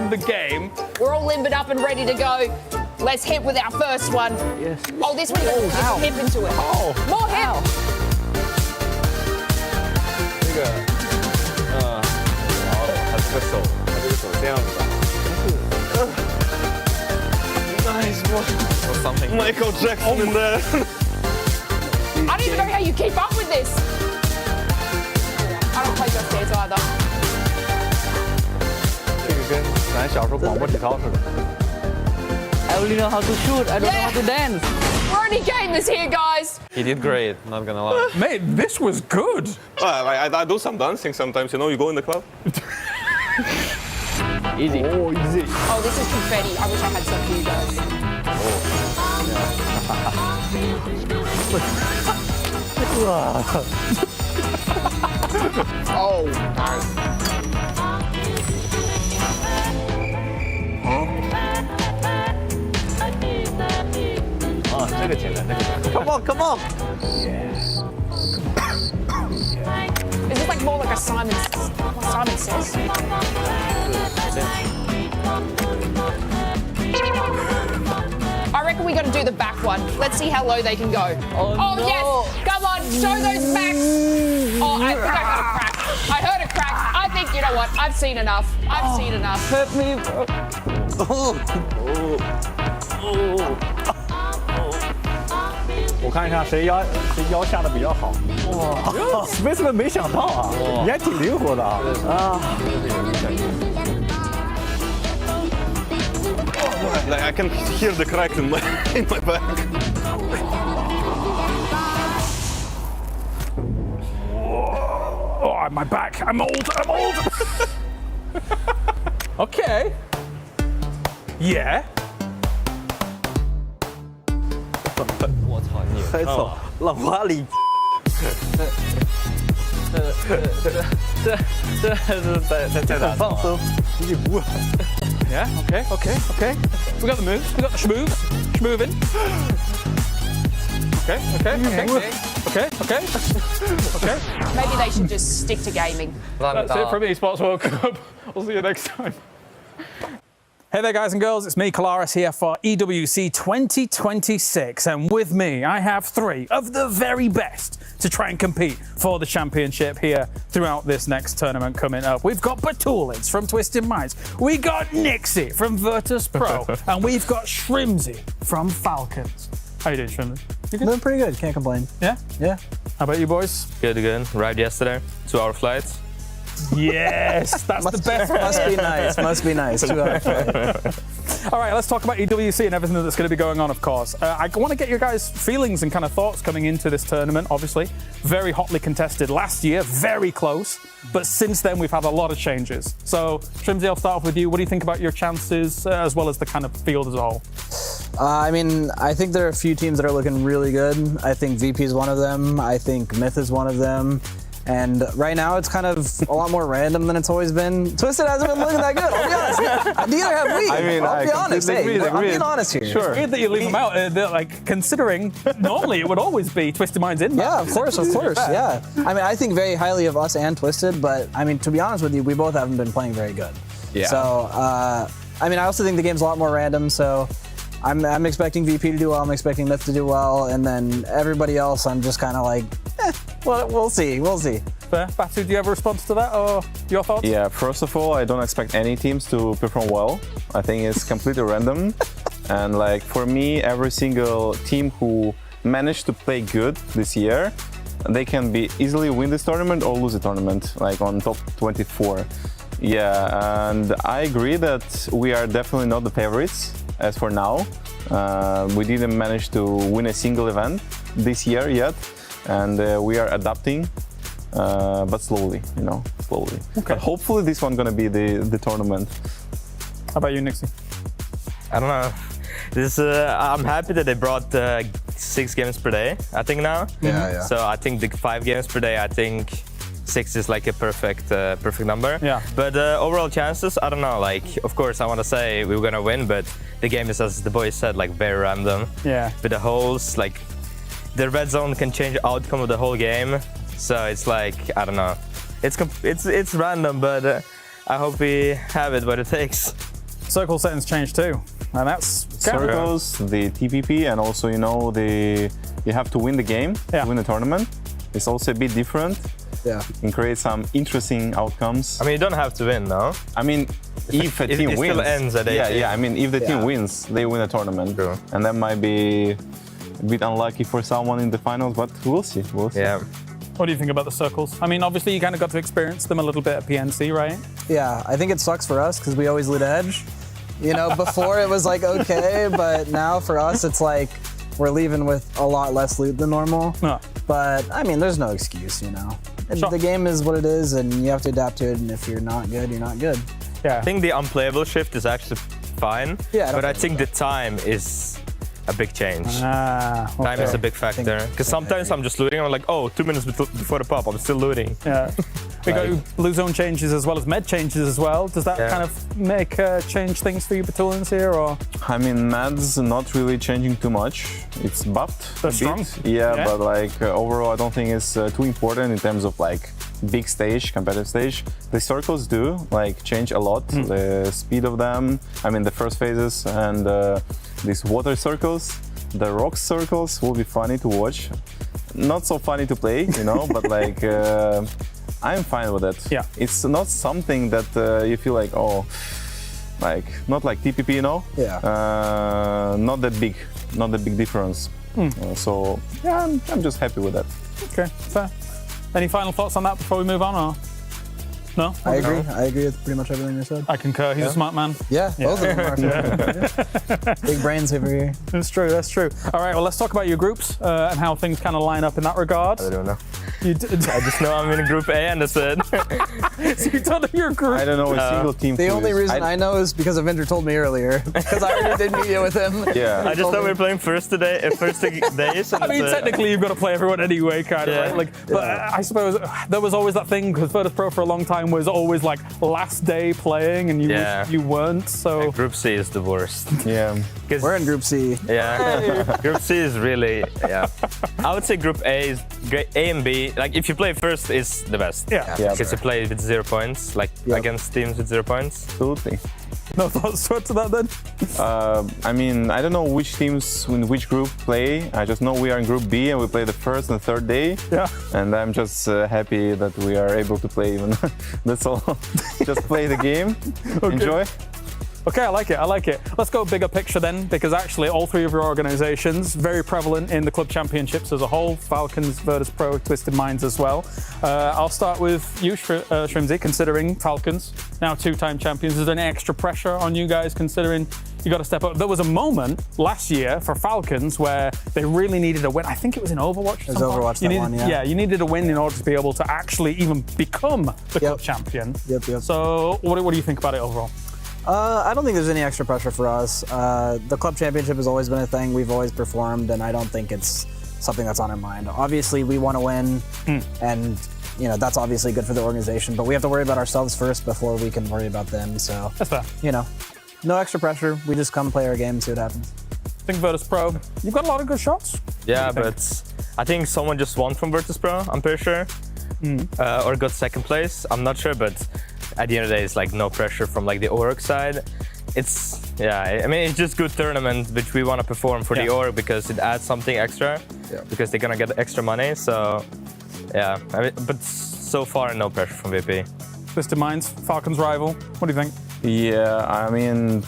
win the game. We're all limbered up and ready to go. Let's hit with our first one. Yes. Oh, this one got a hip into it. Oh. More hip. 这个，他这个手这样子的。Nice one. Or something. Michael Jackson in there. I don't even know how you keep up with this. I don't play just dance either. 这个跟咱小时候广播体操似的。 I only know how to shoot. I don't know how to dance. We're already getting this here, guys. He did great, not gonna lie. Mate, this was good. I do some dancing sometimes, you know, you go in the club. Easy. Oh, easy. Oh, this is confetti. I wish I had some for you guys. Oh, nice. Oh, 这个简单，这个简单。Come on, come on. Is this like more like a Simon Says? I reckon we got to do the back one. Let's see how low they can go. Oh, no. Yes! Come on, show those backs. Oh, I think I heard a crack. I heard a crack. I think, you know what? I've seen enough. I've seen enough. Hurt me. 我看一下谁腰下的比较好。哇 ，Spaceman 没想到啊，你还挺灵活的啊。Like, I can hear the crack in my back. Oh, my back. I'm old. I'm old. Okay. Yeah. 我操，你也还走浪花里。这是在哪？放松，你不。 Yeah. Okay. Okay. Okay. We got the moves. We got the schmoves. Schmoving. Okay. Okay. Okay. Okay. Okay. Okay. Maybe they should just stick to gaming. That's it from Esports World Cup. We'll see you next time. Hey there, guys and girls. It's me, Kalaris, here for EWC 2026. And with me, I have three of the very best to try and compete for the championship here throughout this next tournament coming up. We've got Batulids from Twisted Minds. We got Nixie from Virtus Pro. And we've got Shrimzy from Falcons. How you doing, Shrimzy? You good? Doing pretty good. Can't complain. Yeah? Yeah. How about you boys? Good, good. Arrived yesterday. 2-hour flight. Yes, that's the best. Must be nice. Must be nice. 2 hours. All right, let's talk about EWC and everything that's going to be going on, of course. I want to get your guys' feelings and kind of thoughts coming into this tournament, obviously. Very hotly contested last year, very close. But since then, we've had a lot of changes. So, Shrimzy, I'll start off with you. What do you think about your chances, as well as the kind of field as a whole? I mean, I think there are a few teams that are looking really good. I think VP is one of them. I think Myth is one of them. And right now, it's kind of a lot more random than it's always been. Twisted hasn't been looking that good, I'll be honest. Neither have we. I mean, I'll be honest. agreed. I'm being honest here. It's weird that you leave them out. Like, considering normally it would always be Twisted Minds in. Yeah, of course, yeah. I mean, I think very highly of us and Twisted, but I mean, to be honest with you, we both haven't been playing very good. Yeah. So, I mean, I also think the game's a lot more random, so I'm expecting VP to do well, I'm expecting Myth to do well, and then everybody else, I'm just kind of like, well, we'll see. Fair. Batu, do you have a response to that, or your thoughts? Yeah, first of all, I don't expect any teams to perform well. I think it's completely random. And like for me, every single team who managed to play good this year, they can be easily win this tournament or lose the tournament, like on top 24. Yeah, and I agree that we are definitely not the favorites as for now. We didn't manage to win a single event this year yet, and we are adapting. But slowly, slowly. Okay. But hopefully this one's gonna be the tournament. How about you, Nixie? I don't know. I'm happy that they brought 6 games per day, I think now. Yeah. So I think the 5 games per day, I think 6 is like a perfect number. Yeah. But overall chances, I don't know. Like, of course, I want to say we were gonna win, but the game is, as the boys said, like very random. Yeah. With the holes, like the red zone can change the outcome of the whole game. So it's like, I don't know. It's random, but I hope we have it what it takes. Circle settings changed too, and that's Circles, the TPP, and also you have to win the game, Yeah. to win the tournament. It's also a bit different. Yeah. And create some interesting outcomes. I mean, you don't have to win, no? I mean, if a team it wins, still ends at 18. yeah. I mean, if the team Yeah. wins, they win a tournament, True. and that might be a bit unlucky for someone in the finals, but we'll see. We'll see. Yeah. What do you think about the circles? I mean, obviously you kind of got to experience them a little bit at PNC, right? Yeah, I think it sucks for us because we always lead edge. You know, before it was like okay, but now for us it's like we're leaving with a lot less loot than normal. No. But I mean, there's no excuse, you know. Sure. The game is what it is, and you have to adapt to it. And if you're not good, you're not good. Yeah. I think the unplayable shift is actually fine. Yeah, I don't but I think think the time is a big change. Time is okay. a big factor. Because sometimes I'm just looting, I'm like, oh, 2 minutes before the pop, I'm still looting. Yeah. We got blue zone changes as well as med changes as well. Does that Yeah. kind of make change things for you Batalians here, or? I mean, Mad's not really changing too much. It's buffed They're a strong. bit. Yeah, Yeah. but like overall, I don't think it's too important in terms of like big stage, competitive stage. The circles do like change a lot. The speed of them. I mean, the first phases and these water circles, the rock circles will be funny to watch. Not so funny to play, you know, but like I'm fine with it. Yeah. It's not something that you feel like, oh, like not like TPP, you know. Yeah. Not that big difference. So yeah, I'm just happy with that. Okay, fair. Any final thoughts on that before we move on, or? No? I agree. I agree with pretty much everything you said. I concur. He's a smart man. Yeah, both of them are. Yeah. Big brains over here. That's true. That's true. All right. Well, let's talk about your groups and how things kind of line up in that regard. I don't know. You did. I just know I'm in Group A and that's it. So you told them your group. I don't know a single team. The who only is- reason I know is because Avenger told me earlier. Because I already did media with him. Yeah. I just know we're playing first days. And I mean, that's it. technically, you've got to play everyone anyway, kind of, Yeah. right? Like, but I suppose there was always that thing because Virtus Pro for a long time was always like last day playing, and you Yeah. wish you weren't. So Group C is the worst. Yeah. 'Cause- We're in Group C. Yeah. Group C is really, yeah. I would say Group A is great. A and B, like if you play first, is the best. yeah, Yeah. Because you play with 0 points, like Yep. against teams with 0 points. Absolutely. no thoughts to that then. I mean, I don't know which teams in which group play. I just know we are in Group B and we play the first and third day. Yeah. And I'm just happy that we are able to play even. That's all. Just play the game, enjoy. Okay, I like it. I like it. Let's go bigger picture then, because actually all three of your organizations very prevalent in the club championships as a whole. Falcons, Virtus Pro, Twisted Minds as well. I'll start with you, Shrimsy, considering Falcons now two-time champions. Is there any extra pressure on you guys considering you got to step up? There was a moment last year for Falcons where they really needed a win. I think it was in Overwatch. It was Overwatch, that one, yeah. Yeah, you needed a win in order to be able to actually even become the club champion. Yep. So what do you think about it overall? I don't think there's any extra pressure for us. The club championship has always been a thing. We've always performed, and I don't think it's something that's on our mind. Obviously, we want to win, and you know that's obviously good for the organization. But we have to worry about ourselves first before we can worry about them. So That's fair. you know, no extra pressure. We just come play our game, see what happens. I think Virtus Pro, you've got a lot of good shots. Yeah, think? but I think someone just won from Virtus Pro, I'm pretty sure. Or got second place, I'm not sure, but at the end of the day, it's like no pressure from like the org side. It's, yeah, I mean, it's just good tournament, which we want to perform for the Yeah. org because it adds something extra, because they're gonna get extra money, so yeah. I mean, but so far, no pressure from VP. Twisted Minds, Falcons rival. What do you think? Yeah, I mean,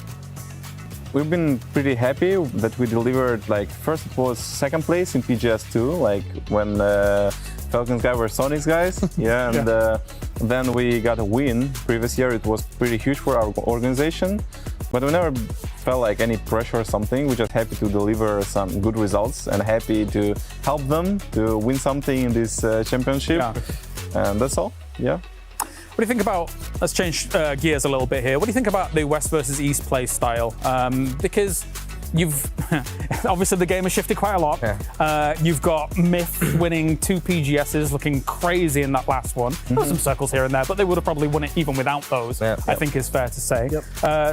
we've been pretty happy that we delivered, like, first it was second place in PGS2, like when Falcons guys were Sonic's guys. Yeah, and then we got a win. Previous year it was pretty huge for our organization, but we never felt like any pressure or something. We're just happy to deliver some good results and happy to help them to win something in this championship. Yeah. And that's all, yeah. What do you think about, let's change gears a little bit here. What do you think about the West versus East play style? Because you've, obviously the game has shifted quite a lot. You've got Myth winning 2 PGSs, looking crazy in that last one. There were some circles here and there, but they would have probably won it even without those, I think is fair to say.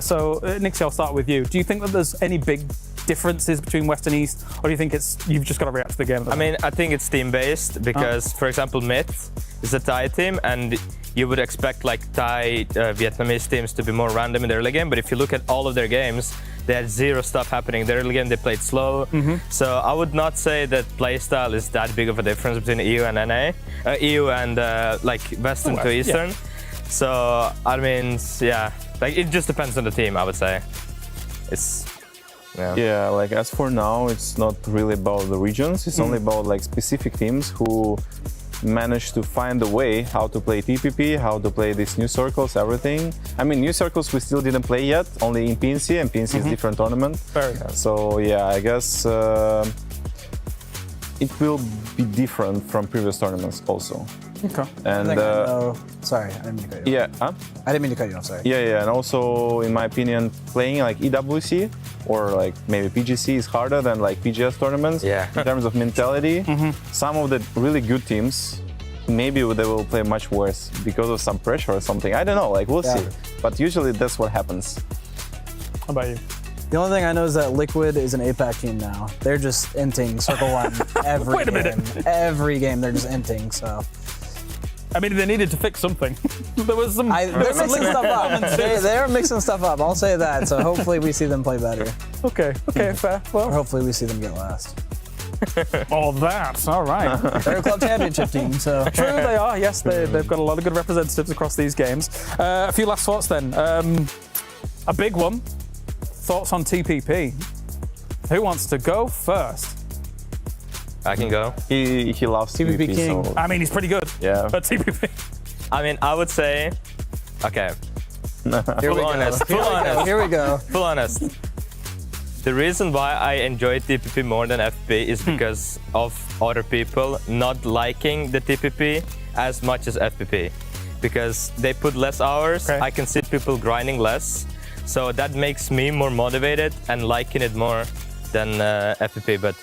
So Nixie, I'll start with you. Do you think that there's any big differences between West and East, or do you think you've just got to react to the game? I mean, I think it's team-based because, for example, Myth is a Thai team, and you would expect like Thai, Vietnamese teams to be more random in the early game. But if you look at all of their games, they had zero stuff happening. In the early game, they played slow. So I would not say that playstyle is that big of a difference between EU and NA, EU and like Western to Eastern. Yeah. So I mean, yeah, like it just depends on the team. I would say it's. Yeah, like as for now, it's not really about the regions. It's only about like specific teams who manage to find a way how to play TPP, how to play these new circles, everything. I mean, new circles we still didn't play yet, only in PNC, and PNC is different tournament. Very good. So yeah, I guess it will be different from previous tournaments also. Okay. And Sorry, I didn't mean to cut you off. yeah, huh? I didn't mean to cut you off, sorry. Yeah, and also in my opinion, playing like EWC or like maybe PGC is harder than like PGS tournaments. Yeah. In terms of mentality, some of the really good teams, maybe they will play much worse because of some pressure or something. I don't know, like we'll see. But usually that's what happens. How about you? The only thing I know is that Liquid is an APAC team now. They're just inting Circle 1 every Wait a game. minute. Every game they're just inting, so. I mean, they needed to fix something. There was some. They're mixing stuff up. They're mixing stuff up, I'll say that. So hopefully we see them play better. Okay, fair. Or Well, hopefully we see them get last. all that. All right. They're a club championship team, so. True, they are. Yes, they've got a lot of good representatives across these games. A few last thoughts then. A big one. Thoughts on TPP? Who wants to go first? I can go. He loves TPP TPP, King. so I mean, he's pretty good. Yeah. At TPP. I mean, I would say, okay. Here we Full go. honest. Full honest. Here we go. Full honest. The reason why I enjoy TPP more than FPP is because of other people not liking the TPP as much as FPP. Because they put less hours, Okay. I can see people grinding less. So that makes me more motivated and liking it more than FPP. But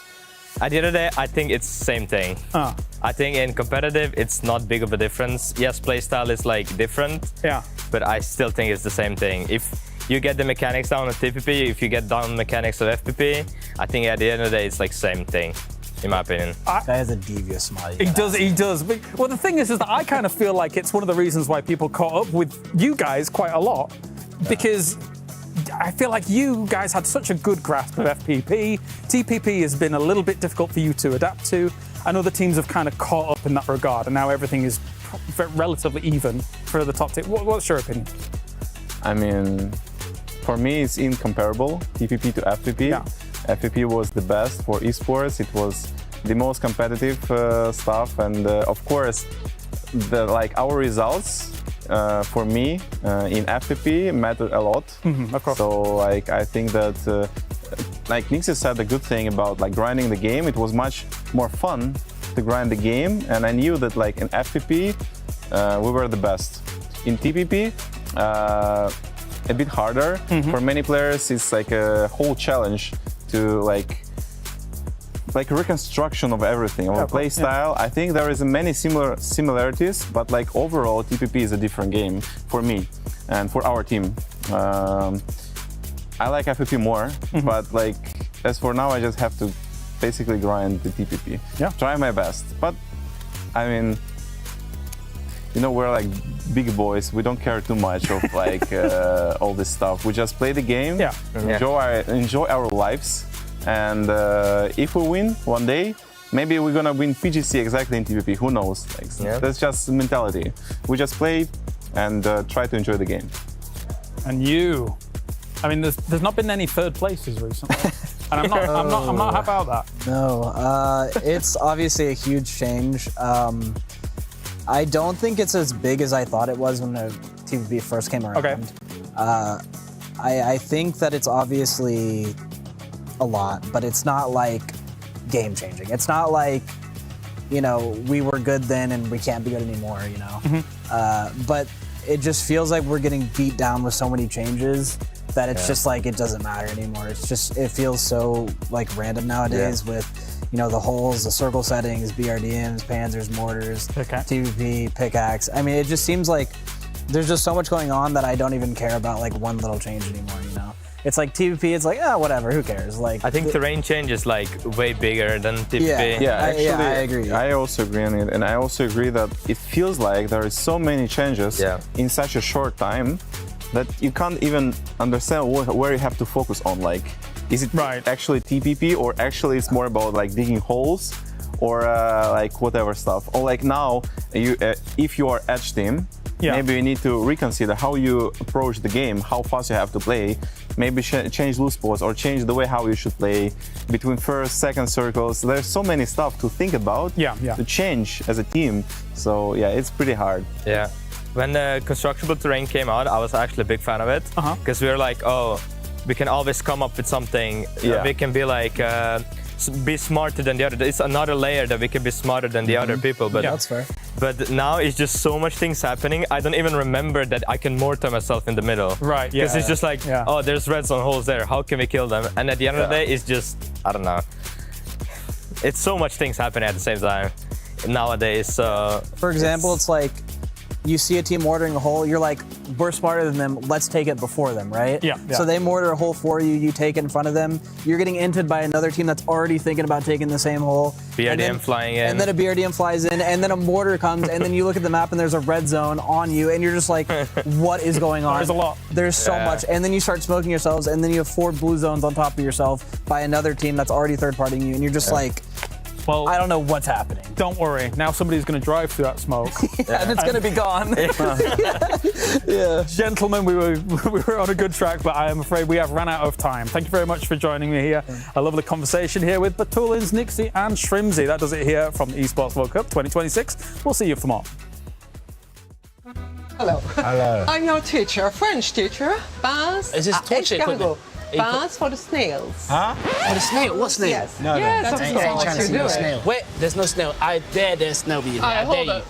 at the end of the day, I think it's the same thing. I think in competitive, it's not big of a difference. Yes, playstyle is like different. Yeah. But I still think it's the same thing. If you get the mechanics down of TPP, if you get down mechanics of FPP, I think at the end of the day, it's like same thing, in my opinion. That has a devious smile. He does. But, well, the thing is that I kind of feel like it's one of the reasons why people caught up with you guys quite a lot. Because I feel like you guys had such a good grasp of FPP. TPP has been a little bit difficult for you to adapt to. I know the teams have kind of caught up in that regard, and now everything is relatively even for the top team. What's your opinion? I mean, for me, it's incomparable, TPP to FPP. Yeah. FPP was the best for esports. It was the most competitive stuff, and of course, our results for me in FPP mattered a lot. Of course. So like I think that like Nixie said, a good thing about like grinding the game. It was much more fun to grind the game, and I knew that like in FPP we were the best. In TPP, a bit harder. For many players, it's like a whole challenge to like reconstruction of everything, of a play style. I think there is many similarities, but like overall, TPP is a different game for me and for our team. I like FPP more, but like as for now, I just have to basically grind the TPP. Yeah. Try my best, but I mean, you know, we're like big boys. We don't care too much of like all this stuff. We just play the game, enjoy our lives, and if we win one day, maybe we're gonna win PGC exactly in TPP. Who knows? Like, that's just mentality. We just play and try to enjoy the game. And you, I mean, there's not been any third places recently, and I'm not happy about that. No, it's obviously a huge change. I don't think it's as big as I thought it was when the TPP first came around. Okay. I think that it's obviously a lot, but it's not like game changing. It's not like, you know, we were good then and we can't be good anymore, you know. But it just feels like we're getting beat down with so many changes that it's just like it doesn't matter anymore. It's just, it feels so like random nowadays with, you know, the holes, the circle settings, BRDMs, panzers, mortars, TPP, pickaxe. I mean, it just seems like there's just so much going on that I don't even care about like one little change anymore, you know? It's like TVP, it's like, whatever, who cares? Like, I think terrain change is like way bigger than TVP. Yeah, actually, I agree. I also agree on it, and I also agree that it feels like there is so many changes in such a short time that you can't even understand where you have to focus on. Like, is it actually TPP, or actually it's more about like digging holes, or like whatever stuff? Or like now, if you are edge team, maybe you need to reconsider how you approach the game, how fast you have to play. Maybe change loose spots or change the way how you should play between first, second circles. There's so many stuff to think about to change as a team. So yeah, it's pretty hard. Yeah. When the constructible terrain came out, I was actually a big fan of it because we were like, oh, we can always come up with something. We can be like, be smarter than the other. It's another layer that we can be smarter than the other people. But that's fair. But now it's just so much things happening. I don't even remember that I can mortar myself in the middle. Right. Because it's just like, oh, there's red zone holes there. How can we kill them? And at the end of the day, it's just, I don't know. It's so much things happening at the same time nowadays. For example, it's like you see a team mortaring a hole, you're like, we're smarter than them, let's take it before them, right? Yeah. So they mortar a hole for you, you take it in front of them, you're getting inted by another team that's already thinking about taking the same hole. BRDM flying in. And then a BRDM flies in, and then a mortar comes, and then you look at the map and there's a red zone on you, and you're just like, what is going on? There's a lot. There's so much. And then you start smoking yourselves, and then you have 4 blue zones on top of yourself by another team that's already third-partying you, and you're just like, well, I don't know what's happening. Don't worry. Now somebody's going to drive through that smoke. And it's going to be gone. Gentlemen, we were on a good track, but I am afraid we have run out of time. Thank you very much for joining me here. A lovely conversation here with Batulins, Nixie, and Shrimsy. That does it here from the Esports World Cup 2026. We'll see you for more. Hello. Hello. I'm your teacher, French teacher. Baz. Is this torture equipment? Baz for the snails. Huh? Oh, the snail? What snail? Yes. No, yes, no. of I ain't course, trying to you see do no it. snail. Wait, there's no snail. I dare there's snail be in there. I dare hold you. it.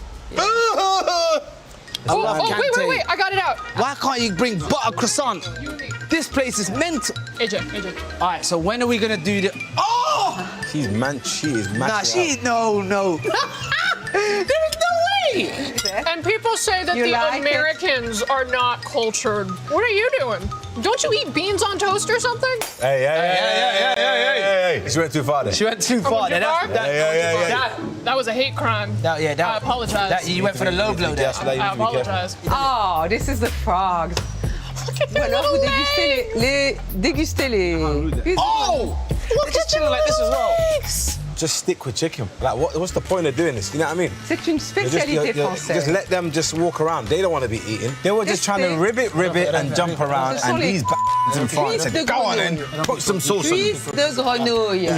I Wait, I got it out. Why can't you bring butter croissant? This place is mental. AJ. All right, so when are we gonna do the? Oh! She is massive. Nah, no. There is no way. And people say that You the like it? Americans are not cultured. What are you doing? Don't you eat beans on toast or something? Hey. She went too far then. She went too far. Too far? That That was a hate crime. I apologize. You went for the low blow there. Yes, like, I apologize. Oh, this is the frogs. Look at Ou their alors little vous legs. dégustez les. Oh! Look just at chilling like this as well. legs. Just stick with chicken. Like, what's the point of doing this? You know what I mean? C'est une spécialité française. Just let them just walk around. They don't want to be eating. They were just trying to ribbit, and jump around, Ce sont and les these in front cuisses de said, go on then, grenouille. put some sauce on it. Cuisse de grenouille.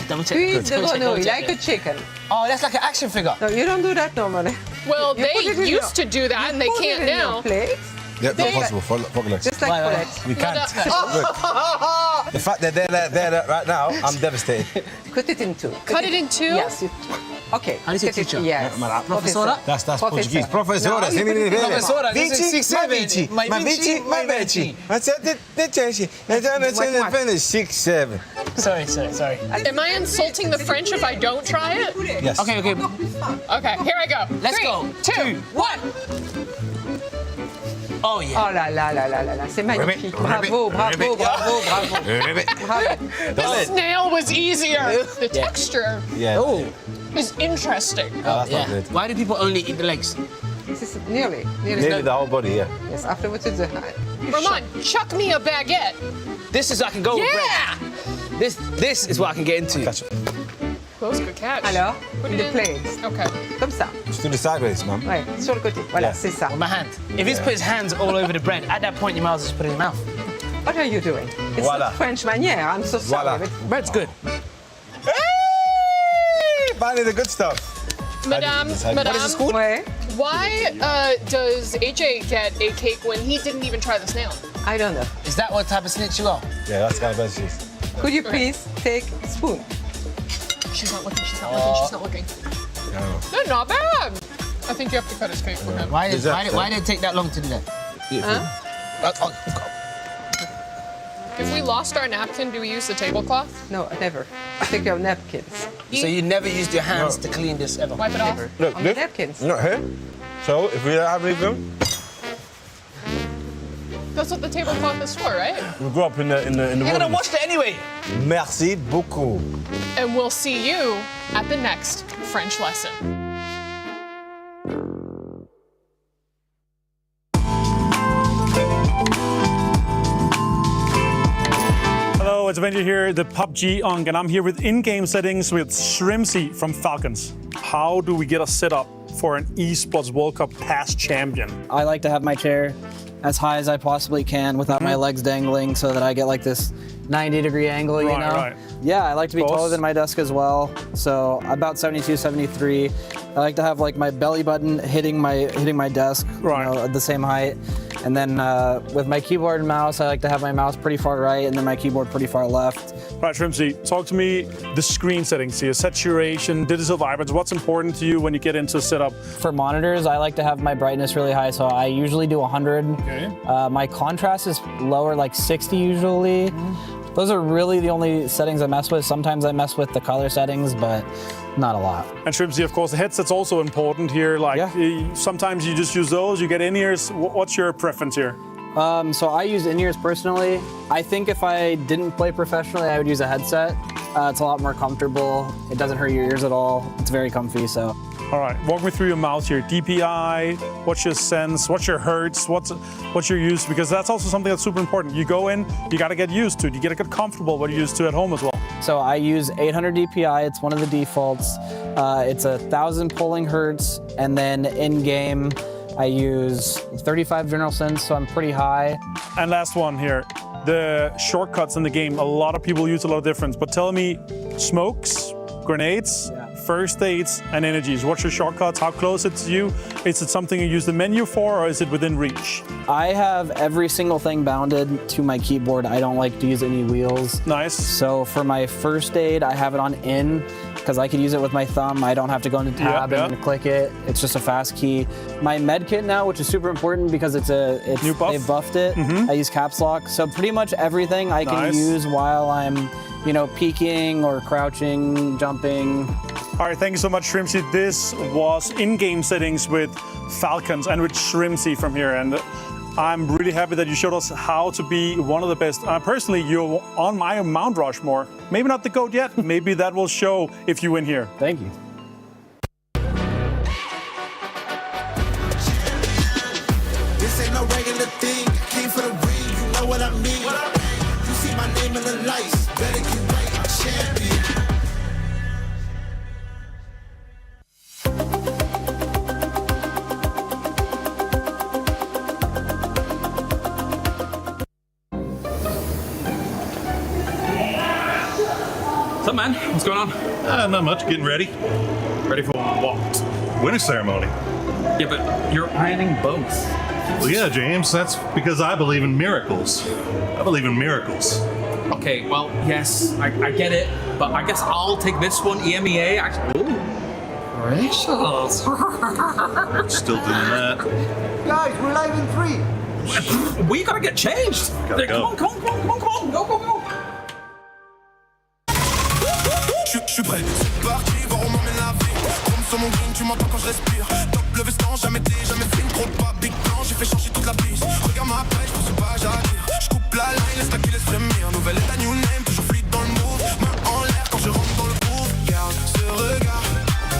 Double check. Cuisse de grenouille, like a chicken. Oh, that's like an action figure. No, you don't do that normally. Well, You put they it in used to do that, and they Put can't it in your now. plate, Yeah, not possible for Foglets. just like Why? Paulette. We can't. Well, The fact that they're there right now, I'm devastated. Cut it in two. Cut it in two? Yes. Okay. How do you say cut it- teacher? Yes. Professora? That's Professor. Portuguese. Professora, No, you put it in your Professora, this is Vici, 6-7. Vici, My Vici, my Vici. I said the change. I'm trying to finish 6-7. Sorry. Am I insulting the French if I don't try it? Yes. Okay. Okay, here I go. Let's 3, go. 2, 1. Oh, yeah. Oh là là là là là là, c'est magnifique. Bravo. The snail was easier. The texture Yeah. Oh, is interesting. That's yeah. not good. Why do people only eat the legs? This is nearly. Nearly the whole body, yeah. Yes, afterwards it's a Ramon, chuck me a baguette. This is I can go with Yeah! bread. This is what I can get into. Catch it. That was a good catch. Alors, Put in it the in. plates. Okay. Comme ça. Just do the sideways, man. Ouais, sur le côté. Voilà, Yeah. c'est ça. With my hand. If he's put his hands all over the bread, at that point you might as well just put it in your mouth. What are you doing? It's Voilà. not French manière. I'm so sorry. Voilà. but- Bread's good. Hey! Finally the good stuff. Madame, Ouais. why does AJ get a cake when he didn't even try the snail? I don't know. Is that what type of snitch you are? Yeah, that's kind of bad cheese. Could you please take a spoon? She's not looking, she's not looking. They're not bad. I think you have to cut his cake for him. Why Dessert, did it take that long to do that? If we lost our napkin, do we use the tablecloth? No, never. Take your napkins. So you never used your hands to clean this ever? Wipe it off. Never. Look, On the this, napkins. not here. So if we don't have anything, That's what the tablecloth is for, right? We grew up in the You're gonna wilderness. watch it anyway. Merci beaucoup. And we'll see you at the next French lesson. Hello, it's Avenger here, the PUBG Unk, and I'm here with in-game settings with Shrimsy from Falcons. How do we get a setup for an Esports World Cup past champion? I like to have my chair as high as I possibly can without my legs dangling so that I get like this 90-degree angle, you know? Right. Yeah, I like to be Close. taller than my desk as well. So about 72, 73. I like to have like my belly button hitting my desk, Right. you know, at the same height. And then with my keyboard and mouse, I like to have my mouse pretty far right and then my keyboard pretty far left. Right, Shrimsy, talk to me the screen settings here, saturation, digital vibrance. What's important to you when you get into a setup? For monitors, I like to have my brightness really high, so I usually do 100. Okay. My contrast is lower, like 60 usually. Those are really the only settings I mess with. Sometimes I mess with the color settings, but not a lot. And Shrimsy, of course, the headset's also important here. Like sometimes you just use those, you get in-ears. What's your preference here? So I use in-ears personally. I think if I didn't play professionally, I would use a headset. It's a lot more comfortable. It doesn't hurt your ears at all. It's very comfy, so. All right, walk me through your mouse here. DPI, what's your sense, what's your hertz, what's your use? Because that's also something that's super important. You go in, you gotta get used to it. You gotta get comfortable what you're used to at home as well. So I use 800 DPI, it's one of the defaults. It's 1,000 polling hertz, and then in-game, I use 35 general sense, so I'm pretty high. And last one here, the shortcuts in the game. A lot of people use a lot of difference, but tell me, smokes, grenades, first aids, and energies. What's your shortcuts? How close it's to you? Is it something you use the menu for, or is it within reach? I have every single thing bounded to my keyboard. I don't like to use any wheels. Nice. So for my first aid, I have it on in, because I can use it with my thumb. I don't have to go into tab and click it. It's just a fast key. My med kit now, which is super important because New buff? they've buffed it. I use caps lock. So pretty much everything I can use while I'm, you know, peeking or crouching, jumping. All right, thank you so much, Shrimsy. This was in-game settings with Falcons and with Shrimsy from here. And I'm really happy that you showed us how to be one of the best. Personally, you're on my Mount Rushmore. Maybe not the GOAT yet. Maybe that will show if you win here. Thank you. This ain't no regular thing. Came for the ring, you know what I mean. You see my name in the lights. Better get right, I'm champion. What's up, man? What's going on? Not much. Getting ready. Ready for what? Winter ceremony. Yeah, but you're ironing both. Well, yeah, James. That's because I believe in miracles. I believe in miracles. Okay, well, yes, I get it, but I guess I'll take this one, EMEA. Actually, ooh. Gracious. Still doing that. Guys, we're live in 3. We gotta get changed. Gotta go. Come on, go. Je suis prêt, c'est parti, voir au moment la vie. Chrome sur mon green, tu m'entends quand je respire. Top le veston, jamais fait une trop de pas. Big plan, j'ai fait changer toute la piste. Regarde ma pêche, je pense pas j'attire. Je coupe la line, laisse la qui laisse frémir. Nouvelle état, new name, toujours fluide dans le move. Main en l'air quand je rentre dans le groove. Garde ce regard,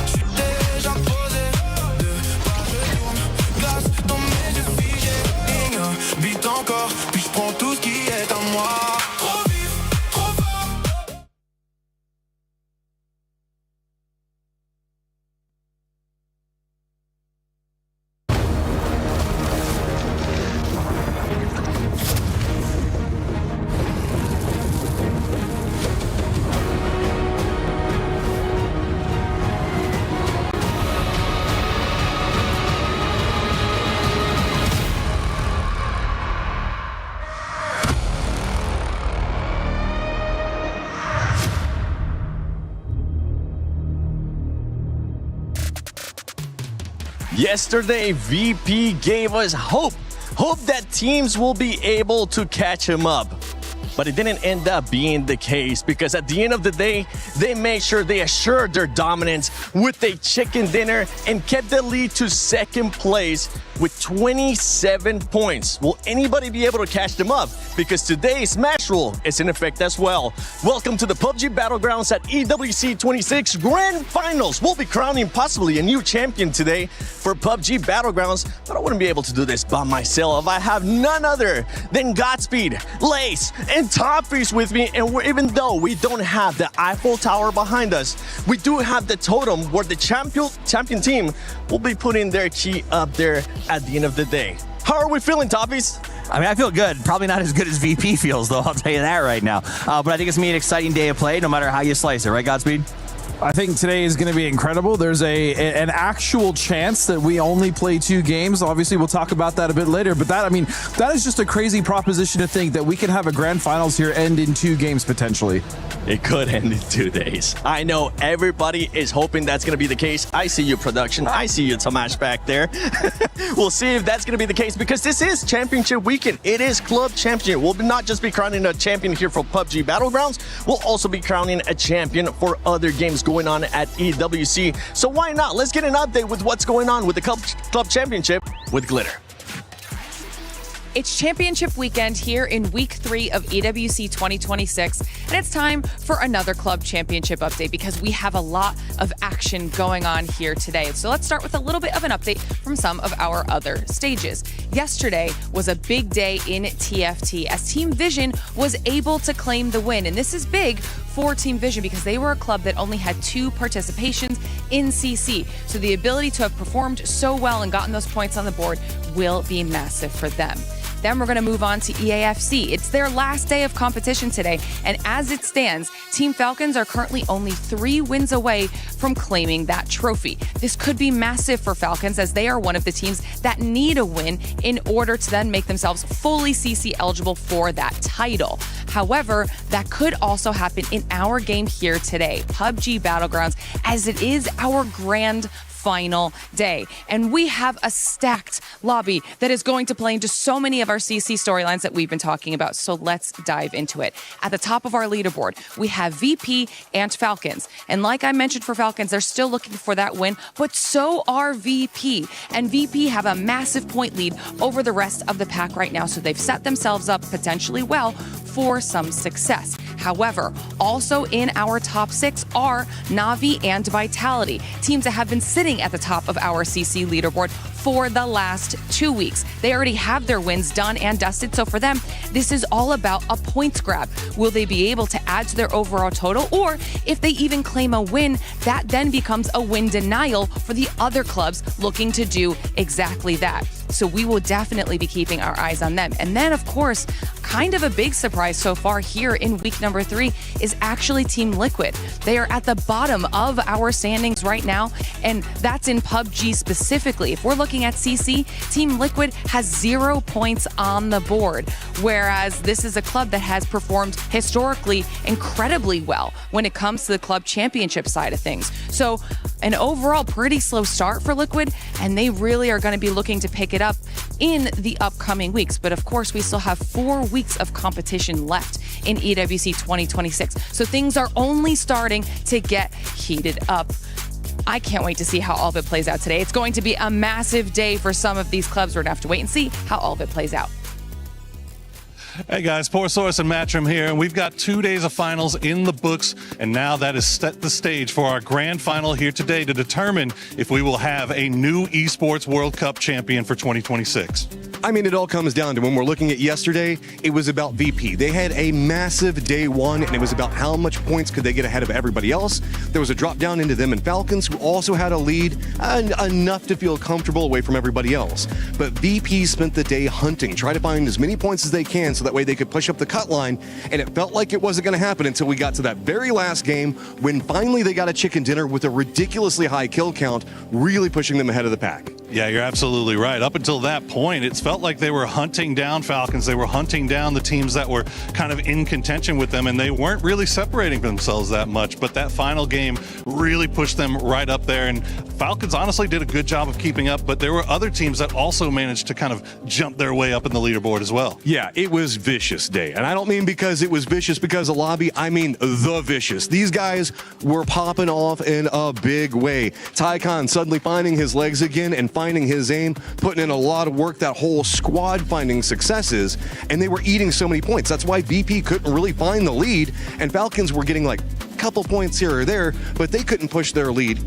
je suis déjà posé. De pas je tourne, glace dans mes yeux figés. Vite encore, puis je prends tout ce qui est à moi. Yesterday, VP gave us hope that teams will be able to catch him up. but it didn't end up being the case because at the end of the day, they made sure they assured their dominance with a chicken dinner and kept the lead to second place with 27 points. Will anybody be able to catch them up? Because today's match rule is in effect as well. Welcome to the PUBG Battlegrounds at EWC 26 Grand Finals. We'll be crowning possibly a new champion today for PUBG Battlegrounds, but I wouldn't be able to do this by myself. I have none other than Godspeed, Lace, and Toffees with me, and even though we don't have the Eiffel Tower behind us, we do have the totem where the champion team will be putting their key up there at the end of the day. How are we feeling, Toffees? I mean, I feel good. Probably not as good as VP feels, though, I'll tell you that right now. But I think it's going to be an exciting day of play, no matter how you slice it, right, Godspeed? I think today is going to be incredible. There's an actual chance that we only play 2 games. Obviously, we'll talk about that a bit later. But that is just a crazy proposition to think that we can have a grand finals here end in 2 games potentially. It could end in 2 days. I know everybody is hoping that's going to be the case. I see you, production. I see you, Tomash, back there. We'll see if that's going to be the case because this is championship weekend. It is club championship. We'll not just be crowning a champion here for PUBG Battlegrounds. We'll also be crowning a champion for other games going on at EWC. So why not? Let's get an update with what's going on with the club championship with Glitter. It's championship weekend here in week 3 of EWC 2026, and it's time for another club championship update because we have a lot of action going on here today. So let's start with a little bit of an update from some of our other stages. Yesterday was a big day in TFT as Team Vision was able to claim the win, and this is big for Team Vision because they were a club that only had 2 participations in CC. So the ability to have performed so well and gotten those points on the board will be massive for them. Then we're going to move on to EAFC. It's their last day of competition today, and as it stands, Team Falcons are currently only 3 wins away from claiming that trophy. This could be massive for Falcons as they are one of the teams that need a win in order to then make themselves fully CC eligible for that title. However, that could also happen in our game here today, PUBG Battlegrounds, as it is our grand final day. And we have a stacked lobby that is going to play into so many of our CC storylines that we've been talking about. So let's dive into it. At the top of our leaderboard, we have VP and Falcons. And like I mentioned for Falcons, they're still looking for that win, but so are VP. And VP have a massive point lead over the rest of the pack right now. So they've set themselves up potentially well for some success. However, also in our top 6 are Na'Vi and Vitality, teams that have been sitting at the top of our CC leaderboard for the last 2 weeks. They already have their wins done and dusted, so for them, this is all about a points grab. Will they be able to add to their overall total, or if they even claim a win, that then becomes a win denial for the other clubs looking to do exactly that. So we will definitely be keeping our eyes on them. And then, of course, kind of a big surprise so far here in week number 3 is actually Team Liquid. They are at the bottom of our standings right now, and that's in PUBG specifically. If we're looking at CC, Team Liquid has 0 points on the board, whereas this is a club that has performed historically incredibly well when it comes to the club championship side of things. So an overall pretty slow start for Liquid, and they really are going to be looking to pick it up in the upcoming weeks. But of course, we still have 4 weeks of competition left in EWC 2026. So things are only starting to get heated up. I can't wait to see how all of it plays out today. It's going to be a massive day for some of these clubs. We're going to have to wait and see how all of it plays out. Hey guys, Porsource and Matchroom here, and we've got 2 days of finals in the books, and now that has set the stage for our grand final here today to determine if we will have a new Esports World Cup champion for 2026. I mean, it all comes down to when we're looking at yesterday, it was about VP. They had a massive day 1, and it was about how much points could they get ahead of everybody else. There was a drop down into them and Falcons, who also had a lead, enough to feel comfortable away from everybody else. But VP spent the day hunting, trying to find as many points as they can so that way they could push up the cut line, and it felt like it wasn't going to happen until we got to that very last game when finally they got a chicken dinner with a ridiculously high kill count, really pushing them ahead of the pack. Yeah, you're absolutely right. Up until that point, it felt like they were hunting down Falcons. They were hunting down the teams that were kind of in contention with them, and they weren't really separating themselves that much. But that final game really pushed them right up there, and Falcons honestly did a good job of keeping up, but there were other teams that also managed to kind of jump their way up in the leaderboard as well. Yeah, it was vicious day. And I don't mean because it was vicious because of lobby, I mean the vicious. These guys were popping off in a big way. Tycon suddenly finding his legs again and finding his aim, putting in a lot of work, that whole squad finding successes, and they were eating so many points. That's why VP couldn't really find the lead, and Falcons were getting like a couple points here or there, but they couldn't push their lead.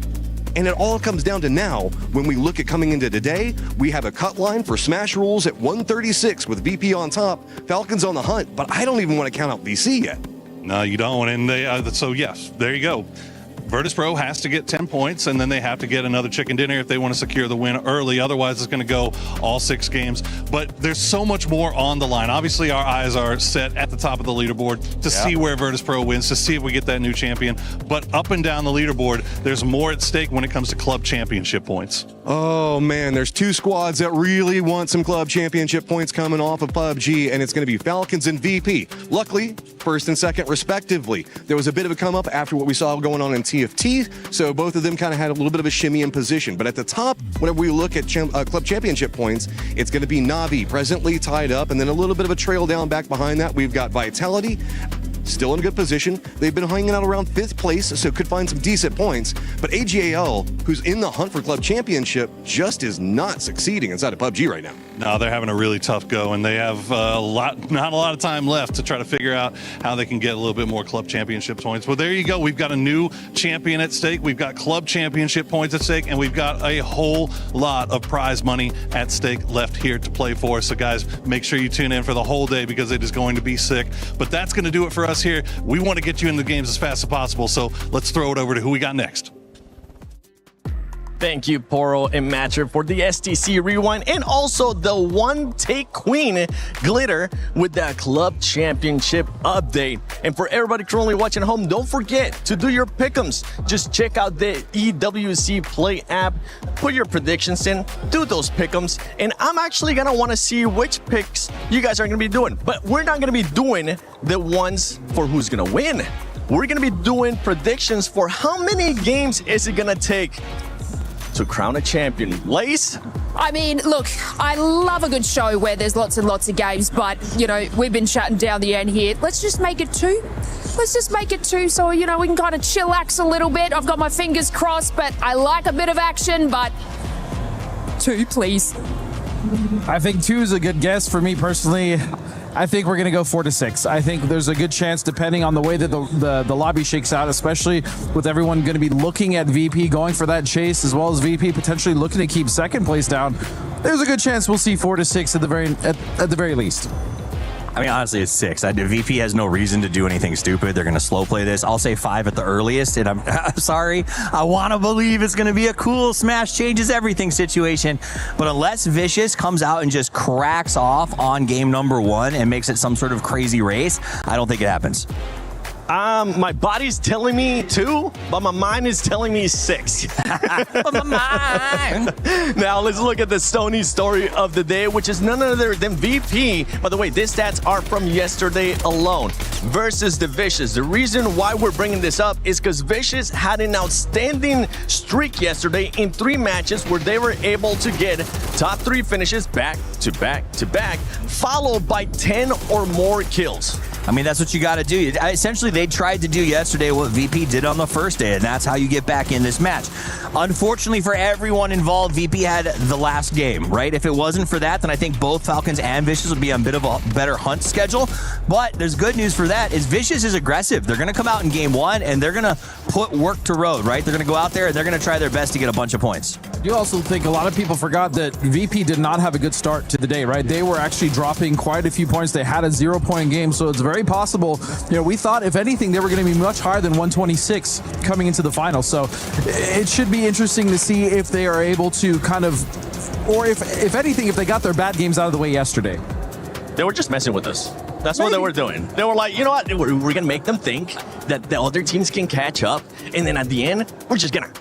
And it all comes down to now, when we look at coming into today, we have a cut line for Smash Rules at 136 with VP on top, Falcons on the hunt, but I don't even want to count out VC yet. No, you don't. And they, so yes, there you go. Virtus.pro has to get 10 points, and then they have to get another chicken dinner if they want to secure the win early. Otherwise, it's going to go all 6 games. But there's so much more on the line. Obviously, our eyes are set at the top of the leaderboard to see where Virtus.pro wins, to see if we get that new champion. But up and down the leaderboard, there's more at stake when it comes to club championship points. Oh man, there's 2 squads that really want some club championship points coming off of PUBG, and it's going to be Falcons and VP. Luckily, first and second respectively. There was a bit of a come up after what we saw going on in TFT, so both of them kind of had a little bit of a shimmy in position. But at the top, whenever we look at club championship points, it's going to be Navi presently tied up, and then a little bit of a trail down back behind that. We've got Vitality still in a good position. They've been hanging out around 5th place, so could find some decent points. But AGAL, who's in the hunt for club championship, just is not succeeding inside of PUBG right now. No, they're having a really tough go, and they have not a lot of time left to try to figure out how they can get a little bit more club championship points. Well, there you go. We've got a new champion at stake. We've got club championship points at stake, and we've got a whole lot of prize money at stake left here to play for. So, guys, make sure you tune in for the whole day because it is going to be sick. But that's going to do it for us here. We want to get you in the games as fast as possible, so let's throw it over to who we got next. Thank you, Porte and Matcher, for the STC Rewind, and also the One Take Queen Glitter with that Club Championship update. And for everybody currently watching at home, don't forget to do your pick'ems. Just check out the EWC Play app, put your predictions in, do those pick'ems, and I'm actually gonna want to see which picks you guys are gonna be doing. But we're not gonna be doing the ones for who's gonna win. We're gonna be doing predictions for how many games is it gonna take to crown a champion. Lace? I mean, look, I love a good show where there's lots and lots of games, but, you know, we've been shutting down the end here. Let's just make it 2. Let's just make it 2 so, you know, we can kind of chillax a little bit. I've got my fingers crossed, but I like a bit of action, but 2, please. I think 2 is a good guess for me personally. I think we're going to go 4 to 6. I think there's a good chance, depending on the way that the lobby shakes out, especially with everyone going to be looking at VP going for that chase, as well as VP potentially looking to keep 2nd place down. There's a good chance we'll see 4 to 6 at the very least. I mean, honestly, it's 6. VP has no reason to do anything stupid. They're going to slow play this. I'll say 5 at the earliest, and I'm sorry. I want to believe it's going to be a cool smash changes everything situation. But unless Vicious comes out and just cracks off on game number 1 and makes it some sort of crazy race, I don't think it happens. My body's telling me 2, but my mind is telling me 6. My mind. Now let's look at the Stony story of the day, which is none other than VP. By the way, these stats are from yesterday alone versus the Vicious. The reason why we're bringing this up is because Vicious had an outstanding streak yesterday in 3 matches where they were able to get top 3 finishes back to back to back, followed by 10 or more kills. I mean, that's what you got to do. Essentially, they tried to do yesterday what VP did on the first day, and that's how you get back in this match. Unfortunately for everyone involved, VP had the last game, right? If it wasn't for that, then I think both Falcons and Vicious would be on a bit of a better hunt schedule. But there's good news for that, is Vicious is aggressive. They're going to come out in game 1, and they're going to put work to road, right? They're going to go out there, and they're going to try their best to get a bunch of points. You also think a lot of people forgot that VP did not have a good start to the day, right? They were actually dropping quite a few points. They had a 0-point game, so it's very possible. You know, we thought, if anything, they were going to be much higher than 126 coming into the final. So it should be interesting to see if they are able to kind of, or if anything, if they got their bad games out of the way yesterday. They were just messing with us. That's what they were doing. They were like, you know what? We're going to make them think that the other teams can catch up. And then at the end, we're just going to,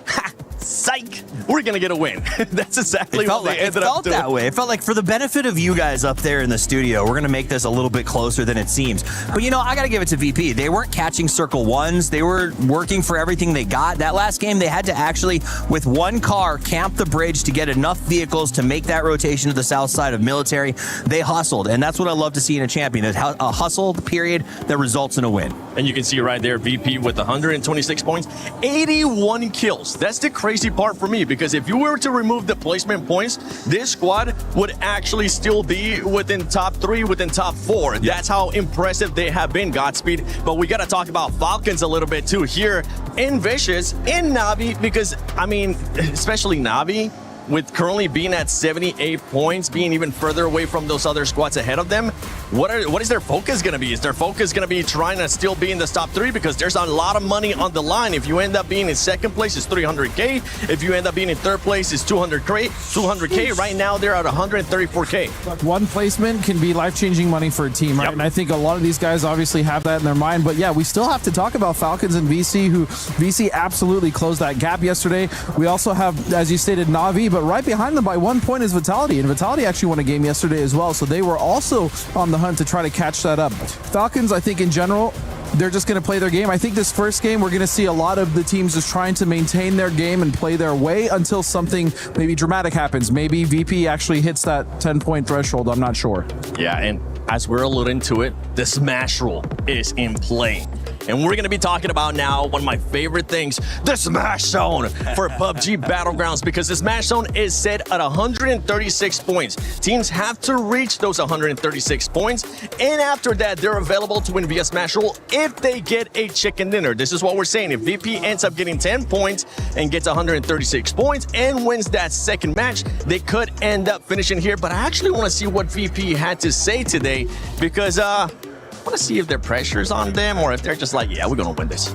psych, we're going to get a win. That's exactly what they ended up doing. It felt that way. It felt like for the benefit of you guys up there in the studio, we're going to make this a little bit closer than it seems. But, you know, I got to give it to VP. They weren't catching circle ones. They were working for everything they got. That last game, they had to actually, with one car, camp the bridge to get enough vehicles to make that rotation to the south side of military. They hustled, and that's what I love to see in a champion, a hustle period that results in a win. And you can see right there, VP with 126 points, 81 kills. That's the crazy part for me, because if you were to remove the placement points, this squad would actually still be within top 3, within top 4. That's how impressive they have been, Godspeed. But we got to talk about Falcons a little bit too here in Vicious, in Navi, because, I mean, especially Navi, with currently being at 78 points, being even further away from those other squads ahead of them, what is their focus going to be? Is their focus going to be trying to still be in the top 3? Because there's a lot of money on the line. If you end up being in second place, it's 300K. If you end up being in third place, it's 200K. Right now, they're at 134K. One placement can be life-changing money for a team, right? Yep. And I think a lot of these guys obviously have that in their mind. But yeah, we still have to talk about Falcons and VC, who VC absolutely closed that gap yesterday. We also have, as you stated, Navi, but right behind them by 1 point is Vitality, and Vitality actually won a game yesterday as well, so they were also on the hunt to try to catch that up. Falcons, I think in general, they're just going to play their game. I think this first game, we're going to see a lot of the teams just trying to maintain their game and play their way until something maybe dramatic happens. Maybe VP actually hits that 10-point threshold. I'm not sure. Yeah, and as we're alluding to it, the smash rule is in play. And we're going to be talking about now one of my favorite things, the Smash Zone for PUBG Battlegrounds, because the Smash Zone is set at 136 points. Teams have to reach those 136 points, and after that, they're available to win via Smash Roll if they get a chicken dinner. This is what we're saying. If VP ends up getting 10 points and gets 136 points and wins that second match, they could end up finishing here. But I actually want to see what VP had to say today, because I want to see if their pressure's on them or if they're just like, yeah, we're going to win this.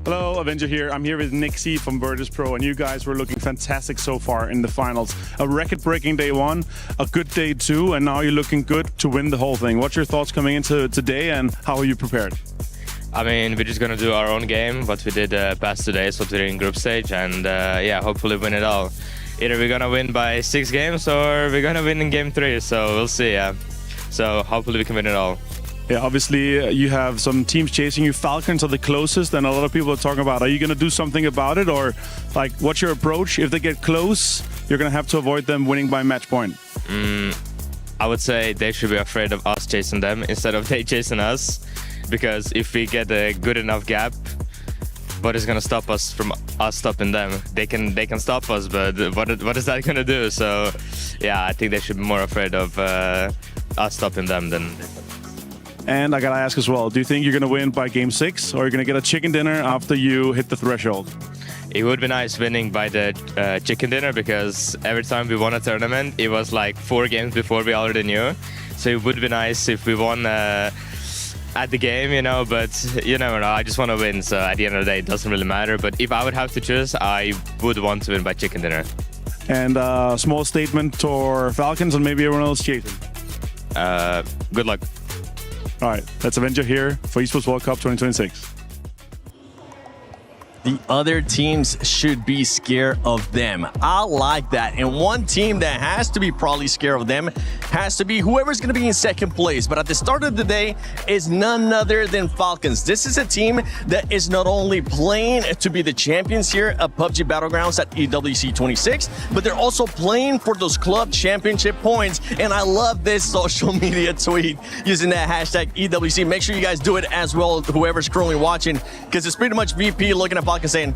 Hello, Avenger here. I'm here with Nick C from Virtus Pro, and you guys were looking fantastic so far in the finals. A record-breaking day 1, a good day 2, and now you're looking good to win the whole thing. What's your thoughts coming into today, and how are you prepared? I mean, we're just going to do our own game, what we did past today, so we did in group stage, and yeah, hopefully win it all. Either we're going to win by 6 games or we're going to win in game 3, so we'll see, yeah. So hopefully we can win it all. Yeah, obviously you have some teams chasing you. Falcons are the closest, and a lot of people are talking about, are you going to do something about it? Or like, what's your approach? If they get close, you're going to have to avoid them winning by match point. I would say they should be afraid of us chasing them instead of they chasing us. Because if we get a good enough gap, what is going to stop us from us stopping them? They can stop us, but what is that going to do? So yeah, I think they should be more afraid of us stopping them than. And I gotta ask as well, do you think you're gonna win by game 6, or are you gonna get a chicken dinner after you hit the threshold? It would be nice winning by the chicken dinner, because every time we won a tournament, it was like 4 games before we already knew. So it would be nice if we won at the game, you know, but you never know. I just want to win, so at the end of the day, it doesn't really matter. But if I would have to choose, I would want to win by chicken dinner. And a small statement to Falcons and maybe everyone else chasing. Good luck. All right, that's Avenger here for Esports World Cup 2026. The other teams should be scared of them. I like that. And one team that has to be probably scared of them has to be whoever's going to be in second place. But at the start of the day is none other than Falcons. This is a team that is not only playing to be the champions here at PUBG Battlegrounds at EWC 26, but they're also playing for those club championship points. And I love this social media tweet using that hashtag EWC. Make sure you guys do it as well, whoever's currently watching, because it's pretty much VP looking at Falcons saying,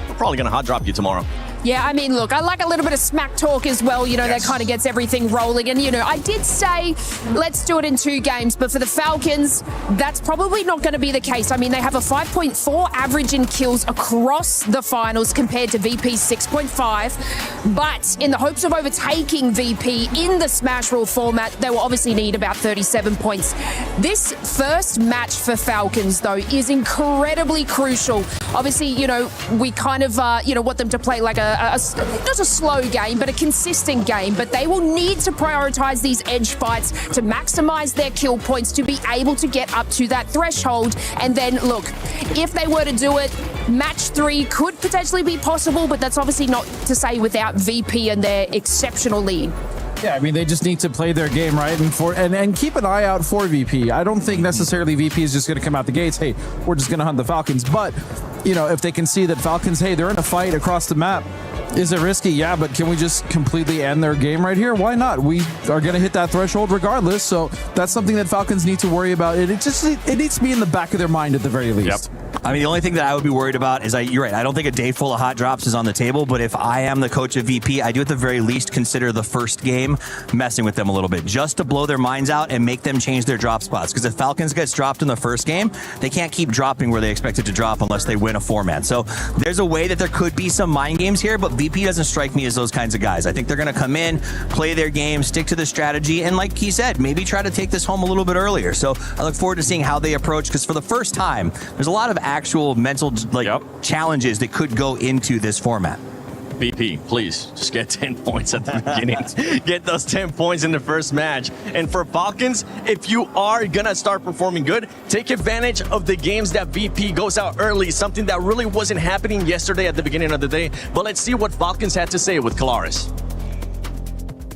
we're probably going to hot drop you tomorrow. Yeah, I mean, look, I like a little bit of smack talk as well, you know, that kind of gets everything rolling. And, you know, I did say, let's do it in 2 games, but for the Falcons, that's probably not going to be the case. I mean, they have a 5.4 average in kills across the finals compared to VP's 6.5. But in the hopes of overtaking VP in the Smash Roll format, they will obviously need about 37 points. This first match for Falcons, though, is incredibly crucial. Obviously, you know, we kind of, you know, want them to play like a not a slow game, but a consistent game. But they will need to prioritize these edge fights to maximize their kill points to be able to get up to that threshold. And then, look, if they were to do it, match 3 could potentially be possible, but that's obviously not to say without VP and their exceptional lead. Yeah, I mean, they just need to play their game, right? And keep an eye out for VP. I don't think necessarily VP is just going to come out the gates, hey, we're just going to hunt the Falcons. But, you know, if they can see that Falcons, hey, they're in a fight across the map, is it risky? Yeah, but can we just completely end their game right here? Why not? We are going to hit that threshold regardless. So that's something that Falcons need to worry about. It needs to be in the back of their mind at the very least. Yep. I mean, the only thing that I would be worried about is, you're right, I don't think a day full of hot drops is on the table, but if I am the coach of VP, I do at the very least consider the first game messing with them a little bit, just to blow their minds out and make them change their drop spots. Because if Falcons gets dropped in the first game, they can't keep dropping where they expect it to drop unless they win a 4-man. So there's a way that there could be some mind games here, but VP doesn't strike me as those kinds of guys. I think they're going to come in, play their game, stick to the strategy, and like he said, maybe try to take this home a little bit earlier. So I look forward to seeing how they approach, because for the first time, there's a lot of actual mental challenges that could go into this format. VP, please just get 10 points at the beginning. Get those 10 points in the first match. And for Falcons, if you are gonna start performing good, take advantage of the games that VP goes out early, something that really wasn't happening yesterday at the beginning of the day. But let's see what Falcons had to say with Kalaris.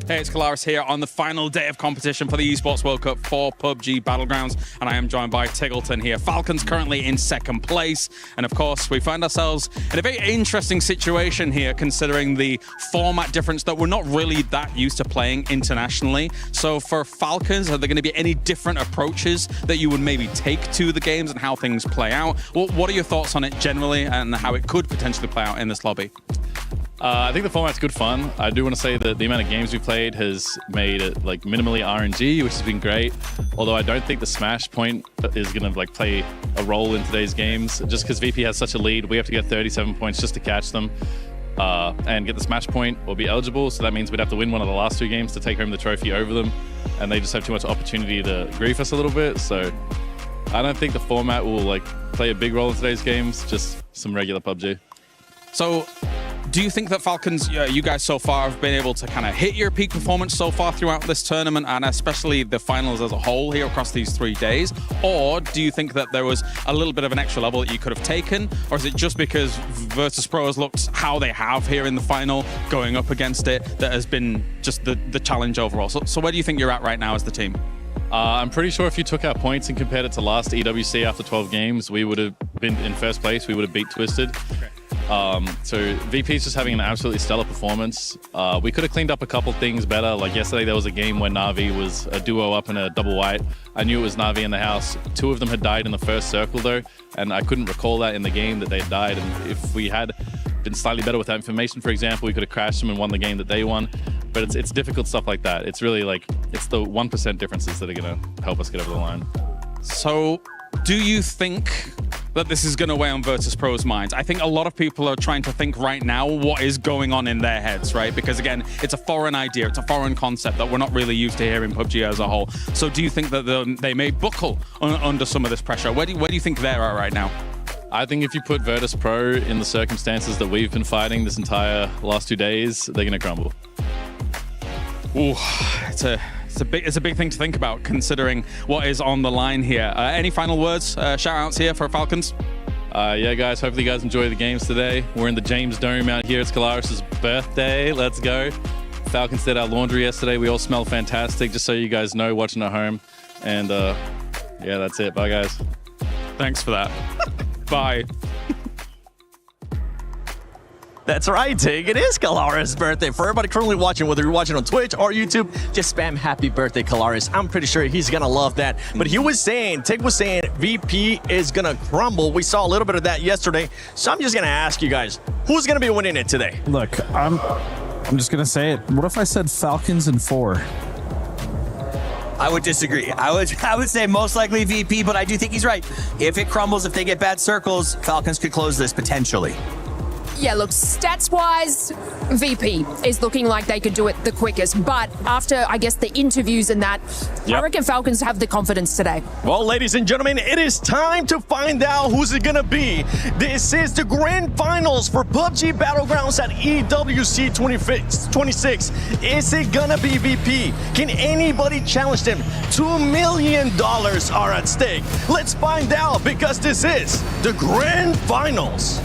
Hey, it's Kalaris here on the final day of competition for the Esports World Cup for PUBG Battlegrounds, and I am joined by Tiggleton here. Falcons currently in second place, and of course, we find ourselves in a very interesting situation here, considering the format difference that we're not really that used to playing internationally. So for Falcons, are there going to be any different approaches that you would maybe take to the games and how things play out? Well, what are your thoughts on it generally and how it could potentially play out in this lobby? I think the format's good fun. I do want to say that the amount of games we've played has made it like minimally RNG, which has been great. Although I don't think the smash point is going to like play a role in today's games. Just because VP has such a lead, we have to get 37 points just to catch them and get the smash point or be eligible. So that means we'd have to win one of the last 2 games to take home the trophy over them. And they just have too much opportunity to grief us a little bit. So I don't think the format will like play a big role in today's games, just some regular PUBG. So do you think that Falcons, you guys so far have been able to kind of hit your peak performance so far throughout this tournament and especially the finals as a whole here across these 3 days? Or do you think that there was a little bit of an extra level that you could have taken? Or is it just because Virtus.pro has looked how they have here in the final, going up against it, that has been just the challenge overall? So where do you think you're at right now as the team? I'm pretty sure if you took our points and compared it to last EWC after 12 games, we would have been in first place. We would have beat Twisted. Okay. So VP's just having an absolutely stellar performance. We could have cleaned up a couple things better. Like yesterday, there was a game where Na'Vi was a duo up and a double white. I knew it was Na'Vi in the house. 2 of them had died in the first circle though, and I couldn't recall that in the game that they had died. And if we had been slightly better with that information, for example, we could have crashed them and won the game that they won. But it's difficult stuff like that. It's really like, it's the 1% differences that are going to help us get over the line. So do you think that this is going to weigh on Virtus.pro's minds? I think a lot of people are trying to think right now what is going on in their heads, right? Because again, it's a foreign idea, it's a foreign concept that we're not really used to here in PUBG as a whole. So do you think that they may buckle under some of this pressure? Where do you think they're at right now? I think if you put Virtus.pro in the circumstances that we've been fighting this entire last 2 days, they're going to crumble. Ooh, it's a big thing to think about, considering what is on the line here. Any final words, shout outs here for Falcons? Yeah, guys, hopefully you guys enjoy the games today. We're in the James Dome out here. It's Kalaris' birthday. Let's go. Falcons did our laundry yesterday. We all smell fantastic, just so you guys know, watching at home. And yeah, that's it. Bye, guys. Thanks for that. Bye. That's right, Tig. It is Kalaris' birthday. For everybody currently watching, whether you're watching on Twitch or YouTube, just spam happy birthday, Kalaris. I'm pretty sure he's going to love that. But Tig was saying VP is going to crumble. We saw a little bit of that yesterday. So I'm just going to ask you guys, who's going to be winning it today? Look, I'm just going to say it. What if I said Falcons in 4? I would disagree. I would say most likely VP, but I do think he's right. If it crumbles, if they get bad circles, Falcons could close this potentially. Yeah, look, stats-wise, VP is looking like they could do it the quickest. But after, I guess, the interviews and that, I reckon Falcons have the confidence today. Well, ladies and gentlemen, it is time to find out who's it gonna be. This is the grand finals for PUBG Battlegrounds at EWC 26. Is it gonna be VP? Can anybody challenge them? $2 million are at stake. Let's find out, because this is the grand finals.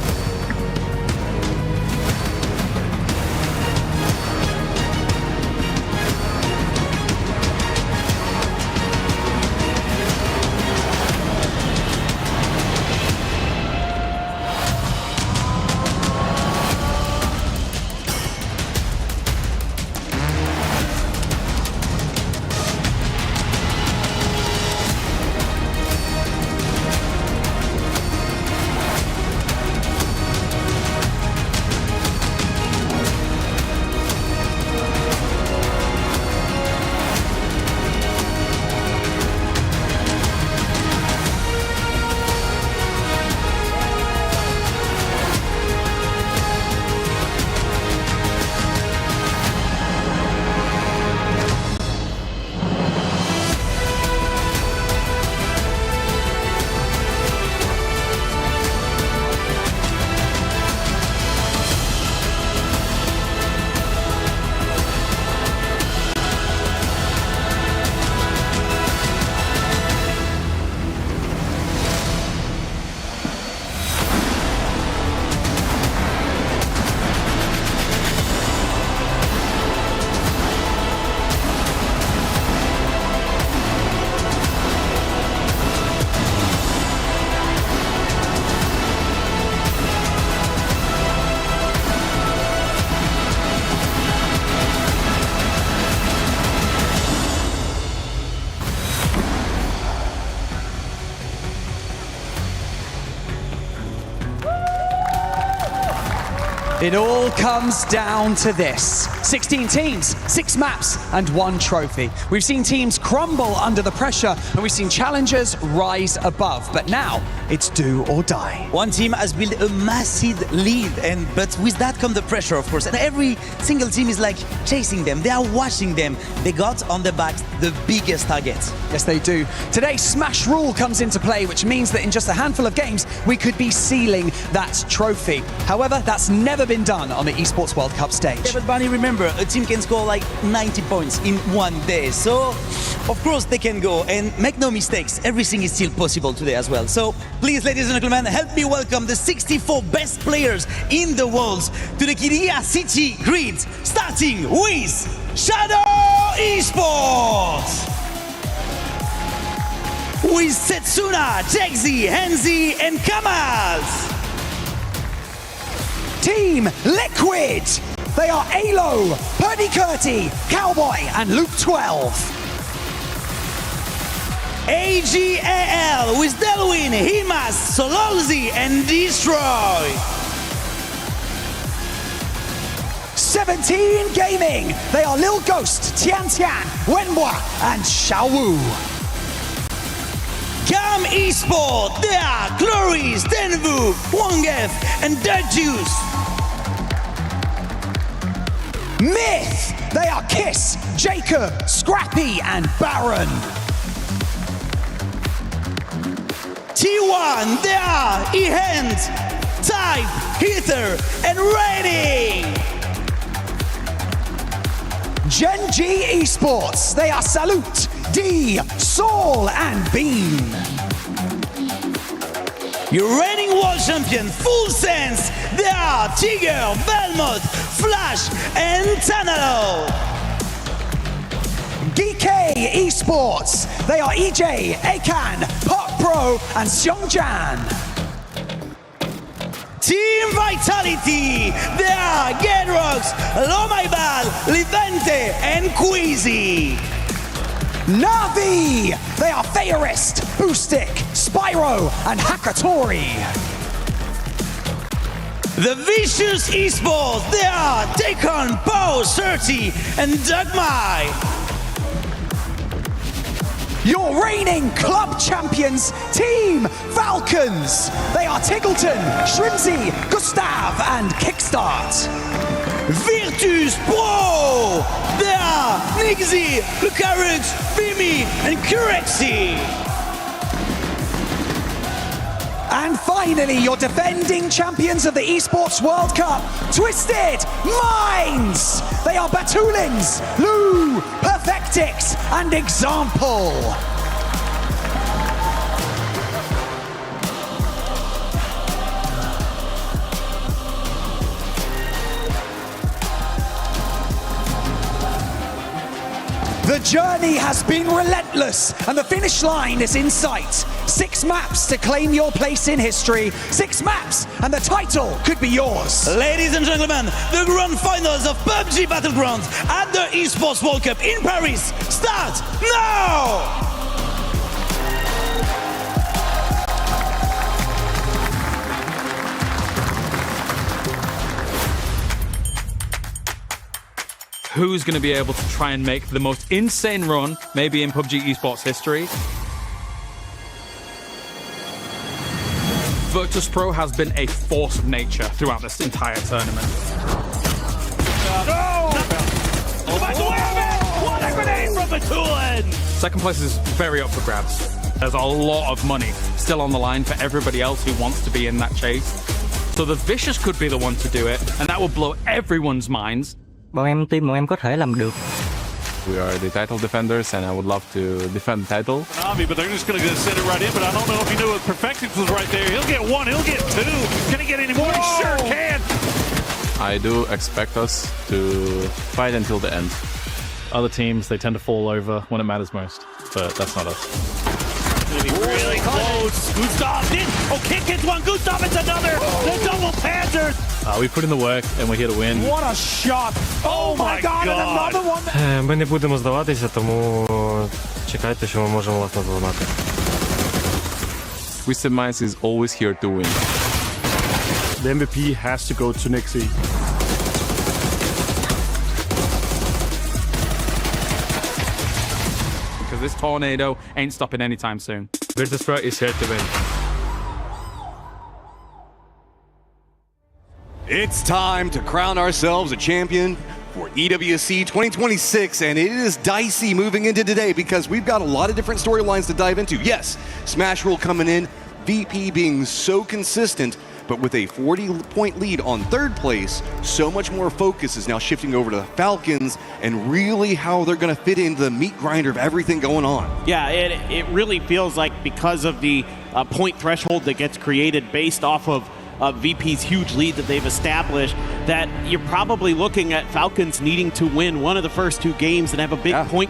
It all comes down to this. 16 teams, 6 maps, and 1 trophy. We've seen teams crumble under the pressure, and we've seen challengers rise above. But now, it's do or die. One team has built a massive lead, but with that comes the pressure, of course. And every single team is like chasing them. They are watching them. They got on the back the biggest targets. Yes, they do. Today, Smash Rule comes into play, which means that in just a handful of games, we could be sealing that trophy. However, that's never been done on the Esports World Cup stage. Yeah, but Barney, remember, a team can score like 90 points in one day. So, of course, they can go. And make no mistakes, everything is still possible today as well. So, please, ladies and gentlemen, help me welcome the 64 best players in the world to the Kiria City grid, starting with Shadow Esports! With Setsuna, Jexy, Henzi, and Kamaz! Team Liquid! They are Alo, Purdy Curty, Cowboy, and Luke 12. AGAL with Delwyn, Himas, Sololzi, and Destroy. 17 Gaming! They are Lil Ghost, Tian Tian, Wenhua, and Xiaowu. Cam Esport, they are Cloris, Denvu, Wongef, and Dirt Juice. Myth! They are Kiss, Jacob, Scrappy, and Baron. T1, they are Ehend, Type, Heather, and Rainy. Gen G Esports, they are Salute, D, Saul, and Bean. Your reigning world champion, Full Sense, they are Tiger, Belmont, Flash, and Tanalo. GK Esports, they are EJ, Akan, Pop Pro, and Xiongjan. Team Vitality, they are Gedrox, Lomaibal, Livente, and Queasy. Navi, they are Feorist, Boostic, Spyro, and Hakatori. The Vicious Esports, they are Deacon, Bo, Surti, and Dugmai. your reigning club champions, Team Falcons. They are Tiggleton, Shrimsy, Gustav, and Kickstart. Virtus Pro! They are Nixie, Lucarix, Vimy, and Curexy. And finally, your defending champions of the Esports World Cup, Twisted Minds. They are Batulins, Lou, Perfectix, and Example. The journey has been relentless, and the finish line is in sight. 6 maps to claim your place in history. 6 maps, and the title could be yours. Ladies and gentlemen, the grand finals of PUBG Battlegrounds at the Esports World Cup in Paris start now! Who's going to be able to try and make the most insane run, maybe in PUBG esports history? Virtus Pro has been a force of nature throughout this entire tournament. What a grenade from Batulin! Second place is very up for grabs. There's a lot of money still on the line for everybody else who wants to be in that chase. So the Vicious could be the one to do it, and that will blow everyone's minds. Team bọn em có thể làm được. We are the title defenders, and I would love to defend the title. But they're just going to send it right in. But I don't know if he knew Perfectix was right there. He'll get 1, he'll get 2. Can he get any more? He sure can. I do expect us to fight until the end. Other teams, they tend to fall over when it matters most, but that's not us. Really close. Gustav did. Oh, Kick gets 1. Gustav it's another. The double Panthers. We put in the work, and we're here to win. What a shot! Oh my God! And another one. Ми не будемо здаватися, тому чекайте, що ми можемо вас наздогнати. Twisted Minds is always here to win. The MVP has to go to Nixie. Because this tornado ain't stopping anytime soon. Virtus Pro is here to win. It's time to crown ourselves a champion for EWC 2026, and it is dicey moving into today because we've got a lot of different storylines to dive into. Yes, Smash Roll coming in, VP being so consistent, but with a 40-point lead on 3rd place, so much more focus is now shifting over to the Falcons and really how they're going to fit into the meat grinder of everything going on. Yeah, it really feels like because of the point threshold that gets created based off of VP's huge lead that they've established, that you're probably looking at Falcons needing to win one of the first 2 games and have a big point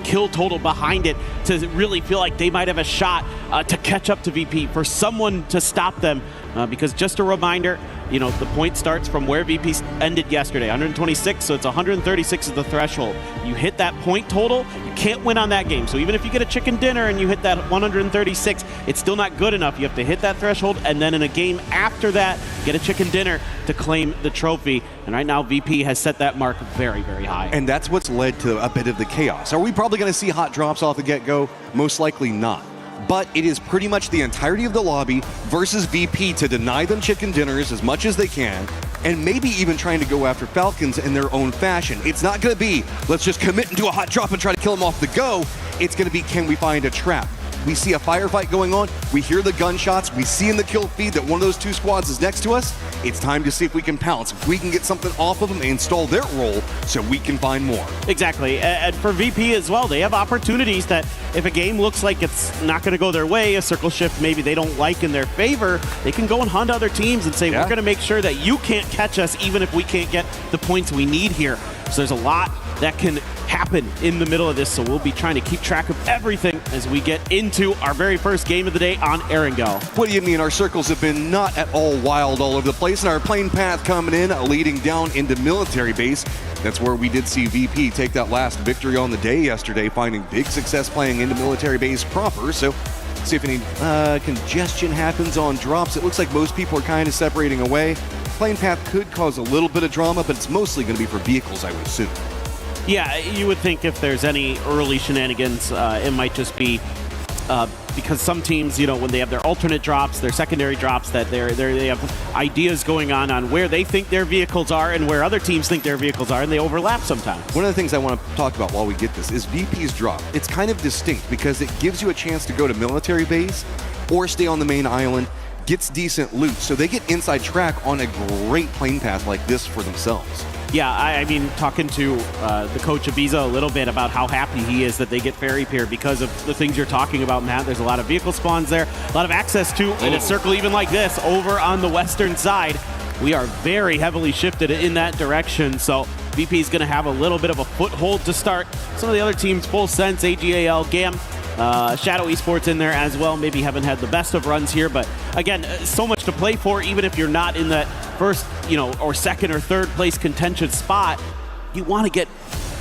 kill total behind it to really feel like they might have a shot to catch up to VP, for someone to stop them. Because just a reminder, you know, the point starts from where VP ended yesterday, 126, so it's 136 is the threshold. You hit that point total, you can't win on that game. So even if you get a chicken dinner and you hit that 136, it's still not good enough. You have to hit that threshold, and then in a game after that, get a chicken dinner to claim the trophy. And right now, VP has set that mark very, very high. And that's what's led to a bit of the chaos. Are we probably going to see hot drops off the get-go? Most likely not. But it is pretty much the entirety of the lobby versus VP to deny them chicken dinners as much as they can, and maybe even trying to go after Falcons in their own fashion. It's not going to be, let's just commit into a hot drop and try to kill them off the go. It's going to be, can we find a trap? We see a firefight going on, we hear the gunshots, we see in the kill feed that one of those 2 squads is next to us. It's time to see if we can pounce, if we can get something off of them and install their role so we can find more. Exactly, and for VP as well, they have opportunities that if a game looks like it's not going to go their way, a circle shift maybe they don't like in their favor, they can go and hunt other teams and say, we're going to make sure that you can't catch us even if we can't get the points we need here. So there's a lot that can happen in the middle of this, so we'll be trying to keep track of everything as we get into our very first game of the day on Erangel. What do you mean? Our circles have been not at all wild all over the place, and our plane path coming in, leading down into military base. That's where we did see VP take that last victory on the day yesterday, finding big success playing into military base proper. So see if any congestion happens on drops. It looks like most people are kind of separating away. Plane path could cause a little bit of drama, but it's mostly going to be for vehicles, I would assume. Yeah, you would think if there's any early shenanigans, it might just be because some teams, you know, when they have their alternate drops, their secondary drops, that they have ideas going on where they think their vehicles are and where other teams think their vehicles are, and they overlap sometimes. One of the things I want to talk about while we get this is VP's drop. It's kind of distinct because it gives you a chance to go to military base or stay on the main island, gets decent loot, so they get inside track on a great plane path like this for themselves. Yeah, I mean, talking to the coach of Visa a little bit about how happy he is that they get Ferry Pier because of the things you're talking about, Matt. There's a lot of vehicle spawns there, a lot of access to, in a circle even like this, over on the western side. We are very heavily shifted in that direction, so VP is going to have a little bit of a foothold to start. Some of the other teams, Full Sense, AGAL, GAM, Shadow Esports in there as well. Maybe haven't had the best of runs here, but again, so much to play for. Even if you're not in that first, you know, or second or third place contention spot, you want to get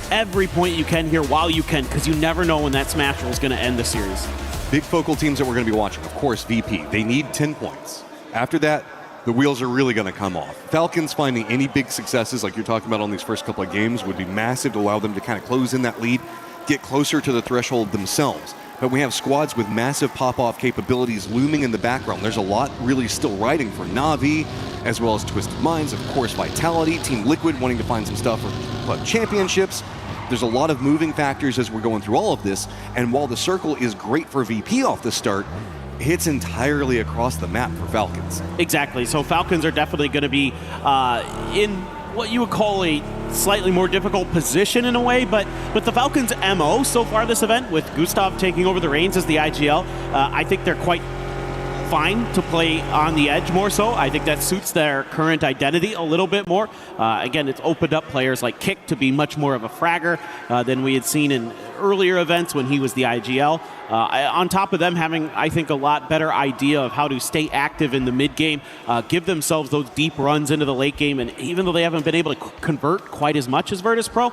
every point you can here while you can, because you never know when that smash roll is going to end the series. Big focal teams that we're going to be watching, of course, VP. They need 10 points. After that, the wheels are really going to come off. Falcons finding any big successes like you're talking about on these first couple of games would be massive to allow them to kind of close in that lead, get closer to the threshold themselves. But we have squads with massive pop-off capabilities looming in the background. There's a lot really still riding for Na'Vi, as well as Twisted Minds, of course, Vitality, Team Liquid wanting to find some stuff for Club Championships. There's a lot of moving factors as we're going through all of this, and while the circle is great for VP off the start, it's entirely across the map for Falcons. Exactly, so Falcons are definitely going to be in what you would call a slightly more difficult position in a way, but the Falcons' MO so far this event, with Gustav taking over the reins as the IGL, I think they're quite fine to play on the edge more so. I think that suits their current identity a little bit more. Again, it's opened up players like Kick to be much more of a fragger than we had seen in earlier events when he was the IGL. On top of them having, I think, a lot better idea of how to stay active in the mid game, give themselves those deep runs into the late game, and even though they haven't been able to convert quite as much as Virtus Pro,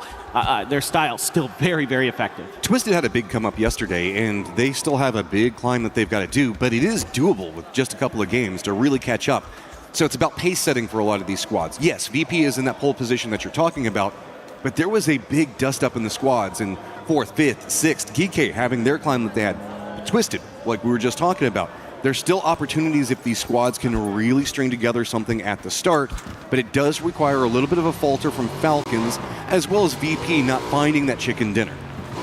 their style's still very, very effective. Twisted had a big come up yesterday, and they still have a big climb that they've got to do, but it is doable with just a couple of games to really catch up. So it's about pace setting for a lot of these squads. Yes, VP is in that pole position that you're talking about, but there was a big dust up in the squads in 4th, 5th, 6th, GK having their climb that they had. Twisted, like we were just talking about. There's still opportunities if these squads can really string together something at the start, but it does require a little bit of a falter from Falcons, as well as VP not finding that chicken dinner.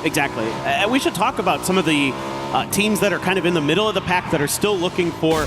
Exactly. We should talk about some of the teams that are kind of in the middle of the pack that are still looking for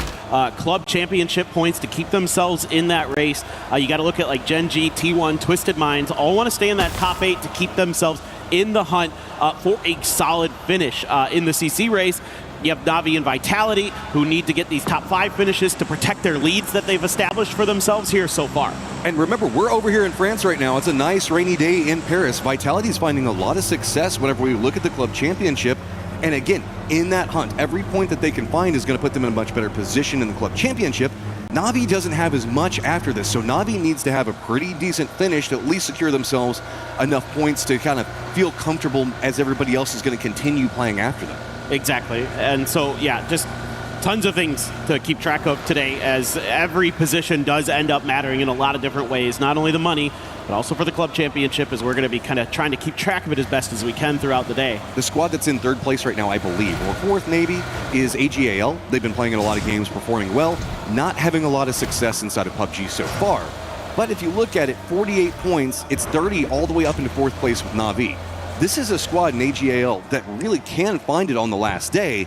club championship points to keep themselves in that race. You got to look at like Gen G, T1, Twisted Minds, all want to stay in that top 8 to keep themselves in the hunt for a solid finish in the CC race. You have Na'Vi and Vitality, who need to get these top 5 finishes to protect their leads that they've established for themselves here so far. And remember, we're over here in France right now. It's a nice rainy day in Paris. Vitality is finding a lot of success whenever we look at the club championship. And again, in that hunt, every point that they can find is going to put them in a much better position in the club championship. Na'Vi doesn't have as much after this, so Na'Vi needs to have a pretty decent finish to at least secure themselves enough points to kind of feel comfortable as everybody else is going to continue playing after them. Exactly. And so, yeah, just tons of things to keep track of today, as every position does end up mattering in a lot of different ways. Not only the money, but also for the club championship, as we're going to be kind of trying to keep track of it as best as we can throughout the day. The squad that's in 3rd place right now, I believe, or 4th maybe, is AGAL. They've been playing in a lot of games, performing well, not having a lot of success inside of PUBG so far. But if you look at it, 48 points, it's 30 all the way up into 4th place with Na'Vi. This is a squad in AGAL that really can find it on the last day,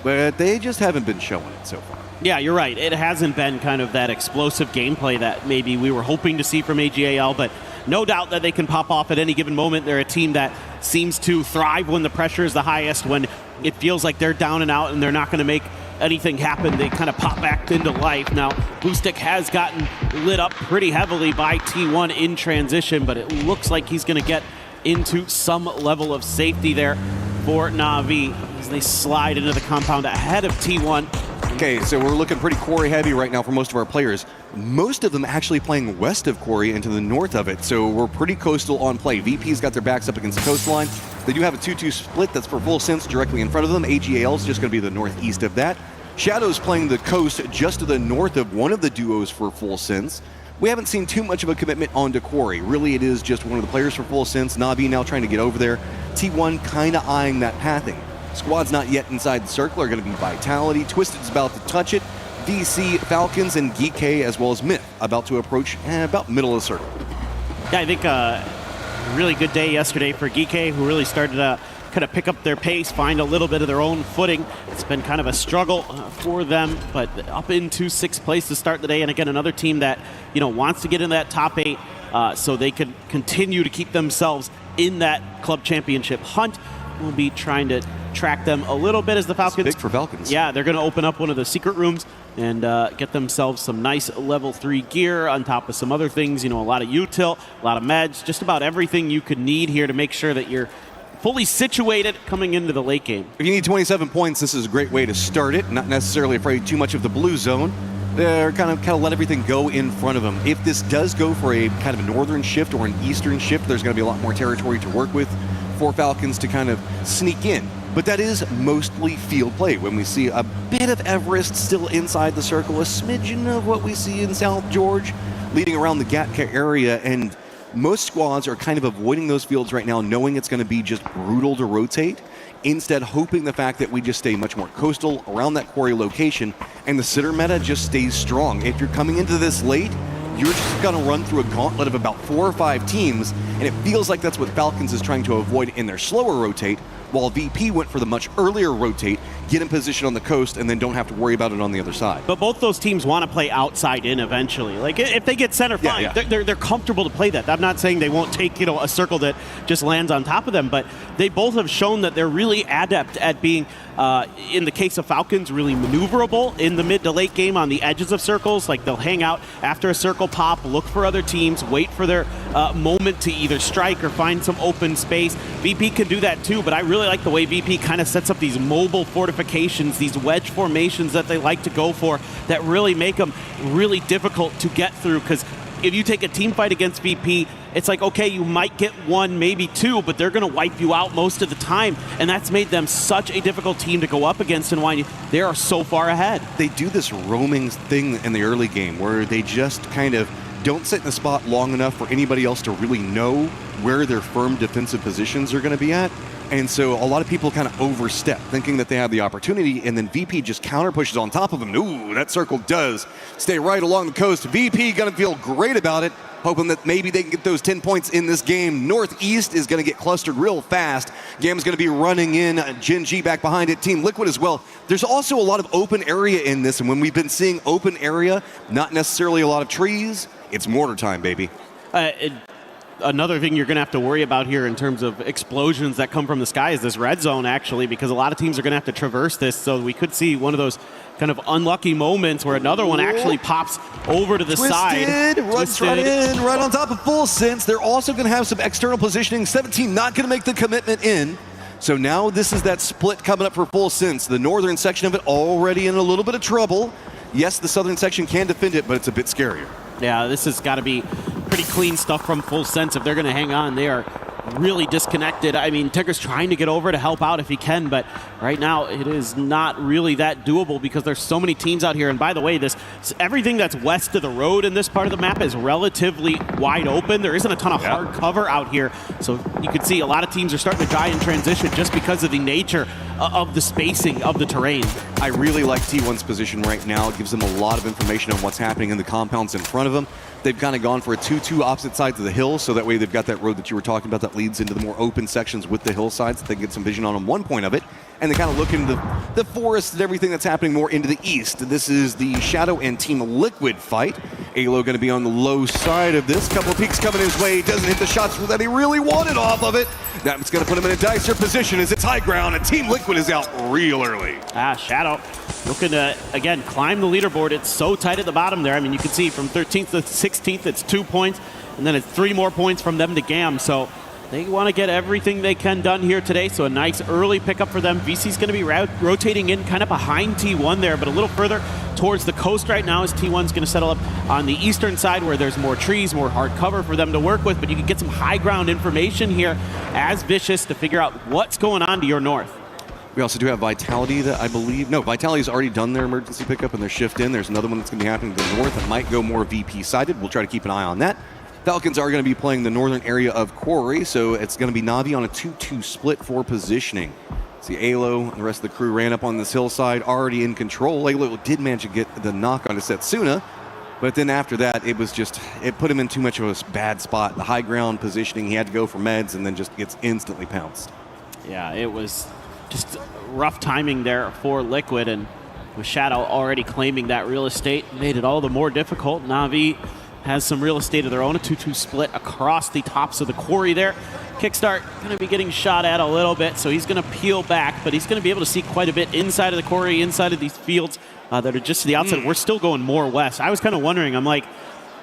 but they just haven't been showing it so far. Yeah, you're right. It hasn't been kind of that explosive gameplay that maybe we were hoping to see from AGAL, but no doubt that they can pop off at any given moment. They're a team that seems to thrive when the pressure is the highest, when it feels like they're down and out and they're not going to make anything happen. They kind of pop back into life. Now, Boostic has gotten lit up pretty heavily by T1 in transition, but it looks like he's going to get into some level of safety there for Na'Vi as they slide into the compound ahead of T1. Okay, so we're looking pretty quarry heavy right now for most of our players. Most of them actually playing west of quarry and to the north of it, so we're pretty coastal on play. VP's got their backs up against the coastline. They do have a 2-2 split that's for Full Sense directly in front of them. AGAL's just going to be the northeast of that. Shadow's playing the coast just to the north of one of the duos for Full Sense. we haven't seen too much of a commitment onto Quarry. Really, it is just one of the players for Full Sense. Navi now trying to get over there. T1 kind of eyeing that pathing. Squads not yet inside the circle are going to be Vitality. Twisted's about to touch it. VC, Falcons, and Geek as well as Myth about to approach about middle of the circle. Yeah, I think a really good day yesterday for Geek, who really started to kind of pick up their pace, find a little bit of their own footing. It's been kind of a struggle for them, but up into 6th place to start the day. And again, another team that, you know, wants to get in that top 8 so they can continue to keep themselves in that club championship hunt. We'll be trying to track them a little bit as the Falcons. It's big for Falcons. Yeah, they're going to open up one of the secret rooms and get themselves some nice level 3 gear on top of some other things. You know, a lot of util, a lot of meds, just about everything you could need here to make sure that you're fully situated coming into the late game. If you need 27 points, this is a great way to start it. Not necessarily afraid too much of the blue zone. They're kind of let everything go in front of them. If this does go for a kind of a northern shift or an eastern shift, there's going to be a lot more territory to work with for Falcons to kind of sneak in. But that is mostly field play. When we see a bit of Everest still inside the circle, a smidgen of what we see in South George, leading around the Gatka area, and most squads are kind of avoiding those fields right now, knowing it's going to be just brutal to rotate, instead hoping the fact that we just stay much more coastal around that quarry location, and the sitter meta just stays strong. If you're coming into this late, you're just going to run through a gauntlet of about 4 or 5 teams, and it feels like that's what Falcons is trying to avoid in their slower rotate, while VP went for the much earlier rotate, get in position on the coast, and then don't have to worry about it on the other side. But both those teams want to play outside in eventually. Like, if they get center, fine. Yeah. They're comfortable to play that. I'm not saying they won't take, you know, a circle that just lands on top of them, but they both have shown that they're really adept at being, in the case of Falcons, really maneuverable in the mid to late game on the edges of circles. Like, they'll hang out after a circle pop, look for other teams, wait for their moment to either strike or find some open space. VP can do that too, but I really like the way VP kind of sets up these mobile fortifications, these wedge formations that they like to go for that really make them really difficult to get through, because if you take a team fight against VP, it's like, okay, you might get 1, maybe 2, but they're going to wipe you out most of the time, and that's made them such a difficult team to go up against, and why they are so far ahead. They do this roaming thing in the early game where they just kind of don't sit in the spot long enough for anybody else to really know where their firm defensive positions are going to be at. And so a lot of people kind of overstep, thinking that they have the opportunity, and then VP just counter pushes on top of them. Ooh, that circle does stay right along the coast. VP going to feel great about it, hoping that maybe they can get those 10 points in this game. Northeast is going to get clustered real fast. Gam's going to be running in. Gen G back behind it. Team Liquid as well. There's also a lot of open area in this, and when we've been seeing open area, not necessarily a lot of trees, it's mortar time, baby. Another thing you're going to have to worry about here in terms of explosions that come from the sky is this red zone, actually, because a lot of teams are going to have to traverse this, so we could see one of those kind of unlucky moments where another one actually pops over to the side. Runs right in, right on top of Full Sense. They're also going to have some external positioning. 17 not going to make the commitment in. So now this is that split coming up for Full Sense. The northern section of it already in a little bit of trouble. Yes, the southern section can defend it, but it's a bit scarier. Yeah, this has got to be pretty clean stuff from Full Sense. If they're going to hang on, they are really disconnected. I mean, Tigger's trying to get over to help out if he can, but right now it is not really that doable because there's so many teams out here. And by the way, everything that's west of the road in this part of the map is relatively wide open. There isn't a ton of hard cover out here. So you can see a lot of teams are starting to die in transition just because of the nature of the spacing of the terrain. I really like T1's position right now. It gives them a lot of information on what's happening in the compounds in front of them. They've kind of gone for a 2-2 opposite sides of the hill, so that way they've got that road that you were talking about that leads into the more open sections with the hillsides. They can get some vision on one point of it, and they kind of look into the forest and everything that's happening more into the east. This is the Shadow and Team Liquid fight. Alo going to be on the low side of this. Couple of peeks coming his way. Doesn't hit the shots that he really wanted off of it. That's going to put him in a dicer position as it's high ground, and Team Liquid is out real early. Shadow looking to, again, climb the leaderboard. It's so tight at the bottom there. I mean, you can see from 13th to 16th, it's 2 points, and then it's 3 more points from them to GAM. So they want to get everything they can done here today. So a nice early pickup for them. VC's going to be rotating in kind of behind T1 there, but a little further towards the coast right now as T1's going to settle up on the eastern side where there's more trees, more hard cover for them to work with. But you can get some high ground information here as Vicious to figure out what's going on to your north. We also do have Vitality that I believe, no, Vitality's already done their emergency pickup and their shift in. There's another one that's going to be happening to the north that might go more VP sided. We'll try to keep an eye on that. Falcons are going to be playing the northern area of Quarry, so it's going to be Na'Vi on a 2-2 split for positioning. See, Alo and the rest of the crew ran up on this hillside, already in control. Alo did manage to get the knock on Setsuna, but then after that, it was just, it put him in too much of a bad spot. The high ground positioning, he had to go for meds and then just gets instantly pounced. Yeah, it was just rough timing there for Liquid, and with Shadow already claiming that real estate, made it all the more difficult. Na'Vi has some real estate of their own, a 2-2 split across the tops of the quarry there. Kickstart going to be getting shot at a little bit, so he's going to peel back, but he's going to be able to see quite a bit inside of the quarry, inside of these fields that are just to the outside. We're still going more west. I was kind of wondering, I'm like,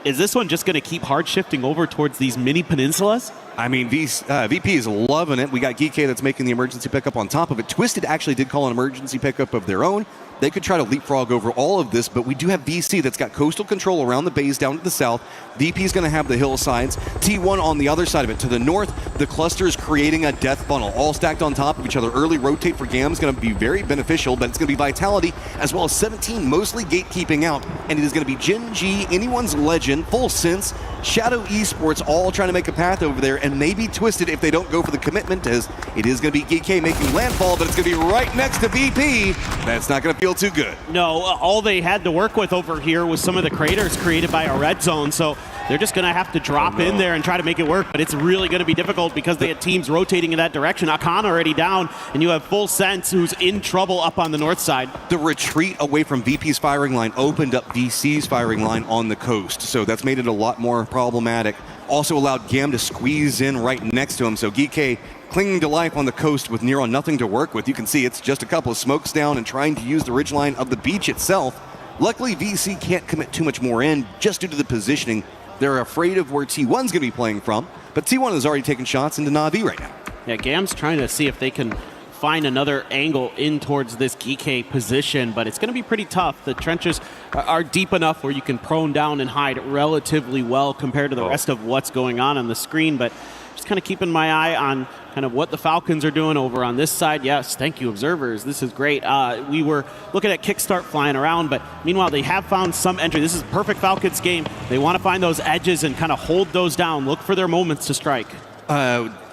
is this one just going to keep hard shifting over towards these mini peninsulas? I mean, VP is loving it. We got Geeky that's making the emergency pickup on top of it. Twisted actually did call an emergency pickup of their own. They could try to leapfrog over all of this, but we do have VC that's got coastal control around the bays down to the south. VP is going to have the hillsides. T1 on the other side of it. To the north, the cluster is creating a death funnel, all stacked on top of each other. Early rotate for GAM is going to be very beneficial, but it's going to be Vitality as well as 17 mostly gatekeeping out. And it is going to be Gen G, Anyone's Legend, Full Sense, Shadow Esports all trying to make a path over there, and maybe Twisted if they don't go for the commitment, as it is going to be GK making landfall, but it's going to be right next to VP. That's not going to feel too good. No, all they had to work with over here was some of the craters created by a red zone, so they're just going to have to drop in there and try to make it work, but it's really going to be difficult because they had teams rotating in that direction. Akan already down, and you have Full Sense who's in trouble up on the north side. The retreat away from VP's firing line opened up VC's firing line on the coast, so that's made it a lot more problematic. Also allowed GAM to squeeze in right next to him, so GK clinging to life on the coast with near on nothing to work with. You can see it's just a couple of smokes down and trying to use the ridgeline of the beach itself. Luckily, VC can't commit too much more in just due to the positioning. They're afraid of where T1's going to be playing from, but T1 has already taken shots into Na'Vi right now. Yeah, GAM's trying to see if they can find another angle in towards this GK position, but it's going to be pretty tough. The trenches are deep enough where you can prone down and hide relatively well compared to the rest of what's going on the screen, but just kind of keeping my eye on kind of what the Falcons are doing over on this side. Yes, thank you, observers. This is great. We were looking at Kickstart flying around, but meanwhile, they have found some entry. This is a perfect Falcons game. They want to find those edges and kind of hold those down, look for their moments to strike.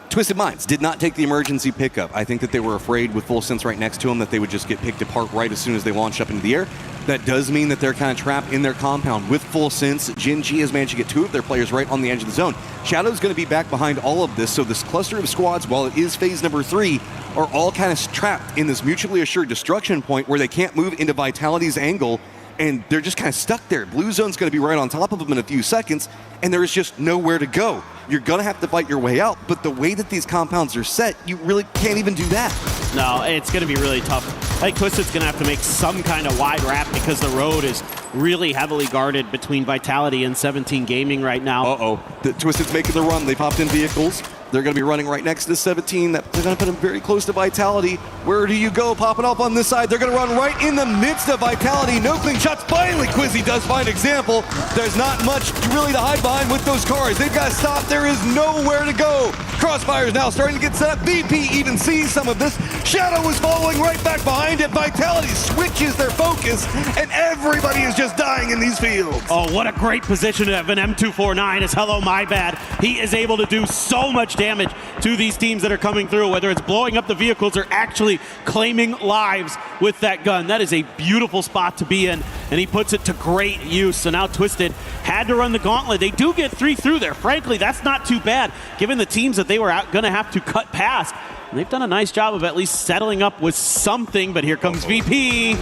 Twisted Minds did not take the emergency pickup. I think that they were afraid with Full Sense right next to them that they would just get picked apart right as soon as they launch up into the air. That does mean that they're kind of trapped in their compound. With Full Sense, Gen G has managed to get two of their players right on the edge of the zone. Shadow's going to be back behind all of this, so this cluster of squads, while it is phase number 3, are all kind of trapped in this mutually assured destruction point where they can't move into Vitality's angle, and they're just kind of stuck there. Blue Zone's going to be right on top of them in a few seconds, and there is just nowhere to go. You're going to have to fight your way out, but the way that these compounds are set, you really can't even do that. No, it's going to be really tough. I think Twisted's going to have to make some kind of wide wrap because the road is really heavily guarded between Vitality and 17 Gaming right now. The Twisted's making the run. They've hopped in vehicles. They're going to be running right next to 17. They're going to put them very close to Vitality. Where do you go? Popping up on this side. They're going to run right in the midst of Vitality. No clean shots. Finally, Quizzy does find example. There's not much really to hide behind with those cars. They've got to stop. There is nowhere to go. Crossfire is now starting to get set up. VP even sees some of this. Shadow is following right back behind it. Vitality switches their focus, and everybody is just dying in these fields. Oh, what a great position of an M249 is Hello My Bad. He is able to do so much damage to these teams that are coming through, whether it's blowing up the vehicles or actually claiming lives with that gun. That is a beautiful spot to be in, and he puts it to great use. So now Twisted had to run the gauntlet. They do get 3 through there. Frankly, that's not too bad, given the teams that they were going to have to cut past. And they've done a nice job of at least settling up with something, but here comes VP.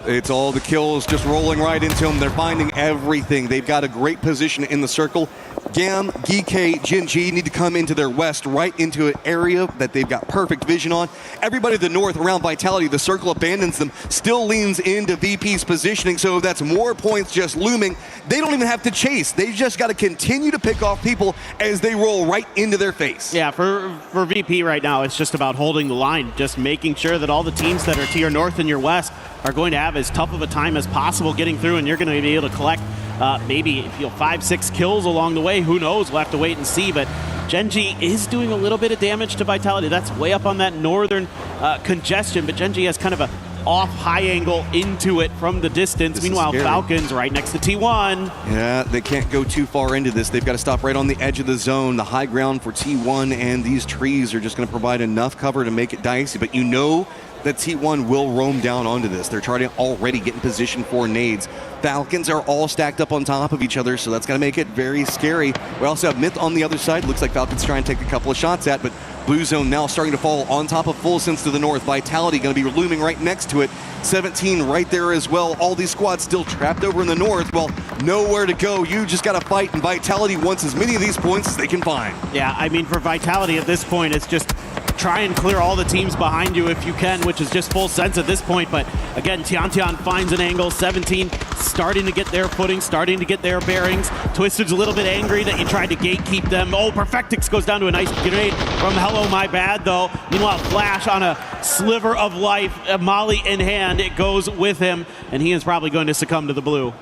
It's all the kills just rolling right into them. They're finding everything. They've got a great position in the circle. GAM, GK, Gen G need to come into their west, right into an area that they've got perfect vision on. Everybody to the north around Vitality, the circle abandons them, still leans into VP's positioning, so that's more points just looming. They don't even have to chase. They've just got to continue to pick off people as they roll right into their face. Yeah, for VP right now, it's just about holding the line, just making sure that all the teams that are to your north and your west are going to have as tough of a time as possible getting through, and you're going to be able to collect maybe 5-6 kills along the way. Who knows? We'll have to wait and see, but Genji is doing a little bit of damage to Vitality. That's way up on that northern congestion, but Genji has kind of a off high angle into it from the distance. Meanwhile, Falcons right next to T1. Yeah, they can't go too far into this. They've got to stop right on the edge of the zone. The high ground for T1 and these trees are just going to provide enough cover to make it dicey, but you know that T1 will roam down onto this. They're trying to already get in position for nades. Falcons are all stacked up on top of each other, so that's going to make it very scary. We also have Myth on the other side. Looks like Falcons trying to take a couple of shots at, but Blue Zone now starting to fall on top of Full Sense to the north. Vitality going to be looming right next to it. 17 right there as well. All these squads still trapped over in the north. Well, nowhere to go. You just got to fight, and Vitality wants as many of these points as they can find. Yeah, I mean, for Vitality at this point, it's just try and clear all the teams behind you if you can, which is just Full Sense at this point. But again, Tian finds an angle. 17 starting to get their footing, starting to get their bearings. Twisted's a little bit angry that you tried to gatekeep them. Oh, Perfectix goes down to a nice grenade from Hello My Bad, though. Meanwhile, Flash on a sliver of life, a Molly in hand. It goes with him, and he is probably going to succumb to the blue.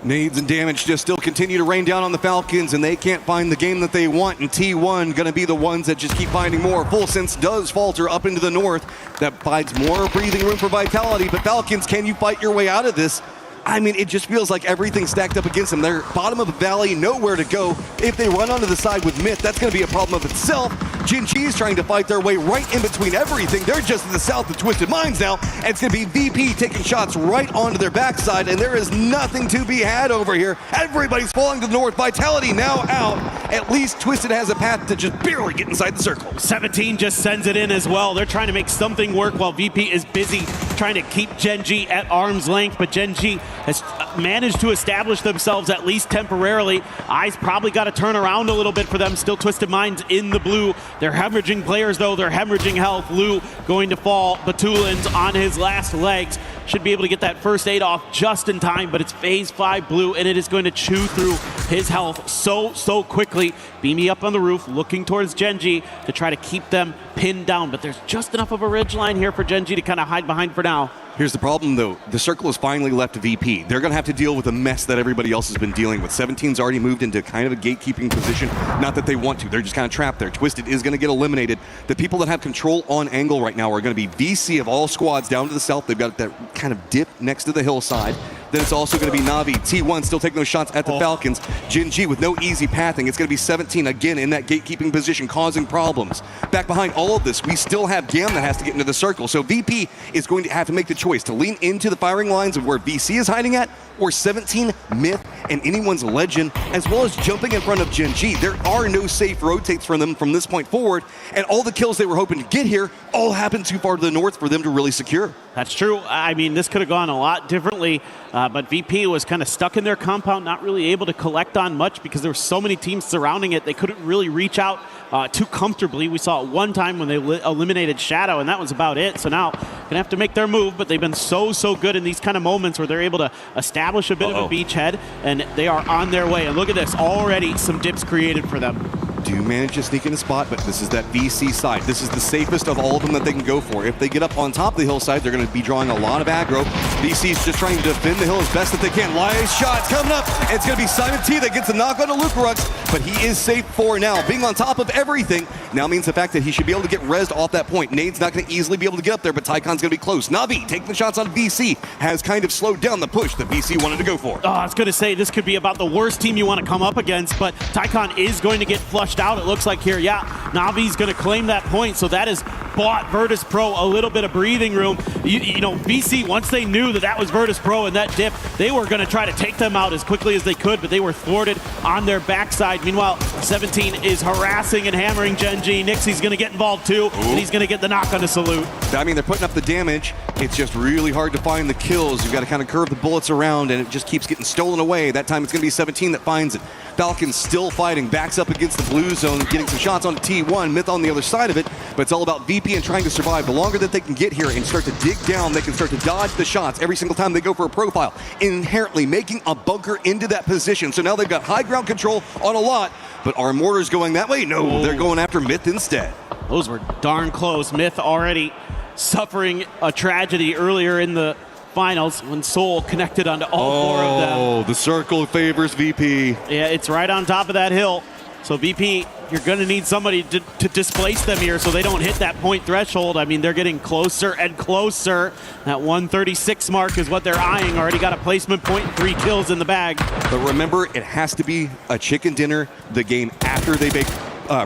Nades and damage just still continue to rain down on the Falcons, and they can't find the game that they want, and T1 going to be the ones that just keep finding more. Full Sense does falter up into the north. That provides more breathing room for Vitality, but Falcons, can you fight your way out of this? I mean, it just feels like everything's stacked up against them. They're bottom of the valley, nowhere to go. If they run onto the side with Myth, that's going to be a problem of itself. Genji's trying to fight their way right in between everything. They're just in the south of Twisted Minds now, and it's going to be VP taking shots right onto their backside, and there is nothing to be had over here. Everybody's falling to the north. Vitality now out. At least Twisted has a path to just barely get inside the circle. 17 just sends it in as well. They're trying to make something work while VP is busy trying to keep Genji at arm's length, but Genji has managed to establish themselves at least temporarily. Eyes probably got to turn around a little bit for them. Still Twisted Minds in the blue. They're hemorrhaging players, though. They're hemorrhaging health. Lou going to fall. Batulin's on his last legs. Should be able to get that first aid off just in time, but it's phase 5 blue, and it is going to chew through his health so quickly. Beamy up on the roof, looking towards Genji to try to keep them pinned down, but there's just enough of a ridge line here for Genji to kind of hide behind for now. Here's the problem, though. The circle is finally left to VP. They're going to have to deal with the mess that everybody else has been dealing with. 17's already moved into kind of a gatekeeping position. Not that they want to. They're just kind of trapped there. Twisted is going to get eliminated. The people that have control on angle right now are going to be VC of all squads down to the south. They've got that kind of dip next to the hillside. Then it's also going to be Na'Vi. T1 still taking those shots at the Falcons. Genji with no easy pathing. It's going to be 17 again in that gatekeeping position, causing problems. Back behind all of this, we still have Gam that has to get into the circle. So VP is going to have to make the choice to lean into the firing lines of where VC is hiding at, or 17, Myth, and anyone's Legend, as well as jumping in front of Genji. There are no safe rotates from them from this point forward, and all the kills they were hoping to get here all happened too far to the north for them to really secure. That's true. I mean, this could have gone a lot differently, but VP was kind of stuck in their compound, not really able to collect on much because there were so many teams surrounding it. They couldn't really reach out too comfortably. We saw it one time when they eliminated Shadow, and that was about it. So now going to have to make their move, but they've been so good in these kind of moments where they're able to establish a bit of a beachhead, and they are on their way. And look at this, already some dips created for them. Do manage to sneak in a spot, but this is that VC side. This is the safest of all of them that they can go for. If they get up on top of the hillside, they're going to be drawing a lot of aggro. VC's just trying to defend the hill as best that they can. Live shots coming up. It's going to be Simon T that gets a knock on to Lucarux, but he is safe for now. Being on top of everything now means the fact that he should be able to get rezzed off that point. Nade's not going to easily be able to get up there, but Tycon's going to be close. Na'Vi taking the shots on VC has kind of slowed down the push that VC wanted to go for. Oh, I was going to say, this could be about the worst team you want to come up against, but Tycon is going to get flushed out, it looks like here. Yeah, Navi's going to claim that point, so that has bought Virtus Pro a little bit of breathing room. You know, VC, once they knew that was Virtus Pro and that dip, they were going to try to take them out as quickly as they could, but they were thwarted on their backside. Meanwhile, 17 is harassing and hammering Genji. Nixie's going to get involved too, and he's going to get the knock on the salute. I mean, they're putting up the damage. It's just really hard to find the kills. You've got to kind of curve the bullets around, and it just keeps getting stolen away. That time it's going to be 17 that finds it. Falcons still fighting, backs up against the blue zone, getting some shots on T1, Myth on the other side of it, but it's all about VP and trying to survive. The longer that they can get here and start to dig down, they can start to dodge the shots every single time they go for a profile, inherently making a bunker into that position. So now they've got high ground control on a lot, but are Mortars going that way? No, they're going after Myth instead. Those were darn close. Myth already suffering a tragedy earlier in the finals when Soul connected onto all four of them. Oh, the circle favors VP. Yeah, it's right on top of that hill. So VP, you're going to need somebody to displace them here so they don't hit that point threshold. I mean, they're getting closer and closer. That 136 mark is what they're eyeing. Already got a placement point and 3 kills in the bag. But remember, it has to be a chicken dinner the game after they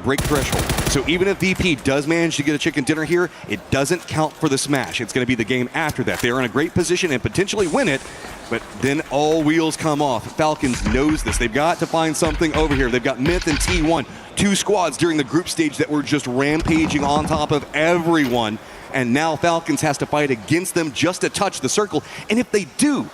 break threshold. So even if VP does manage to get a chicken dinner here, it doesn't count for the smash. It's going to be the game after that. They're in a great position and potentially win it, but then all wheels come off. Falcons knows this. They've got to find something over here. They've got Myth and T1, 2 squads during the group stage that were just rampaging on top of everyone. And now Falcons has to fight against them just to touch the circle. And if they do,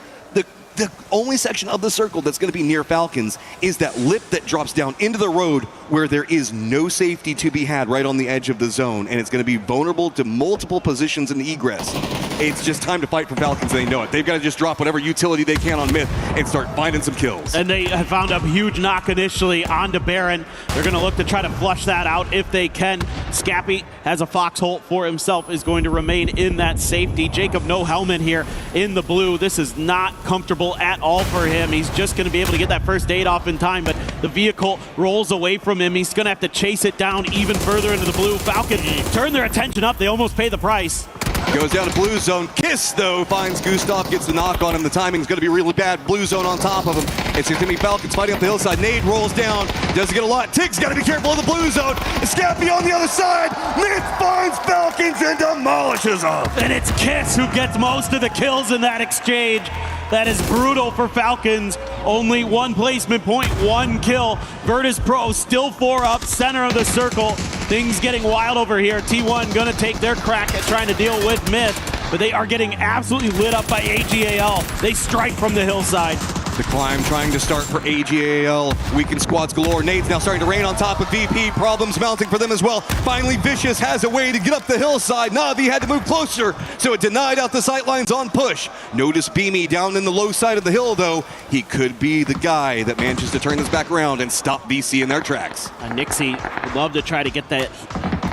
the only section of the circle that's going to be near Falcons is that lip that drops down into the road where there is no safety to be had right on the edge of the zone, and it's going to be vulnerable to multiple positions in the egress. It's just time to fight for Falcons, they know it. They've got to just drop whatever utility they can on Myth and start finding some kills. And they have found a huge knock initially onto Baron. They're going to look to try to flush that out if they can. Scappy has a foxhole for himself, is going to remain in that safety. Jacob, no helmet here in the blue. This is not comfortable at all for him. He's just going to be able to get that first aid off in time, but the vehicle rolls away from him. He's going to have to chase it down even further into the blue. Falcons turn their attention up. They almost pay the price. Goes down to blue zone. Kiss, though, finds Gustav, gets the knock on him. The timing's going to be really bad. Blue zone on top of him. It's going to be Falcons fighting up the hillside. Nade rolls down. Doesn't get a lot. Tig's got to be careful of the blue zone. Scappy on the other side. Myth finds Falcons and demolishes them. And it's Kiss who gets most of the kills in that exchange. That is brutal for Falcons. Only 1 placement point, 1 kill. Virtus Pro still 4 up, center of the circle. Things getting wild over here. T1 gonna take their crack at trying to deal with Myth, but they are getting absolutely lit up by AGAL. They strike from the hillside. The climb trying to start for AGAL. Weakened squads galore. Nade's now starting to rain on top of VP. Problems mounting for them as well. Finally, Vicious has a way to get up the hillside. Navi had to move closer, so it denied out the sightlines on push. Notice Beamy down in the low side of the hill, though. He could be the guy that manages to turn this back around and stop VC in their tracks. Nixie would love to try to get that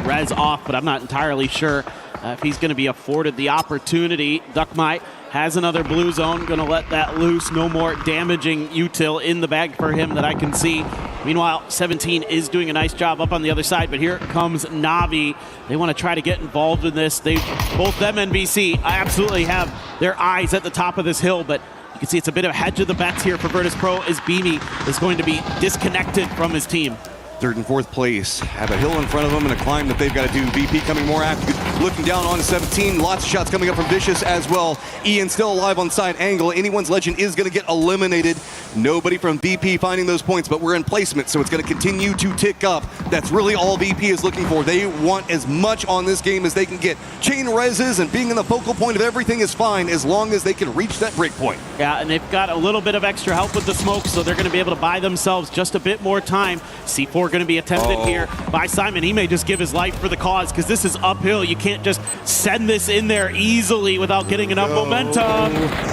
res off, but I'm not entirely sure if he's going to be afforded the opportunity. Duckmite has another blue zone, going to let that loose. No more damaging util in the bag for him that I can see. Meanwhile, 17 is doing a nice job up on the other side, but here comes Navi. They want to try to get involved in this. Both them and BC absolutely have their eyes at the top of this hill, but you can see it's a bit of a hedge of the bets here for Virtus Pro as Beamy is going to be disconnected from his team. 3rd and 4th place. Have a hill in front of them and a climb that they've got to do. VP coming more active, looking down on 17. Lots of shots coming up from Vicious as well. Ian still alive on side angle. Anyone's legend is going to get eliminated. Nobody from VP finding those points, but we're in placement, so it's going to continue to tick up. That's really all VP is looking for. They want as much on this game as they can get. Chain reses and being in the focal point of everything is fine as long as they can reach that break point. Yeah, and they've got a little bit of extra help with the smoke, so they're going to be able to buy themselves just a bit more time. C4 going to be attended here by Simon. He may just give his life for the cause because this is uphill. You can't just send this in there easily without getting enough momentum.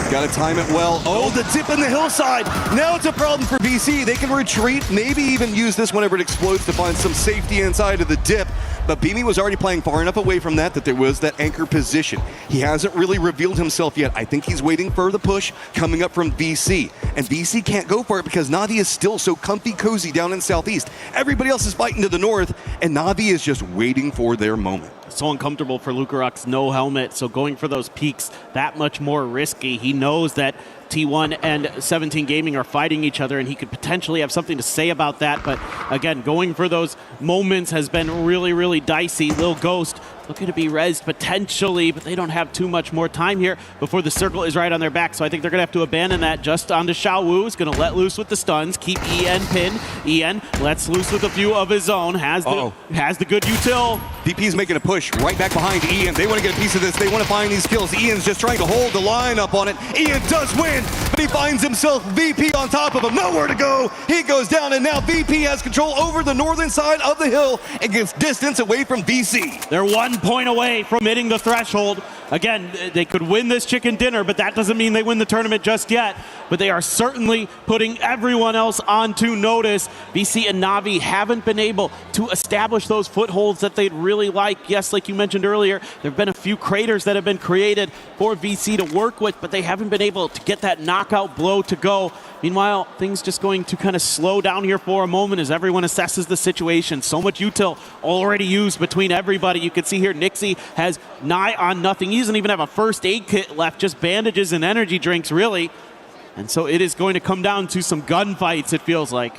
Got to time it well. Oh, the dip in the hillside. Now it's a problem for VC. They can retreat, maybe even use this whenever it explodes to find some safety inside of the dip. But Beamy was already playing far enough away from that there was that anchor position. He hasn't really revealed himself yet. I think he's waiting for the push coming up from VC. And VC can't go for it because Navi is still so comfy cozy down in southeast. Everybody else is fighting to the north, and Navi is just waiting for their moment. So uncomfortable for Lukarux, no helmet, so going for those peaks that much more risky. He knows that T1 and 17 Gaming are fighting each other, and he could potentially have something to say about that. But again, going for those moments has been really, really dicey. Lil Ghost looking to be rezzed potentially, but they don't have too much more time here before the circle is right on their back. So I think they're going to have to abandon that just onto Xiao Wu. Is going to let loose with the stuns, keep EN pinned. EN lets loose with a few of his own, has the good util. VP's making a push right back behind Ian. They want to get a piece of this. They want to find these kills. Ian's just trying to hold the line up on it. Ian does win, but he finds himself VP on top of him. Nowhere to go. He goes down, and now VP has control over the northern side of the hill and gets distance away from VC. They're 1 point away from hitting the threshold. Again, they could win this chicken dinner, but that doesn't mean they win the tournament just yet. But they are certainly putting everyone else onto notice. VC and Na'Vi haven't been able to establish those footholds that they'd really like. Yes, like you mentioned earlier, there have been a few craters that have been created for VC to work with, but they haven't been able to get that knockout blow to go. Meanwhile, things just going to kind of slow down here for a moment as everyone assesses the situation. So much util already used between everybody. You can see here Nixie has nigh on nothing. He doesn't even have a first aid kit left, just bandages and energy drinks, really. And so it is going to come down to some gunfights, it feels like.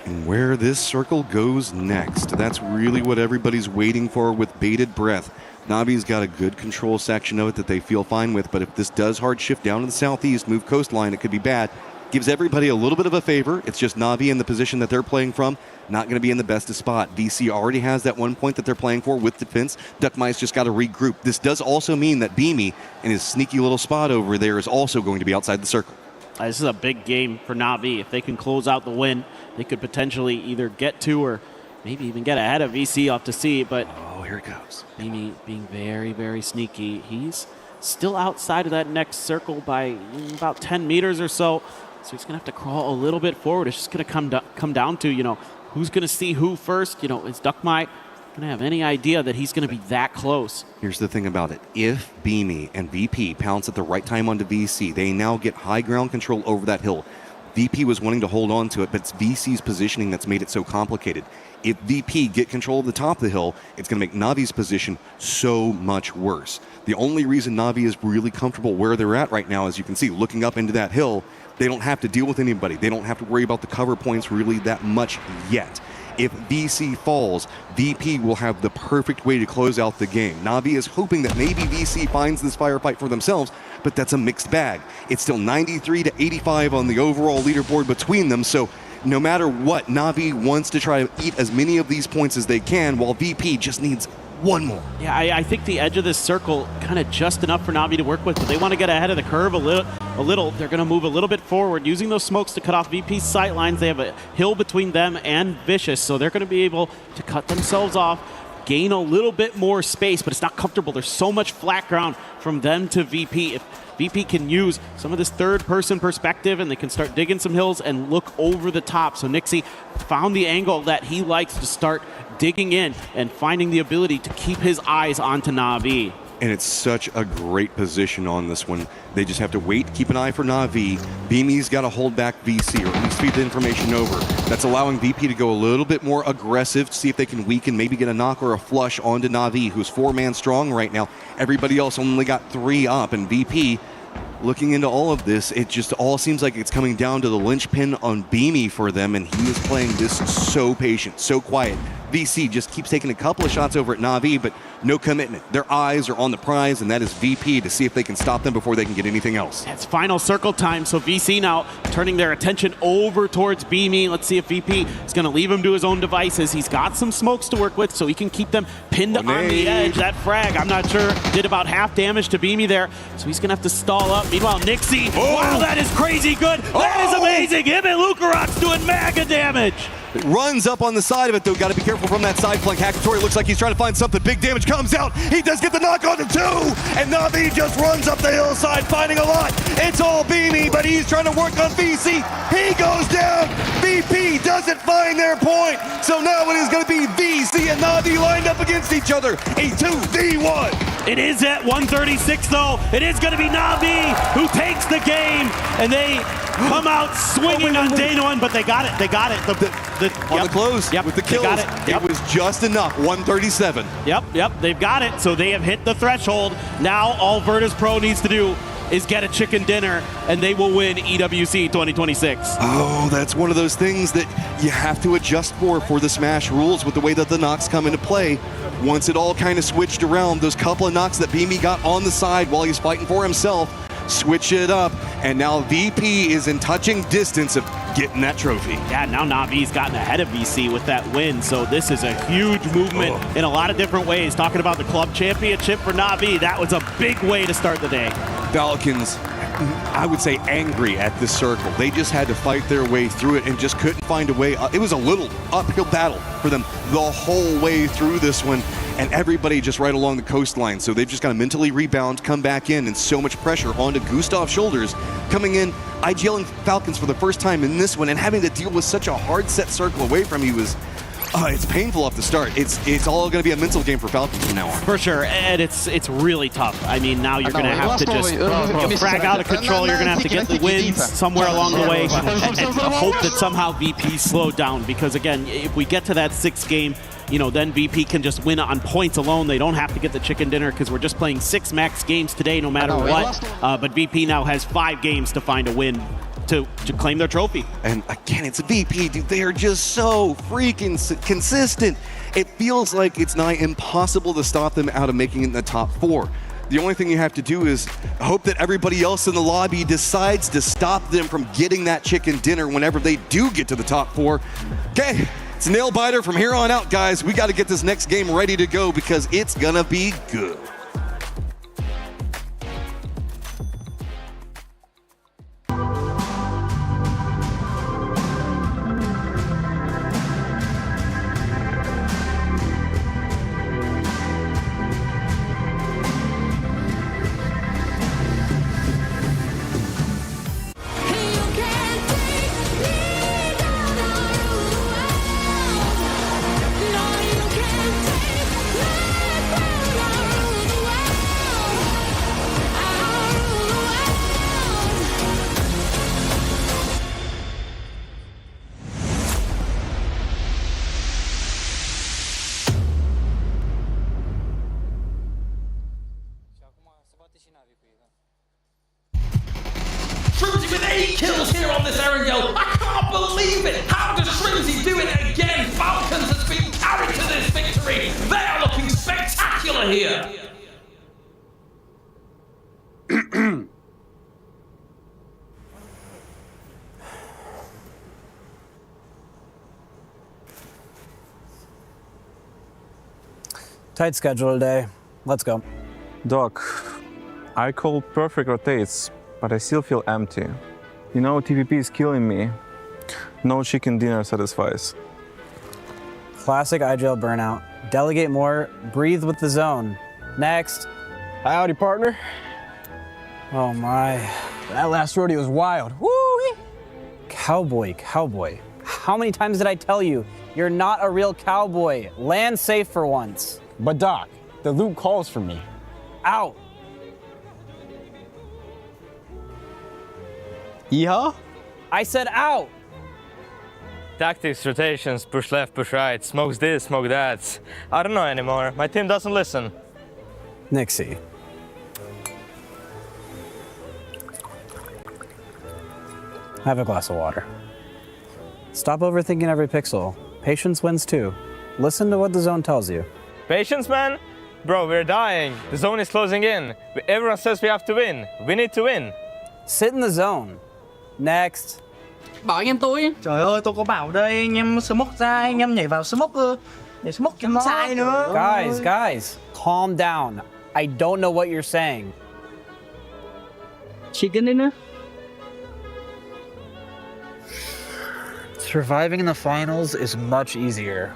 And where this circle goes next, that's really what everybody's waiting for with bated breath. Na'Vi's got a good control section of it that they feel fine with, but if this does hard shift down to the southeast, move coastline, it could be bad. Gives everybody a little bit of a favor. It's just Na'Vi in the position that they're playing from, not going to be in the best of spot. VC already has that 1 point that they're playing for with defense. Duckmice just got to regroup. This does also mean that Beamy in his sneaky little spot over there is also going to be outside the circle. This is a big game for Na'Vi. If they can close out the win, they could potentially either get to or maybe even get ahead of VC. Off to see, but oh, here it goes. Beamy being very, very sneaky. He's still outside of that next circle by about 10 meters or so. So he's going to have to crawl a little bit forward. It's just going to come down to, who's going to see who first. Is Duckmite going to have any idea that he's going to be that close? Here's the thing about it. If Beamy and VP pounce at the right time onto VC, they now get high ground control over that hill. VP was wanting to hold on to it, but it's VC's positioning that's made it so complicated. If VP get control of the top of the hill, it's going to make Na'Vi's position so much worse. The only reason Na'Vi is really comfortable where they're at right now, as you can see, looking up into that hill, they don't have to deal with anybody. They don't have to worry about the cover points really that much yet. If VC falls, VP will have the perfect way to close out the game. Na'Vi is hoping that maybe VC finds this firefight for themselves, but that's a mixed bag. It's still 93 to 85 on the overall leaderboard between them, so no matter what, Na'Vi wants to try to eat as many of these points as they can, while VP just needs one more. Yeah, I think the edge of this circle kind of just enough for Na'Vi to work with, but they want to get ahead of the curve a little. They're going to move a little bit forward, using those smokes to cut off VP's sight lines. They have a hill between them and Vicious, so they're going to be able to cut themselves off, gain a little bit more space, but it's not comfortable. There's so much flat ground from them to VP. If VP can use some of this third-person perspective and they can start digging some hills and look over the top. So Nixie found the angle that he likes to start digging in and finding the ability to keep his eyes onto Na'Vi. And it's such a great position on this one. They just have to wait, keep an eye for Na'Vi. Beamy's got to hold back VC, or at least feed the information over. That's allowing VP to go a little bit more aggressive, see if they can weaken, maybe get a knock or a flush onto Na'Vi, who's 4-man strong right now. Everybody else only got 3 up, and VP, looking into all of this, it just all seems like it's coming down to the linchpin on Beamy for them, and he is playing this so patient, so quiet. VC just keeps taking a couple of shots over at Na'Vi, but no commitment. Their eyes are on the prize, and that is VP, to see if they can stop them before they can get anything else. It's final circle time, so VC now turning their attention over towards Beamy. Let's see if VP is going to leave him to his own devices. He's got some smokes to work with, so he can keep them pinned on the edge. That frag, I'm not sure, did about half damage to Beamy there, so he's going to have to stall up. Meanwhile, Nixie, wow, that is crazy good. That is amazing. Him and Lukarok's doing mega damage. It runs up on the side of it, though. Got to be careful from that side flank. Hakatori looks like he's trying to find something. Big damage comes out. He does get the knock on the 2, and Na'Vi just runs up the hillside, finding a lot. It's all Beamy, but he's trying to work on VC. He goes down. VP doesn't find their point. So now it is going to be VC and Na'Vi lined up against each other. A 2v1. It is at 136, though. It is going to be Na'Vi who takes the game, and they come out swinging on day 1, but they got it. They got it. On the close with the kills. They got it. It was just enough. 137. Yep. They've got it. So they have hit the threshold. Now all Virtus Pro needs to do is get a chicken dinner, and they will win EWC 2026. Oh, that's one of those things that you have to adjust for the Smash rules with the way that the knocks come into play. Once it all kind of switched around, those couple of knocks that Beamy got on the side while he's fighting for himself, switch it up, and now VP is in touching distance of getting that trophy. Yeah, now Na'Vi's gotten ahead of VC with that win, so this is a huge movement in a lot of different ways. Talking about the club championship for Na'Vi, that was a big way to start the day. Falcons, I would say, angry at this circle. They just had to fight their way through it and just couldn't find a way. It was a little uphill battle for them the whole way through this one. and everybody just right along the coastline. So they've just got to mentally rebound, come back in, and so much pressure onto Gustav's shoulders. Coming in, IGL and Falcons for the first time in this one, and having to deal with such a hard set circle away from you is, it's painful off the start. It's all going to be a mental game for Falcons from now on. For sure, and it's really tough. I mean, now you're going to have to just frag out of control. You're going to have to get the wins somewhere along the way and hope that somehow VP slowed down. Because again, if we get to that 6th game, you know, then VP can just win on points alone. They don't have to get the chicken dinner because we're just playing 6 max games today no matter what. But VP now has 5 games to find a win to claim their trophy. And again, it's a VP, dude. They are just so freaking consistent. It feels like it's nigh impossible to stop them out of making it in the top 4. The only thing you have to do is hope that everybody else in the lobby decides to stop them from getting that chicken dinner whenever they do get to the top 4. Okay, it's a nail biter from here on out, guys. We got to get this next game ready to go because it's gonna be good. Shrimzy with 8 kills here on this Erangel. I can't believe it. How does Shrimzy do it again? Falcons has been carried to this victory. They are looking spectacular here. Tight schedule today. Let's go. Doc, I call perfect rotates, but I still feel empty. You know, TPP is killing me. No chicken dinner satisfies. Classic IGL burnout. Delegate more, breathe with the zone. Next. Howdy, partner. Oh my. That last rodeo was wild. Woo-wee. Cowboy. How many times did I tell you? You're not a real cowboy. Land safe for once. But Doc, the loot calls for me. Out. Yeehaw? I said out. Tactics, rotations, push left, push right, smokes this, smoke that. I don't know anymore. My team doesn't listen. Nixie. Have a glass of water. Stop overthinking every pixel. Patience wins too. Listen to what the zone tells you. Patience, man? Bro, we're dying. The zone is closing in. Everyone says we have to win. We need to win. Sit in the zone. Next. Bảo anh em tôi. Trời ơi, tôi có bảo đây, anh em smoke ra, anh em nhảy vào smoke để smoke cho nó sai nữa. Guys, calm down. I don't know what you're saying. Chicken dinner? Surviving in the finals is much easier.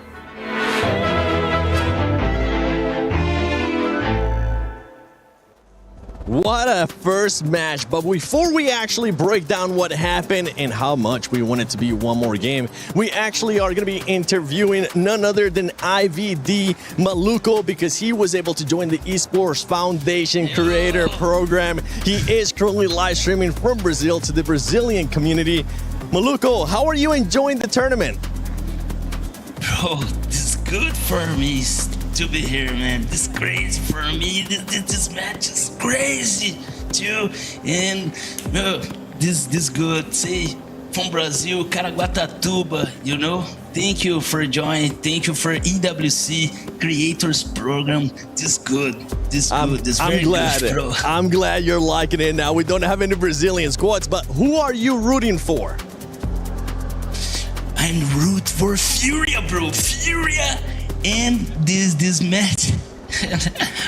What a first match, but before we actually break down what happened and how much we want it to be one more game, we actually are going to be interviewing none other than IVD Maluco because he was able to join the Esports Foundation Creator Program. He is currently live streaming from Brazil to the Brazilian community. Maluco, how are you enjoying the tournament? Bro, this is good for me to be here, man. This is crazy for me. This match is crazy too, and this good. See, from Brazil, Caraguatatuba, you know. Thank you for joining. Thank you for EWC Creators Program. This good. This good. This very good, bro. I'm glad you're liking it. Now we don't have any Brazilian squads, but who are you rooting for? I'm root for Furia, bro. Furia. And this match,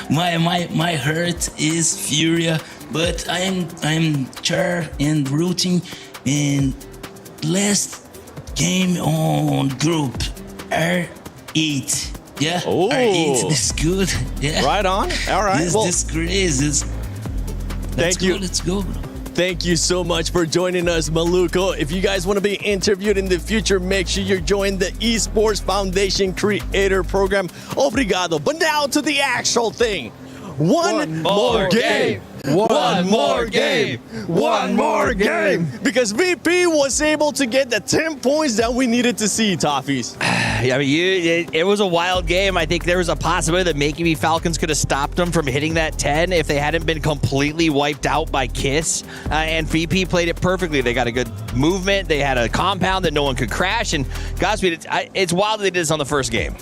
my heart is Furia, but I'm char and rooting in last game on group R8. Yeah. Oh. It's good. Yeah. Right on. All right. This crazy. Thank you. Let's go, bro. Thank you so much for joining us, Maluko. If you guys want to be interviewed in the future, make sure you join the Esports Foundation Creator Program. Obrigado. But now to the actual thing. One more game. One more game. One more game. Because VP was able to get the 10 points that we needed to see, Toffees. I mean, it was a wild game. I think there was a possibility that maybe Falcons could have stopped them from hitting that 10 if they hadn't been completely wiped out by Kiss. And VP played it perfectly. They got a good movement. They had a compound that no one could crash. And Godspeed, it's wild that they did this on the first game.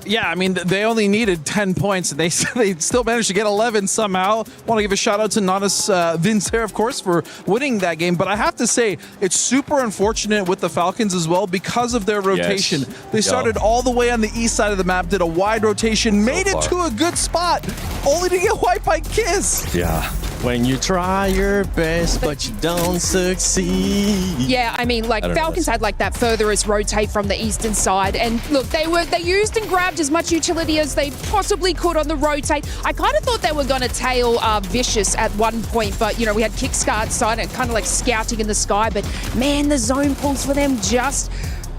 Yeah, I mean, they only needed 10 points, and they still managed to get 11 somehow. Want to give a shout out to Nanas Vincer, of course, for winning that game. But I have to say, it's super unfortunate with the Falcons as well because of their rotation. Yes. They started all the way on the east side of the map, did a wide rotation, made it to a good spot, only to get wiped by Kiss. Yeah. When you try your best, but you don't succeed. Yeah, I mean, like Falcons had like that furthest rotate from the eastern side, and look, they used and grabbed as much utility as they possibly could on the rotate. I kind of thought they were going to tail Vicious at one point, but you know, we had Kickscard side and kind of like scouting in the sky, but man, the zone pulls for them just.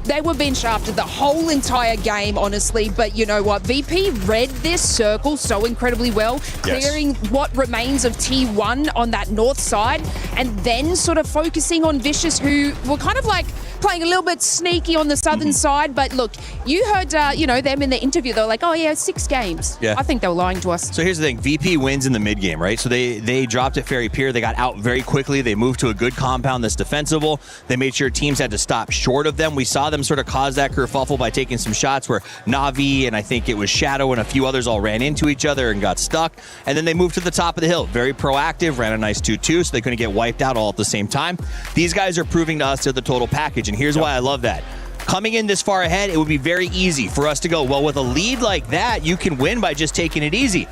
They were being shafted the whole entire game, honestly. But you know what? VP read this circle so incredibly well, clearing what remains of T1 on that north side, and then sort of focusing on Vicious, who were kind of like playing a little bit sneaky on the southern side. But look, you heard, you know, them in the interview. They were like, oh yeah, 6 games. Yeah. I think they were lying to us. So here's the thing. VP wins in the mid game, right? So they dropped at Ferry Pier. They got out very quickly. They moved to a good compound that's defensible. They made sure teams had to stop short of them. We saw them sort of cause that kerfuffle by taking some shots where Navi and I think it was Shadow and a few others all ran into each other and got stuck. And then they moved to the top of the hill. Very proactive, ran a nice 2-2, so they couldn't get wiped out all at the same time. These guys are proving to us they're the total package, and here's why I love that. Coming in this far ahead, it would be very easy for us to go, well, with a lead like that, you can win by just taking it easy.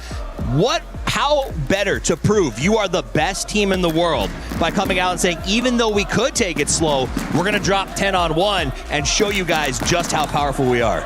How better to prove you are the best team in the world by coming out and saying, even though we could take it slow, we're going to drop 10 on 1 and show you guys just how powerful we are.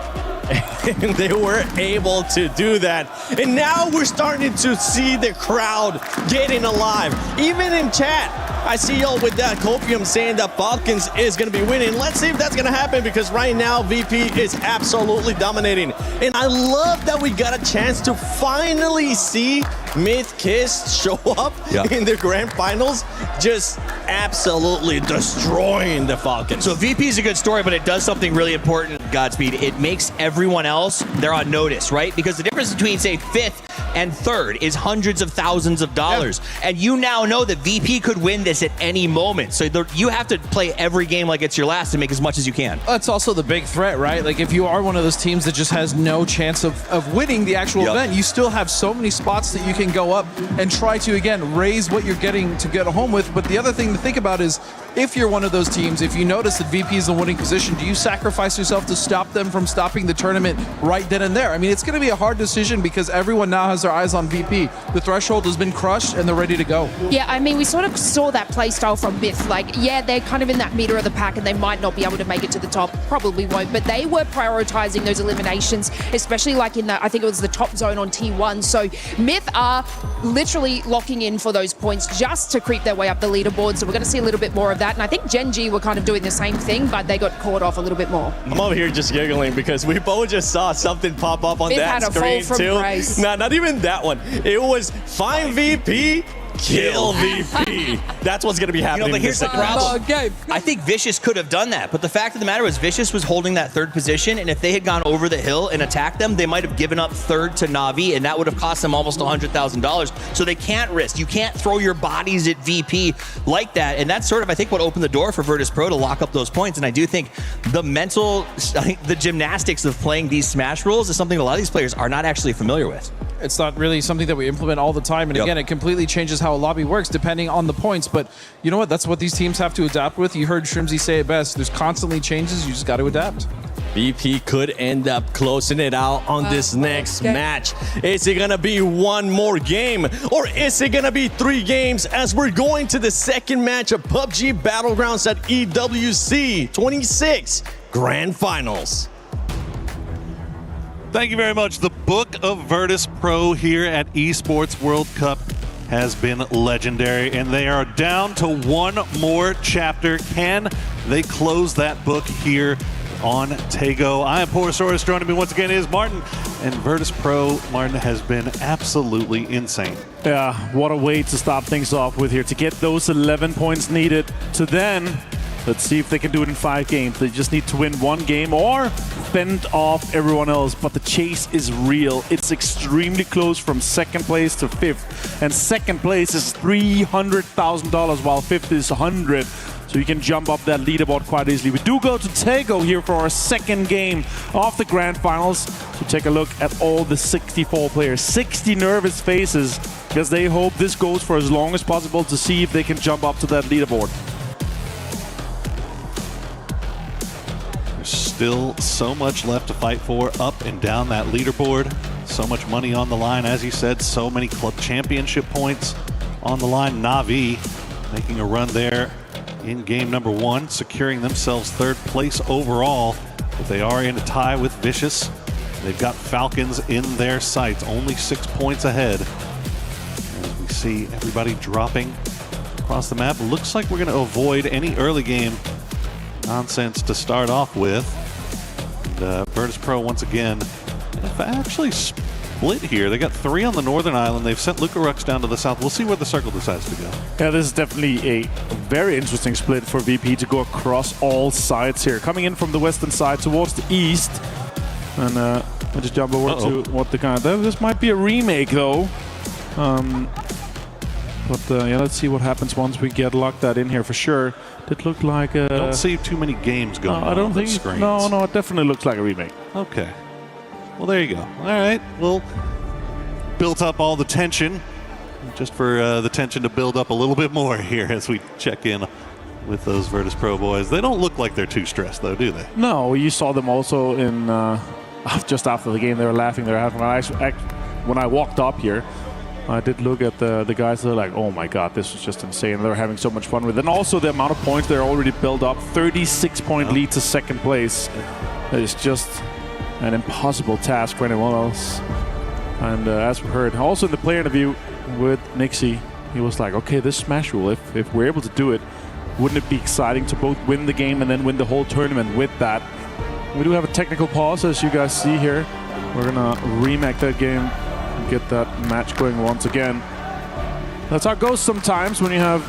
And they were able to do that. And now we're starting to see the crowd getting alive. Even in chat, I see y'all with that copium saying that Falcons is going to be winning. Let's see if that's going to happen, because right now VP is absolutely dominating. And I love that we got a chance to finally see Myth Kiss show up in the grand finals, just absolutely destroying the Falcons. So VP is a good story, but it does something really important, Godspeed. It makes everyone else, they're on notice, right? Because the difference between, say, 5th and 3rd is hundreds of thousands of dollars. And you now know that VP could win this at any moment. So you have to play every game like it's your last and make as much as you can. That's also the big threat, right? Like, if you are one of those teams that just has no chance of winning the actual event, you still have so many spots that you can go up and try to, again, raise what you're getting to get home with. But the other thing to think about is, if you're one of those teams, if you notice that VP is in winning position, do you sacrifice yourself to stop them from stopping the tournament right then and there? I mean, it's going to be a hard decision because everyone now has their eyes on VP. The threshold has been crushed and they're ready to go. Yeah, I mean, we sort of saw that play style from Myth. Like, yeah, they're kind of in that meter of the pack and they might not be able to make it to the top. Probably won't, but they were prioritizing those eliminations, especially like in the, I think it was the top zone on T1. So Myth are literally locking in for those points just to creep their way up the leaderboard. So we're going to see a little bit more of that. And I think Gen G were kind of doing the same thing, but they got caught off a little bit more. I'm over here just giggling because we both just saw something pop up on Myth that had a screen fall from too. grace. No, not even that one. It was find VP, kill VP. That's what's going to be happening. But in here's the the second problem. match. I think Vicious could have done that, but the fact of the matter was Vicious was holding that 3rd position, and if they had gone over the hill and attacked them, they might have given up 3rd to Navi, and that would have cost them almost $100,000. So they can't risk. You can't throw your bodies at VP like that, and that's sort of, I think, what opened the door for Virtus Pro to lock up those points. And I do think the gymnastics of playing these Smash rules is something a lot of these players are not actually familiar with. It's not really something that we implement all the time. And again, it completely changes how a lobby works depending on the points. But you know what? That's what these teams have to adapt with. You heard Shrimsy say it best. There's constantly changes. You just got to adapt. VP could end up closing it out on this next match. Is it going to be one more game, or is it going to be 3 games as we're going to the second match of PUBG Battlegrounds at EWC 26 Grand Finals? Thank you very much. The book of Virtus Pro here at Esports World Cup has been legendary, and they are down to one more chapter. Can they close that book here on Tego? I am Porosaurus. Joining me once again is Martin, and Virtus Pro, Martin, has been absolutely insane. Yeah, what a way to start things off with here, to get those 11 points needed to then, let's see if they can do it in 5 games. They just need to win 1 game or fend off everyone else, but the chase is real. It's extremely close from 2nd place to 5th, and 2nd place is $300,000 while 5th is 100. So you can jump up that leaderboard quite easily. We do go to Tego here for our 2nd game of the Grand Finals. So take a look at all the 64 players. 60 nervous faces because they hope this goes for as long as possible to see if they can jump up to that leaderboard. There's still so much left to fight for up and down that leaderboard. So much money on the line, as you said, so many club championship points on the line. Na'Vi making a run there in game number 1, securing themselves 3rd place overall. But they are in a tie with Vicious. They've got Falcons in their sights, only 6 points ahead. As we see everybody dropping across the map, looks like we're going to avoid any early game nonsense to start off with. And Virtus Pro once again have actually split here. They got 3 on the northern island. They've sent Lucarux down to the south. We'll see where the circle decides to go. Yeah, this is definitely a very interesting split for VP to go across all sides here. Coming in from the western side towards the east. And I'll just jump over to what the kind of... This might be a remake though. But yeah, let's see what happens once we get locked that in here for sure. It looked like a... Don't see too many games going on I don't on think... the screens. No, it definitely looks like a remake. Okay. Well, there you go. All right. Well, built up all the tension, just for the tension to build up a little bit more here as we check in with those Virtus Pro boys. They don't look like they're too stressed, though, do they? No, you saw them also in just after the game. They were laughing. They were having. When I walked up here, I did look at the guys. They're like, "Oh my God, this was just insane." They're having so much fun with it. And also the amount of points they're already built up. 36-point lead to 2nd place. It's just an impossible task for anyone else. And as we heard, also in the player interview with Nixie, he was like, okay, this Smash rule, if we're able to do it, wouldn't it be exciting to both win the game and then win the whole tournament with that? We do have a technical pause, as you guys see here. We're going to remake that game and get that match going once again. That's how it goes sometimes when you have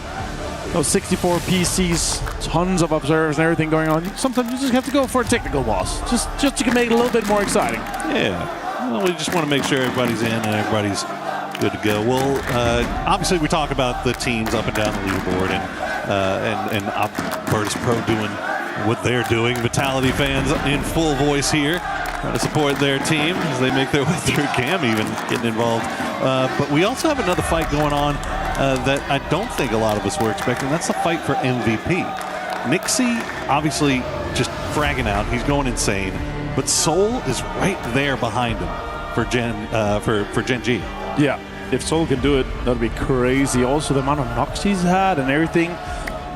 those 64 PCs, tons of observers and everything going on. Sometimes you just have to go for a technical pause, just to make it a little bit more exciting. Yeah. Well, we just want to make sure everybody's in and everybody's good to go. Well, obviously we talk about the teams up and down the leaderboard and Virtus Pro doing what they're doing. Vitality fans in full voice here, trying to support their team as they make their way through. Cam even getting involved. But we also have another fight going on that I don't think a lot of us were expecting. That's the fight for MVP. Nixie obviously just fragging out. He's going insane. But Soul is right there behind him for Gen G. Yeah, if Soul can do it, that'd be crazy. Also, the amount of knocks he's had and everything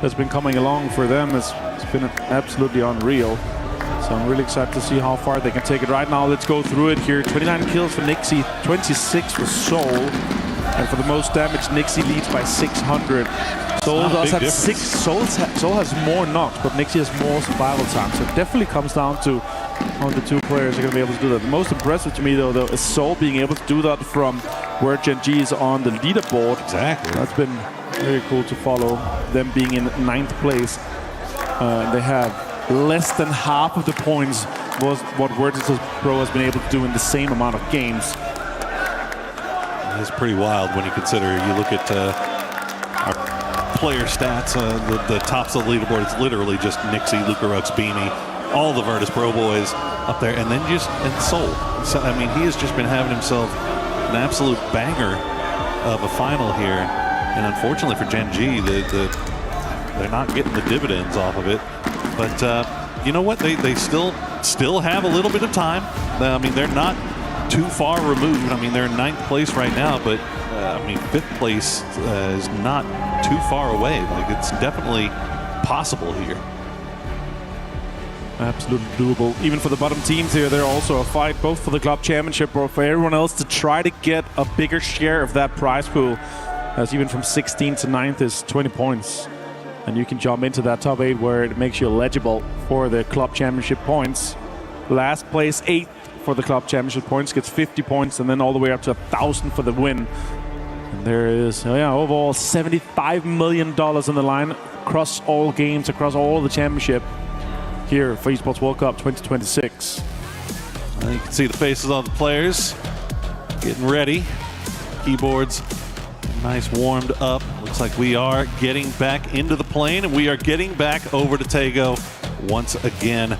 that's been coming along for them it's been absolutely unreal. So I'm really excited to see how far they can take it. Right now, let's go through it here. 29 kills for Nixie, 26 for Soul. And for the most damage, Nixie leads by 600. Soul does have 6. Soul has more knocks, but Nixie has more survival time. So it definitely comes down to how the 2 players are going to be able to do that. The most impressive to me, though, is Soul being able to do that from where Gen G is on the leaderboard. Exactly. That's been very cool to follow. Them being in 9th place. They have less than half of the points was what Virtus Pro has been able to do in the same amount of games. It's pretty wild when you consider, you look at our player stats, the tops of the leaderboard, it's literally just Nixie, Lucarux, Beanie, all the Virtus Pro boys up there, and then and Soul. So, I mean, he has just been having himself an absolute banger of a final here. And unfortunately for Gen G, they're not getting the dividends off of it. But you know what? They still have a little bit of time. I mean, they're not too far removed. I mean, they're in 9th place right now, but I mean, 5th place is not too far away. Like, it's definitely possible here. Absolutely doable. Even for the bottom teams here, they're also a fight, both for the club championship or for everyone else to try to get a bigger share of that prize pool. As even from 16th to 9th is 20 points. And you can jump into that top 8 where it makes you eligible for the club championship points. Last place, 8th for the club championship points, gets 50 points, and then all the way up to 1,000 for the win. And there is, overall $75 million on the line across all games, across all the championship here for Esports World Cup 2026. You can see the faces of the players getting ready. Keyboards nice warmed up. Looks like we are getting back into the plane, and we are getting back over to Tego once again.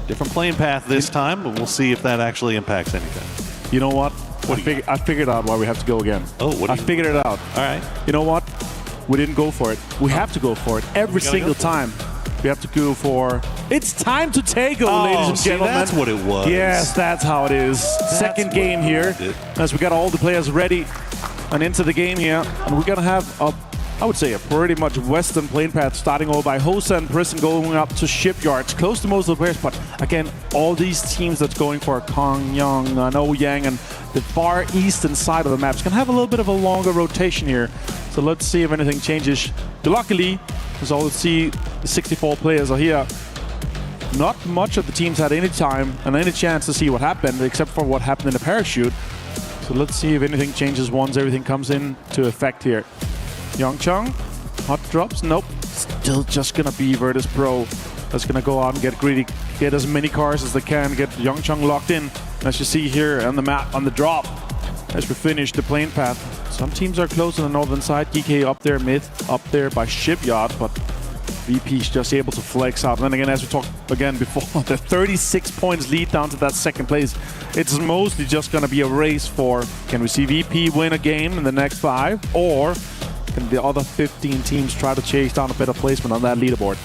Different plane path this time, but we'll see if that actually impacts anything. You know what? I figured out why we have to go again. Oh, I figured it out. All right. You know what? We didn't go for it. We have to go for it every single time. We have to go for it's time to Tego, ladies and gentlemen. That's what it was. Yes, that's how it is. Second game here, as we got all the players ready and into the game here, and we're gonna have I would say a pretty much western plane path, starting all by Hosa and Prison, going up to Shipyards, close to most of the players. But again, all these teams that's going for Kong, Young, Ouyang, and the far eastern side of the maps can have a little bit of a longer rotation here. So let's see if anything changes. Luckily, as all see, the 64 players are here. Not much of the teams had any time and any chance to see what happened, except for what happened in the parachute. So let's see if anything changes once everything comes into effect here. Youngchung, hot drops, nope. Still just gonna be Virtus Pro. That's gonna go out and get greedy, get as many cars as they can, get Youngchung locked in. As you see here on the map, on the drop, as we finish the plane path. Some teams are close on the northern side. GK up there, Myth up there by Shipyard, but VP's just able to flex out. And then again, as we talked again before, the 36 points lead down to that second place. It's mostly just gonna be a race for, can we see VP win a game in the next 5, or can the other 15 teams try to chase down a better placement on that leaderboard?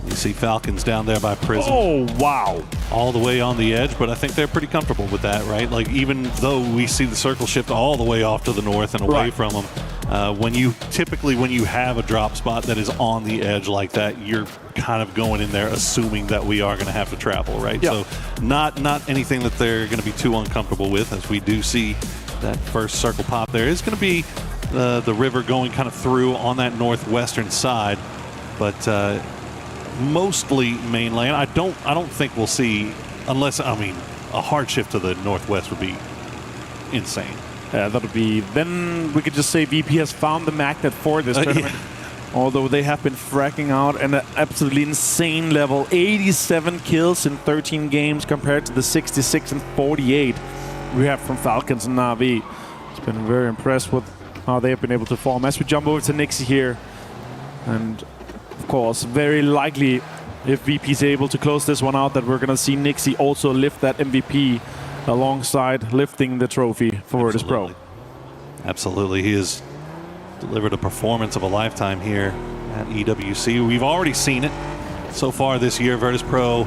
You see Falcons down there by Prison. Oh, wow. All the way on the edge, but I think they're pretty comfortable with that, right? Like, even though we see the circle shift all the way off to the north and away from them, when you have a drop spot that is on the edge like that, you're kind of going in there assuming that we are going to have to travel, right? Yeah. So not anything that they're going to be too uncomfortable with, as we do see that first circle pop there. Is going to be the river going kind of through on that northwestern side, but mostly mainland. I don't think we'll see, unless, I mean, a hard shift to the northwest would be insane. Yeah, that would be, then we could just say VP has found the magnet for this tournament. Yeah. Although they have been fracking out at an absolutely insane level. 87 kills in 13 games compared to the 66 and 48 we have from Falcons and Na'Vi. It's been very impressed with how they have been able to form. As we jump over to Nixie here, and of course, very likely, if VP is able to close this one out, that we're going to see Nixie also lift that MVP alongside lifting the trophy for Virtus Pro. Absolutely. He has delivered a performance of a lifetime here at EWC. We've already seen it so far this year. Virtus Pro,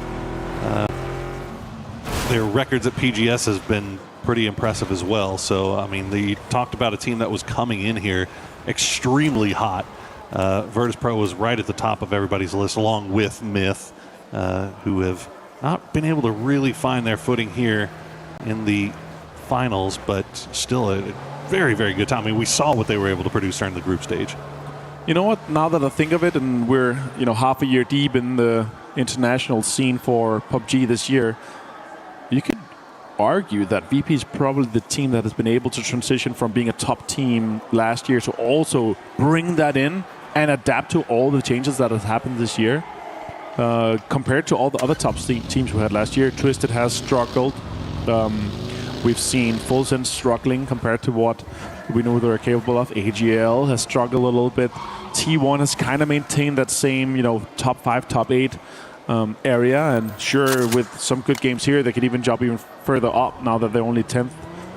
their records at PGS has been pretty impressive as well. So, I mean, they talked about a team that was coming in here extremely hot. Virtus Pro was right at the top of everybody's list, along with Myth, who have not been able to really find their footing here in the finals, but still a very, very good time. I mean, we saw what they were able to produce during the group stage. You know what? Now that I think of it, and we're half a year deep in the international scene for PUBG this year, you could argue that VP is probably the team that has been able to transition from being a top team last year to also bring that in and adapt to all the changes that have happened this year. Compared to all the other top teams we had last year, Twisted has struggled. We've seen Full Sense struggling compared to what we know they're capable of. AGL has struggled a little bit. T1 has kind of maintained that same, top 5, top 8 area. And sure, with some good games here, they could even jump even further up now that they're only 10th.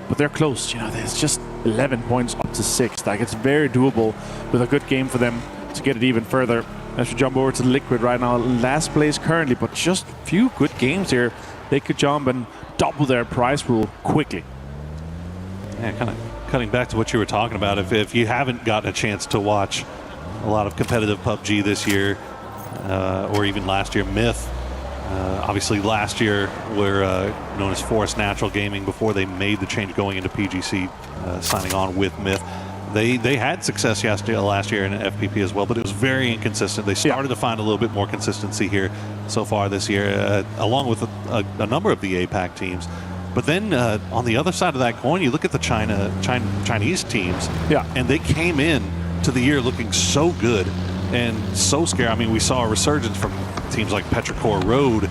But they're close. There's just 11 points up to 6th. Like, it's very doable with a good game for them to get it even further. As we jump over to Liquid right now, last place currently, but just a few good games here. They could jump and double their prize pool quickly. Yeah, kind of cutting back to what you were talking about. If you haven't gotten a chance to watch a lot of competitive PUBG this year, or even last year, Myth Obviously, last year were known as Forest Natural Gaming before they made the change going into PGC, signing on with Myth. They had success last year in FPP as well, but it was very inconsistent. They started to find a little bit more consistency here so far this year, along with a number of the APAC teams. But then on the other side of that coin, you look at the Chinese teams, and they came in to the year looking so good and so scary. I mean, we saw a resurgence from teams like Petrichor Road,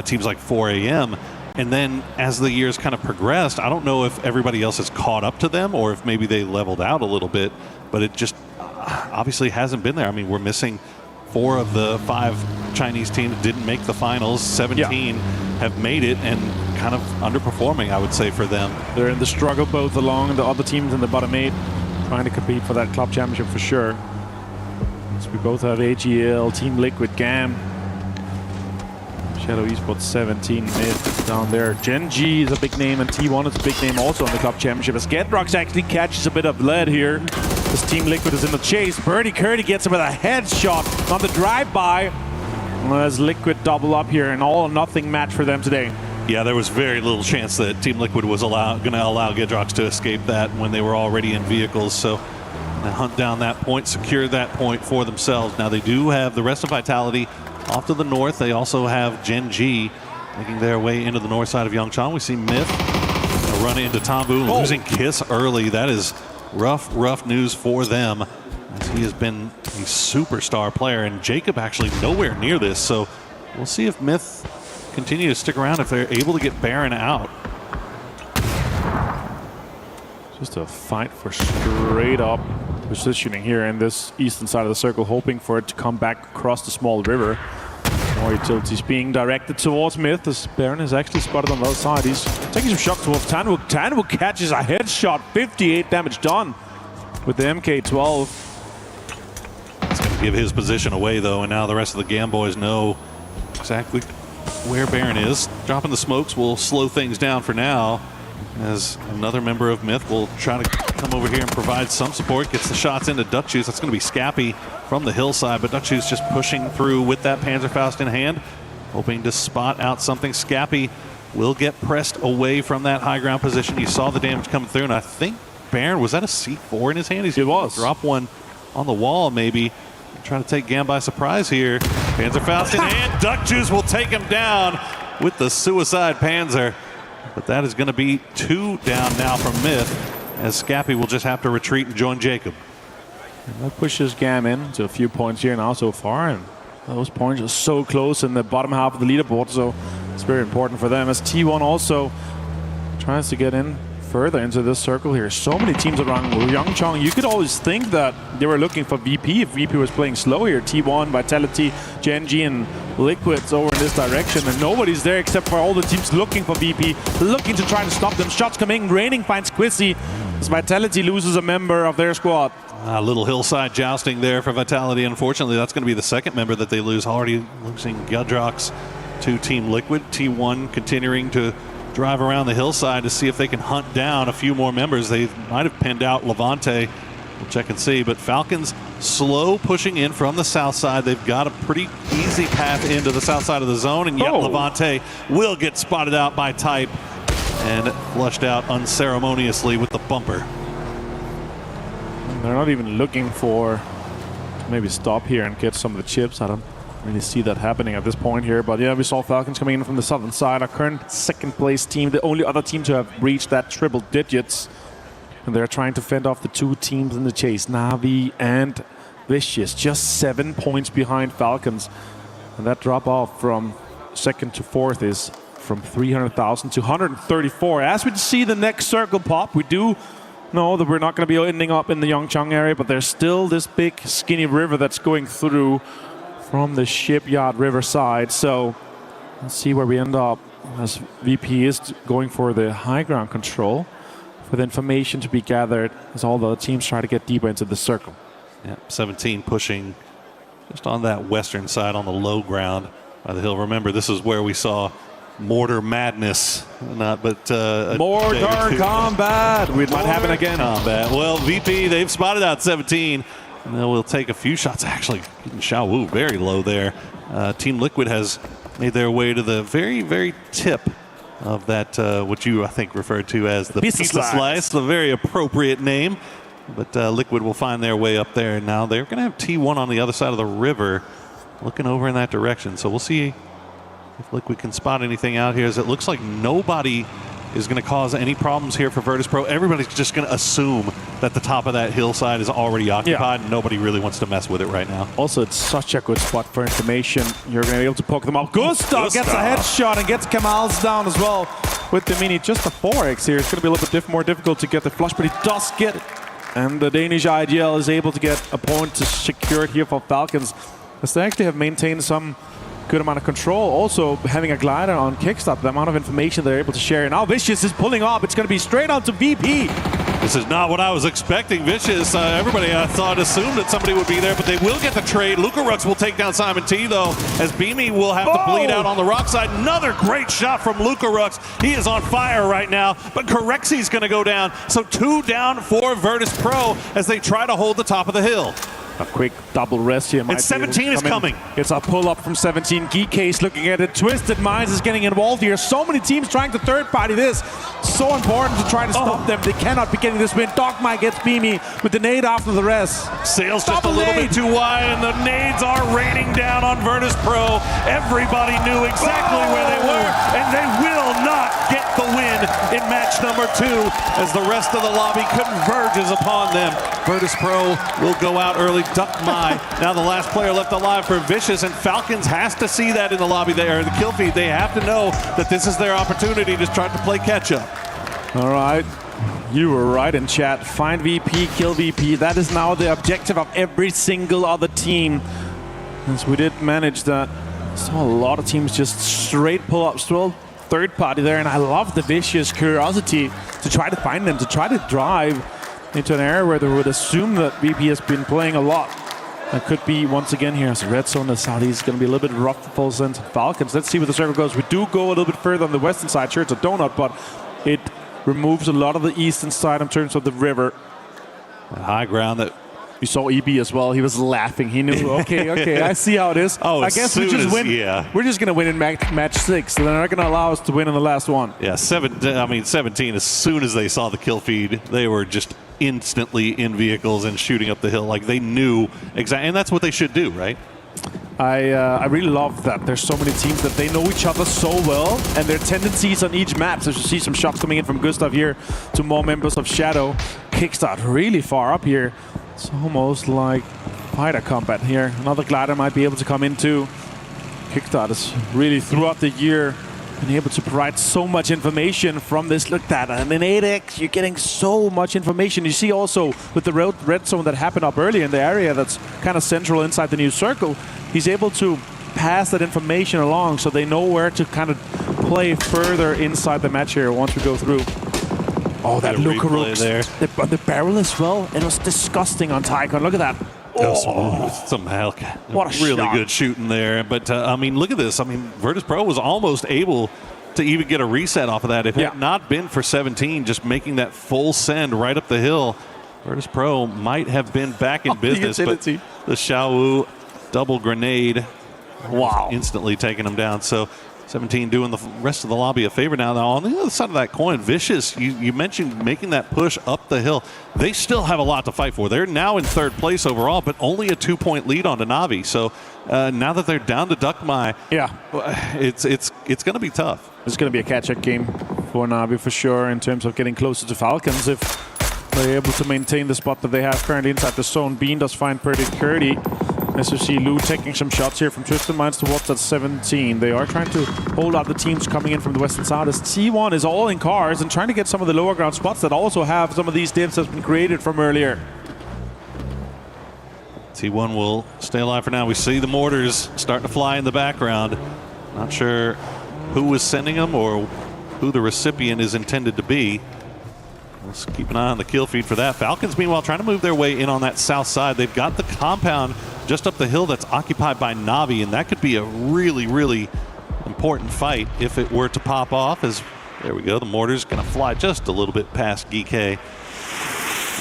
teams like 4AM. And then as the years kind of progressed, I don't know if everybody else has caught up to them or if maybe they leveled out a little bit, but it just obviously hasn't been there. I mean, we're missing 4 of the 5 Chinese teams didn't make the finals. 17 have made it and kind of underperforming, I would say, for them. They're in the struggle both along the other teams in the bottom 8, trying to compete for that club championship for sure. So we both have AGL, Team Liquid, GAM, Shadow Esports 17 mid down there. Gen G is a big name, and T1 is a big name also in the club championship. As Gedrox actually catches a bit of lead here. This Team Liquid is in the chase. Birdie Curdy gets him with a headshot on the drive-by. As Liquid double up here, an all-or-nothing match for them today. Yeah, there was very little chance that Team Liquid was going to allow Gedrox to escape that when they were already in vehicles. So they hunt down that point, secure that point for themselves. Now they do have the rest of Vitality off to the north. They also have Gen G making their way into the north side of Yongchang. We see Myth run into Tambu, losing Kiss early. That is rough news for them, as he has been a superstar player, and Jacob actually nowhere near this. So we'll see if Myth continue to stick around, if they're able to get Baron out. Just a fight for straight up positioning here in this eastern side of the circle, hoping for it to come back across the small river. More utilities being directed towards Myth, as Baron is actually spotted on the other side. He's taking some shots towards Tanwook. Tanwook catches a headshot, 58 damage done with the MK12. It's going to give his position away, though, and now the rest of the GAM boys know exactly where Baron is. Dropping the smokes will slow things down for now, as another member of Myth will try to come over here and provide some support. Gets the shots into Duckjuice. That's going to be Scappy from the hillside, but Duckjuice just pushing through with that Panzerfaust in hand, hoping to spot out something. Scappy will get pressed away from that high ground position. You saw the damage coming through, and I think Baron, was that a C4 in his hand? It was. Drop one on the wall, maybe. Trying to take GAM by surprise here. Panzerfaust in hand. Duckjuice will take him down with the suicide Panzer. But that is going to be 2 down now from Myth, as Scappy will just have to retreat and join Jacob. And that pushes GAM in to a few points here now so far, and those points are so close in the bottom half of the leaderboard, so it's very important for them, as T1 also tries to get in further into this circle here. So many teams around Yongchang. You could always think that they were looking for VP if VP was playing slow here. T1, Vitality, Gen G, and Liquids over in this direction, and nobody's there except for all the teams looking for VP, looking to try to stop them. Shots coming, Raining finds Quizzy as Vitality loses a member of their squad. A little hillside jousting there for Vitality. Unfortunately, that's going to be the second member that they lose, already losing Gedrox to Team Liquid. T1 continuing to drive around the hillside to see if they can hunt down a few more members. They might have pinned out Levante. We'll check and see. But Falcons slow pushing in from the south side. They've got a pretty easy path into the south side of the zone, and yet Levante will get spotted out by Type and flushed out unceremoniously with the bumper. They're not even looking for maybe stop here and get some of the chips. I don't really see that happening at this point here, but yeah, we saw Falcons coming in from the southern side, our current second place team, the only other team to have reached that triple digits, and they're trying to fend off the 2 teams in the chase, Na'Vi and Vicious, just 7 points behind Falcons, and that drop off from second to fourth is from 300,000 to 134. As we see the next circle pop, we do know that we're not going to be ending up in the Yongchang area, but there's still this big skinny river that's going through from the shipyard riverside. So let's see where we end up, as VP is going for the high ground control, for the information to be gathered as all the teams try to get deeper into the circle. Yeah, 17 pushing just on that western side on the low ground by the hill. Remember, this is where we saw Mortar Madness, Mortar Combat. It might happen again. Combat. Well, VP, they've spotted out 17. And then we'll take a few shots. Actually, Xiao Wu very low there. Team Liquid has made their way to the very, very tip of that, what you, I think, referred to as the pizza slice, the very appropriate name. But Liquid will find their way up there. Now they're going to have T1 on the other side of the river, looking over in that direction. So we'll see if Liquid can spot anything out here, as it looks like nobody is going to cause any problems here for Virtus.pro. Everybody's just going to assume that the top of that hillside is already occupied, and nobody really wants to mess with it right now. Also, it's such a good spot for information. You're going to be able to poke them up. Gustav gets a headshot and gets Kamal's down as well with the mini. Just the 4x here. It's going to be a little bit more difficult to get the flush, but he does get it. And the Danish IGL is able to get a point to secure it here for Falcons, as they actually have maintained some good amount of control. Also, having a glider on Kickstart, the amount of information they're able to share. Now Vicious is pulling up. It's going to be straight onto VP. This is not what I was expecting. Vicious, everybody I thought assumed that somebody would be there, but they will get the trade. Luca Rux will take down Simon T, though, as Beamy will have to bleed out on the rock side. Another great shot from Luca Rux. He is on fire right now, but Correxi's going to go down. So 2 down for Virtus.pro as they try to hold the top of the hill. A quick double rest here. And 17 is coming. It's a pull-up from 17. Geekcase looking at it. Twisted Minds is getting involved here. So many teams trying to third-party this. So important to try to stop them. They cannot be getting this win. Dogma gets Beamy with the nade after the rest. Sails just a little bit too wide, and the nades are raining down on Virtus.pro. Everybody knew exactly where they were, and they will not get the win in match number 2 as the rest of the lobby converges upon them. Virtus.pro will go out early. Duck My, now the last player left alive for Vicious, and Falcons has to see that in the lobby there, the kill feed. They have to know that this is their opportunity to try to play catch up. All right, you were right in chat. Find VP, kill VP. That is now the objective of every single other team. As we did manage that. Saw a lot of teams just straight pull up, still third party there, and I love the Vicious curiosity to try to find them, to try to drive into an area where they would assume that VP has been playing a lot. That could be, once again, here as red zone, the southeast is going to be a little bit rough for Full Send Falcons. Let's see where the circle goes. We do go a little bit further on the western side. Sure, it's a donut, but it removes a lot of the eastern side in terms of the river. The high ground that you saw EB as well. He was laughing. He knew, okay, I see how it is. Oh, I guess we just win. Yeah. We're just going to win in match 6. So they're not going to allow us to win in the last one. Yeah, 17, as soon as they saw the kill feed, they were just instantly in vehicles and shooting up the hill. Like, they knew exactly, and that's what they should do, right? I really love that there's so many teams that they know each other so well, and their tendencies on each map. So you see some shots coming in from Gustav here to more members of Shadow. Kickstart really far up here. It's almost like fighter combat here. Another glider might be able to come in too. Kickstart is really throughout the year been able to provide so much information from this. Look at that, and in 8x you're getting so much information. You see also with the red zone that happened up early in the area that's kind of central inside the new circle, he's able to pass that information along so they know where to kind of play further inside the match here once we go through. Oh, that Luca Rux there. The barrel as well. It was disgusting on Tycon. Look at that. Some Hellcat. What a really shot. good shooting there. But, I mean, look at this. I mean, Virtus.pro was almost able to even get a reset off of that. If it had not been for 17 just making that full send right up the hill, Virtus.pro might have been back in business. But the Xiaowu double grenade, instantly taking them down. So 17 doing the rest of the lobby a favor now. Now, on the other side of that coin, Vicious, you mentioned making that push up the hill. They still have a lot to fight for. They're now in 3rd place overall, but only a 2-point lead on Navi. So now that they're down to Duckmai, it's going to be tough. It's going to be a catch-up game for Navi for sure in terms of getting closer to Falcons. If they're able to maintain the spot that they have currently inside the zone, Bean does find pretty Curdy. As you see, Lou taking some shots here from Twisted Minds towards that 17. They are trying to hold out the teams coming in from the western side as T1 is all in cars and trying to get some of the lower ground spots that also have some of these divs that's been created from earlier. T1 will stay alive for now. We see the mortars starting to fly in the background. Not sure who was sending them or who the recipient is intended to be. Let's keep an eye on the kill feed for that. Falcons, meanwhile, trying to move their way in on that south side. They've got the compound just up the hill that's occupied by Navi, and that could be a really, really important fight if it were to pop off. As there we go, the mortar's going to fly just a little bit past GK.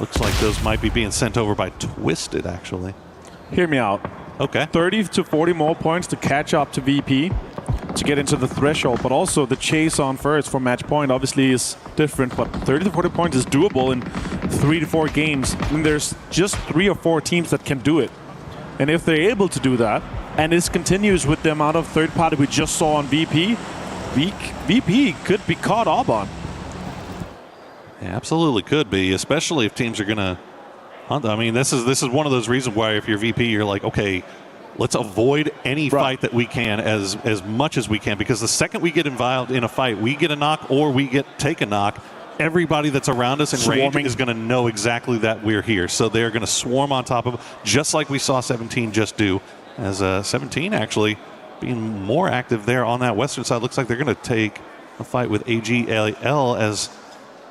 Looks like those might be being sent over by Twisted, actually. Hear me out. Okay. 30 to 40 more points to catch up to VP. to get into the threshold, but also the chase on first for match point obviously is different, but 30 to 40 points is doable in 3 to 4 games. And there's just 3 or 4 teams that can do it. And if they're able to do that, and this continues with the amount of third party we just saw on VP, VP could be caught up on. Yeah, absolutely could be, especially if teams are going to hunt. I mean, this is one of those reasons why if you're VP, you're like, okay, let's avoid any fight that we can as much as we can, because the second we get involved in a fight, we get a knock or we take a knock, everybody that's around us in range is going to know exactly that we're here. So they're going to swarm on top of, just like we saw 17 just do, as 17 actually being more active there on that western side. Looks like they're going to take a fight with AGAL as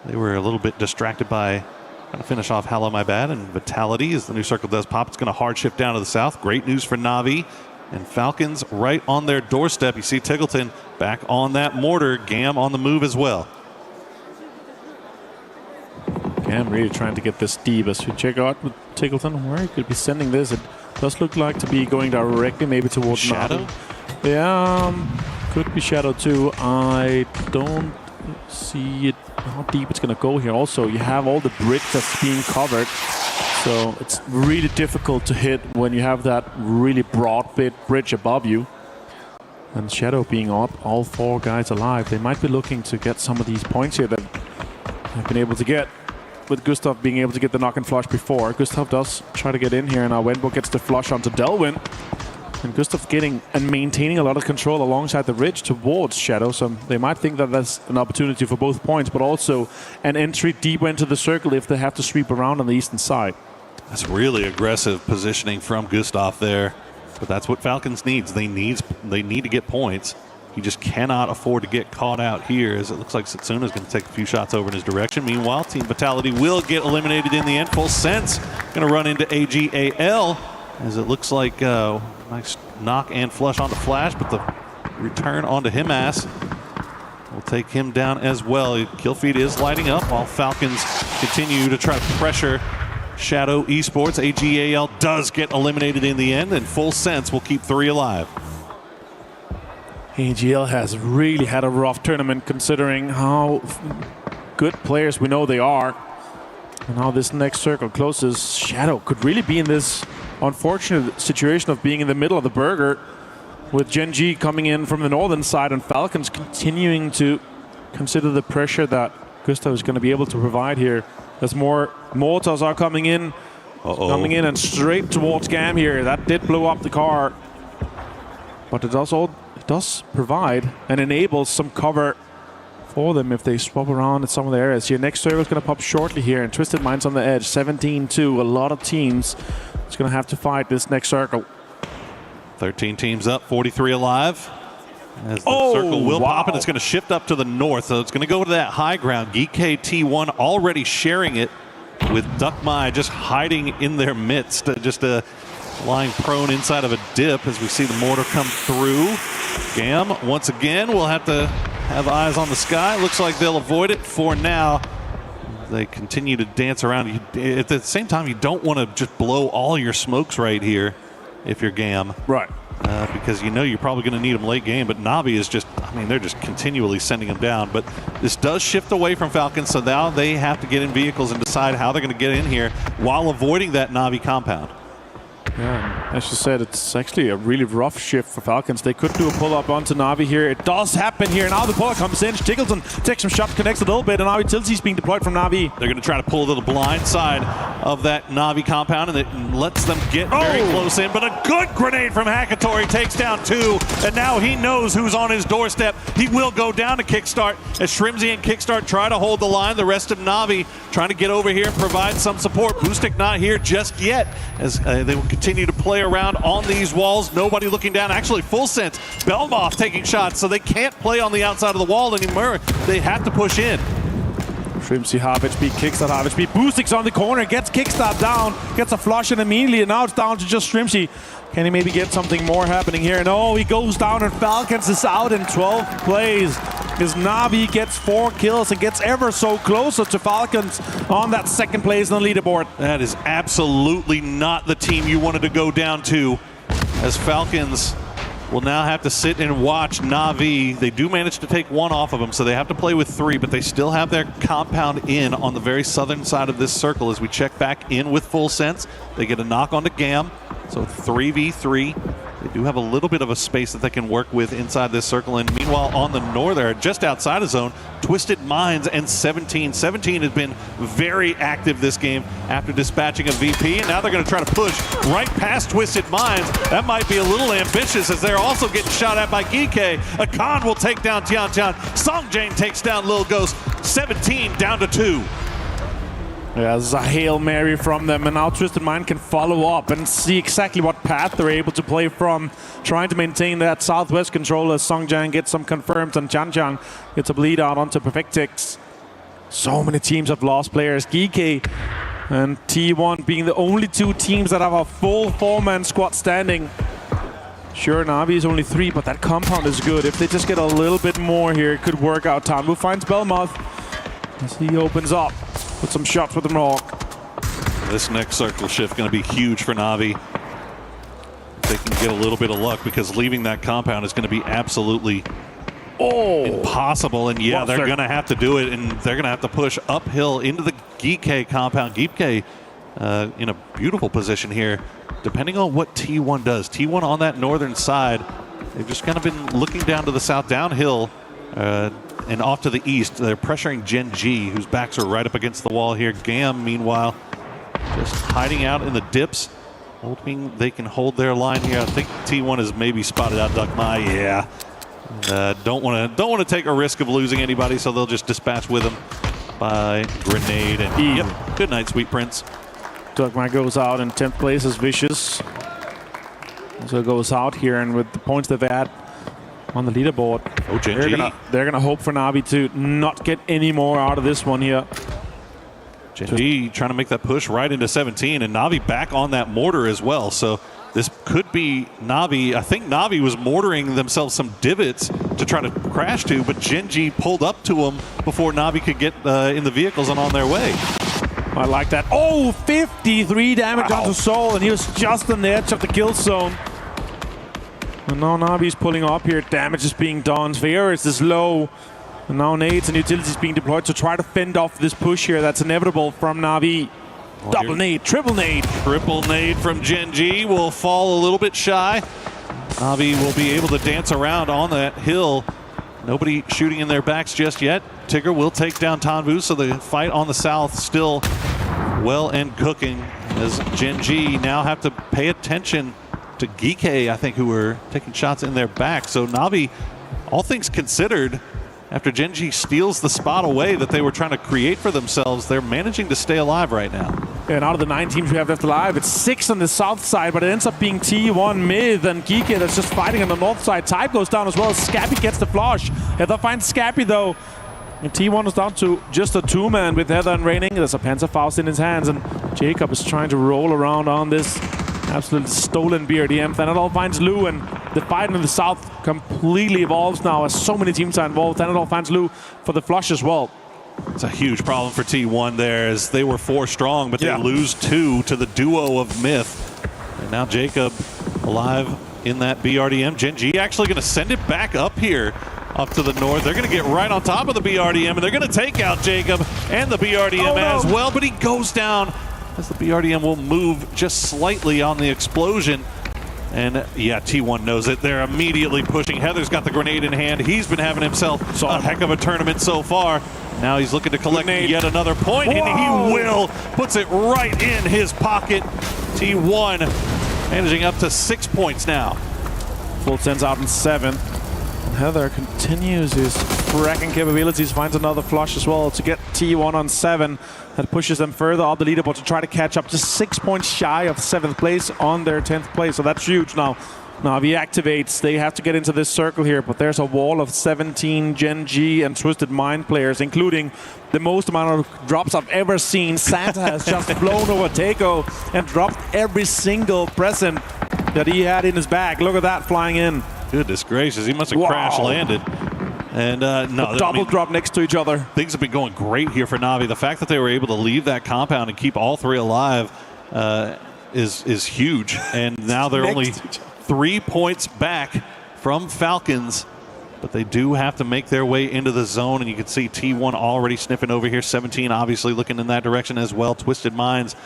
they were a little bit distracted by trying to finish off Hello My Bad, and Vitality as the new circle does pop. It's going to hard shift down to the south. Great news for Na'Vi and Falcons right on their doorstep. You see Tiggleton back on that mortar. Gam on the move as well. Gam really trying to get this deep as we check out with Tiggleton where he could be sending this. It does look like to be going directly maybe towards Shadow. Na'Vi. Yeah, could be Shadow too. I don't see it how deep it's going to go here. Also, you have all the bridge that's being covered, so it's really difficult to hit when you have that really broad bridge above you. And Shadow being up, all 4 guys alive. They might be looking to get some of these points here that have been able to get, with Gustav being able to get the knock and flush before. Gustav does try to get in here, and now Wenbo gets the flush onto Delwyn. And Gustav getting and maintaining a lot of control alongside the ridge towards Shadow, so they might think that that's an opportunity for both points, but also an entry deeper into the circle if they have to sweep around on the eastern side. That's really aggressive positioning from Gustav there, but that's what Falcons needs. They need to get points. He just cannot afford to get caught out here, as it looks like Setsuna's going to take a few shots over in his direction. Meanwhile, Team Vitality will get eliminated in the end. Full Sense going to run into AGAL, as it looks like nice knock and flush onto Flash, but the return onto Himas will take him down as well. Kill feed is lighting up while Falcons continue to try to pressure Shadow Esports. AGAL does get eliminated in the end, and Full Sense will keep 3 alive. AGL has really had a rough tournament considering how good players we know they are. And now this next circle closes. Shadow could really be in this unfortunate situation of being in the middle of the burger, with Gen G coming in from the northern side and Falcons continuing to consider the pressure that Gustav is going to be able to provide here. As more mortars are coming in, and straight towards Gam here. That did blow up the car, but it does provide and enable some cover for them if they swap around in some of the areas. Here, next circle is going to pop shortly here, and Twisted Minds on the edge, 17-2. A lot of teams is going to have to fight this next circle. 13 teams up, 43 alive. As the circle will pop, and it's going to shift up to the north, so it's going to go to that high ground. GKT1 already sharing it with Duck Mai just hiding in their midst, just lying prone inside of a dip as we see the mortar come through. Gam, once again, will have to have eyes on the sky. Looks like they'll avoid it for now. They continue to dance around. At the same time, you don't want to just blow all your smokes right here if you're Gam. Right. Because you know you're probably going to need them late game, but Na'Vi is just, I mean, they're just continually sending them down. But this does shift away from Falcons, so now they have to get in vehicles and decide how they're going to get in here while avoiding that Na'Vi compound. Yeah, as you said, it's actually a really rough shift for Falcons. They could do a pull-up onto Na'Vi here. It does happen here. Now the pull-up comes in. Tiggleton takes some shots, connects a little bit, and now Tilsy's being deployed from Na'Vi. They're going to try to pull to the blind side of that Na'Vi compound, and it lets them get very close in. But a good grenade from Hakatori takes down 2, and now he knows who's on his doorstep. He will go down to Kickstart as Shrimzy and Kickstart try to hold the line. The rest of Na'Vi trying to get over here and provide some support. Boostic not here just yet, as they will continue to play around on these walls. Nobody looking down. Actually, Full Sense, Belmoff taking shots, so they can't play on the outside of the wall anymore. They have to push in. Shrimzy half HP, Kickstart half HP. Boostic's on the corner, gets Kickstart down, gets a flush in immediately, and now it's down to just Shrimzy. Can he maybe get something more happening here? No, he goes down, and Falcons is out in 12th place. As Na'Vi gets 4 kills and gets ever so closer to Falcons on that second place on the leaderboard. That is absolutely not the team you wanted to go down to, as Falcons will now have to sit and watch Na'Vi. They do manage to take one off of them, so they have to play with 3, but they still have their compound in on the very southern side of this circle. As we check back in with Full Sense, they get a knock onto Gam, so 3v3. They do have a little bit of a space that they can work with inside this circle. And meanwhile, on the northern, just outside of zone, Twisted Minds and 17. 17 has been very active this game after dispatching a VP. And now they're going to try to push right past Twisted Minds. That might be a little ambitious as they're also getting shot at by Geeke. Akan will take down Tian Tian. Songjane takes down Lil Ghost. 17 down to 2. Yeah, this is a Hail Mary from them, and now Twisted Mind can follow up and see exactly what path they're able to play from, trying to maintain that southwest control as Songjang gets some confirmed and Chanchang gets a bleed out onto Perfectix. So many teams have lost players. Geeke and T1 being the only 2 teams that have a full 4-man squad standing. Sure, Na'Vi is only 3, but that compound is good. If they just get a little bit more here, it could work out. Tanbu finds Belmoth as he opens up. Put some shots with the Rock. This next circle shift going to be huge for Na'Vi. They can get a little bit of luck because leaving that compound is going to be absolutely impossible. And yeah, they're going to have to do it, and they're going to have to push uphill into the Geeke compound. Geeke in a beautiful position here, depending on what T1 does. T1 on that northern side, they've just kind of been looking down to the south, downhill. And off to the east, they're pressuring Gen G, whose backs are right up against the wall here. Gam, meanwhile, just hiding out in the dips, hoping they can hold their line here. I think T1 has maybe spotted out Duck Mai. Yeah, don't want to take a risk of losing anybody, so they'll just dispatch with them by grenade. And yep, good night, Sweet Prince. Duck Mai goes out in 10th place as Vicious. So it goes out here, and with the points that they had on the leaderboard. Oh, they're gonna hope for Na'Vi to not get any more out of this one here. Gen trying to make that push right into 17, and Na'Vi back on that mortar as well. So this could be Na'Vi. I think Na'Vi was mortaring themselves some divots to try to crash to, but Gen G pulled up to them before Na'Vi could get in the vehicles and on their way. I like that. Oh, 53 damage onto Soul, and he was just on the edge of the kill zone. And now Na'Vi's pulling up here. Damage is being done. Varus is low. And now nades and utilities being deployed to try to fend off this push here that's inevitable from Na'Vi. Double nade, triple nade. Triple nade from Gen G will fall a little bit shy. Na'Vi will be able to dance around on that hill. Nobody shooting in their backs just yet. Tigger will take down Tanvu, so the fight on the south still well and cooking as Gen G now have to pay attention to Geeke, I think, who were taking shots in their back. So Na'Vi, all things considered, after Gen G steals the spot away that they were trying to create for themselves, they're managing to stay alive right now. And out of the 9 teams we have left alive, it's 6 on the south side, but it ends up being T1 mid and Geeke that's just fighting on the north side. Type goes down as well. Scappy gets the flush. Heather finds Scappy though. And T1 is down to just a 2-man with Heather and Raining. There's a Panzerfaust in his hands, and Jacob is trying to roll around on this absolute stolen BRDM. Thanadol finds Lou, and the fight in the south completely evolves now as so many teams are involved. Thanadol finds Lou for the flush as well. It's a huge problem for T1 there, as they were 4 strong, but they lose 2 to the duo of Myth. And now Jacob alive in that BRDM. Gen G actually going to send it back up here, up to the north. They're going to get right on top of the BRDM, and they're going to take out Jacob and the BRDM as well, but he goes down as the BRDM will move just slightly on the explosion. And yeah, T1 knows it. They're immediately pushing. Heather's got the grenade in hand. He's been having himself a heck of a tournament so far. Now he's looking to collect yet another point, and he will. Puts it right in his pocket. T1 managing up to 6 points now. Full sends out in 7th. Heather continues his fracking capabilities, finds another flush as well to get T1 on 7. That pushes them further up the leaderboard to try to catch up, just 6 points shy of 7th place on their 10th place. So that's huge now. Na'Vi activates. They have to get into this circle here, but there's a wall of 17 Gen G and Twisted Mind players, including the most amount of drops I've ever seen. Santa has just flown over Takeo and dropped every single present that he had in his bag. Look at that flying in. Goodness gracious, he must have crash landed. And no, double drop next to each other. Things have been going great here for Na'Vi. The fact that they were able to leave that compound and keep all 3 alive is huge. And now they're only 3 points back from Falcons. But they do have to make their way into the zone, and you can see T1 already sniffing over here. 17 obviously looking in that direction as well. Twisted Minds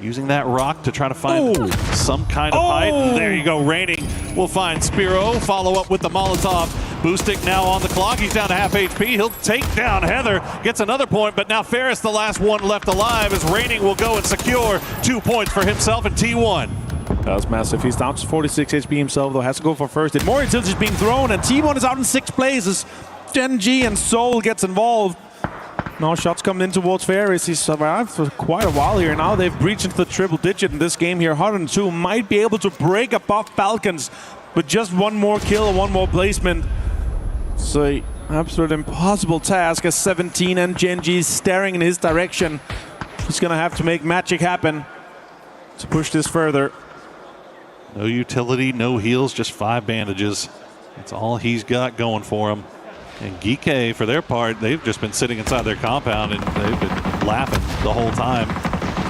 using that rock to try to find some kind of height. There you go, Raining will find Spiro. Follow up with the Molotov. Boostic now on the clock. He's down to half HP. He'll take down Heather. Gets another point, but now Ferris, the last one left alive, as Raining will go and secure 2 points for himself and T1. That was massive. He's down to 46 HP himself, though. Has to go for first. And more intelligence being thrown, and T1 is out in 6th place as Gen.G and Soul gets involved. Now shots coming in towards Ferris. He's survived for quite a while here. Now they've breached into the triple digit in this game here. 102 might be able to break above Falcons with just one more kill and one more placement. So an absolute impossible task as 17 and Gen.G staring in his direction. He's going to have to make magic happen to push this further. No utility, no heals, just 5 bandages. That's all he's got going for him. And Geek, for their part, they've just been sitting inside their compound and they've been laughing the whole time.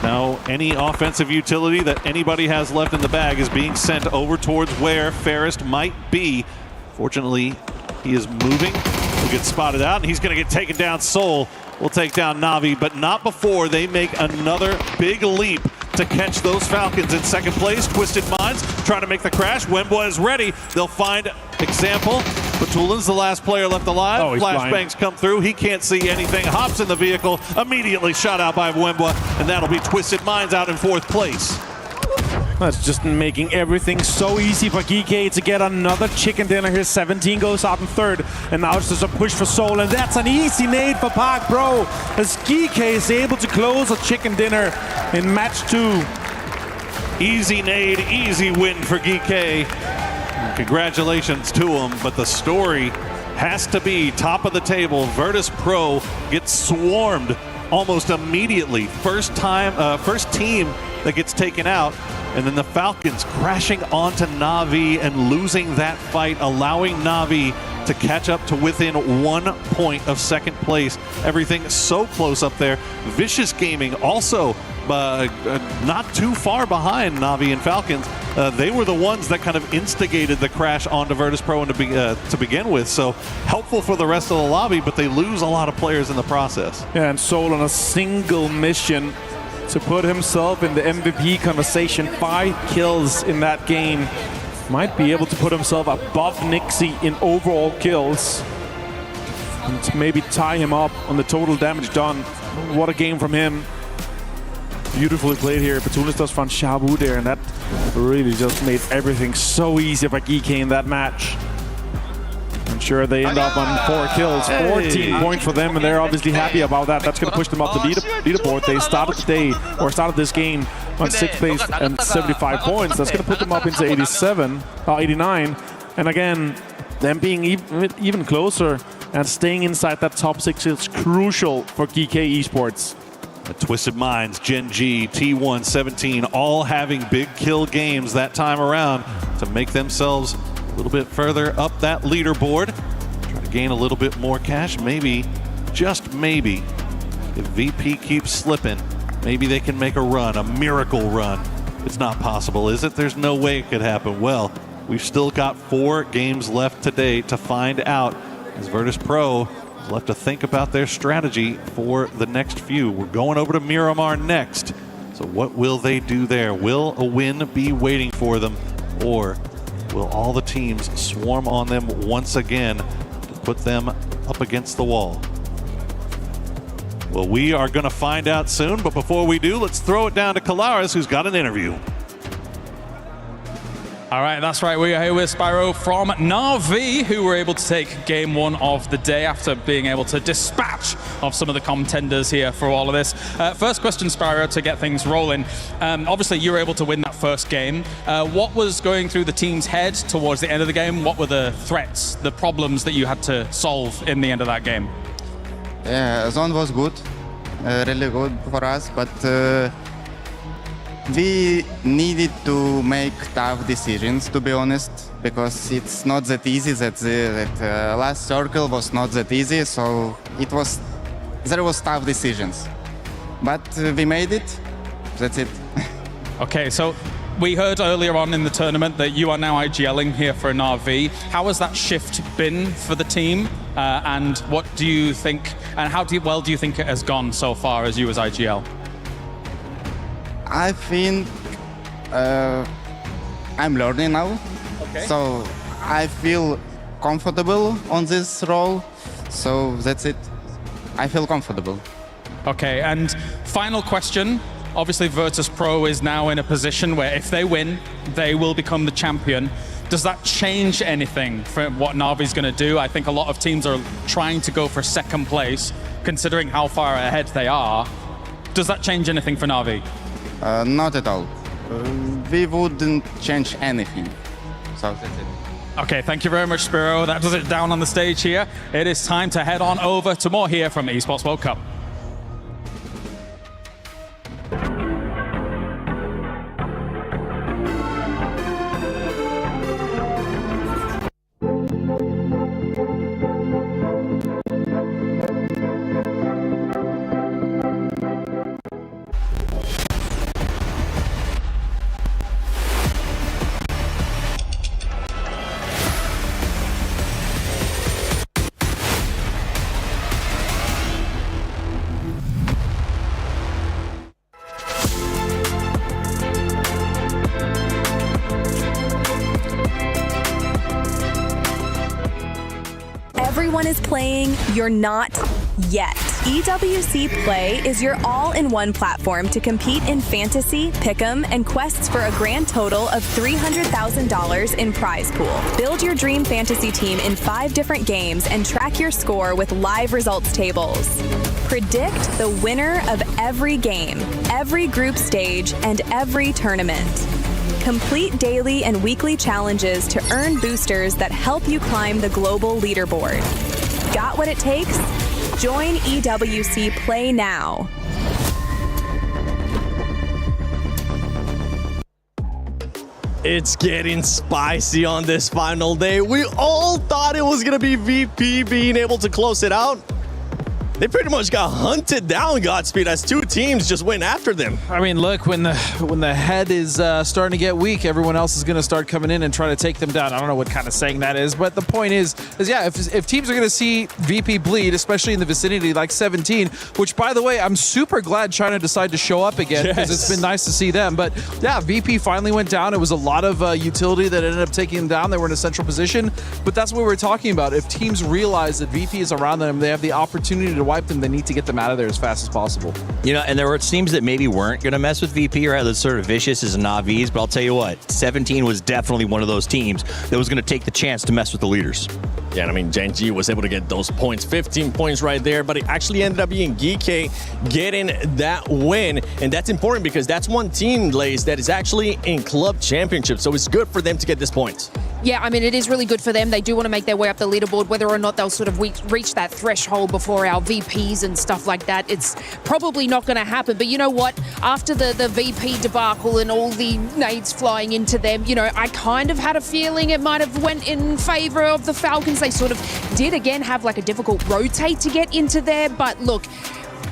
Now, any offensive utility that anybody has left in the bag is being sent over towards where Ferris might be. Fortunately, he is moving. He'll get spotted out, and he's going to get taken down. Soul will take down Na'Vi, but not before they make another big leap to catch those Falcons in 2nd place. Twisted Minds trying to make the crash. Wemba is ready. They'll find Example. Batulin's the last player left alive. Flashbangs come through. He can't see anything. Hops in the vehicle. Immediately shot out by Wemba, and that'll be Twisted Minds out in 4th place. That's just making everything so easy for Geek to get another chicken dinner here. 17 goes out in 3rd, and now it's just a push for Soul, and that's an easy nade for Park Pro as Geek is able to close a chicken dinner in match 2. Easy nade, easy win for Geek. Congratulations to him, but the story has to be top of the table. Virtus Pro gets swarmed almost immediately. First team that gets taken out. And then the Falcons crashing onto Na'Vi and losing that fight, allowing Na'Vi to catch up to within 1 point of 2nd place. Everything so close up there. Vicious Gaming also not too far behind Na'Vi and Falcons. They were the ones that kind of instigated the crash onto Virtus Pro to begin with. So helpful for the rest of the lobby, but they lose a lot of players in the process. Yeah, and Soul on a single mission to put himself in the MVP conversation. 5 kills in that game. Might be able to put himself above Nixie in overall kills. And maybe tie him up on the total damage done. What a game from him. Beautifully played here. Batulis does find Shabu there, and that really just made everything so easy for Geek in that match. I'm sure they end up on 4 kills, 14 points for them, and they're obviously happy about that. That's going to push them up the leaderboard. They started this game on 6th place and 75 points. That's going to put them up into 89. And again, them being even closer and staying inside that top 6 is crucial for Geek Esports. The Twisted Minds, Gen.G, T1, 17, all having big kill games that time around to make themselves a little bit further up that leaderboard. Try to gain a little bit more cash. Maybe, just maybe, if VP keeps slipping, maybe they can make a run, a miracle run. It's not possible, is it? There's no way it could happen. Well, we've still got 4 games left today to find out, as Virtus Pro left to think about their strategy for the next few. We're going over to Miramar next. So what will they do there? Will a win be waiting for them, or will all the teams swarm on them once again to put them up against the wall? Well, we are going to find out soon, but before we do, let's throw it down to Kalaris, who's got an interview. All right, that's right. We are here with Spyro from Na'Vi, who were able to take game 1 of the day after being able to dispatch of some of the contenders here for all of this. First question, Spyro, to get things rolling. Obviously, you were able to win that first game. What was going through the team's head towards the end of the game? What were the threats, the problems that you had to solve in the end of that game? Yeah, zone was good, really good for us, but we needed to make tough decisions, to be honest, because it's not that easy. That last circle was not that easy, so there was tough decisions. But we made it. That's it. Okay, so we heard earlier on in the tournament that you are now IGLing here for an RV. How has that shift been for the team? And what do you think, and how well do you think it has gone so far as you as IGL? I think I'm learning now. Okay. So I feel comfortable on this role. So that's it. I feel comfortable. Okay, and final question. Obviously, Virtus Pro is now in a position where if they win, they will become the champion. Does that change anything from what Na'Vi's going to do? I think a lot of teams are trying to go for second place, considering how far ahead they are. Does that change anything for Na'Vi? Not at all. We wouldn't change anything. So that's it. Okay, thank you very much, Spiro. That does it down on the stage here. It is time to head on over to more here from Esports World Cup. Everyone is playing, you're not yet. EWC Play is your all-in-one platform to compete in fantasy, pick'em, and quests for a grand total of $300,000 in prize pool. Build your dream fantasy team in 5 different games and track your score with live results tables. Predict the winner of every game, every group stage, and every tournament. Complete daily and weekly challenges to earn boosters that help you climb the global leaderboard. Got what it takes? Join EWC Play now. It's getting spicy on this final day. We all thought it was going to be VP being able to close it out. They pretty much got hunted down, Godspeed, as 2 teams just went after them. I mean, look, when the head is starting to get weak, everyone else is going to start coming in and try to take them down. I don't know what kind of saying that is, but the point is yeah, if teams are going to see VP bleed, especially in the vicinity like 17, which, by the way, I'm super glad China decided to show up again because it's been nice to see them. But yeah, VP finally went down. It was a lot of utility that ended up taking them down. They were in a central position, but that's what we're talking about. If teams realize that VP is around them, they have the opportunity to wipe them, they need to get them out of there as fast as possible. You know, and there were teams that maybe weren't going to mess with VP, right? That's sort of vicious as Na'Vis, but I'll tell you what, 17 was definitely one of those teams that was going to take the chance to mess with the leaders. Yeah, and I mean, Gen G was able to get those points, 15 points right there, but it actually ended up being GK getting that win, and that's important because that's one team, Lace, that is actually in Club Championship, so it's good for them to get this point. Yeah, I mean, it is really good for them. They do want to make their way up the leaderboard. Whether or not they'll sort of reach that threshold before our VPs and stuff like that, it's probably not going to happen. But you know what? After the VP debacle and all the nades flying into them, you know, I kind of had a feeling it might have went in favor of the Falcons. They sort of did, again, have like a difficult rotate to get into there. But look,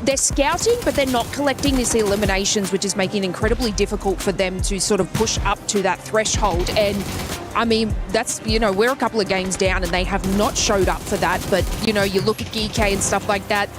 they're scouting, but they're not collecting these eliminations, which is making it incredibly difficult for them to sort of push up to that threshold. And I mean, that's, you know, we're a couple of games down and they have not showed up for that. But, you know, you look at GK and stuff like that,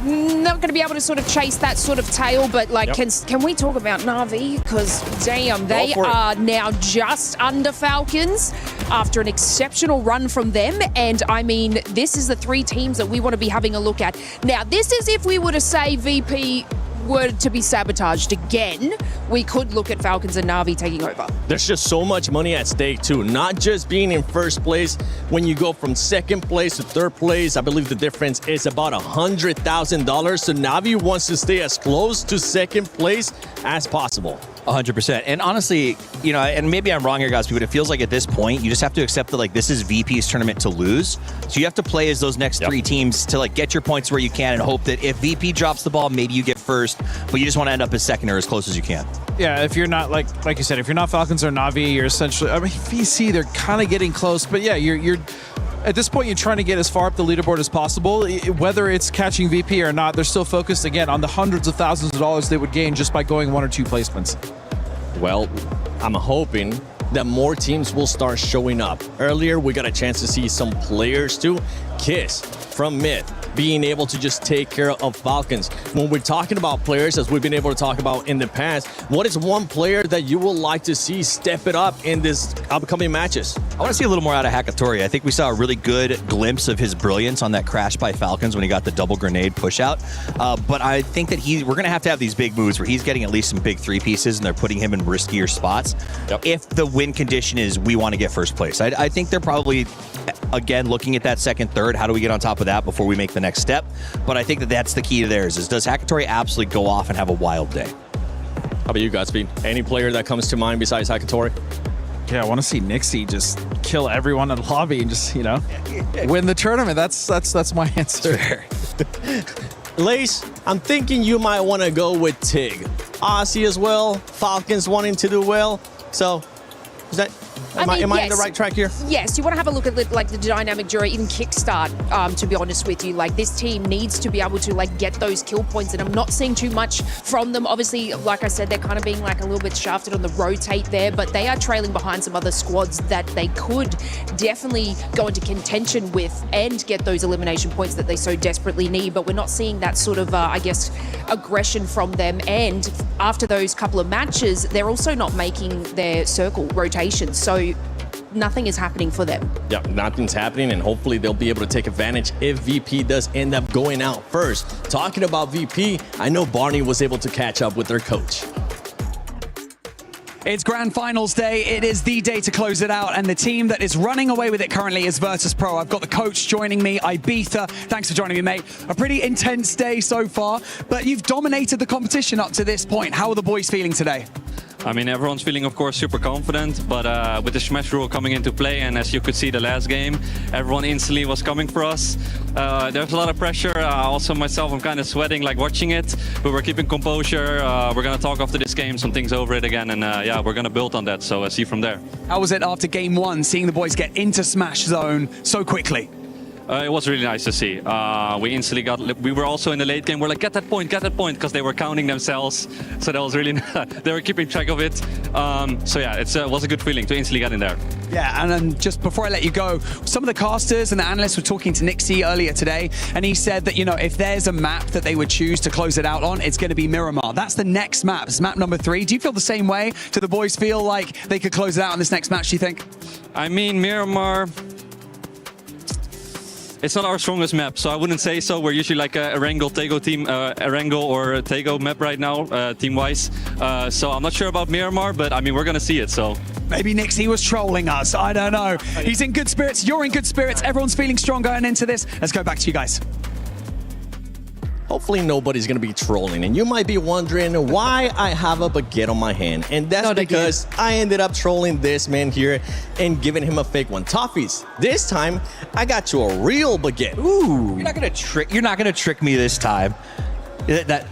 not going to be able to sort of chase that sort of tail. But, like, can we talk about Na'Vi? Because, damn, they are now just under Falcons after an exceptional run from them. And, I mean, this is the 3 teams that we want to be having a look at. Now, this is if we were to say VP were to be sabotaged again, we could look at Falcons and Na'Vi taking over. There's just so much money at stake too, not just being in first place. When you go from second place to third place, I believe the difference is about $100,000. So Na'Vi wants to stay as close to second place as possible. 100%. And honestly, you know, and maybe I'm wrong here, guys, but it feels like at this point, you just have to accept that, like, this is VP's tournament to lose. So you have to play as those next 3 teams to, like, get your points where you can and hope that if VP drops the ball, maybe you get first, but you just want to end up as second or as close as you can. Yeah, if you're not, like you said, if you're not Falcons or Na'Vi, you're essentially, I mean, VC, they're kind of getting close, but yeah, you're at this point, you're trying to get as far up the leaderboard as possible. Whether it's catching VP or not, they're still focused, again, on the hundreds of thousands of dollars they would gain just by going 1 or 2 placements. Well, I'm hoping that more teams will start showing up. Earlier, we got a chance to see some players too. Kiss from Myth being able to just take care of Falcons. When we're talking about players, as we've been able to talk about in the past, what is one player that you would like to see step it up in this upcoming matches? I want to see a little more out of Hakatori. I think we saw a really good glimpse of his brilliance on that crash by Falcons when he got the double grenade push out. But I think that we're going to have these big moves where he's getting at least some big 3 pieces and they're putting him in riskier spots. If the win condition is we want to get first place. I think they're probably, again, looking at that second, third. How do we get on top of that before we make the next step? But I think that that's the key to theirs is does Hakatori absolutely go off and have a wild day? How about you guys, Speed? Any player that comes to mind besides Hakatori? Yeah, I want to see Nixie just kill everyone in the lobby and just, you know, win the tournament. That's my answer. Lace, I'm thinking you might want to go with Tig. Aussie as well. Falcons wanting to do well. So, is that... Am I in the right track here? Yes, you want to have a look at like the dynamic during even kickstart, to be honest with you. Like this team needs to be able to like get those kill points and I'm not seeing too much from them. Obviously, like I said, they're kind of being like a little bit shafted on the rotate there, but they are trailing behind some other squads that they could definitely go into contention with and get those elimination points that they so desperately need. But we're not seeing that sort of, I guess, aggression from them. And after those couple of matches, they're also not making their circle rotations. So nothing is happening for them. Yeah, nothing's happening, and hopefully they'll be able to take advantage if VP does end up going out first. Talking about VP, I know Barney was able to catch up with their coach. It's Grand Finals day. It is the day to close it out, and the team that is running away with it currently is Virtus.pro. I've got the coach joining me, Ibiza. Thanks for joining me, mate. A pretty intense day so far, but you've dominated the competition up to this point. How are the boys feeling today? I mean, everyone's feeling, of course, super confident, but with the Smash rule coming into play, and as you could see the last game, everyone instantly was coming for us. There's a lot of pressure. Also myself, I'm kind of sweating like watching it, but we're keeping composure. We're going to talk after this game, some things over it again, and yeah, we're going to build on that, so see from there. How was it after game 1, seeing the boys get into Smash zone so quickly? It was really nice to see. We instantly we were also in the late game. We're like, get that point, because they were counting themselves. So that was really, they were keeping track of it. So yeah, it was a good feeling to instantly get in there. Yeah, and then just before I let you go, some of the casters and the analysts were talking to Nixie earlier today, and he said that, you know, if there's a map that they would choose to close it out on, it's going to be Miramar. That's the next map. It's map number 3. Do you feel the same way? Do the boys feel like they could close it out on this next match, do you think? I mean, Miramar... It's not our strongest map, so I wouldn't say so. We're usually like a Erangel-Tego team, Erangel or a Tego map right now, team-wise. So I'm not sure about Miramar, but I mean, we're gonna see it, so. Maybe Nixie was trolling us, I don't know. He's in good spirits, you're in good spirits, everyone's feeling strong going into this. Let's go back to you guys. Hopefully nobody's going to be trolling, and you might be wondering why I have a baguette on my hand, and that's because I ended up trolling this man here and giving him a fake one. Toffees, this time I got you a real baguette. Ooh, you're not gonna trick me this time.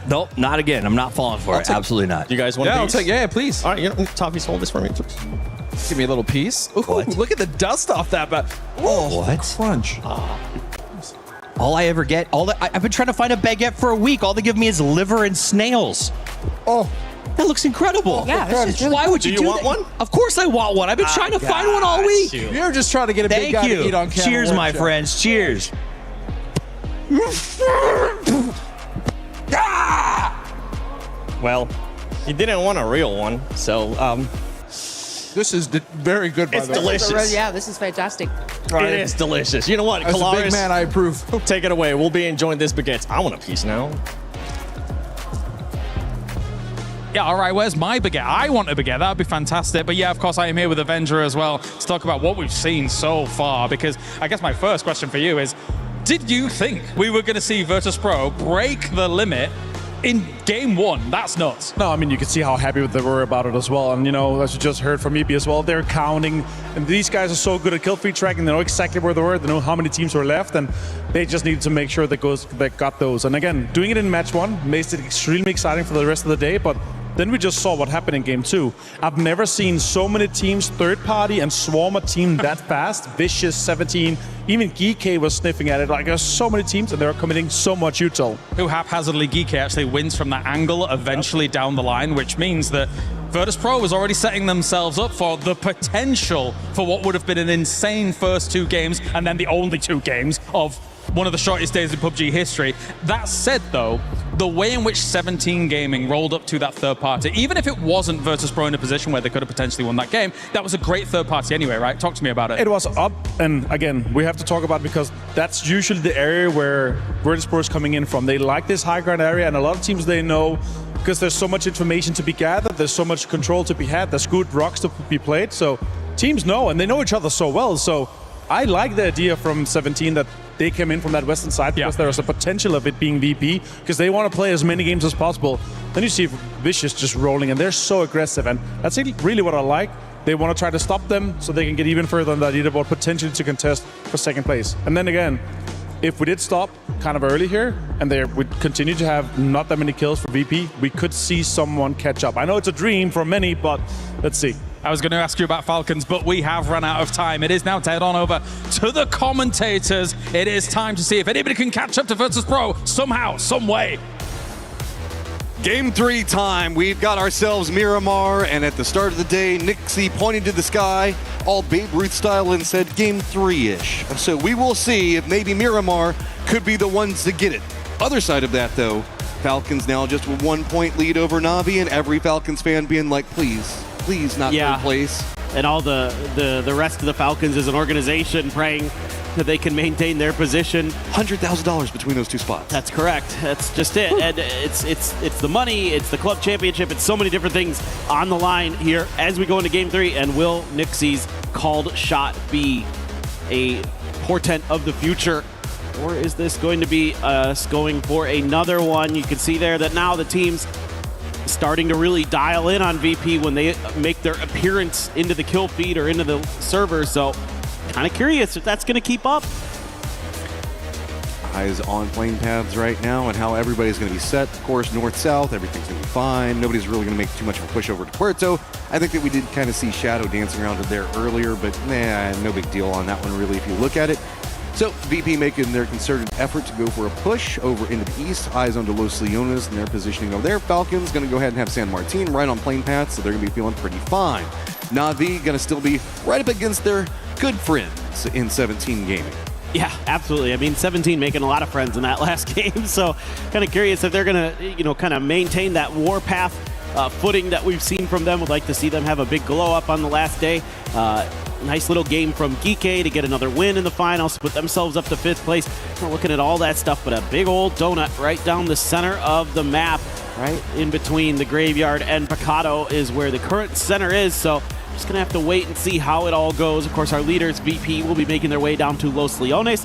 Nope, not again. I'm not falling for it. Absolutely not. You guys want a piece? Yeah, please. All right, you know, Toffees, hold this for me, please. Give me a little piece. Ooh, look at the dust off that. Oh, what? Crunch. All I ever get, I've been trying to find a baguette for a week. All they give me is liver and snails. Oh, that looks incredible. Yeah, why would you do want one? Of course I want one. I've been trying to find one all week. You're just trying to get a big guy to eat on camera. Cheers, my friends. Cheers. Well, he didn't want a real one, so this is very good, by the way. It's delicious. Yeah, this is fantastic. It is delicious. You know what, As a big Kalaris, man, I approve. take it away. We'll be enjoying this baguette. I want a piece now. Yeah, all right, where's my baguette? I want a baguette. That would be fantastic. But yeah, of course, I am here with Avenger as well to talk about what we've seen so far, because I guess my first question for you is, did you think we were going to see Virtus.pro break the limit in game 1? That's nuts. No, I mean, you can see how happy they were about it as well. And, you know, as you just heard from EP as well, they're counting. And these guys are so good at kill feed tracking. They know exactly where they were. They know how many teams were left. And they just needed to make sure they got those. And again, doing it in match 1 makes it extremely exciting for the rest of the day. But then we just saw what happened in game 2. I've never seen so many teams third party and swarm a team that fast. Vicious, 17, even Geeky was sniffing at it. Like, there's so many teams and they're committing so much util. Who haphazardly Geeky actually wins from that angle eventually down the line, which means that Virtus.pro was already setting themselves up for the potential for what would have been an insane first 2 games, and then the only 2 games of one of the shortest days in PUBG history. That said, though, the way in which 17 Gaming rolled up to that third party, even if it wasn't Virtus.pro in a position where they could have potentially won that game, that was a great third party anyway, right? Talk to me about it. It was up, and again, we have to talk about it because that's usually the area where Virtus.pro is coming in from. They like this high ground area, and a lot of teams, they know, because there's so much information to be gathered, there's so much control to be had, there's good rocks to be played, so teams know, and they know each other so well. So I like the idea from 17 that they came in from that western side because there was a potential of it being VP, because they want to play as many games as possible. Then you see Vicious just rolling, and they're so aggressive, and that's really what I like. They want to try to stop them so they can get even further on that leaderboard, potentially to contest for second place. And then again, if we did stop kind of early here, and they would continue to have not that many kills for VP, we could see someone catch up. I know it's a dream for many, but let's see. I was going to ask you about Falcons, but we have run out of time. It is now to head on over to the commentators. It is time to see if anybody can catch up to Virtus.pro somehow, some way. Game 3 time. We've got ourselves Miramar, and at the start of the day, Nixie pointed to the sky, all Babe Ruth style, and said Game 3-ish. So we will see if maybe Miramar could be the ones to get it. Other side of that, though, Falcons now just with 1 point lead over Na'Vi, and every Falcons fan being like, please not third place. And all the rest of the Falcons as an organization praying that they can maintain their position. $100,000 between those 2 spots. That's correct. That's just it. And it's the money, it's the club championship, it's so many different things on the line here as we go into Game 3. And will Nixie's called shot be a portent of the future? Or is this going to be us going for another one? You can see there that now the team's starting to really dial in on VP when they make their appearance into the kill feed or into the server. So kind of curious if that's going to keep up. Eyes on plane paths right now and how everybody's going to be set. Of course, north-south, everything's going to be fine. Nobody's really going to make too much of a push over to Puerto. I think that we did kind of see Shadow dancing around there earlier, but no big deal on that one really if you look at it. So VP making their concerted effort to go for a push over into the east. Eyes onto Los Leones and their positioning over there. Falcons going to go ahead and have San Martin right on plane path, so they're going to be feeling pretty fine. Na'Vi going to still be right up against their good friends in 17 Gaming. Yeah, absolutely. I mean, 17 making a lot of friends in that last game, so kind of curious if they're going to, kind of maintain that warpath footing that we've seen from them. Would like to see them have a big glow up on the last day. Nice little game from Geeke to get another win in the finals, put themselves up to 5th place. We're looking at all that stuff, but a big old donut right down the center of the map, right in between the graveyard and Picado is where the current center is. So just gonna have to wait and see how it all goes. Of course, our leaders, VP, will be making their way down to Los Leones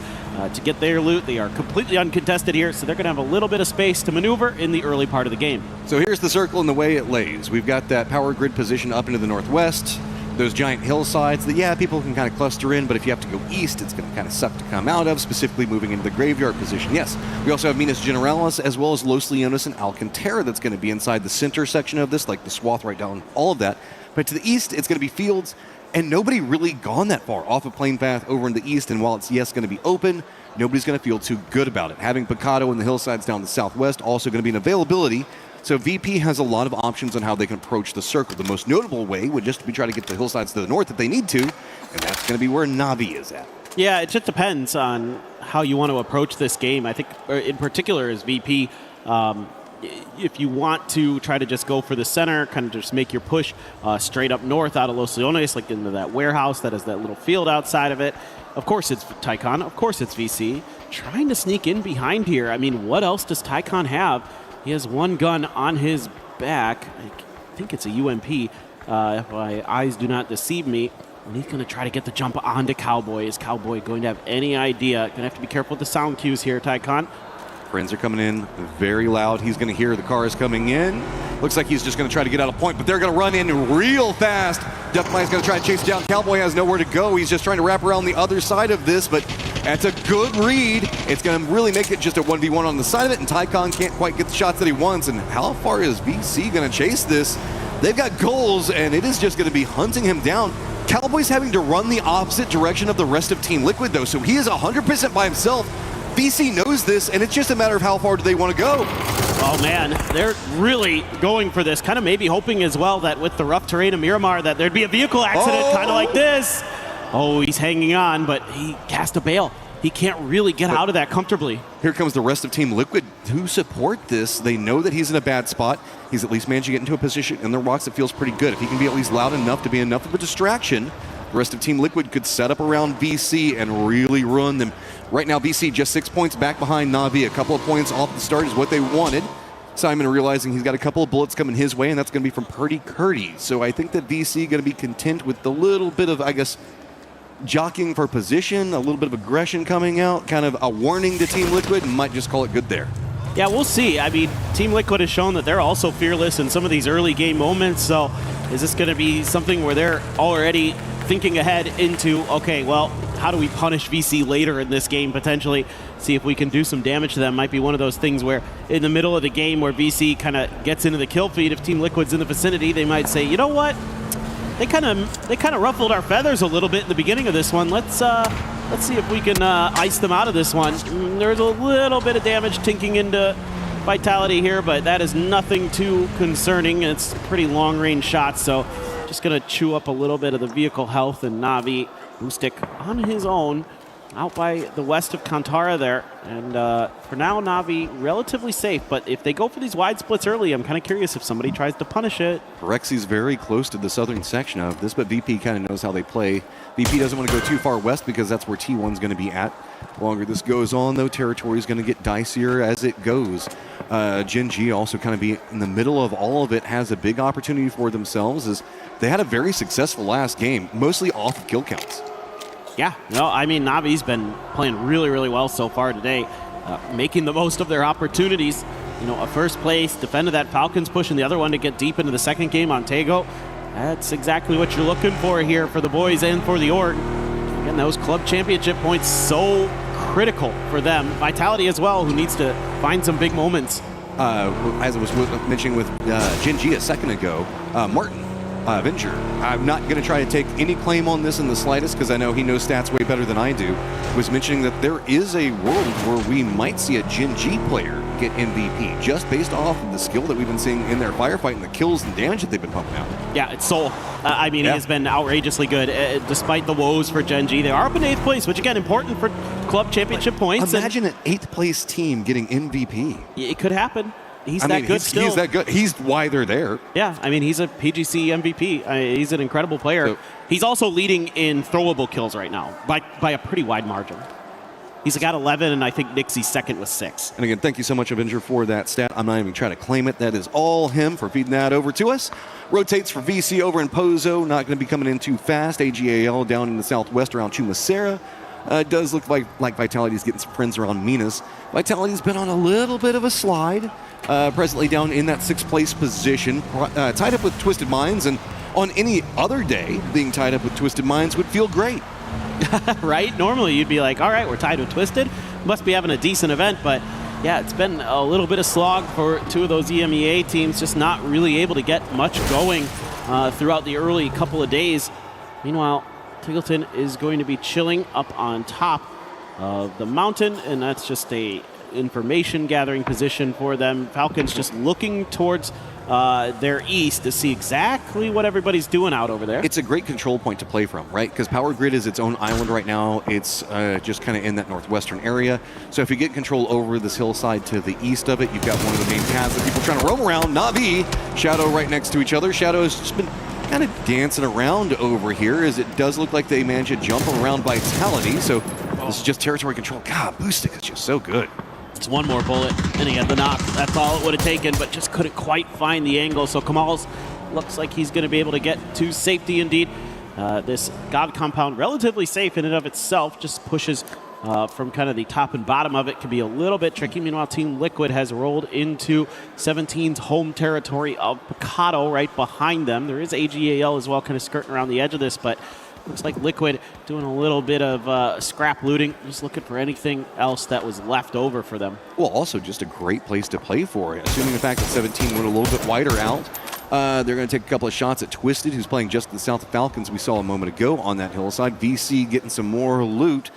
to get their loot. They are completely uncontested here, so they're gonna have a little bit of space to maneuver in the early part of the game. So here's the circle and the way it lays. We've got that power grid position up into the northwest. Those giant hillsides that, people can kind of cluster in, but if you have to go east, it's going to kind of suck to come out of, specifically moving into the graveyard position. Yes, we also have Minas Generalis as well as Los Leones and Alcantara that's going to be inside the center section of this, like the swath right down, all of that. But to the east, it's going to be fields, and nobody really gone that far off of plane path over in the east, and while it's, going to be open, nobody's going to feel too good about it. Having Picado and the hillsides down the southwest also going to be an availability. So VP has a lot of options on how they can approach the circle. The most notable way would just be try to get the hillsides to the north if they need to, and that's going to be where Na'Vi is at. Yeah, it just depends on how you want to approach this game. I think in particular as VP, if you want to try to just go for the center, kind of just make your push straight up north out of Los Leones, like into that warehouse that has that little field outside of it. Of course it's Tycon, of course it's VC. Trying to sneak in behind here. I mean, what else does Tycon have? He has one gun on his back. I think it's a UMP, if my eyes do not deceive me. And he's going to try to get the jump onto Cowboy. Is Cowboy going to have any idea? Going to have to be careful with the sound cues here, Tycon. Friends are coming in very loud. He's going to hear the cars coming in. Looks like he's just going to try to get out of point, but they're going to run in real fast. Deathmine's going to try to chase down. Cowboy has nowhere to go. He's just trying to wrap around the other side of this, but that's a good read. It's going to really make it just a 1v1 on the side of it, and Tycon can't quite get the shots that he wants. And how far is VC going to chase this? They've got goals, and it is just going to be hunting him down. Cowboy's having to run the opposite direction of the rest of Team Liquid, though, so he is 100% by himself. VC knows this, and it's just a matter of how far do they want to go. Oh man, they're really going for this. Kind of maybe hoping as well that with the rough terrain of Miramar that there'd be a vehicle accident kind of like this. Oh, he's hanging on, but he cast a bail. He can't really get out of that comfortably. Here comes the rest of Team Liquid who support this. They know that he's in a bad spot. He's at least managed to get into a position in the rocks that feels pretty good. If he can be at least loud enough to be enough of a distraction, the rest of Team Liquid could set up around VC and really ruin them. Right now, VC just 6 points back behind Na'Vi. A couple of points off the start is what they wanted. Simon realizing he's got a couple of bullets coming his way, and that's going to be from Purdy Curdy. So I think that VC going to be content with the little bit of, I guess, jockeying for position, a little bit of aggression coming out, kind of a warning to Team Liquid, and might just call it good there. Yeah, we'll see. I mean, Team Liquid has shown that they're also fearless in some of these early game moments. So is this going to be something where they're already thinking ahead into, okay, well, how do we punish VC later in this game potentially? See if we can do some damage to them. Might be one of those things where in the middle of the game where VC kind of gets into the kill feed, if Team Liquid's in the vicinity, they might say, you know what? They kind of ruffled our feathers a little bit in the beginning of this one. Let's see if we can ice them out of this one. There's a little bit of damage tinking into Vitality here, but that is nothing too concerning. It's pretty long-range shots, so just gonna chew up a little bit of the vehicle health, and Na'Vi Boostic on his own out by the west of Kantara there. And for now, Na'Vi relatively safe, but if they go for these wide splits early, I'm kind of curious if somebody tries to punish it. Rexi's very close to the southern section of this, but VP kind of knows how they play. VP doesn't want to go too far west because that's where T1's going to be at. The longer this goes on, though, territory is going to get dicier as it goes. Gen G also kind of be in the middle of all of it, has a big opportunity for themselves as they had a very successful last game, mostly off of kill counts. Yeah, no, I mean, Na'Vi's been playing really, really well so far today, making the most of their opportunities. You know, a first place, defended that Falcons push, and the other one to get deep into the second game on Tego. That's exactly what you're looking for here for the boys and for the org. Again, those club championship points so critical for them. Vitality as well, who needs to find some big moments. As I was mentioning with Gen G a second ago, Martin Avenger. I'm not going to try to take any claim on this in the slightest because I know he knows stats way better than I do. Was mentioning that there is a world where we might see a Gen G player get MVP just based off of the skill that we've been seeing in their firefight and the kills and damage that they've been pumping out. Yeah, it's Soul. I mean, he has been outrageously good despite the woes for Gen G. They are up in 8th place, which again, important for club championship points. Imagine an 8th place team getting MVP. It could happen. He's that good still. He's that good. He's why they're there. Yeah, I mean, he's a PGC MVP. He's an incredible player. So, he's also leading in throwable kills right now by a pretty wide margin. He's got 11, and I think Nixie's second with 6. And again, thank you so much, Avenger, for that stat. I'm not even trying to claim it. That is all him for feeding that over to us. Rotates for VC over in Pozo. Not going to be coming in too fast. AGAL down in the southwest around Chumacera. It does look like Vitality's getting some friends around Minas. Vitality's been on a little bit of a slide. Presently down in that 6th place position, tied up with Twisted Minds, and on any other day, being tied up with Twisted Minds would feel great. Right? Normally you'd be like, all right, we're tied with Twisted, must be having a decent event, but yeah, it's been a little bit of slog for two of those EMEA teams, just not really able to get much going throughout the early couple of days. Meanwhile, Tiggleton is going to be chilling up on top of the mountain, and that's just a information gathering position for them. Falcons just looking towards their east to see exactly what everybody's doing out over there. It's a great control point to play from, right? Because Power Grid is its own island right now. It's just kind of in that northwestern area. So if you get control over this hillside to the east of it, you've got one of the main paths that people are trying to roam around. Na'Vi, Shadow right next to each other. Shadow has just been kind of dancing around over here as it does look like they managed to jump around Vitality. So this is just territory control. God, Boostic is just so good. It's one more bullet, and he had the knock. That's all it would have taken, but just couldn't quite find the angle. So Kamal's looks like he's going to be able to get to safety indeed. This God compound, relatively safe in and of itself, just pushes from kind of the top and bottom of it. Can be a little bit tricky. Meanwhile, Team Liquid has rolled into 17's home territory of Picado right behind them. There is AGAL as well, kind of skirting around the edge of this, but looks like Liquid doing a little bit of scrap looting, just looking for anything else that was left over for them. Well, also just a great place to play for it. Assuming the fact that 17 went a little bit wider out, they're going to take a couple of shots at Twisted, who's playing just to the south of Falcons we saw a moment ago on that hillside. VC getting some more loot.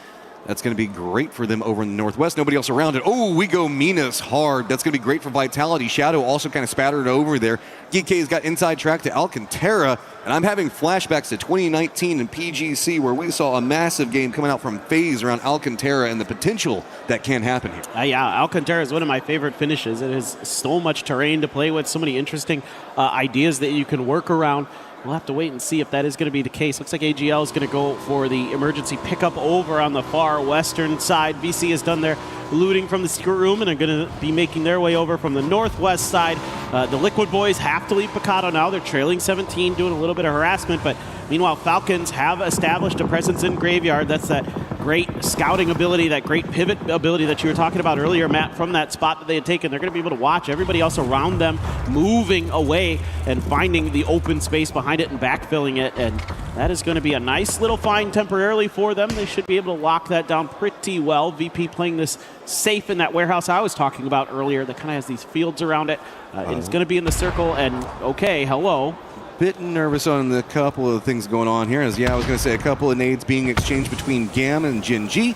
That's going to be great for them over in the northwest. Nobody else around it. Oh, we go Minas hard. That's going to be great for Vitality. Shadow also kind of spattered over there. GK's got inside track to Alcantara, and I'm having flashbacks to 2019 in PGC where we saw a massive game coming out from FaZe around Alcantara and the potential that can happen here. Yeah, Alcantara is one of my favorite finishes. It has so much terrain to play with, so many interesting ideas that you can work around. We'll have to wait and see if that is going to be the case. Looks like AGL is going to go for the emergency pickup over on the far western side. VC has done their looting from the secret room and are going to be making their way over from the northwest side. The Liquid Boys have to leave Picado now. They're trailing 17, doing a little bit of harassment, but meanwhile, Falcons have established a presence in Graveyard. That's that great scouting ability, that great pivot ability that you were talking about earlier, Matt, from that spot that they had taken. They're going to be able to watch everybody else around them moving away and finding the open space behind it and backfilling it, and that is going to be a nice little find temporarily for them. They should be able to lock that down pretty well. VP playing this safe in that warehouse I was talking about earlier that kind of has these fields around it. It's going to be in the circle, and okay, hello. Bit nervous on the couple of things going on here. I was going to say a couple of nades being exchanged between Gam and Jin G.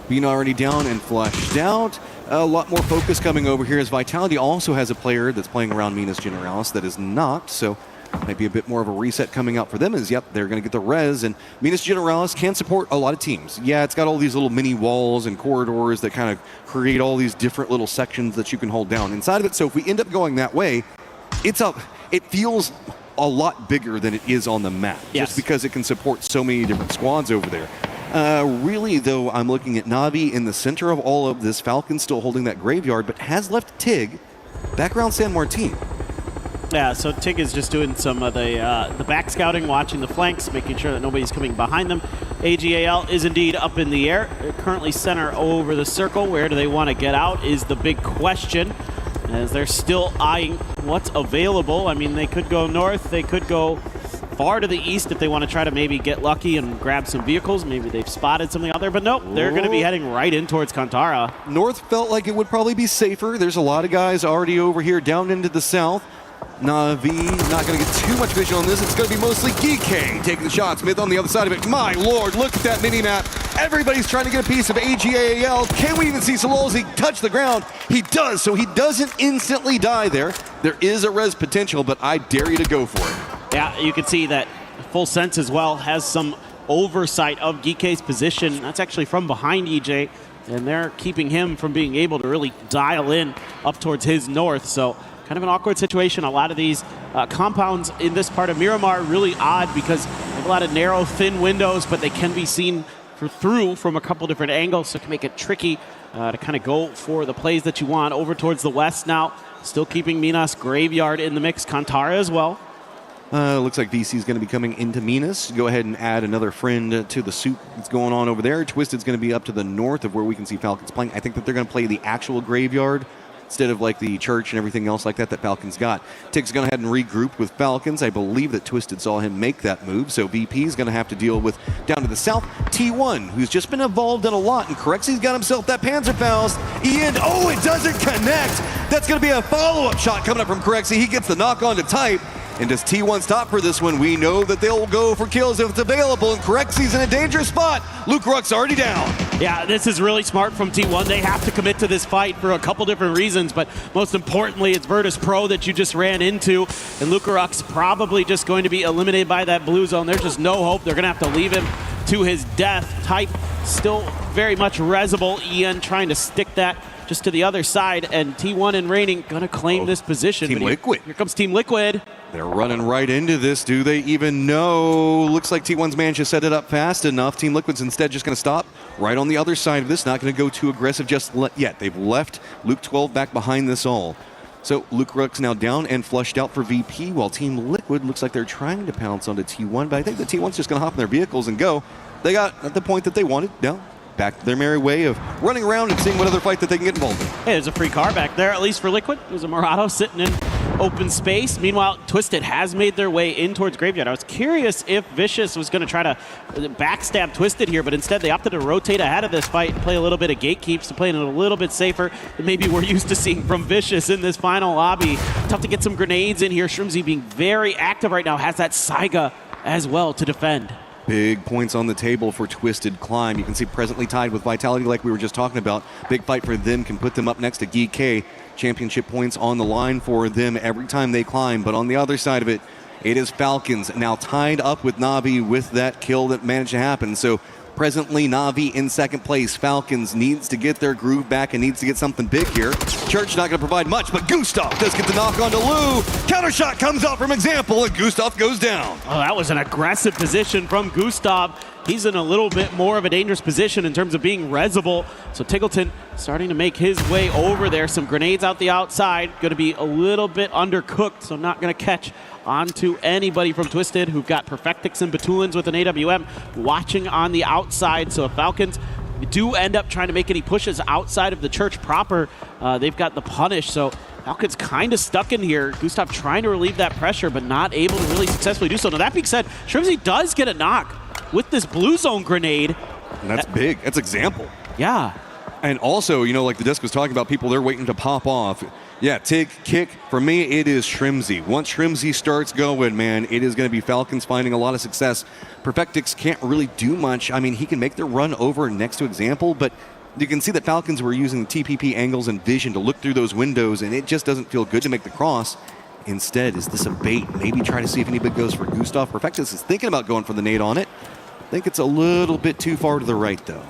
Being already down and flushed out. A lot more focus coming over here as Vitality also has a player that's playing around Minas Generalis that is not, so might be a bit more of a reset coming out for them as, yep, they're going to get the res, and Minas Generalis can support a lot of teams. Yeah, it's got all these little mini walls and corridors that kind of create all these different little sections that you can hold down inside of it, so if we end up going that way, it feels a lot bigger than it is on the map, just because it can support so many different squads over there. Really, though, I'm looking at Navi in the center of all of this. Falcon still holding that graveyard, but has left Tig back around San Martin. Yeah, so Tig is just doing some of the back scouting, watching the flanks, making sure that nobody's coming behind them. AGAL is indeed up in the air. They're currently center over the circle. Where do they want to get out is the big question, as they're still eyeing what's available. I mean, they could go north, they could go far to the east if they want to try to maybe get lucky and grab some vehicles. Maybe they've spotted something out there, but nope, they're going to be heading right in towards Kantara. North felt like it would probably be safer. There's a lot of guys already over here down into the south. Navi not going to get too much vision on this. It's going to be mostly GK taking the shot. Smith on the other side of it. My lord, look at that mini-map. Everybody's trying to get a piece of AGAL. Can we even see Sololzi touch the ground? He does, so he doesn't instantly die there. There is a res potential, but I dare you to go for it. Yeah, you can see that Full Sense as well has some oversight of GK's position. That's actually from behind EJ, and they're keeping him from being able to really dial in up towards his north. So kind of an awkward situation. A lot of these compounds in this part of Miramar are really odd because they have a lot of narrow, thin windows, but they can be seen through from a couple different angles, so it can make it tricky to kind of go for the plays that you want. Over towards the west now, still keeping Minas Graveyard in the mix. Kantara as well. Looks like VC is going to be coming into Minas. Go ahead and add another friend to the soup that's going on over there. Twisted's going to be up to the north of where we can see Falcons playing. I think that they're going to play the actual graveyard instead of like the church and everything else like that Falcons got. Tig's going to head and regroup with Falcons. I believe that Twisted saw him make that move, so VP is going to have to deal with, down to the south, T1, who's just been involved in a lot, and Corexi's got himself that Panzerfaust. Ian, oh, it doesn't connect! That's going to be a follow-up shot coming up from Corexi. He gets the knock on to Type. And does T1 stop for this one? We know that they'll go for kills if it's available, and Corexi's in a dangerous spot. Luke Ruck's already down. Yeah, this is really smart from T1. They have to commit to this fight for a couple different reasons, but most importantly, it's Virtus Pro that you just ran into, and Luke Ruck's probably just going to be eliminated by that blue zone. There's just no hope. They're going to have to leave him to his death. Type still very much resable. Ian trying to stick that just to the other side, and T1 and Reigning going to claim this position. Team Liquid. Here comes Team Liquid. They're running right into this. Do they even know? Looks like T1's managed to set it up fast enough. Team Liquid's instead just going to stop right on the other side of this. Not going to go too aggressive just yet. They've left Luke 12 back behind this all. So Luke Ruck's now down and flushed out for VP, while Team Liquid looks like they're trying to pounce onto T1, but I think the T1's just going to hop in their vehicles and go. They got at the point that they wanted. Now back to their merry way of running around and seeing what other fight that they can get involved in. Hey, there's a free car back there, at least for Liquid. There's a Murado sitting in open space. Meanwhile, Twisted has made their way in towards Graveyard. I was curious if Vicious was going to try to backstab Twisted here, but instead they opted to rotate ahead of this fight and play a little bit of gatekeeps to play it a little bit safer than maybe we're used to seeing from Vicious in this final lobby. Tough to get some grenades in here. Shrimzy being very active right now, has that Saiga as well to defend. Big points on the table for Twisted Climb. You can see presently tied with Vitality like we were just talking about. Big fight for them can put them up next to GK. Championship points on the line for them every time they climb. But on the other side of it, it is Falcons now tied up with Na'Vi with that kill that managed to happen. So presently Na'Vi in second place. Falcons needs to get their groove back and needs to get something big here. Church not going to provide much, but Gustav does get the knock onto Lou. Counter shot comes out from Example, and Gustav goes down. Oh, that was an aggressive position from Gustav. He's in a little bit more of a dangerous position in terms of being resable. So Tiggleton starting to make his way over there. Some grenades out the outside. Going to be a little bit undercooked, so not going to catch onto anybody from Twisted, who've got Perfectix and Batulins with an AWM watching on the outside. So if Falcons do end up trying to make any pushes outside of the church proper, they've got the punish. So Falcons kind of stuck in here. Gustav trying to relieve that pressure, but not able to really successfully do so. Now that being said, Shrimsy does get a knock with this blue zone grenade. And that's big. That's Example. Yeah. And also, you know, like the disc was talking about, people they're waiting to pop off. Yeah, Tig, kick. For me, it is Shrimsy. Once Shrimsy starts going, man, it is going to be Falcons finding a lot of success. Perfectix can't really do much. I mean, he can make the run over next to Example, but you can see that Falcons were using TPP angles and vision to look through those windows, and it just doesn't feel good to make the cross. Instead, is this a bait? Maybe try to see if anybody goes for Gustav. Perfectus is thinking about going for the nade on it. I think it's a little bit too far to the right, though.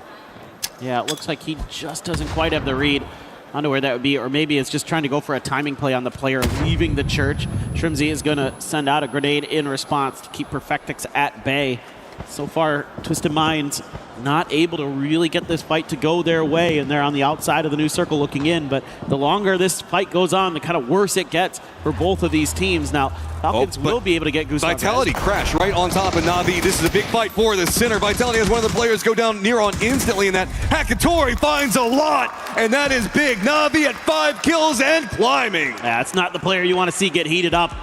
Yeah, it looks like he just doesn't quite have the read onto where that would be, or maybe it's just trying to go for a timing play on the player leaving the church. Shrimsy is going to send out a grenade in response to keep Perfectix at bay. So far, Twisted Minds not able to really get this fight to go their way, and they're on the outside of the new circle looking in. But the longer this fight goes on, the kind of worse it gets for both of these teams. Now, Falcons will be able to get Gustav. Vitality crash right on top of Na'Vi. This is a big fight for the center. Vitality has one of the players go down near on instantly, and that Hakatori finds a lot, and that is big. Na'Vi at 5 kills and climbing. That's not the player you want to see get heated up.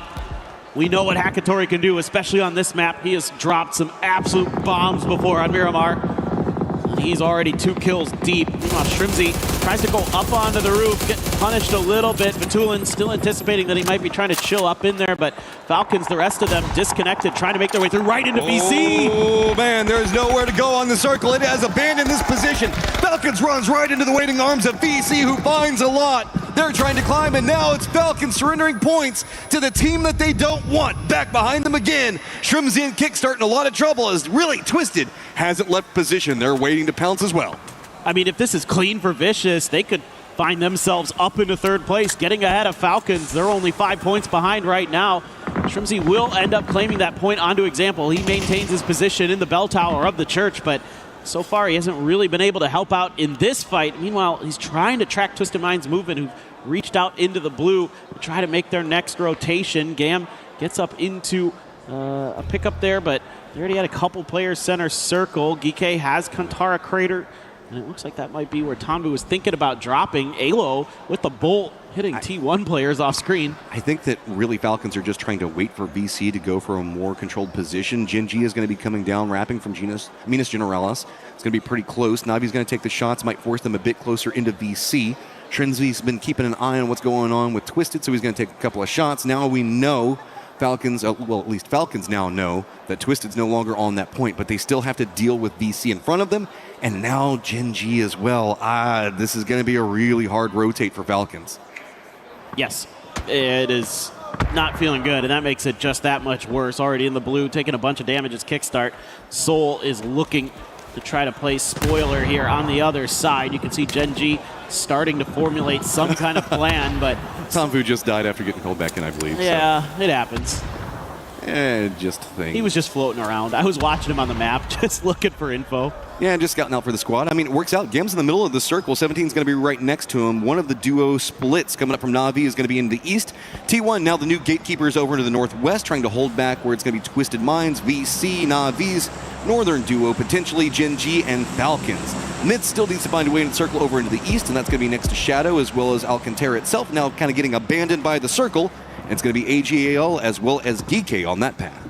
We know what Hakatori can do, especially on this map. He has dropped some absolute bombs before on Miramar. And he's already 2 kills deep. Meanwhile, Shrimsy tries to go up onto the roof, get punished a little bit. Batulin still anticipating that he might be trying to chill up in there, but Falcons, the rest of them disconnected, trying to make their way through right into BC. Oh man, there's nowhere to go on the circle. It has abandoned this position. Falcons runs right into the waiting arms of BC, who finds a lot. They're trying to climb, and now it's Falcons surrendering points to the team that they don't want. Back behind them again. Shrimsy and Kick starting a lot of trouble as really Twisted hasn't left position. They're waiting to pounce as well. I mean, if this is clean for Vicious, they could find themselves up into 3rd place, getting ahead of Falcons. They're only 5 points behind right now. Shrimsy will end up claiming that point onto Example. He maintains his position in the bell tower of the church, but so far he hasn't really been able to help out in this fight. Meanwhile, he's trying to track Twisted Minds' movement, who've reached out into the blue to try to make their next rotation. Gam gets up into a pickup there, but they already had a couple players center circle. Gike has Kantara Crater, and it looks like that might be where Tanbu was thinking about dropping. Alo with the bolt hitting T1 players off screen. I think that really Falcons are just trying to wait for VC to go for a more controlled position. Genji is going to be coming down, wrapping from Minas Generalis. It's going to be pretty close. Navi's going to take the shots, might force them a bit closer into VC. Shrimsy's been keeping an eye on what's going on with Twisted, so he's going to take a couple of shots. Now we know Falcons, well, at least Falcons now know that Twisted's no longer on that point, but they still have to deal with VC in front of them, and now Genji as well. This is going to be a really hard rotate for Falcons. Yes, it is not feeling good, and that makes it just that much worse. Already in the blue, taking a bunch of damage as Kickstart. Soul is looking to try to play spoiler here on the other side. You can see Genji starting to formulate some kind of plan, but Tanvu just died after getting called back in, I believe. Yeah, so it happens. Just think. He was just floating around. I was watching him on the map, just looking for info. Yeah, just scouting out for the squad. I mean, it works out. Gem's in the middle of the circle. 17 is going to be right next to him. One of the duo splits coming up from Na'Vi is going to be in the east. T1, now the new gatekeepers over to the northwest, trying to hold back where it's going to be Twisted Minds, VC, Na'Vi's northern duo, potentially Genji and Falcons. Mid still needs to find a way to circle over into the east, and that's going to be next to Shadow as well as Alcantara itself, now kind of getting abandoned by the circle. And it's going to be AGAL as well as Gike on that path.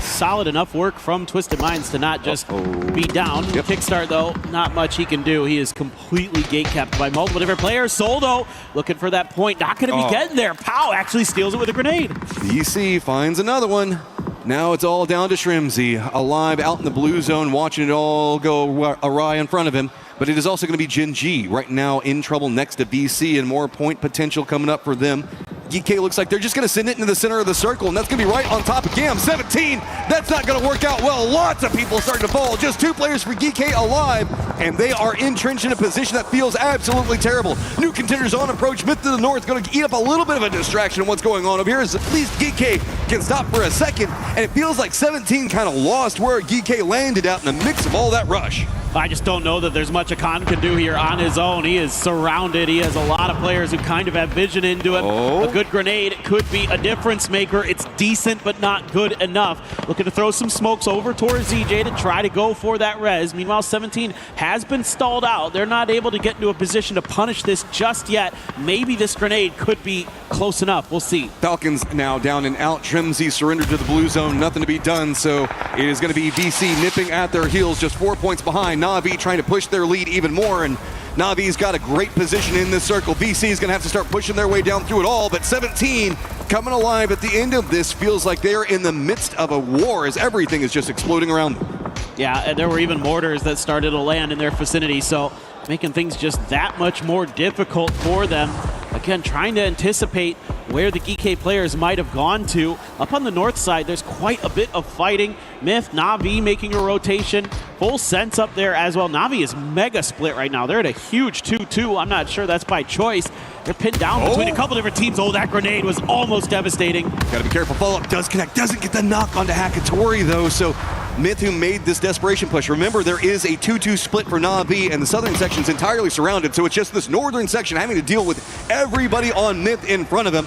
Solid enough work from Twisted Minds to not just be down. Yep. Kickstart, though, not much he can do. He is completely gate-kept by multiple different players. Soldo looking for that point. Not going to be getting there. Pow actually steals it with a grenade. VC finds another one. Now it's all down to Shrimsy, alive out in the blue zone, watching it all go awry in front of him. But it is also going to be Jin G right now in trouble next to BC, and more point potential coming up for them. GK looks like they're just going to send it into the center of the circle, and that's going to be right on top of Gam. 17, that's not going to work out well. Lots of people starting to fall. Just 2 players for GK alive, and they are entrenched in a position that feels absolutely terrible. New contenders on approach. Myth to the north going to eat up a little bit of a distraction of what's going on over here, as at least GK can stop for a second, and it feels like 17 kind of lost where GK landed out in the mix of all that rush. I just don't know that there's much Akan can do here on his own. He is surrounded. He has a lot of players who kind of have vision into him. A good grenade could be a difference maker. It's decent, but not good enough. Looking to throw some smokes over towards ZJ to try to go for that res. Meanwhile, 17 has been stalled out. They're not able to get into a position to punish this just yet. Maybe this grenade could be close enough. We'll see. Falcons now down and out. Trimsy surrendered to the blue zone. Nothing to be done, so it is going to be VC nipping at their heels, just 4 points behind. Na'Vi trying to push their lead even more, and Na'Vi's got a great position in this circle. VC is going to have to start pushing their way down through it all, but 17 coming alive at the end of this feels like they're in the midst of a war as everything is just exploding around them. Yeah, and there were even mortars that started to land in their vicinity, so making things just that much more difficult for them. Again, trying to anticipate where the GK players might have gone to. Up on the north side, there's quite a bit of fighting. Myth, Na'Vi making a rotation. Full sense up there as well. Na'Vi is mega split right now. They're at a huge 2-2. I'm not sure that's by choice. They're pinned down between a couple different teams. Oh, that grenade was almost devastating. Gotta be careful. Follow-up does connect. Doesn't get the knock onto Hakatori, though, so Myth, who made this desperation push. Remember, there is a 2-2 split for Na'Vi, and the southern section's entirely surrounded, so it's just this northern section having to deal with everybody on Myth in front of him.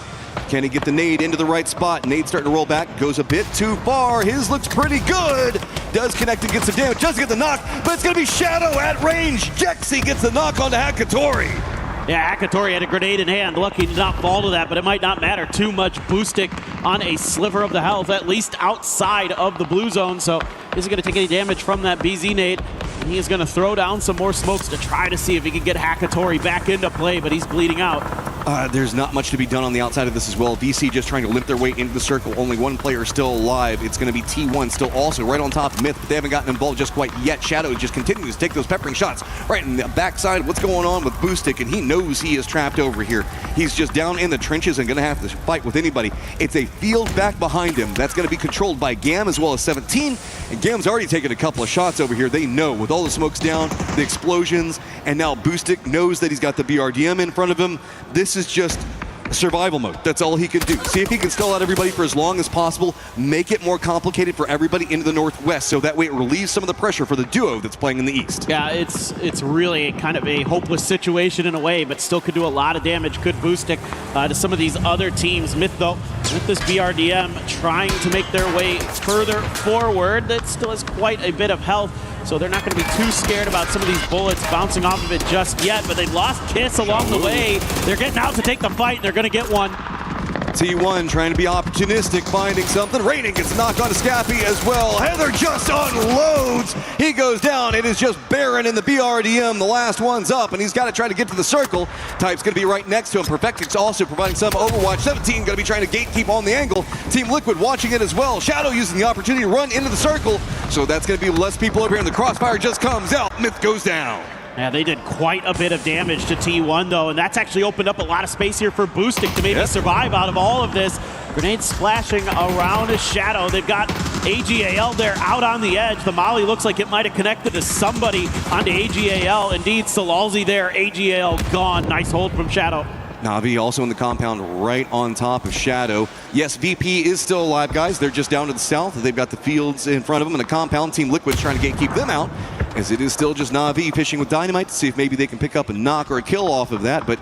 Can he get the nade into the right spot? Nade starting to roll back, goes a bit too far. His looks pretty good. Does connect and gets some damage. Doesn't get the knock, but it's going to be Shadow at range. Jexy gets the knock onto Hakatori. Yeah, Hakatori had a grenade in hand. Lucky to not fall to that, but it might not matter. Too much boosting on a sliver of the health, at least outside of the blue zone. So isn't going to take any damage from that BZ nade. And he is going to throw down some more smokes to try to see if he can get Hakatori back into play, but he's bleeding out. There's not much to be done on the outside of this as well. VC just trying to limp their way into the circle. Only one player still alive. It's going to be T1 still also right on top of Myth, but they haven't gotten involved just quite yet. Shadow just continues to take those peppering shots right in the backside. What's going on with Boostic? And he knows he is trapped over here. He's just down in the trenches and going to have to fight with anybody. It's a field back behind him. That's going to be controlled by Gam as well as 17. And Gam's already taken a couple of shots over here. They know with all the smokes down, the explosions, and now Boostic knows that he's got the BRDM in front of him. This is just survival mode. That's all he can do. See if he can stall out everybody for as long as possible, make it more complicated for everybody into the northwest, so that way it relieves some of the pressure for the duo that's playing in the east. Yeah, it's really kind of a hopeless situation in a way, but still could do a lot of damage. Could boost it to some of these other teams. Myth, though, with this BRDM trying to make their way further forward, that still has quite a bit of health. So they're not going to be too scared about some of these bullets bouncing off of it just yet, but they've lost Kiss along the way. They're getting out to take the fight, and they're going to get one. T1 trying to be opportunistic, finding something. Raining gets knocked onto Scappy as well. Heather just unloads. He goes down. It is just Baron in the BRDM. The last one's up, and he's got to try to get to the circle. Type's going to be right next to him. Perfectix also providing some overwatch. 17 going to be trying to gatekeep on the angle. Team Liquid watching it as well. Shadow using the opportunity to run into the circle. So that's going to be less people over here, and the crossfire just comes out. Myth goes down. Yeah, they did quite a bit of damage to T1, though, and that's actually opened up a lot of space here for Boostic to maybe survive out of all of this. Grenades splashing around a Shadow. They've got AGAL there out on the edge. The Molly looks like it might have connected to somebody onto AGAL. Indeed, Salalzi there. AGAL gone. Nice hold from Shadow. Na'Vi also in the compound right on top of Shadow. Yes, VP is still alive, guys. They're just down to the south. They've got the fields in front of them and a compound. Team Liquid's trying to gatekeep them out, as it is still just Na'Vi fishing with Dynamite to see if maybe they can pick up a knock or a kill off of that. But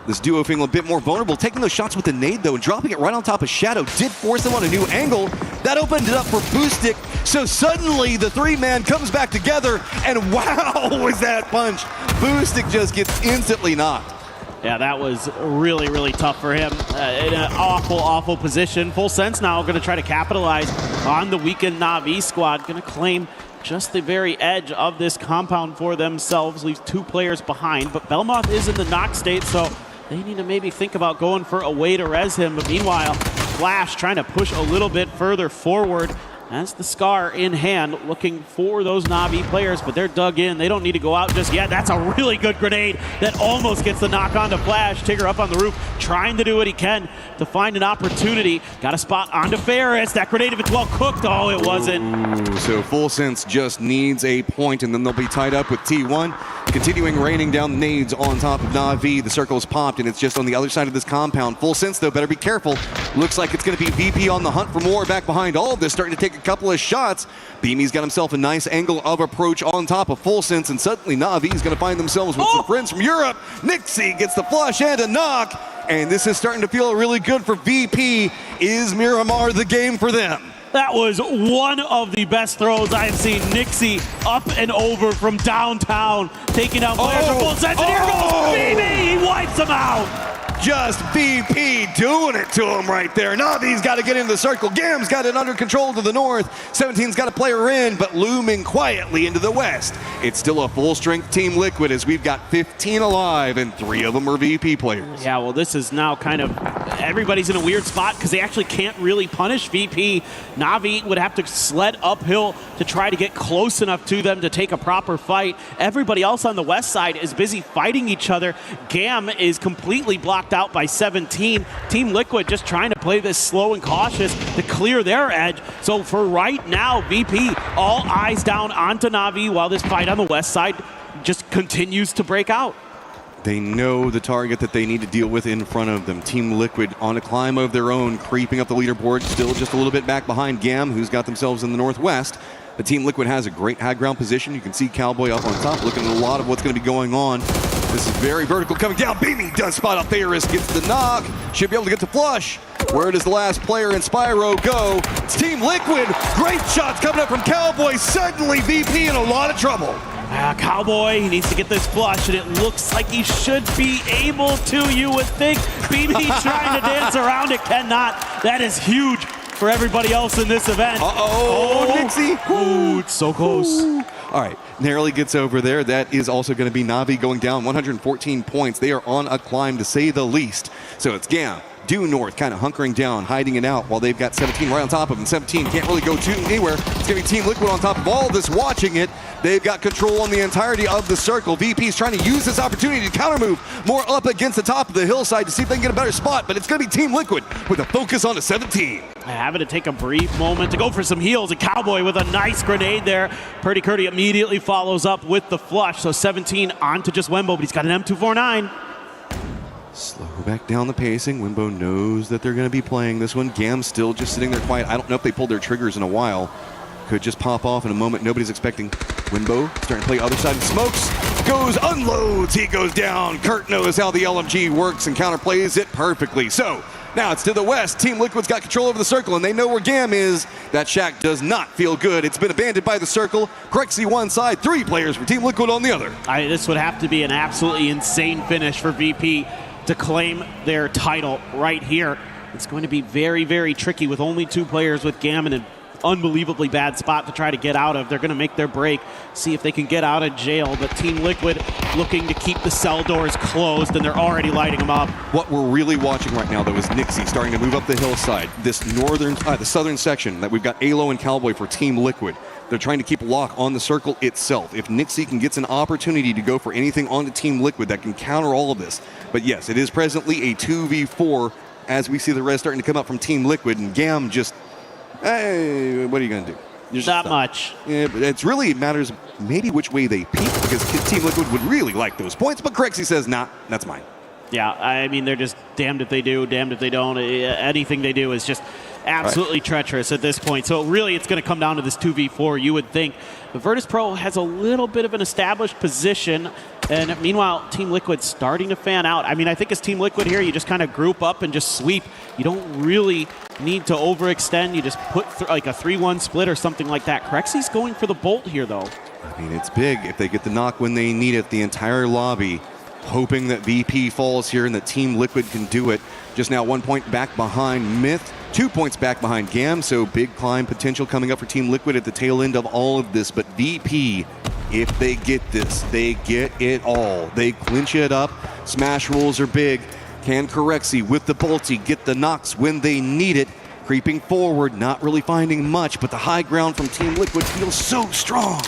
this duo feeling a bit more vulnerable. Taking those shots with the nade, though, and dropping it right on top of Shadow did force them on a new angle. That opened it up for Boostic. So suddenly the three-man comes back together, and wow, was that punch. Boostic just gets instantly knocked. Yeah, that was really, really tough for him. In an awful, awful position. Full Sense now going to try to capitalize on the weakened Na'Vi squad. Going to claim just the very edge of this compound for themselves. Leaves 2 players behind, but Belmoth is in the knock state, so they need to maybe think about going for a way to res him. But meanwhile, Flash trying to push a little bit further forward. That's the Scar in hand, looking for those Na'Vi players, but they're dug in. They don't need to go out just yet. That's a really good grenade that almost gets the knock on to Flash. Tigger up on the roof, trying to do what he can to find an opportunity. Got a spot onto Ferris. That grenade, if it's well cooked, oh, it wasn't. Ooh, so Full Sense just needs a point, and then they'll be tied up with T1. Continuing raining down the nades on top of Na'Vi. The circle's popped, and it's just on the other side of this compound. Full Sense, though, better be careful. Looks like it's going to be VP on the hunt for more back behind all of this, starting to take a couple of shots. Beamy's got himself a nice angle of approach on top of Full Sense, and suddenly Na'Vi's going to find themselves with some friends from Europe. Nixie gets the flush and a knock, and this is starting to feel really good for VP. Is Miramar the game for them? That was one of the best throws I have seen. Nixie up and over from downtown, taking out players for Full Sense, and here goes BB! He wipes them out! Just VP doing it to him right there. Navi's got to get into the circle. Gam's got it under control to the north. 17's got a player in, but looming quietly into the west. It's still a full-strength Team Liquid as we've got 15 alive, and 3 of them are VP players. Yeah, well, this is now kind of, everybody's in a weird spot because they actually can't really punish VP. Na'Vi would have to sled uphill to try to get close enough to them to take a proper fight. Everybody else on the west side is busy fighting each other. Gam is completely blocked out by 17. Team Liquid just trying to play this slow and cautious to clear their edge. So for right now, VP all eyes down onto Na'Vi while this fight on the west side just continues to break out. They know the target that they need to deal with in front of them. Team Liquid on a climb of their own, creeping up the leaderboard, still just a little bit back behind Gam, who's got themselves in the northwest. The Team Liquid has a great high ground position. You can see Cowboy up on top, looking at a lot of what's going to be going on. This is very vertical coming down. Beamy does spot up Ferris, gets the knock. Should be able to get the flush. Where does the last player in Spyro go? It's Team Liquid. Great shots coming up from Cowboy. Suddenly VP in a lot of trouble. Cowboy, he needs to get this flush, and it looks like he should be able to, you would think. BB trying to dance around it, cannot. That is huge for everybody else in this event. Oh, Nixie. Ooh, it's so close. Ooh. All right, narrowly gets over there. That is also going to be Na'Vi going down 114 points. They are on a climb, to say the least. So it's Gam, due north, kind of hunkering down, hiding it out while they've got 17 right on top of them. 17 can't really go anywhere. It's going to be Team Liquid on top of all this, watching it. They've got control on the entirety of the circle. VP's trying to use this opportunity to counter-move more up against the top of the hillside to see if they can get a better spot, but it's going to be Team Liquid with a focus on the 17. Having to take a brief moment to go for some heals. And Cowboy with a nice grenade there. Purdy Curdy immediately follows up with the flush. So 17 on to just Wembo, but he's got an M249. Slow back down the pacing. Wimbo knows that they're going to be playing this one. Gam's still just sitting there quiet. I don't know if they pulled their triggers in a while. Could just pop off in a moment nobody's expecting. Wimbo starting to play other side of smokes. Goes, unloads, he goes down. Kurt knows how the LMG works and counterplays it perfectly. So now it's to the west. Team Liquid's got control over the circle, and they know where Gam is. That shack does not feel good. It's been abandoned by the circle. Crexy one side, 3 players for Team Liquid on the other. This would have to be an absolutely insane finish for VP to claim their title right here. It's going to be very, very tricky with only 2 players with Gam in an unbelievably bad spot to try to get out of. They're going to make their break, see if they can get out of jail, but Team Liquid looking to keep the cell doors closed, and they're already lighting them up. What we're really watching right now, though, is Nixie starting to move up the hillside. This the southern section that we've got Alo and Cowboy for Team Liquid. They're trying to keep lock on the circle itself. If Nixie can get an opportunity to go for anything onto Team Liquid, that can counter all of this. But yes, it is presently a 2v4 as we see the res starting to come up from Team Liquid, and Gam just, hey, what are you going to do? Not much. Yeah, but it really matters maybe which way they peek, because Team Liquid would really like those points, but Crexy says, nah, that's mine. Yeah, I mean, they're just damned if they do, damned if they don't. Anything they do is just absolutely treacherous at this point. So really, it's going to come down to this 2v4, you would think. The Virtus Pro has a little bit of an established position, and meanwhile, Team Liquid starting to fan out. I mean, I think as Team Liquid here, you just kind of group up and just sweep. You don't really need to overextend. You just put like a 3-1 split or something like that. Crexy's going for the bolt here, though. I mean, it's big. If they get the knock when they need it, the entire lobby hoping that VP falls here and that Team Liquid can do it. Just now 1 point back behind Myth, 2 points back behind Gam, so big climb potential coming up for Team Liquid at the tail end of all of this. But VP, if they get this, they get it all. They clinch it up. Smash rules are big. Can Corexi with the Bolty get the knocks when they need it? Creeping forward, not really finding much, but the high ground from Team Liquid feels so strong.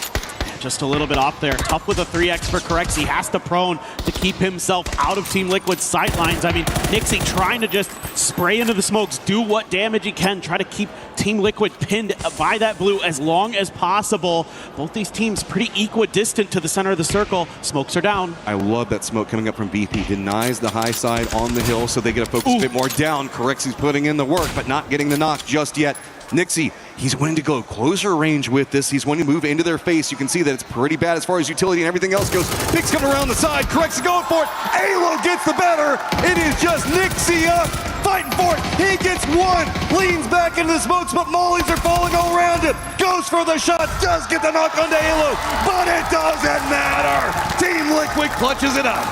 Just a little bit off there. Tough with a 3x for Correx. He has to prone to keep himself out of Team Liquid's sightlines. I mean, Nixie trying to just spray into the smokes, do what damage he can, try to keep Team Liquid pinned by that blue as long as possible. Both these teams pretty equidistant to the center of the circle. Smokes are down. I love that smoke coming up from BP. Denies the high side on the hill, so they get to focus a bit more down. Corexi's putting in the work, but not getting the knock just yet. Nixie, he's wanting to go closer range with this. He's wanting to move into their face. You can see that it's pretty bad as far as utility and everything else goes. Pick's coming around the side. Corexi going for it. Alo gets the better. It is just Nixie up, fighting for it. He gets one, leans back into the smokes, but mollies are falling all around him. Goes for the shot, does get the knock onto Alo, but it doesn't matter. Team Liquid clutches it up.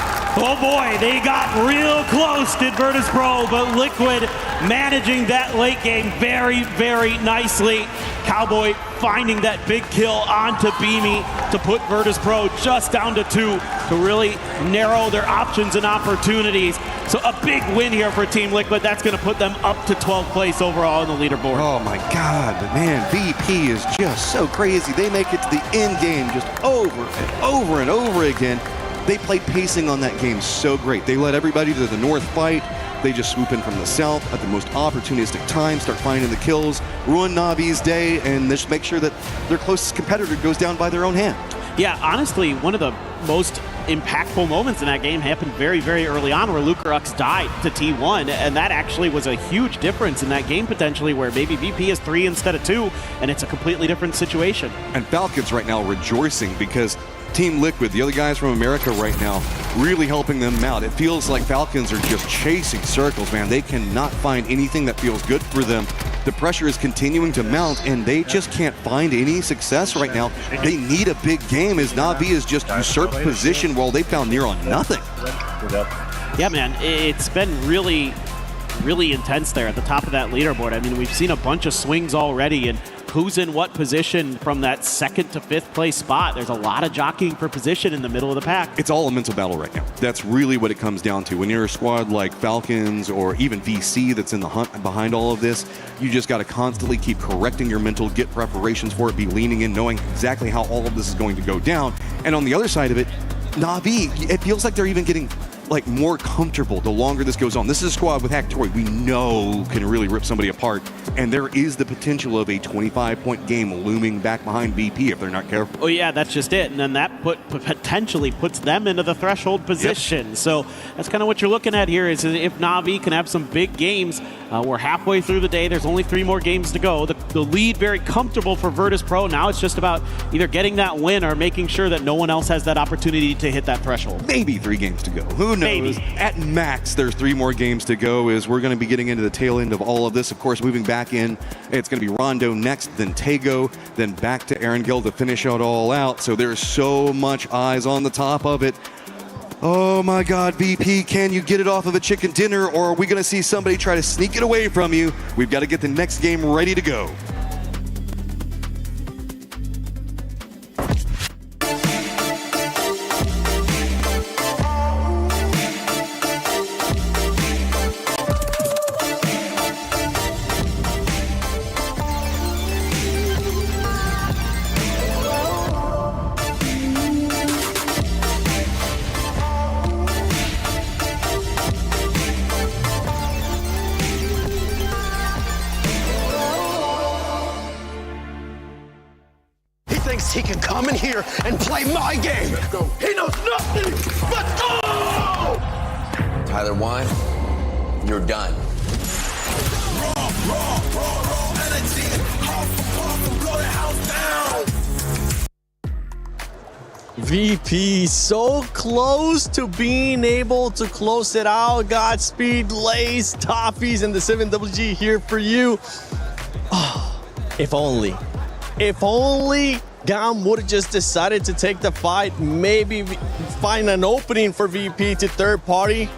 Oh boy, they got real close, did Virtus Pro, but Liquid managing that late game very, very nicely. Cowboy finding that big kill onto Beamy to put Virtus Pro just down to 2 to really narrow their options and opportunities. So a big win here for Team Liquid. That's going to put them up to 12th place overall in the leaderboard. Oh my God, man, VP is just so crazy. They make it to the end game just over and over and over again. They played pacing on that game so great. They let everybody to the north fight. They just swoop in from the south at the most opportunistic time, start finding the kills, ruin Navi's day, and just make sure that their closest competitor goes down by their own hand. Yeah, honestly, one of the most impactful moments in that game happened very, very early on where Lucarux died to T1, and that actually was a huge difference in that game potentially where maybe VP is 3 instead of 2, and it's a completely different situation. And Falcons right now rejoicing because Team Liquid, the other guys from America right now, really helping them out. It feels like Falcons are just chasing circles, man. They cannot find anything that feels good for them. The pressure is continuing to mount, and they just can't find any success right now. They need a big game as Navi is just usurped position while they found near on nothing. Yeah, man, it's been really, really intense there at the top of that leaderboard. I mean, we've seen a bunch of swings already, and who's in what position from that 2nd to 5th place spot. There's a lot of jockeying for position in the middle of the pack. It's all a mental battle right now. That's really what it comes down to. When you're a squad like Falcons or even VC that's in the hunt behind all of this, you just got to constantly keep correcting your mental, get preparations for it, be leaning in, knowing exactly how all of this is going to go down. And on the other side of it, Navi, it feels like they're even getting like more comfortable the longer this goes on. This is a squad with Hacktory we know can really rip somebody apart, and there is the potential of a 25-point game looming back behind VP if they're not careful. Oh yeah, that's just it, and then that potentially puts them into the threshold position. Yep. So that's kind of what you're looking at here is if Navi can have some big games. We're halfway through the day. There's only 3 more games to go. The lead very comfortable for Virtus Pro. Now it's just about either getting that win or making sure that no one else has that opportunity to hit that threshold. Maybe 3 games to go. Who knows? Maybe. At max, there's 3 more games to go as we're going to be getting into the tail end of all of this. Of course, moving back in, it's going to be Rondo next, then Tego, then back to Erangel to finish it all out. So there's so much eyes on the top of it. Oh my God, VP, can you get it off of a chicken dinner, or are we going to see somebody try to sneak it away from you? We've got to get the next game ready to go. He can come in here and play my game. Let's go. He knows nothing. Let's go! Tyler 1, you're done. VP so close to being able to close it out. Godspeed, Lays, Toffees, and the 7WG here for you. Oh, if only. If only Gam would have just decided to take the fight, maybe find an opening for VP to third party.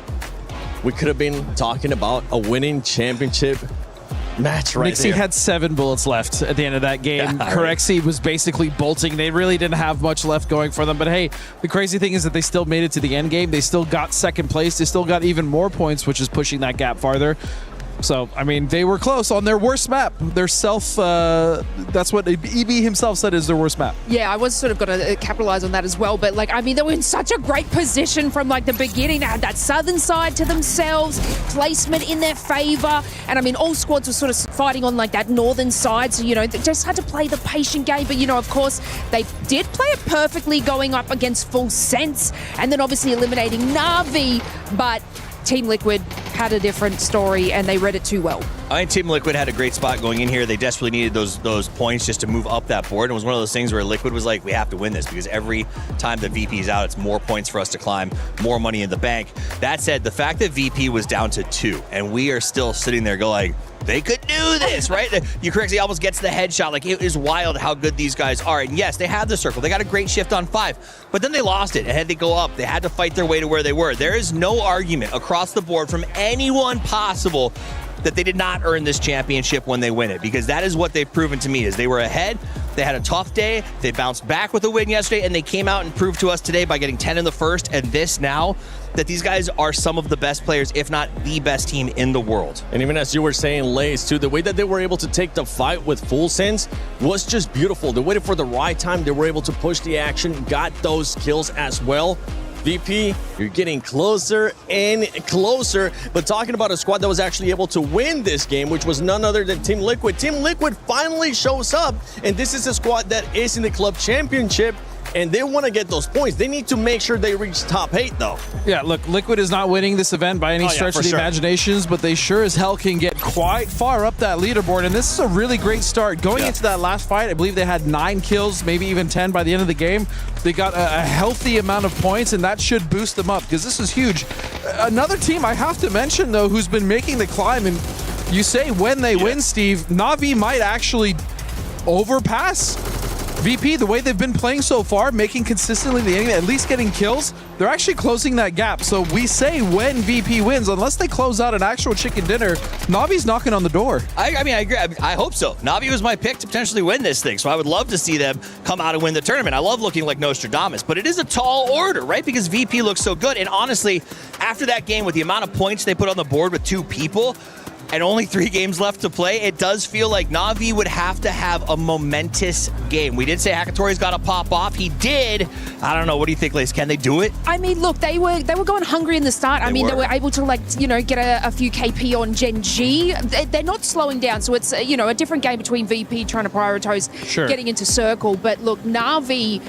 We could have been talking about a winning championship match right Nixie there. had 7 bullets left at the end of that game. Yeah, Corexi was basically bolting. They really didn't have much left going for them. But hey, the crazy thing is that they still made it to the end game. They still got second place. They still got even more points, which is pushing that gap farther. So, I mean, they were close on their worst map. Their that's what EB himself said is their worst map. Yeah, I was sort of going to capitalize on that as well. But, like, I mean, they were in such a great position from, like, the beginning. They had that southern side to themselves, placement in their favor. And, I mean, all squads were sort of fighting on, like, that northern side. So, you know, they just had to play the patient game. But, you know, of course, they did play it perfectly going up against Full Sense. And then, obviously, eliminating Na'Vi. But Team Liquid had a different story, and they read it too well. I think Team Liquid had a great spot going in here. They desperately needed those points just to move up that board. And it was one of those things where Liquid was like, we have to win this because every time the VP is out, it's more points for us to climb, more money in the bank. That said, the fact that VP was down to 2 and we are still sitting there going, they could do this, right? You correctly almost gets the headshot. Like, it is wild how good these guys are. And yes, they have the circle. They got a great shift on 5, but then they lost it and had to go up. They had to fight their way to where they were. There is no argument across the board from anyone possible that they did not earn this championship when they win it, because that is what they've proven to me is they were ahead. They had a tough day. They bounced back with a win yesterday, and they came out and proved to us today by getting 10 in the first and this now that these guys are some of the best players, if not the best team in the world. And even as you were saying, Lace, too, the way that they were able to take the fight with Full Sense was just beautiful. They waited for the right time. They were able to push the action, got those kills as well. VP, you're getting closer and closer. But talking about a squad that was actually able to win this game, which was none other than Team Liquid. Team Liquid finally shows up, and this is a squad that is in the Club Championship, and they want to get those points. They need to make sure they reach top 8, though. Yeah, look, Liquid is not winning this event by any stretch of the imaginations, but they sure as hell can get quite far up that leaderboard, and this is a really great start. Going into that last fight, I believe they had 9 kills, maybe even 10 by the end of the game. They got a healthy amount of points, and that should boost them up, because this is huge. Another team I have to mention, though, who's been making the climb, and you say when they win, Steve, Na'Vi might actually overpass VP. The way they've been playing so far, making consistently the enemy, at least getting kills, they're actually closing that gap. So we say when VP wins, unless they close out an actual chicken dinner, Na'Vi's knocking on the door. I mean, I agree. I hope so. Na'Vi was my pick to potentially win this thing, so I would love to see them come out and win the tournament. I love looking like Nostradamus, but it is a tall order, right? Because VP looks so good, and honestly, after that game, with the amount of points they put on the board with 2 people, and only 3 games left to play, it does feel like Na'Vi would have to have a momentous game. We did say Hakatori's got to pop off. He did. I don't know. What do you think, Lace? Can they do it? I mean, look, they were going hungry in the start. They were able to, like, you know, get a few KP on Gen G. They're not slowing down, so it's, you know, a different game between VP trying to prioritize getting into circle. But look, Na'Vi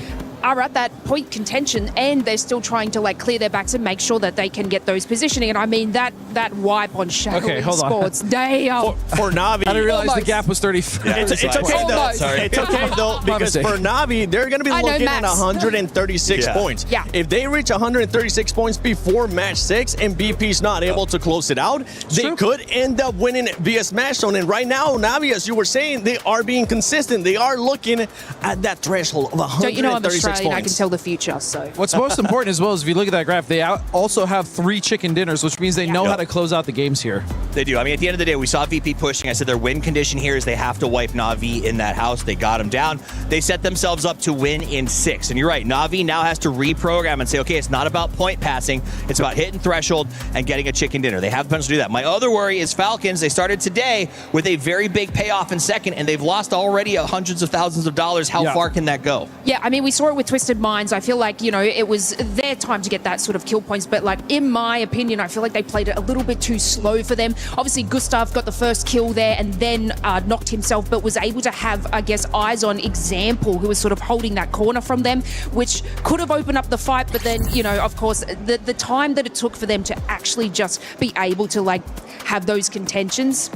are at that point contention, and they're still trying to, like, clear their backs and make sure that they can get those positioning. And I mean, that wipe on Shadowy Sports, damn. For Na'Vi, I didn't realize the gap was 30. It's okay though. It's okay though, because for Na'Vi, they're going to be looking at 136 points. Yeah. If they reach 136 points before match 6 and BP's not able to close it out, they could end up winning via Smash Zone. And right now, Na'Vi, as you were saying, they are being consistent. They are looking at that threshold of 136 Don't you know I'm points. I can tell the future, so. What's most important as well is if you look at that graph, they also have 3 chicken dinners, which means they know how to close out the games here. They do. I mean, at the end of the day, we saw VP pushing. I said their win condition here is they have to wipe Na'Vi in that house. They got him down. They set themselves up to win in 6. And you're right, Na'Vi now has to reprogram and say, okay, it's not about point passing. It's about hitting threshold and getting a chicken dinner. They have the potential to do that. My other worry is Falcons. They started today with a very big payoff in second, and they've lost already hundreds of thousands of dollars. How far can that go? Yeah, I mean, we saw it with Twisted Minds. I feel like, you know, it was their time to get that sort of kill points, but, like, in my opinion, I feel like they played it a little bit too slow for them. Obviously, Gustav got the first kill there and then knocked himself, but was able to have, I guess, eyes on Example, who was sort of holding that corner from them, which could have opened up the fight, but then, you know, of course, the time that it took for them to actually just be able to, like, have those contentions,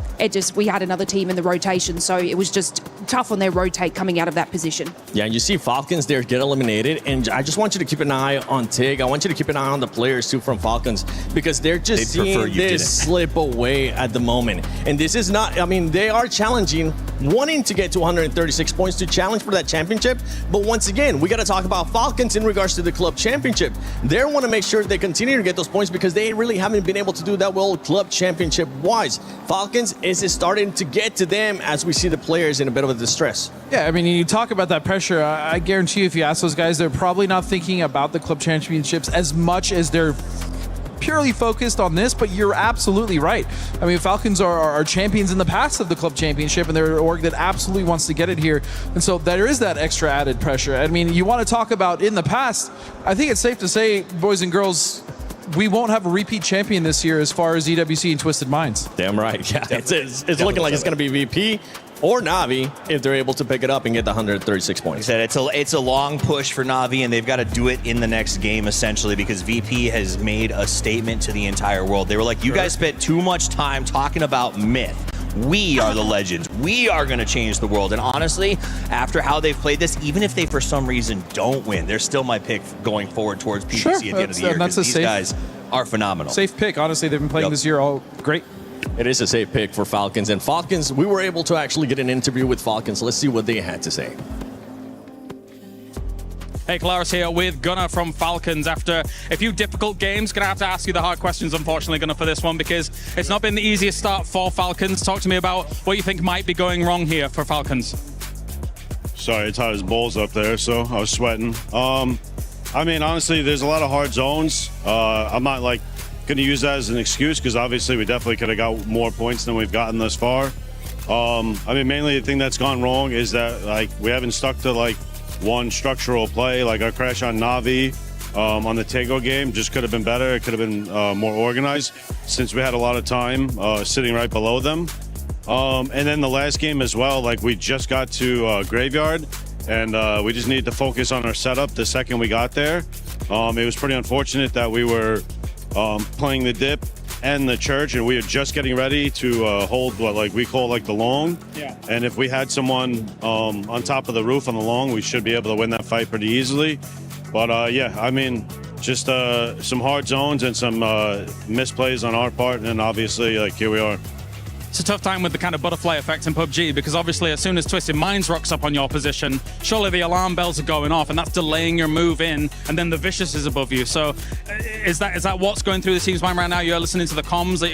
we had another team in the rotation, so it was just tough on their rotate coming out of that position. Yeah, you see Falcons there get eliminated, and I just want you to keep an eye on Tig. I want you to keep an eye on the players too from Falcons, because they're just seeing this slip away at the moment. And this is not, I mean, they are challenging wanting to get to 136 points to challenge for that championship. But once again, we got to talk about Falcons in regards to the club championship. They want to make sure they continue to get those points because they really haven't been able to do that well club championship wise. Falcons is starting to get to them as we see the players in a bit of a distress. Yeah, I mean, you talk about that pressure. I guarantee you, if you ask those guys, they're probably not thinking about the club championships as much as they're purely focused on this, but you're absolutely right. I mean, Falcons are champions in the past of the club championship, and they're an org that absolutely wants to get it here. And so there is that extra added pressure. I mean, you want to talk about in the past, I think it's safe to say, boys and girls, we won't have a repeat champion this year as far as EWC and Twisted Minds. Damn right. Yeah, it's looking like it's going to be VP or Na'Vi if they're able to pick it up and get the 136 points. Like I said, it's a long push for Na'Vi, and they've got to do it in the next game, essentially, because VP has made a statement to the entire world. They were like, you guys spent too much time talking about myth. We are the legends. We are going to change the world. And honestly, after how they've played this, even if they for some reason don't win, they're still my pick going forward towards PUBG at the end of the year, because these guys are phenomenal. Safe pick. Honestly, they've been playing this year all great. It is a safe pick for Falcons. And Falcons, we were able to actually get an interview with Falcons. Let's see what they had to say. Hey, Claris here with Gunnar from Falcons. After a few difficult games, gonna have to ask you the hard questions, unfortunately, Gunnar, for this one, because it's not been the easiest start for Falcons. Talk to me about what you think might be going wrong here for Falcons. Sorry, it's hot as balls up there, so I was sweating. I mean, honestly, there's a lot of hard zones. I'm not like going to use that as an excuse, because obviously we definitely could have got more points than we've gotten thus far. I mean, mainly the thing that's gone wrong is that like we haven't stuck to like one structural play. Like our crash on Na'Vi on the Tego game just could have been better. It could have been more organized, since we had a lot of time sitting right below them. And then the last game as well, like we just got to Graveyard, and we just needed to focus on our setup the second we got there. It was pretty unfortunate that we were playing the dip and the church, and we were just getting ready to hold what like we call like the long. Yeah. And if we had someone on top of the roof on the long, we should be able to win that fight pretty easily. But yeah, I mean, just some hard zones and some misplays on our part, and obviously like here we are. It's a tough time with the kind of butterfly effect in PUBG, because obviously as soon as Twisted Minds rocks up on your position, surely the alarm bells are going off, and that's delaying your move in, and then the Vicious is above you. So is that what's going through the team's mind right now? You're listening to the comms.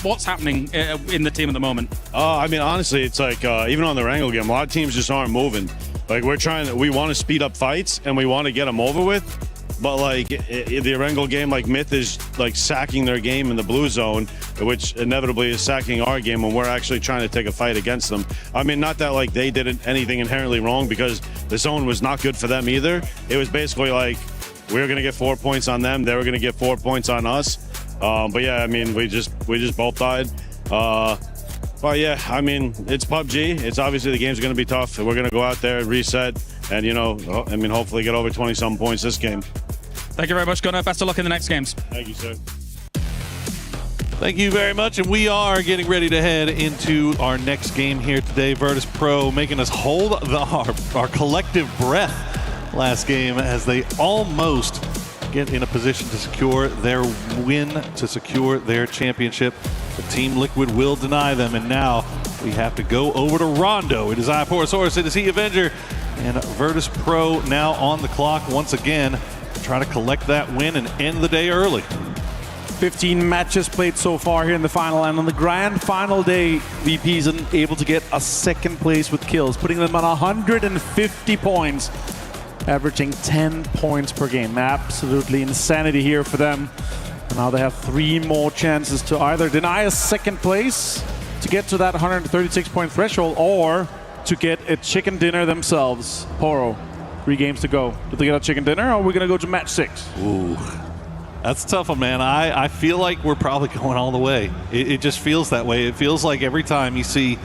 What's happening in the team at the moment? I mean, honestly, it's like even on the Wrangle game, a lot of teams just aren't moving. Like we want to speed up fights and we want to get them over with. But like the Wrangle game, like Myth is like sacking their game in the blue zone, which inevitably is sacking our game when we're actually trying to take a fight against them. I mean, not that like they did anything inherently wrong, because the zone was not good for them either. It was basically like we were going to get 4 points on them, they were going to get 4 points on us. But yeah, I mean, we just both died. But yeah, I mean, it's PUBG. It's obviously the game's going to be tough. We're going to go out there, reset, and you know, I mean, hopefully get over 20-some points this game. Thank you very much, Gunnar. Best of luck in the next games. Thank you, sir. Thank you very much, and we are getting ready to head into our next game here today. Virtus Pro making us hold our collective breath last game as they almost get in a position to secure their win, to secure their championship. But Team Liquid will deny them, and now we have to go over to Rondo. It is I, Porosaurus, it is he, Avenger, and Virtus Pro now on the clock once again, trying to collect that win and end the day early. 15 matches played so far here in the final, and on the grand final day, VP isn't able to get a second place with kills, putting them on 150 points, averaging 10 points per game. Absolutely insanity here for them. And now they have 3 more chances to either deny a second place to get to that 136-point threshold, or to get a chicken dinner themselves. Poro, 3 games to go. Do they get a chicken dinner, or are we going to go to match 6? Ooh. That's a tough one, man. I feel like we're probably going all the way. It just feels that way. It feels like every time you see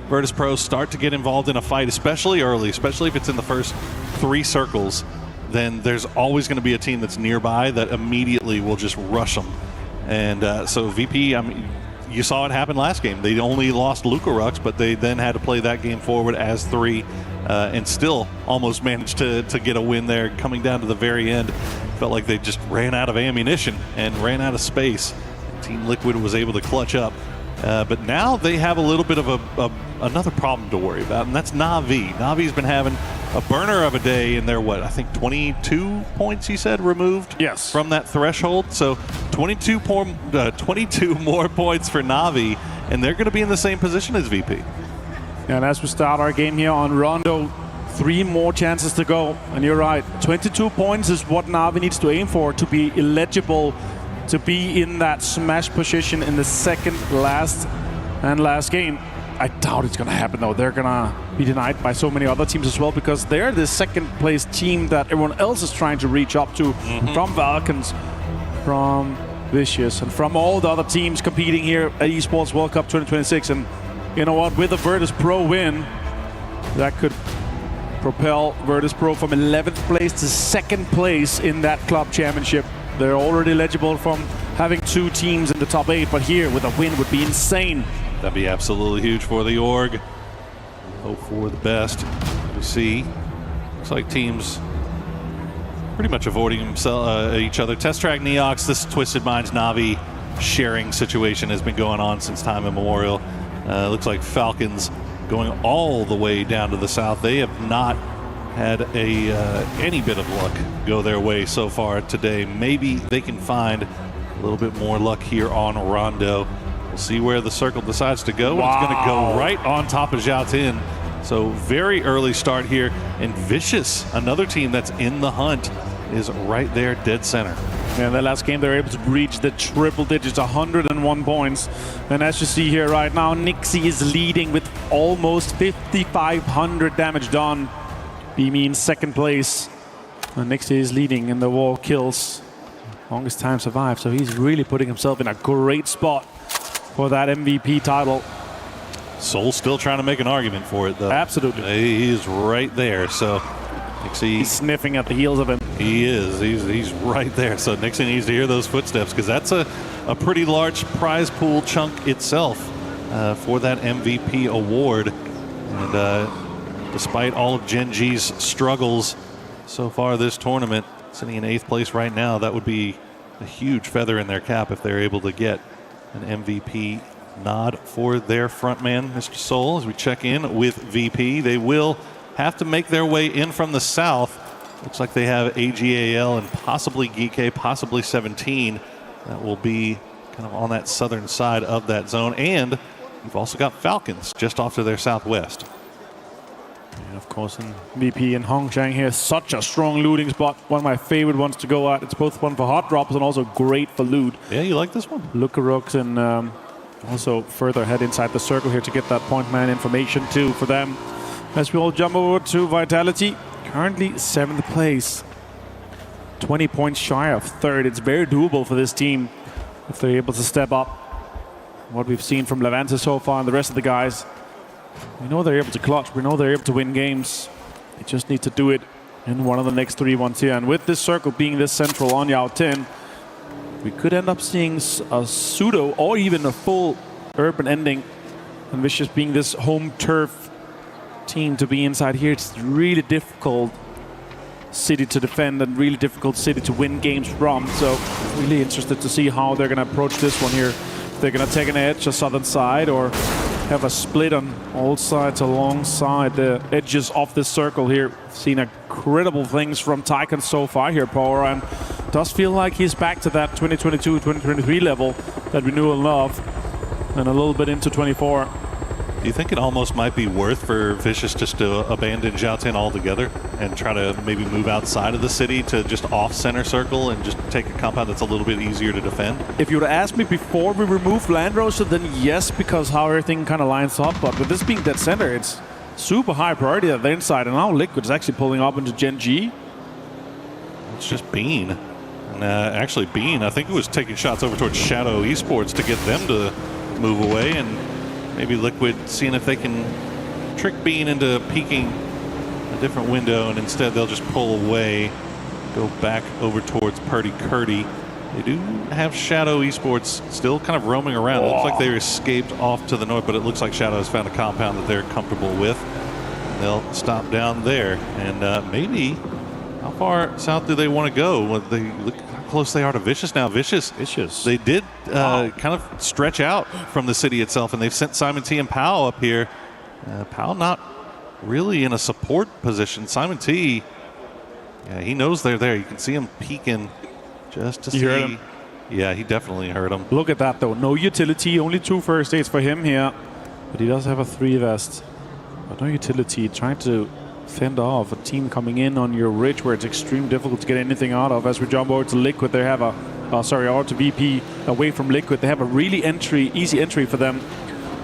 Virtus Pro start to get involved in a fight, especially early, especially if it's in the first 3 circles, then there's always going to be a team that's nearby that immediately will just rush them. And so VP, I mean, you saw it happen last game. They only lost Lucarux, but they then had to play that game forward as 3 and still almost managed to get a win there, coming down to the very end. Felt like they just ran out of ammunition and ran out of space. Team Liquid was able to clutch up But now they have a little bit of another problem to worry about, and that's Na'Vi. Na'Vi's been having a burner of a day in their, I think 22 points, he said, removed from that threshold. So 22 more points for Na'Vi, and they're going to be in the same position as VP. And as we start our game here on Rondo, 3 more chances to go. And you're right, 22 points is what Na'Vi needs to aim for to be eligible to be in that smash position in the second last game. I doubt it's going to happen, though. They're going to be denied by so many other teams as well, because they're the second place team that everyone else is trying to reach up to, from Falcons, from Vicious, and from all the other teams competing here at Esports World Cup 2026. And you know what? With a Virtus Pro win, that could propel Virtus Pro from 11th place to 2nd place in that club championship. They're already eligible from having 2 teams in the top 8, but here with a win would be insane. That'd be absolutely huge for the org. Hope for the best. We see, looks like teams pretty much avoiding each other. Test Track Neox, this Twisted Minds Na'Vi sharing situation has been going on since time immemorial. Looks like Falcons going all the way down to the south. They have not had any bit of luck go their way so far today. Maybe they can find a little bit more luck here on Rondo. We'll see where the circle decides to go. Wow. It's going to go right on top of Zhao Tin. So very early start here. And Vicious, another team that's in the hunt, is right there dead center. Yeah, in the last game, they were able to breach the triple digits, 101 points. And as you see here right now, Nixie is leading with almost 5,500 damage done. BME in 2nd place. And Nixie is leading in the wall kills. Longest time survived, so he's really putting himself in a great spot for that MVP title. Soul's still trying to make an argument for it, though. Absolutely. He's right there, so Nixie... He's sniffing at the heels of him. He is. He's right there, so Nixie needs to hear those footsteps, because that's a pretty large prize pool chunk itself for that MVP award. And despite all of Gen G's struggles so far this tournament, sitting in 8th place right now, that would be a huge feather in their cap if they're able to get an MVP nod for their frontman, Mr. Soul. As we check in with VP, they will have to make their way in from the south. Looks like they have AGAL and possibly GK, possibly 17. That will be kind of on that southern side of that zone. And you've also got Falcons just off to their southwest. And of course, in VP and Hongchang here, such a strong looting spot. One of my favorite ones to go at. It's both fun for hot drops and also great for loot. Yeah, you like this one? Lookaroks and also further ahead inside the circle here to get that point man information too for them. As we all jump over to Vitality, currently 7th place. 20 points shy of 3rd. It's very doable for this team if they're able to step up. What we've seen from Levante so far and the rest of the guys. We know they're able to clutch. We know they're able to win games. They just need to do it in one of the next 3 ones here. And with this circle being this central on Yao Tin, we could end up seeing a pseudo or even a full urban ending. And Vicious being this home turf team to be inside here, it's really difficult city to defend and really difficult city to win games from. So really interested to see how they're going to approach this one here. If they're going to take an edge on southern side or have a split on all sides alongside the edges of this circle here. Seen incredible things from Tycoon so far here, Power, and does feel like he's back to that 2022-2023 level that we knew and loved, and a little bit into 24. Do you think it almost might be worth for Vicious just to abandon Zhao Tin altogether and try to maybe move outside of the city to just off center circle and just take a compound that's a little bit easier to defend? If you would have asked me before we removed Land Roaster, then yes, because how everything kind of lines up. But with this being dead center, it's super high priority at the inside, and now Liquid's actually pulling up into Gen G. It's just Bean. And actually Bean, I think it was taking shots over towards Shadow Esports to get them to move away, and maybe Liquid seeing if they can trick Bean into peeking a different window, and instead they'll just pull away, go back over towards Purdy Curdy. They do have Shadow Esports still kind of roaming around. It looks like they escaped off to the north, but it looks like Shadow has found a compound that they're comfortable with. They'll stop down there, and maybe how far south do they want to go? They look close they are to Vicious now. Vicious. They did kind of stretch out from the city itself, and they've sent Simon T and Powell up here. Powell not really in a support position. Simon T, yeah, he knows they're there. You can see him peeking just to see. Heard him? Yeah, he definitely heard him. Look at that, though. No utility, only 2 first aids for him here. But he does have a 3 vest. But no utility, trying to fend off a team coming in on your ridge where it's extremely difficult to get anything out of. As we jump over to Liquid, they have over to VP, away from Liquid. They have a really easy entry for them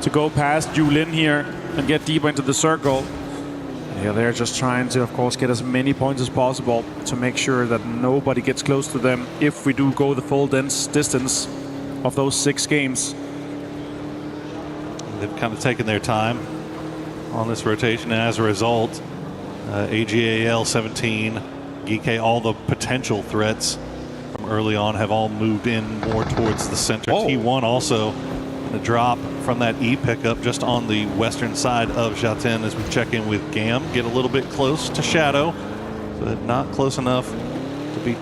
to go past Yulin here and get deeper into the circle. Yeah, they're just trying to, of course, get as many points as possible to make sure that nobody gets close to them if we do go the full distance of those 6 games. They've kind of taken their time on this rotation, and as a result, AGAL 17, GK, all the potential threats from early on have all moved in more towards the center. T1 also a drop from that E pickup just on the western side of Jaten as we check in with Gam. Get a little bit close to Shadow, but not close enough to be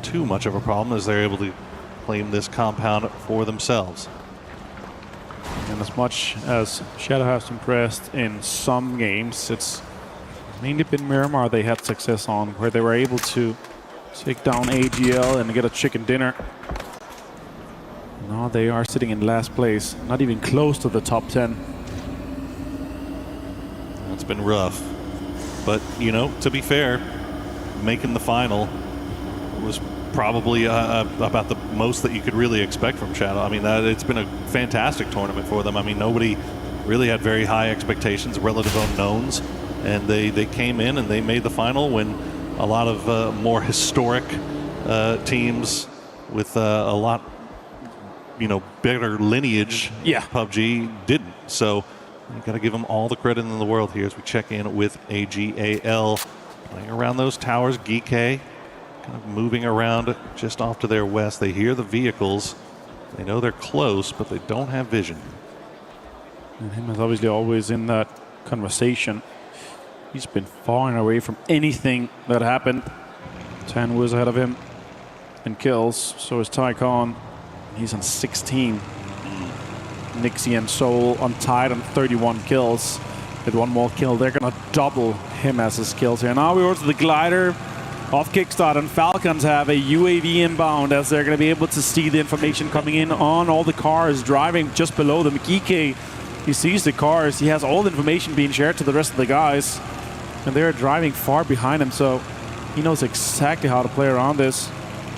too much of a problem as they're able to claim this compound for themselves. And as much as Shadow has impressed in some games, it's mainly been Miramar they had success on, where they were able to take down AGL and get a chicken dinner. Now they are sitting in last place, not even close to the top 10. It's been rough, but you know, to be fair, making the final was probably about the most that you could really expect from Shadow. I mean, it's been a fantastic tournament for them. I mean, nobody really had very high expectations, relative unknowns, and they came in and they made the final when a lot of more historic teams with a lot, better lineage, PUBG didn't. So you got to give them all the credit in the world here as we check in with AGAL. Playing around those towers, GK kind of moving around just off to their west. They hear the vehicles. They know they're close, but they don't have vision. And him is obviously always in that conversation. He's been far and away from anything that happened. 10 was ahead of him in kills. So is Tycon. He's on 16. Nixie and Soul untied on 31 kills. With one more kill, they're gonna double him as his kills here. Now we go to the glider off Kickstart, and Falcons have a UAV inbound as they're gonna be able to see the information coming in on all the cars driving just below them. Geeky, he sees the cars, he has all the information being shared to the rest of the guys, and they're driving far behind him, so he knows exactly how to play around this.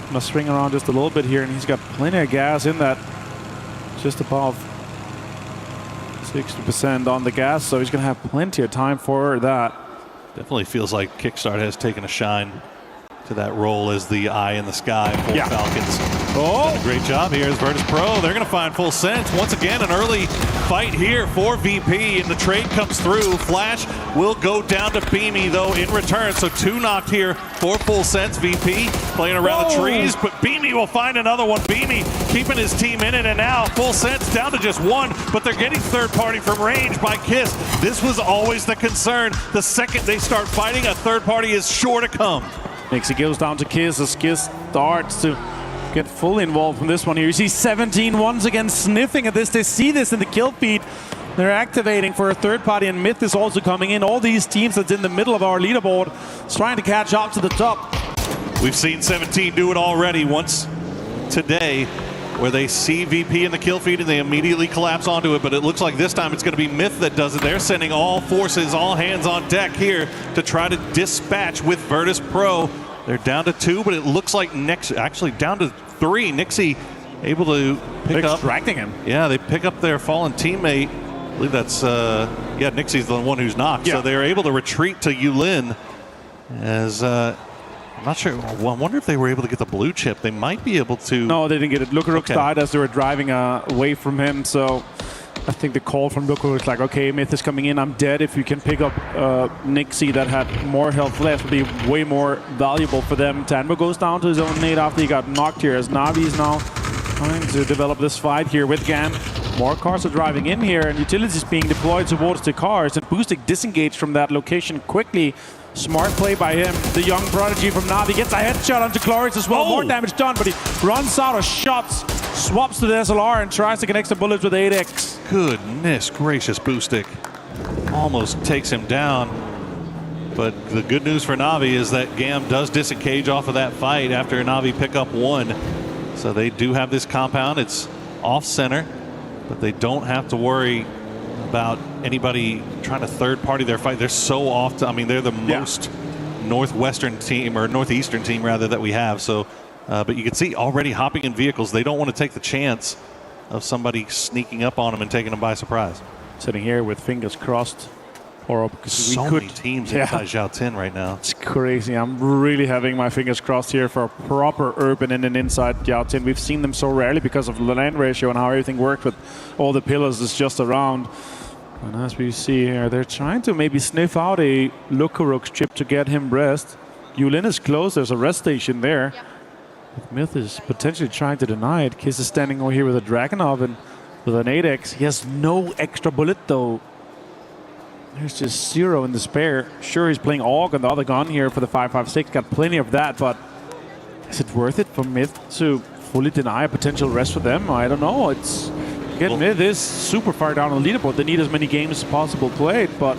Gonna swing around just a little bit here, and he's got plenty of gas in that, just above 60% on the gas, so he's gonna have plenty of time for that. Definitely feels like Kickstart has taken a shine to that role as the eye in the sky for Falcons. Done a great job here as Virtus Pro. They're going to find Full Sense. Once again, an early fight here for VP, and the trade comes through. Flash will go down to Beamy, though, in return. So 2 knocked here for Full Sense. VP playing around the trees, but Beamy will find another one. Beamy keeping his team in it, and now Full Sense down to just 1, but they're getting third party from range by Kiss. This was always the concern. The second they start fighting, a third party is sure to come. Nixie goes down to Kiss as Kiss starts to get fully involved from this one here. You see 17 once again sniffing at this. They see this in the kill feed. They're activating for a third party, and Myth is also coming in. All these teams that's in the middle of our leaderboard is trying to catch up to the top. We've seen 17 do it already once today, where they see VP in the kill feed and they immediately collapse onto it, but it looks like this time it's going to be Myth that does it. They're sending all forces, all hands on deck here to try to dispatch with Virtus Pro. They're down to 2, but it looks like actually down to 3. Nixie able to pick up. Extracting him. Yeah, they pick up their fallen teammate. I believe that's, Nixie's the one who's knocked. Yeah. So they're able to retreat to Yulin as, I'm not sure. Well, I wonder if they were able to get the blue chip. They might be able to. No, they didn't get it. Lukaruk died as they were driving away from him. So I think the call from Lukaruk was like, okay, Myth is coming in. I'm dead. If you can pick up Nixie that had more health left, would be way more valuable for them. Tanbo goes down to his own nade after he got knocked here, as Navi is now trying to develop this fight here with Gam. More cars are driving in here, and utilities being deployed towards the cars, and Boostic disengaged from that location quickly Smart play by him. The young prodigy from Na'Vi gets a headshot onto Clorix as well. More damage done, but he runs out of shots, swaps to the SLR, and tries to connect some bullets with 8X. Goodness gracious, Boostic almost takes him down. But the good news for Na'Vi is that GAM does disengage off of that fight after Na'Vi pick up 1. So they do have this compound. It's off center, but they don't have to worry about anybody trying to third party their fight. They're so off. I mean, they're the most northwestern team, or northeastern team rather, that we have. So, but you can see already hopping in vehicles. They don't want to take the chance of somebody sneaking up on them and taking them by surprise. Sitting here with fingers crossed. So many teams inside Zhao 10 right now. It's crazy. I'm really having my fingers crossed here for a proper urban and an inside Zhao 10. We've seen them so rarely because of the land ratio and how everything worked with all the pillars is just around. And as we see here, they're trying to maybe sniff out a Lukaruk's chip to get him rest. Yulin is close. There's a rest station there. Myth is potentially trying to deny it. Kiss is standing over here with a Dragunov and with an 8X. He has no extra bullet though. There's just 0 in the spare. Sure, he's playing AUG on the other gun here for the 5.56. Got plenty of that, but is it worth it for Myth to fully deny a potential rest for them? I don't know. It's Myth is super far down on the leaderboard. They need as many games as possible played, but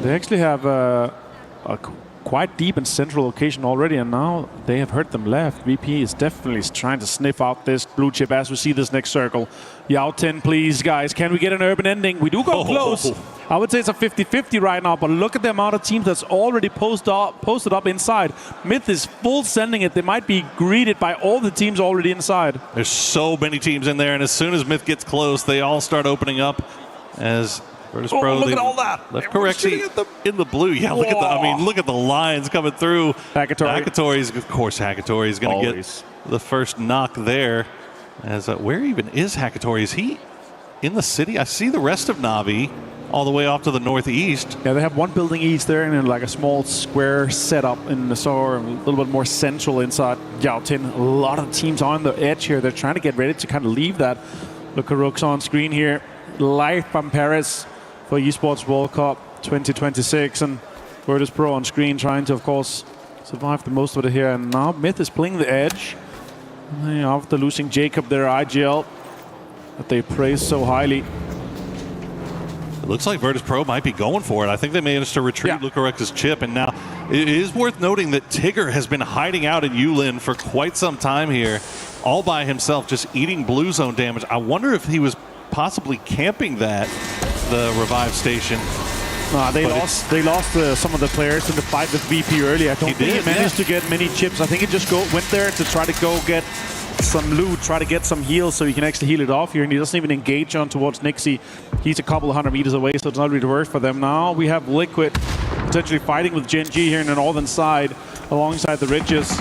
they actually have a quite deep and central location already, and now they have hurt them left. VP is definitely trying to sniff out this blue chip as we see this next circle. Zhao 10, please, guys. Can we get an urban ending? We do go close. I would say it's a 50-50 right now, but look at the amount of teams that's already posted up inside. Myth is full sending it. They might be greeted by all the teams already inside. There's so many teams in there, and as soon as Myth gets close, they all start opening up as Virtus Pro. Look at all that. Left correction in the blue. Yeah, look at the, I mean, look at the lines coming through. Hackatory, of course, Hackatory is going to get the first knock there. As where even is Hackatory? Is he in the city? I see the rest of Na'Vi all the way off to the northeast. Yeah, they have one building east there and then like a small square setup in the store, a little bit more central inside Zhao 10. A lot of teams on the edge here. They're trying to get ready to kind of leave that. Look at Rooks on screen here. Live from Paris for Esports World Cup 2026, and Virtus Pro on screen trying to, of course, survive the most of it here. And now Myth is playing the edge. After losing Jacob, their IGL that they praise so highly. It looks like Virtus Pro might be going for it. I think they managed to retrieve Lukarex's chip, and now it is worth noting that Tigger has been hiding out in Yulin for quite some time here, all by himself, just eating blue zone damage. I wonder if he was possibly camping the revive station. They lost some of the players in the fight with VP early. I don't think he managed to get many chips. I think he just went there to try to go get some loot, try to get some heals so he can actually heal it off here, and he doesn't even engage on towards Nixie. He's a couple of 100 meters away, so it's not really worth for them. Now we have Liquid potentially fighting with Gen G here in the northern side alongside the ridges.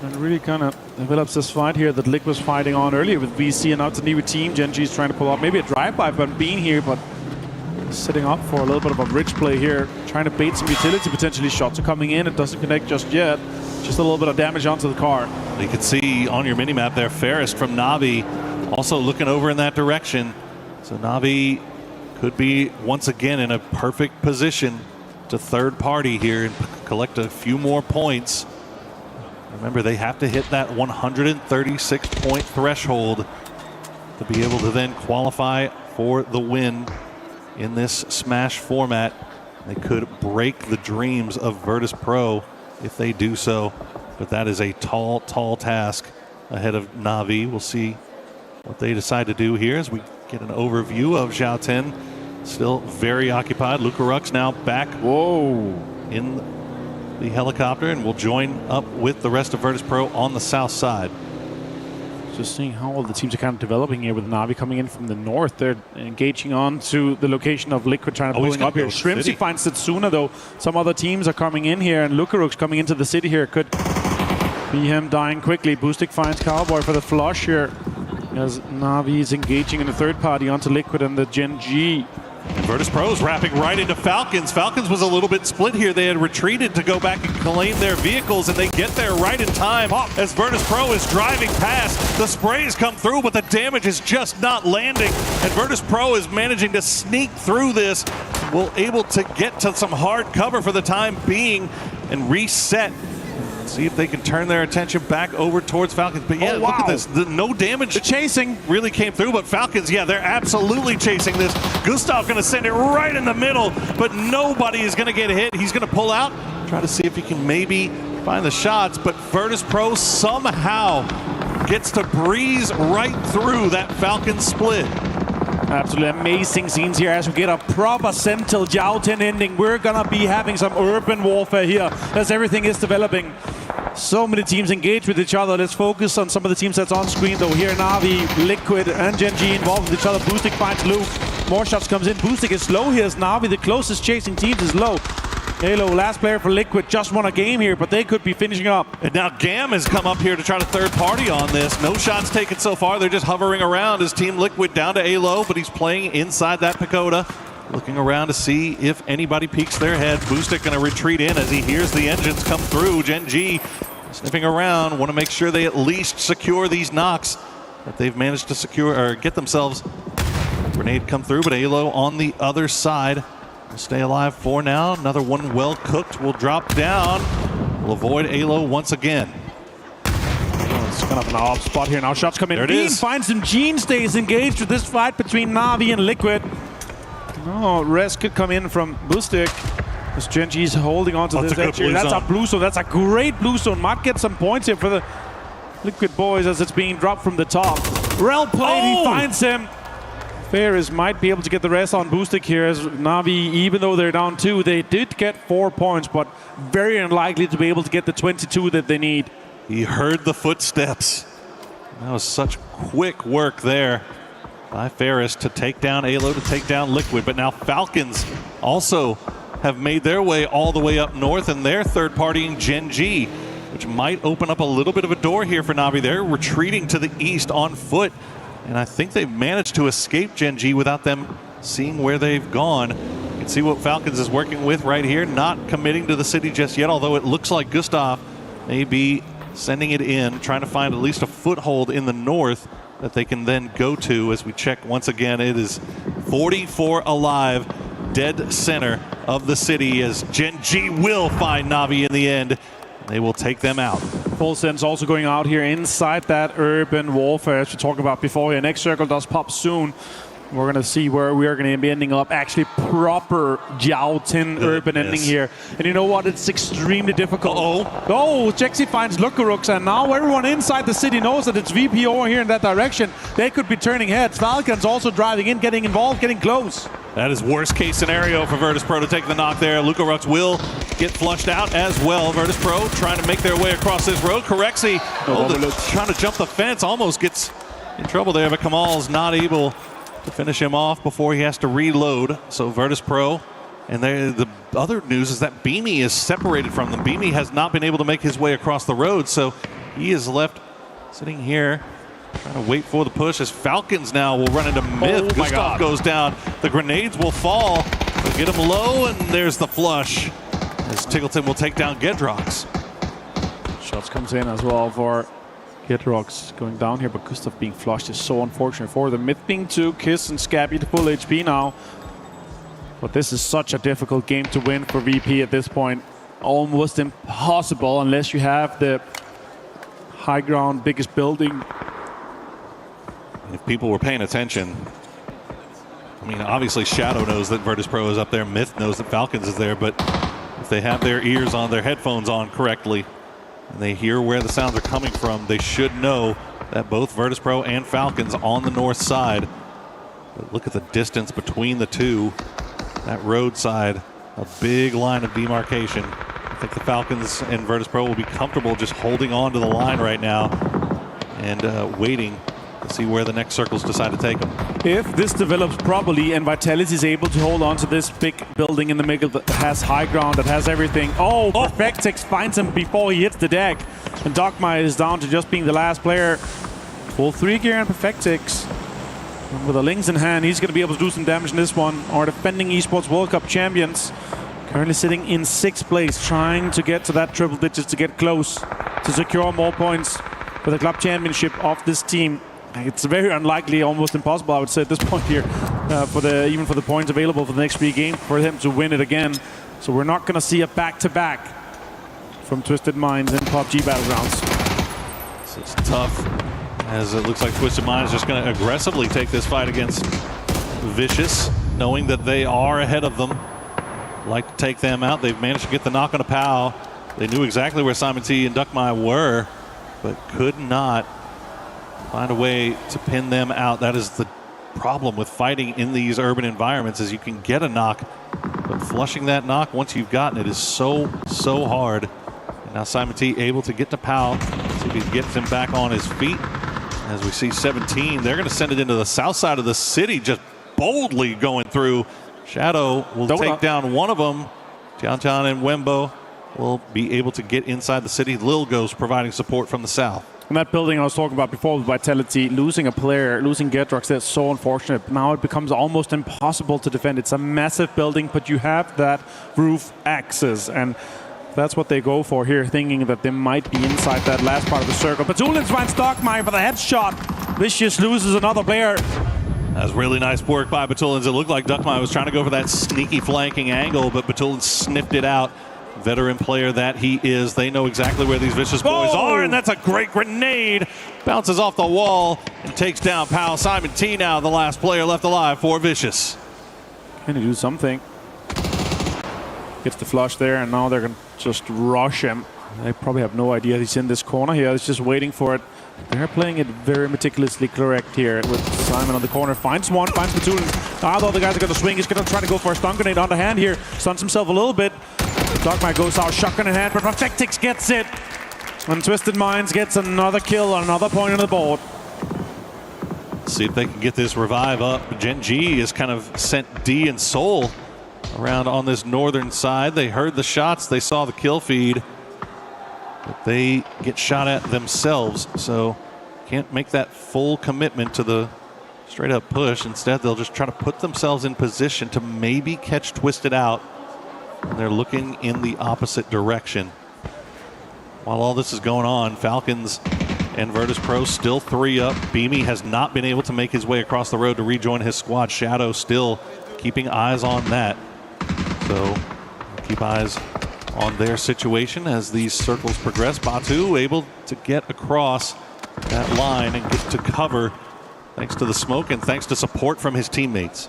And really kind of develops this fight here that Liquid was fighting on earlier with VC, and now it's a new team. Gen G is trying to pull up maybe a drive-by from Bean here, but setting up for a little bit of a rich play here, trying to bait some utility potentially. Shots are coming in, it doesn't connect just yet. Just a little bit of damage onto the car. You can see on your minimap there, Ferris from Na'Vi also looking over in that direction. So Na'Vi could be once again in a perfect position to third party here and collect a few more points. Remember, they have to hit that 136-point threshold to be able to then qualify for the win in this Smash format. They could break the dreams of Virtus Pro if they do so, but that is a tall, tall task ahead of Na'Vi. We'll see what they decide to do here as we get an overview of Zhao 10. Still very occupied. Lukarux now back in the helicopter, and will join up with the rest of Virtus Pro on the south side. Just seeing how all the teams are kind of developing here with Na'Vi coming in from the north. They're engaging on to the location of Liquid, trying to pull up here. Shrimpsy finds Setsuna though. Some other teams are coming in here, and Lukaruk's coming into the city here. Could be him dying quickly. Boostic finds Cowboy for the flush here, as Na'Vi is engaging in the third party onto Liquid and the Gen G. And Virtus Pro is wrapping right into Falcons. Falcons was a little bit split here. They had retreated to go back and claim their vehicles, and they get there right in time as Virtus Pro is driving past. The sprays come through, but the damage is just not landing. And Virtus Pro is managing to sneak through this. will able to get to some hard cover for the time being and reset. See if they can turn their attention back over towards Falcons. But yeah, look at this. No damage. The chasing really came through, but Falcons, yeah, they're absolutely chasing this. Gustav going to send it right in the middle, but nobody is going to get hit. He's going to pull out, try to see if he can maybe find the shots, but Virtus Pro somehow gets to breeze right through that Falcons split. Absolutely amazing scenes here as we get a proper Sentinel Jouten ending. We're gonna be having some urban warfare here as everything is developing. So many teams engage with each other. Let's focus on some of the teams that's on screen though. Here Na'Vi, Liquid and Gen G involved with each other. Boostic finds Luke. More shots comes in. Boostic is low here as Na'Vi, the closest chasing teams, is low. Halo, last player for Liquid, just won a game here, but they could be finishing up. And now Gam has come up here to try to third party on this. No shots taken so far. They're just hovering around as Team Liquid down to A-Low, but he's playing inside that pagoda. Looking around to see if anybody peeks their head. Boostic going to retreat in as he hears the engines come through. Gen G sniffing around, want to make sure they at least secure these knocks that they've managed to secure or get themselves. Grenade come through, but A-Low on the other side. Stay alive for now. Another one well cooked will drop down. Will avoid A-Low once again. It's kind of an off spot here now. Shots come in. There it Bean is. finds him. Gene stays engaged with this fight between Na'Vi and Liquid. Oh, Res could come in from Boostic. As Gen G's holding on to That's this a good edge here. blue That's zone. a blue zone. That's a great blue zone. Might get some points here for the Liquid boys as it's being dropped from the top. Well played. He finds him. Ferris might be able to get the rest on Boostic here as Na'Vi, even though they're down 2, they did get 4 points, but very unlikely to be able to get the 22 that they need. He heard the footsteps. That was such quick work there by Ferris to take down A-Low, to take down Liquid. But now Falcons also have made their way all the way up north, and they're third partying Gen G, which might open up a little bit of a door here for Na'Vi. They're retreating to the east on foot. And I think they've managed to escape Gen G without them seeing where they've gone. You can see what Falcons is working with right here, not committing to the city just yet, although it looks like Gustav may be sending it in, trying to find at least a foothold in the north that they can then go to. As we check once again, it is 44 alive, dead center of the city, as Gen G will find Na'Vi in the end. They will take them out. Full Sense also going out here inside that urban warfare, as we talked about before here. Next circle does pop soon. We're going to see where we are going to be ending up. Actually, proper Jouten urban ending here. And you know what? It's extremely difficult. Oh, Jexi finds Lukaruks, and now everyone inside the city knows that it's VP over here in that direction. They could be turning heads. Falcons also driving in, getting involved, getting close. That is worst case scenario for Virtus Pro to take the knock there. Lukaruks will get flushed out as well. Virtus Pro trying to make their way across this road. Correxi trying to jump the fence, almost gets in trouble there, but Kamal's not able to finish him off before he has to reload. So Virtus Pro, and the other news is that Beamy is separated from them. Beamy has not been able to make his way across the road, so he is left sitting here trying to wait for the push as Falcons now will run into Myth. Gustav goes down. The grenades will fall. They'll get him low, and there's the flush as Tiggleton will take down Gedrox. Shots comes in as well for Gedrox going down here, but Gustav being flushed is so unfortunate for them. Myth being 2, Kiss and Scabby to full HP now. But this is such a difficult game to win for VP at this point. Almost impossible unless you have the high ground, biggest building. If people were paying attention, I mean, obviously Shadow knows that Virtus Pro is up there. Myth knows that Falcons is there, but if they have their ears on, their headphones on correctly, and they hear where the sounds are coming from, they should know that both Virtus Pro and Falcons on the north side. But look at the distance between the two. That roadside, a big line of demarcation. I think the Falcons and Virtus Pro will be comfortable just holding on to the line right now and waiting to see where the next circles decide to take them. If this develops properly and Vitality is able to hold on to this big building in the middle that has high ground, that has everything. Perfectix finds him before he hits the deck. And Dogma is down to just being the last player. Full 3 gear and Perfectix. And with the Lings in hand, he's going to be able to do some damage in this one. Our defending Esports World Cup champions. Currently sitting in 6th place, trying to get to that triple digits to get close, to secure more points for the club championship of this team. it's very unlikely, almost impossible, I would say, at this point here, even for the points available for the next 3 games, for them to win it again. So we're not going to see a back-to-back from Twisted Minds in PUBG Battlegrounds. So it's tough, as it looks like Twisted Minds just going to aggressively take this fight against Vicious, knowing that they are ahead of them. Like to take them out. They've managed to get the knock on a POW. They knew exactly where Simon T and Duckmai were, but could not find a way to pin them out. That is the problem with fighting in these urban environments, is you can get a knock, but flushing that knock once you've gotten it is so hard. And now Simon T able to get to POW, see if he gets him back on his feet. As we see 17, they're going to send it into the south side of the city, just boldly going through. Shadow will take down one of them. Tian and Wembo will be able to get inside the city. Lil Ghost providing support from the south. And that building I was talking about before with Vitality, losing a player, losing Gedrox, that's so unfortunate. Now it becomes almost impossible to defend. It's a massive building, but you have that roof access, and that's what they go for here, thinking that they might be inside that last part of the circle. Batulins finds Dogmine for the headshot. Vicious loses another player. That was really nice work by Batulins. It looked like Duckmai was trying to go for that sneaky flanking angle, but Batulins sniffed it out. Veteran player that he is. They know exactly where these Vicious boys are, and that's a great grenade. Bounces off the wall and takes down POW. Simon T now the last player left alive for Vicious. Can he do something? Gets the flush there, and now they're going to just rush him. They probably have no idea he's in this corner here. He's just waiting for it. They're playing it very meticulously correct here with Simon on the corner. Finds one, finds Batulins. Now the other guys are going to swing. He's going to try to go for a stun grenade on the hand here. Stuns himself a little bit. Dogmai goes out, shotgun in hand, but Perfectix gets it. And Twisted Minds gets another kill on another point on the board. See if they can get this revive up. Gen G has kind of sent D and Soul around on this northern side. They heard the shots, they saw the kill feed, but they get shot at themselves, so can't make that full commitment to the straight up push. Instead, they'll just try to put themselves in position to maybe catch Twisted out. And they're looking in the opposite direction. While all this is going on, Falcons and Virtus Pro still 3 up. Beamy has not been able to make his way across the road to rejoin his squad. Shadow still keeping eyes on that. So keep eyes on their situation as these circles progress. Batu able to get across that line and get to cover thanks to the smoke and thanks to support from his teammates.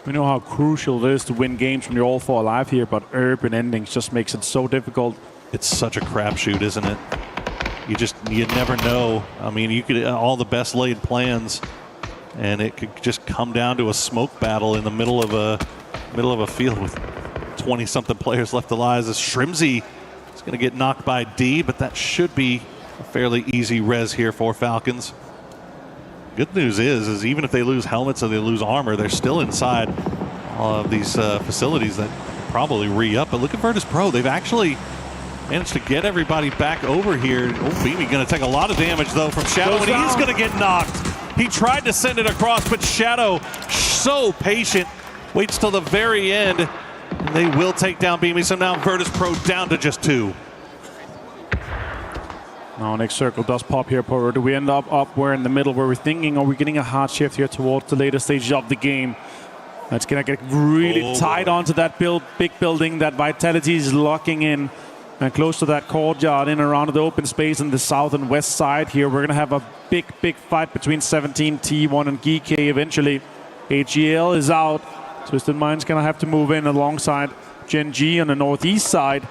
We know how crucial it is to win games when you're all 4 alive here, but urban endings just makes it so difficult. It's such a crapshoot, isn't it? You never know. I mean, you could all the best laid plans, and it could just come down to a smoke battle in the middle of a field with 20-something players left alive. As Shrimsy is going to get knocked by D, but that should be a fairly easy res here for Falcons. Good news is even if they lose helmets or they lose armor, they're still inside of these facilities that probably re-up. But look at Virtus Pro. They've actually managed to get everybody back over here. Oh, Beamy going to take a lot of damage, though, from Shadow, and he's going to get knocked. He tried to send it across, but Shadow, so patient, waits till the very end, and they will take down Beamy. So now Virtus Pro down to just 2. Now next circle does pop here, Porte. Do we end up where in the middle where we're thinking, are we getting a hard shift here towards the later stages of the game? That's going to get really tight onto that big building that Vitality is locking in and close to that courtyard in around the open space in the south and west side here. We're going to have a big fight between 17, T1 and GK eventually. AGL is out. Twisted Mind's going to have to move in alongside Gen G on the northeast side.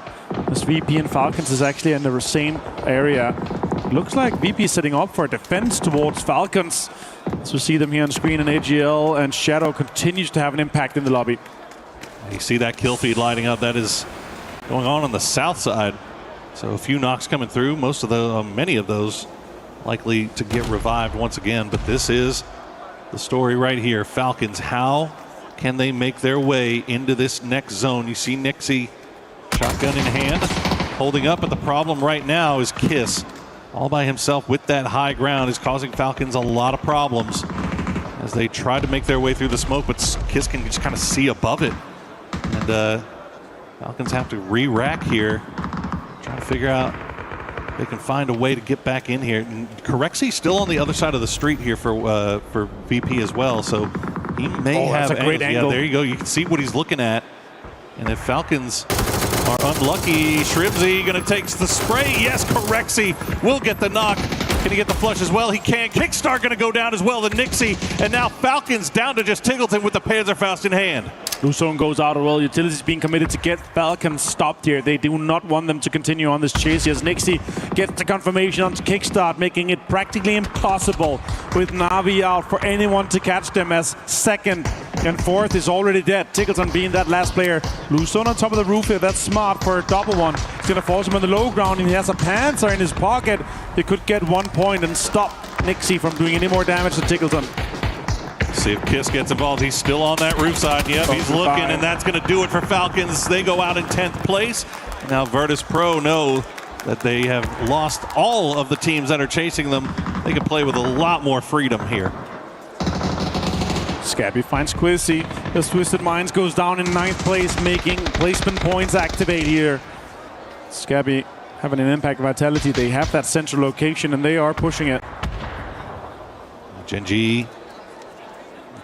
This VP and Falcons is actually in the same area. Looks like VP is setting up for a defense towards Falcons. So we see them here on screen, and AGL and Shadow continues to have an impact in the lobby. You see that kill feed lighting up. That is going on the south side. So a few knocks coming through. Many of those likely to get revived once again. But this is the story right here. Falcons, how can they make their way into this next zone? You see Nixie, shotgun in hand, holding up, but the problem right now is Kiss. All by himself with that high ground is causing Falcons a lot of problems as they try to make their way through the smoke, but Kiss can just kind of see above it. And Falcons have to re-rack here, trying to figure out they can find a way to get back in here. And Corexy still on the other side of the street here for VP as well, so he may have that's a great angle. Yeah, there you go. You can see what he's looking at. And if Falcons are unlucky, Shrimsy going to take the spray. Yes, Corexy will get the knock. Can he get the flush as well? He can. Kickstart going to go down as well to Nixie. And now Falcons down to just Tiggleton with the Panzerfaust in hand. Luzon goes out as well. Utilities being committed to get Falcons stopped here. They do not want them to continue on this chase. As Nixie gets the confirmation on Kickstart, making it practically impossible with Na'Vi out for anyone to catch them, as second and fourth is already dead. Tiggleton being that last player. Luzon on top of the roof here. That's smart for a double one. It's going to force him on the low ground, and he has a Panzer in his pocket. He could get 1 point and stop Nixie from doing any more damage to Tiggleton. See if Kiss gets involved. He's still on that roof side. Yep, he's looking, and that's going to do it for Falcons. They go out in 10th place. Now Virtus Pro know that they have lost all of the teams that are chasing them. They can play with a lot more freedom here. Scabby finds Quizzy. His Twisted Minds goes down in 9th place, making placement points activate here. Scabby having an impact vitality. They have that central location, and they are pushing it. Genji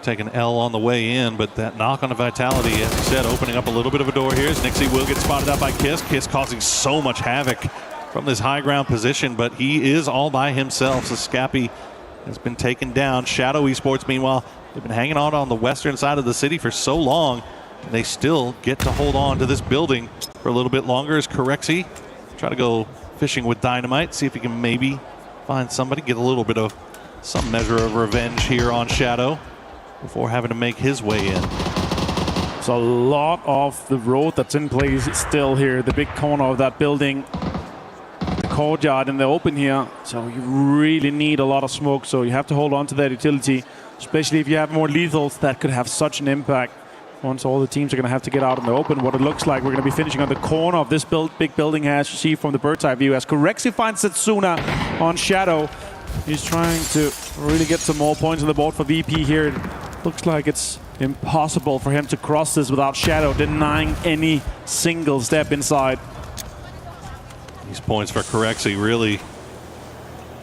take an L on the way in, but that knock on the vitality, as you said, opening up a little bit of a door here. As Nixie will get spotted out by Kiss. Kiss causing so much havoc from this high ground position, but he is all by himself. So Scabby has been taken down. Shadow Esports, meanwhile, they've been hanging on the western side of the city for so long, and they still get to hold on to this building for a little bit longer. As Corexy try to go fishing with dynamite, see if he can maybe find somebody, get a little bit of some measure of revenge here on Shadow before having to make his way in. There's a lot of the road that's in place still here. The big corner of that building, the courtyard in the open here. So you really need a lot of smoke. So you have to hold on to that utility, especially if you have more lethals. That could have such an impact once all the teams are going to have to get out in the open. What it looks like, we're going to be finishing on the corner of this big building, as you see from the bird's eye view. As Corexy finds Setsuna on Shadow. He's trying to really get some more points on the board for VP here. Looks like it's impossible for him to cross this without Shadow denying any single step inside. These points for Corexy really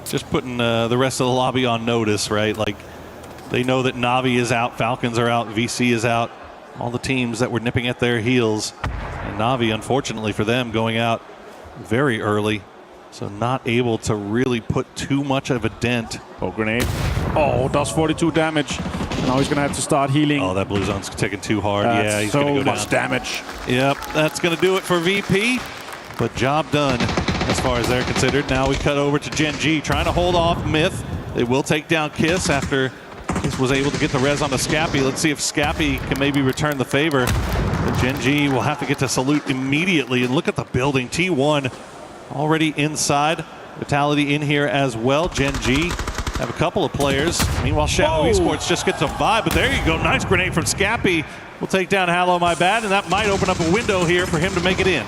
just putting the rest of the lobby on notice, right? Like, they know that Na'Vi is out, Falcons are out, VC is out, all the teams that were nipping at their heels. And Na'Vi, unfortunately for them, going out very early, so not able to really put too much of a dent. Oh, grenade. Oh, does 42 damage. Now he's going to have to start healing. Oh, that blue zone's taking too hard. That's yeah, he's so going to go much down. damage. Yep, that's going to do it for VP. But job done as far as they're considered. Now we cut over to Gen G, trying to hold off Myth. They will take down Kiss after Kiss was able to get the res on the Scappy. Let's see if Scappy can maybe return the favor. But Gen G will have to get to salute immediately. And look at the building. T1 already inside. Vitality in here as well. Gen G have a couple of players. Meanwhile, Shadow Esports just gets a vibe. But there you go. Nice grenade from Scappy. Will take down Hello My Bad. And that might open up a window here for him to make it in.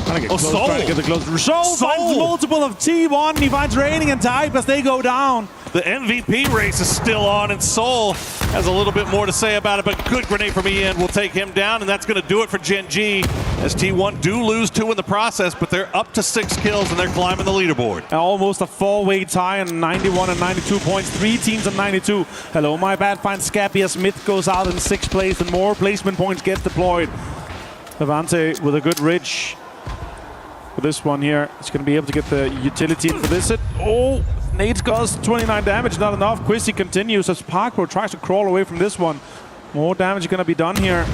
Trying to get the close. Soul finds multiple of T1. He finds Raining and Type as they go down. The MVP race is still on, and Soul has a little bit more to say about it, but good grenade from Ian will take him down, and that's going to do it for Gen G, as T1 do lose 2 in the process, but they're up to 6 kills, and they're climbing the leaderboard. Almost a 4-way tie on 91 and 92 points. 3 teams on 92. Hello My Bad finds Scappy as Myth goes out in 6th place, and more placement points get deployed. Levante with a good ridge. For this one here, it's going to be able to get the utility in for this. Oh, Nade's caused 29 damage, not enough. Quizzy continues as Parkro tries to crawl away from this one. More damage is going to be done here.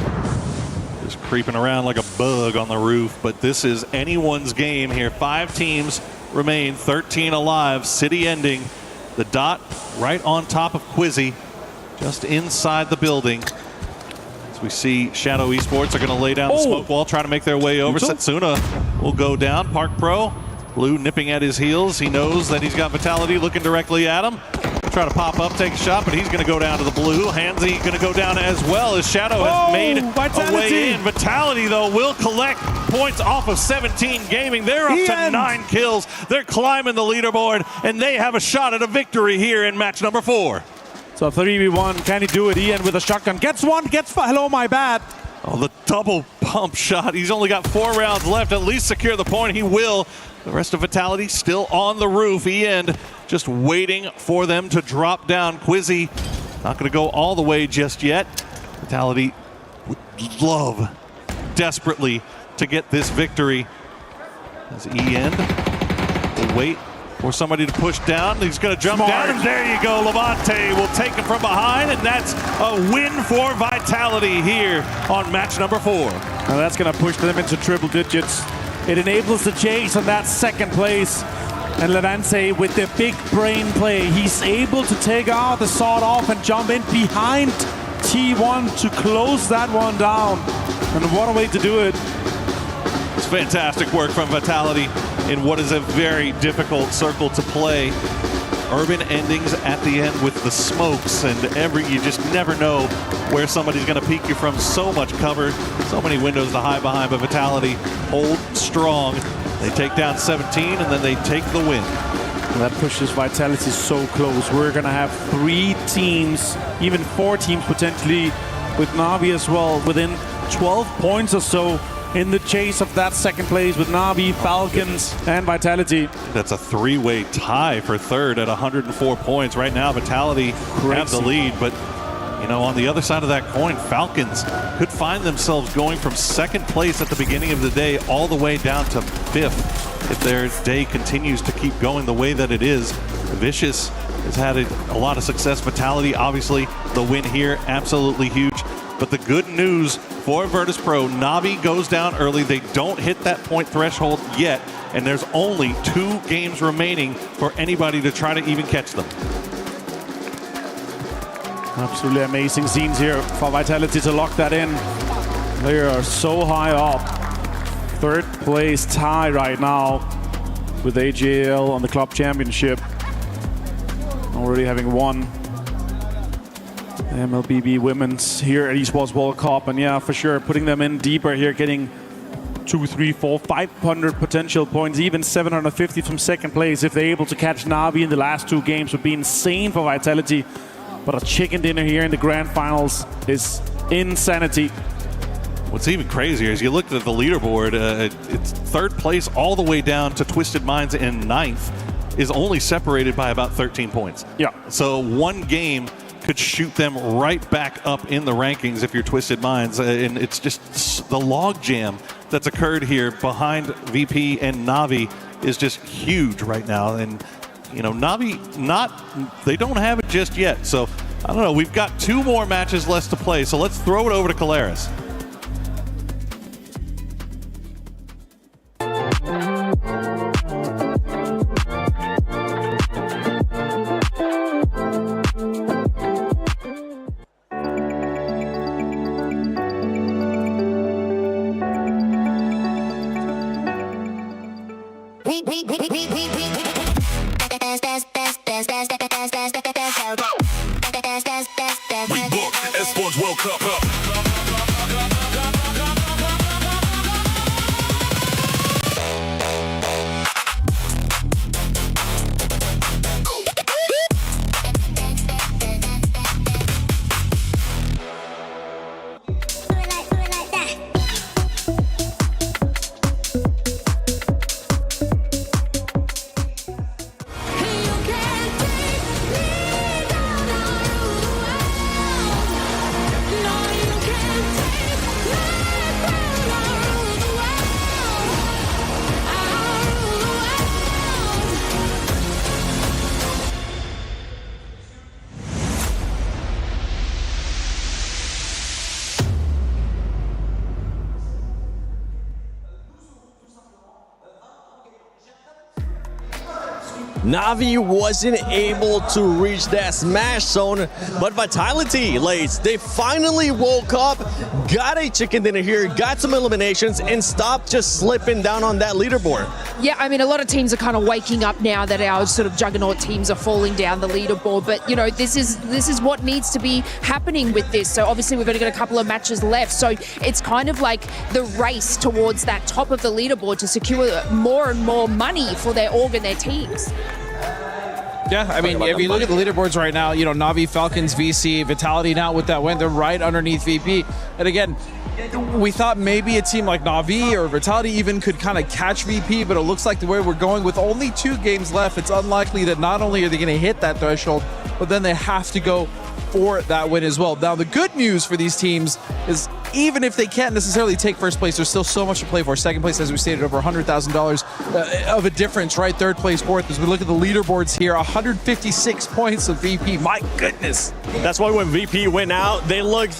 Just creeping around like a bug on the roof, but this is anyone's game here. 5 teams remain, 13 alive, city ending. The dot right on top of Quizzy, just inside the building. We see Shadow Esports are going to lay down the smoke wall, trying to make their way over. Setsuna will go down. Park Pro, Blue nipping at his heels. He knows that he's got Vitality looking directly at him. Try to pop up, take a shot, but he's going to go down to the blue. Handsy going to go down as well, as Shadow has made a way in. Vitality, though, will collect points off of 17 Gaming. They're up to 9 kills. They're climbing the leaderboard, and they have a shot at a victory here in match number 4. So 3v1, can he do it? Ian with a shotgun. Gets one, gets Hello My Bad. Oh, the double pump shot. He's only got 4 rounds left. At least secure the point. He will. The rest of Vitality still on the roof. Ian just waiting for them to drop down. Quizzy not going to go all the way just yet. Vitality would love desperately to get this victory. As Ian will wait for somebody to push down. He's going to jump down, and there you go. Levante will take him from behind, and that's a win for Vitality here on match number 4. Now that's going to push them into triple digits. It enables the chase on that second place. And Levante with the big brain play. He's able to take out the sword off and jump in behind T1 to close that one down. And what a way to do it. It's fantastic work from Vitality in what is a very difficult circle to play. Urban endings at the end with the smokes, and you just never know where somebody's going to peek you from. So much cover, so many windows to hide behind, but Vitality hold strong. They take down 17, and then they take the win. And that pushes Vitality so close. We're going to have 3 teams, even 4 teams potentially, with Na'Vi as well, within 12 points or so in the chase of that second place with Na'Vi, Falcons, and Vitality. That's a 3-way tie for third at 104 points. Right now, Vitality have the lead, but you know, on the other side of that coin, Falcons could find themselves going from second place at the beginning of the day all the way down to 5th if their day continues to keep going the way that it is. Vicious has had a lot of success. Vitality, obviously, the win here, absolutely huge. But the good news for Virtus Pro, Na'Vi goes down early. They don't hit that point threshold yet, and there's only 2 games remaining for anybody to try to even catch them. Absolutely amazing scenes here for Vitality to lock that in. They are so high up. 3rd place tie right now with AJL on the Club Championship. Already having won MLBB Women's here at Esports World Cup. And yeah, for sure, putting them in deeper here, getting 2, 3, 4, 500 potential points, even 750 from second place. If they're able to catch Na'Vi in the last 2 games would be insane for Vitality. But a chicken dinner here in the grand finals is insanity. What's even crazier is you look at the leaderboard, it's 3rd place all the way down to Twisted Minds in 9th is only separated by about 13 points. Yeah. So 1 game could shoot them right back up in the rankings if you're Twisted Minds. And it's just the log jam that's occurred here behind VP and Na'Vi is just huge right now. And you know, Na'Vi, they don't have it just yet. So, I don't know. We've got 2 more matches left to play. So let's throw it over to Caleres. Esports World Cup. Na'Vi wasn't able to reach that smash zone, but Vitality, Lace, they finally woke up, got a chicken dinner here, got some eliminations, and stopped just slipping down on that leaderboard. Yeah, I mean, a lot of teams are kind of waking up now that our sort of juggernaut teams are falling down the leaderboard. But, you know, this is what needs to be happening with this. So obviously we've only got a couple of matches left. So it's kind of like the race towards that top of the leaderboard to secure more and more money for their org and their teams. Yeah, I mean, if you look at the leaderboards right now, you know, Na'Vi, Falcons, VC, Vitality now with that win, they're right underneath VP. And again, we thought maybe a team like Na'Vi or Vitality even could kind of catch VP, but it looks like the way we're going with only 2 games left, it's unlikely that not only are they going to hit that threshold, but then they have to go for that win as well. Now, the good news for these teams is even if they can't necessarily take first place, there's still so much to play for. Second place, as we stated, over $100,000 of a difference, right? Third place, fourth. As we look at the leaderboards here, 156 points of VP. My goodness. That's why when VP went out, they looked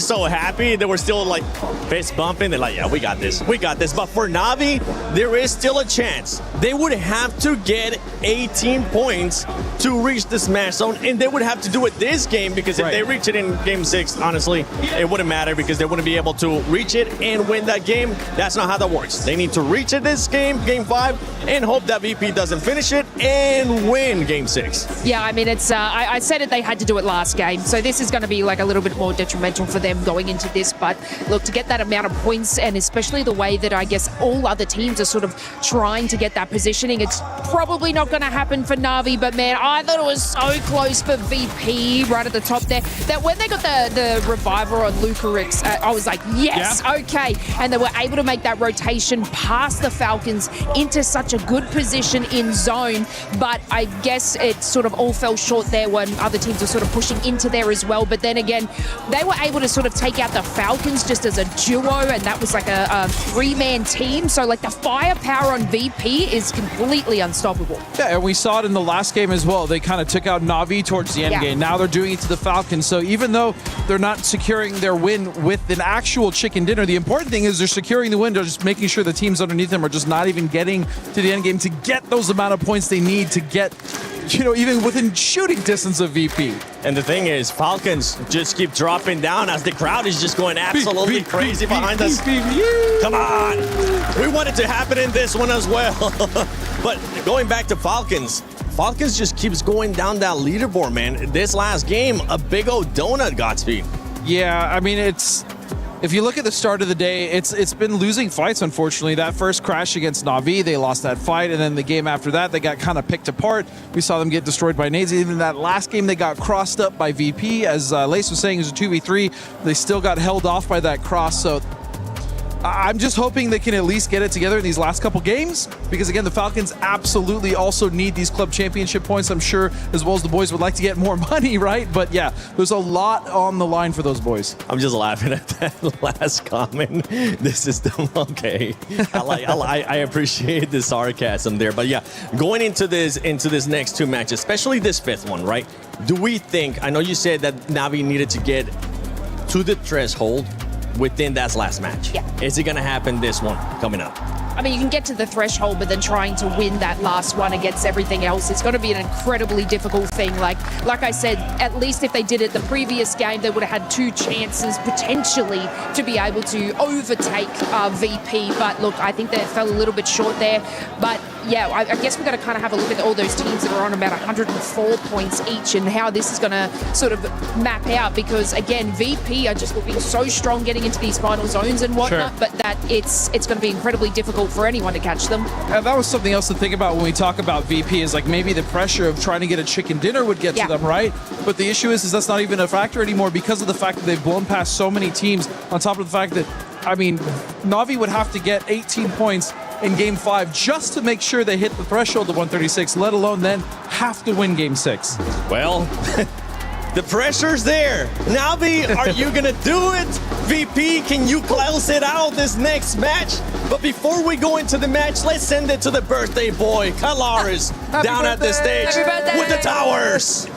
so happy. They were still like fist bumping. They're like, yeah, we got this. We got this. But for Na'Vi, there is still a chance. They would have to get 18 points to reach the smash zone, and they would have to do it this game because if they reach it in game 6, honestly, it wouldn't matter because they wouldn't be able to reach it and win that game. That's not how that works. They need to reach it this game, game 5, and hope that VP doesn't finish it and win game 6. Yeah, I mean, it's I said it, they had to do it last game, so this is going to be like a little bit more detrimental for them going into this. But look, to get that amount of points, and especially the way that I guess all other teams are sort of trying to get that positioning, it's probably not going to happen for Na'Vi. But man, I thought it was so close for VP right at the top there, that when they got the reviver on Lucarix, I was like, yes, okay. And they were able to make that rotation past the Falcons into such a good position in zone. But I guess it sort of all fell short there when other teams were sort of pushing into there as well. But then again, they were able to sort of take out the Falcons just as a duo, and that was like a 3-man team. So like the firepower on VP is completely unstoppable. Yeah, and we saw it in the last game as well. They kind of took out Na'Vi towards the end game. Now they're doing it to the Falcons. So even though they're not securing their win with an actual chicken dinner, the important thing is they're securing the win. They're just making sure the teams underneath them are just not even getting to the end game to get those amount of points they need to get, you know, even within shooting distance of VP. And the thing is, Falcons just keep dropping down as the crowd is just going absolutely crazy behind us. Come on! We want it to happen in this one as well. But going back to Falcons just keeps going down that leaderboard, man. This last game, a big old donut, Godspeed. Yeah, I mean, if you look at the start of the day, it's been losing fights, unfortunately. That first crash against Na'Vi, they lost that fight, and then the game after that, they got kind of picked apart. We saw them get destroyed by nades. Even that last game, they got crossed up by VP. As Lace was saying, it was a 2v3. They still got held off by that cross, so I'm just hoping they can at least get it together in these last couple games, because again, the Falcons absolutely also need these club championship points, I'm sure, as well as the boys would like to get more money, right? But yeah, there's a lot on the line for those boys. I'm just laughing at that last comment. This is okay. I appreciate the sarcasm there, but yeah, going into this next 2 matches, especially this 5th one, right? Do we think? I know you said that Na'Vi needed to get to the threshold within that last match. Yeah. Is it going to happen this one coming up? I mean, you can get to the threshold, but then trying to win that last one against everything else, it's going to be an incredibly difficult thing. Like I said, at least if they did it the previous game, they would have had 2 chances potentially to be able to overtake VP. But look, I think they fell a little bit short there. But yeah, I guess we've got to kind of have a look at all those teams that are on about 104 points each and how this is going to sort of map out, because again, VP are just looking so strong getting into these final zones and whatnot, but that it's going to be incredibly difficult for anyone to catch them. That was something else to think about when we talk about VP, is like maybe the pressure of trying to get a chicken dinner would get to them, right? But the issue is that's not even a factor anymore because of the fact that they've blown past so many teams, on top of the fact that, I mean, Na'Vi would have to get 18 points in game 5 just to make sure they hit the threshold of 136, let alone then have to win game 6. Well, the pressure's there. Na'Vi, are you gonna do it? VP, can you close it out this next match? But before we go into the match, let's send it to the birthday boy, Kalaris, down at the stage with the towers.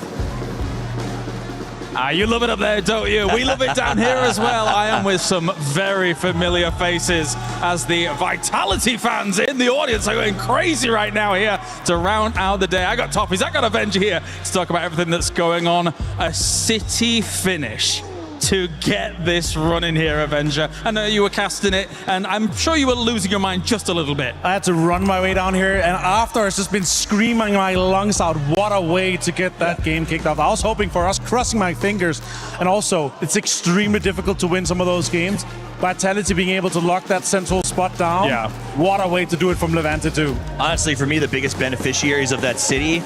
You love it up there, don't you? We love it down here as well. I am with some very familiar faces as the Vitality fans in the audience are going crazy right now here to round out the day. I got Toffees, I got Avenger here to talk about everything that's going on. A city finish to get this run in here, Avenger. I know you were casting it, and I'm sure you were losing your mind just a little bit. I had to run my way down here, and after it's just been screaming my lungs out. What a way to get that game kicked off. I was hoping for us, crossing my fingers, and also it's extremely difficult to win some of those games. Vitality being able to lock that central spot down. Yeah. What a way to do it from Levante too. Honestly, for me, the biggest beneficiaries of that city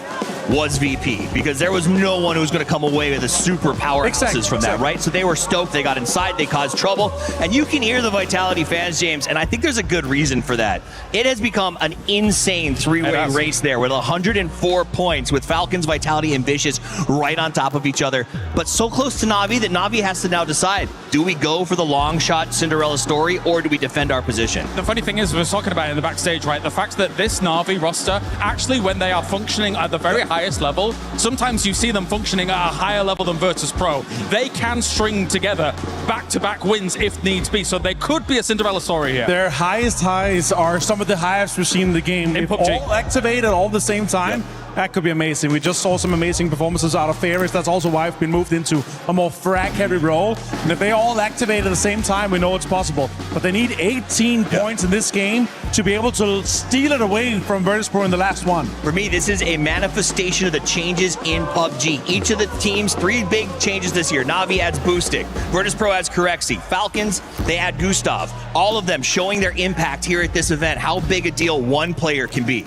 was VP, because there was no one who was going to come away with a super powerhouses from that, right? So they were stoked. They got inside. They caused trouble. And you can hear the Vitality fans, James, and I think there's a good reason for that. It has become an insane three-way race there with 104 points with Falcons, Vitality, and Vicious right on top of each other, but so close to Na'Vi that Na'Vi has to now decide, do we go for the long shot Cinderella story or do we defend our position? The funny thing is, we were talking about it in the backstage, right? The fact that this Na'Vi roster, actually when they are functioning at the very highest level, sometimes you see them functioning at a higher level than Virtus Pro. They can string together back-to-back wins if needs be, so they could be a Cinderella story here. Their highest highs are some of the highest we've seen in the game. In If PUBG. all activated all at the same time, that could be amazing. We just saw some amazing performances out of Ferris. That's also why we've been moved into a more frag-heavy role. And if they all activate at the same time, we know it's possible. But they need 18 points in this game to be able to steal it away from Virtus Pro in the last one. For me, this is a manifestation of the changes in PUBG. Each of the teams, 3 big changes this year. Na'Vi adds Boostic. Virtus Pro adds Corexi. Falcons, they add Gustav. All of them showing their impact here at this event, how big a deal one player can be.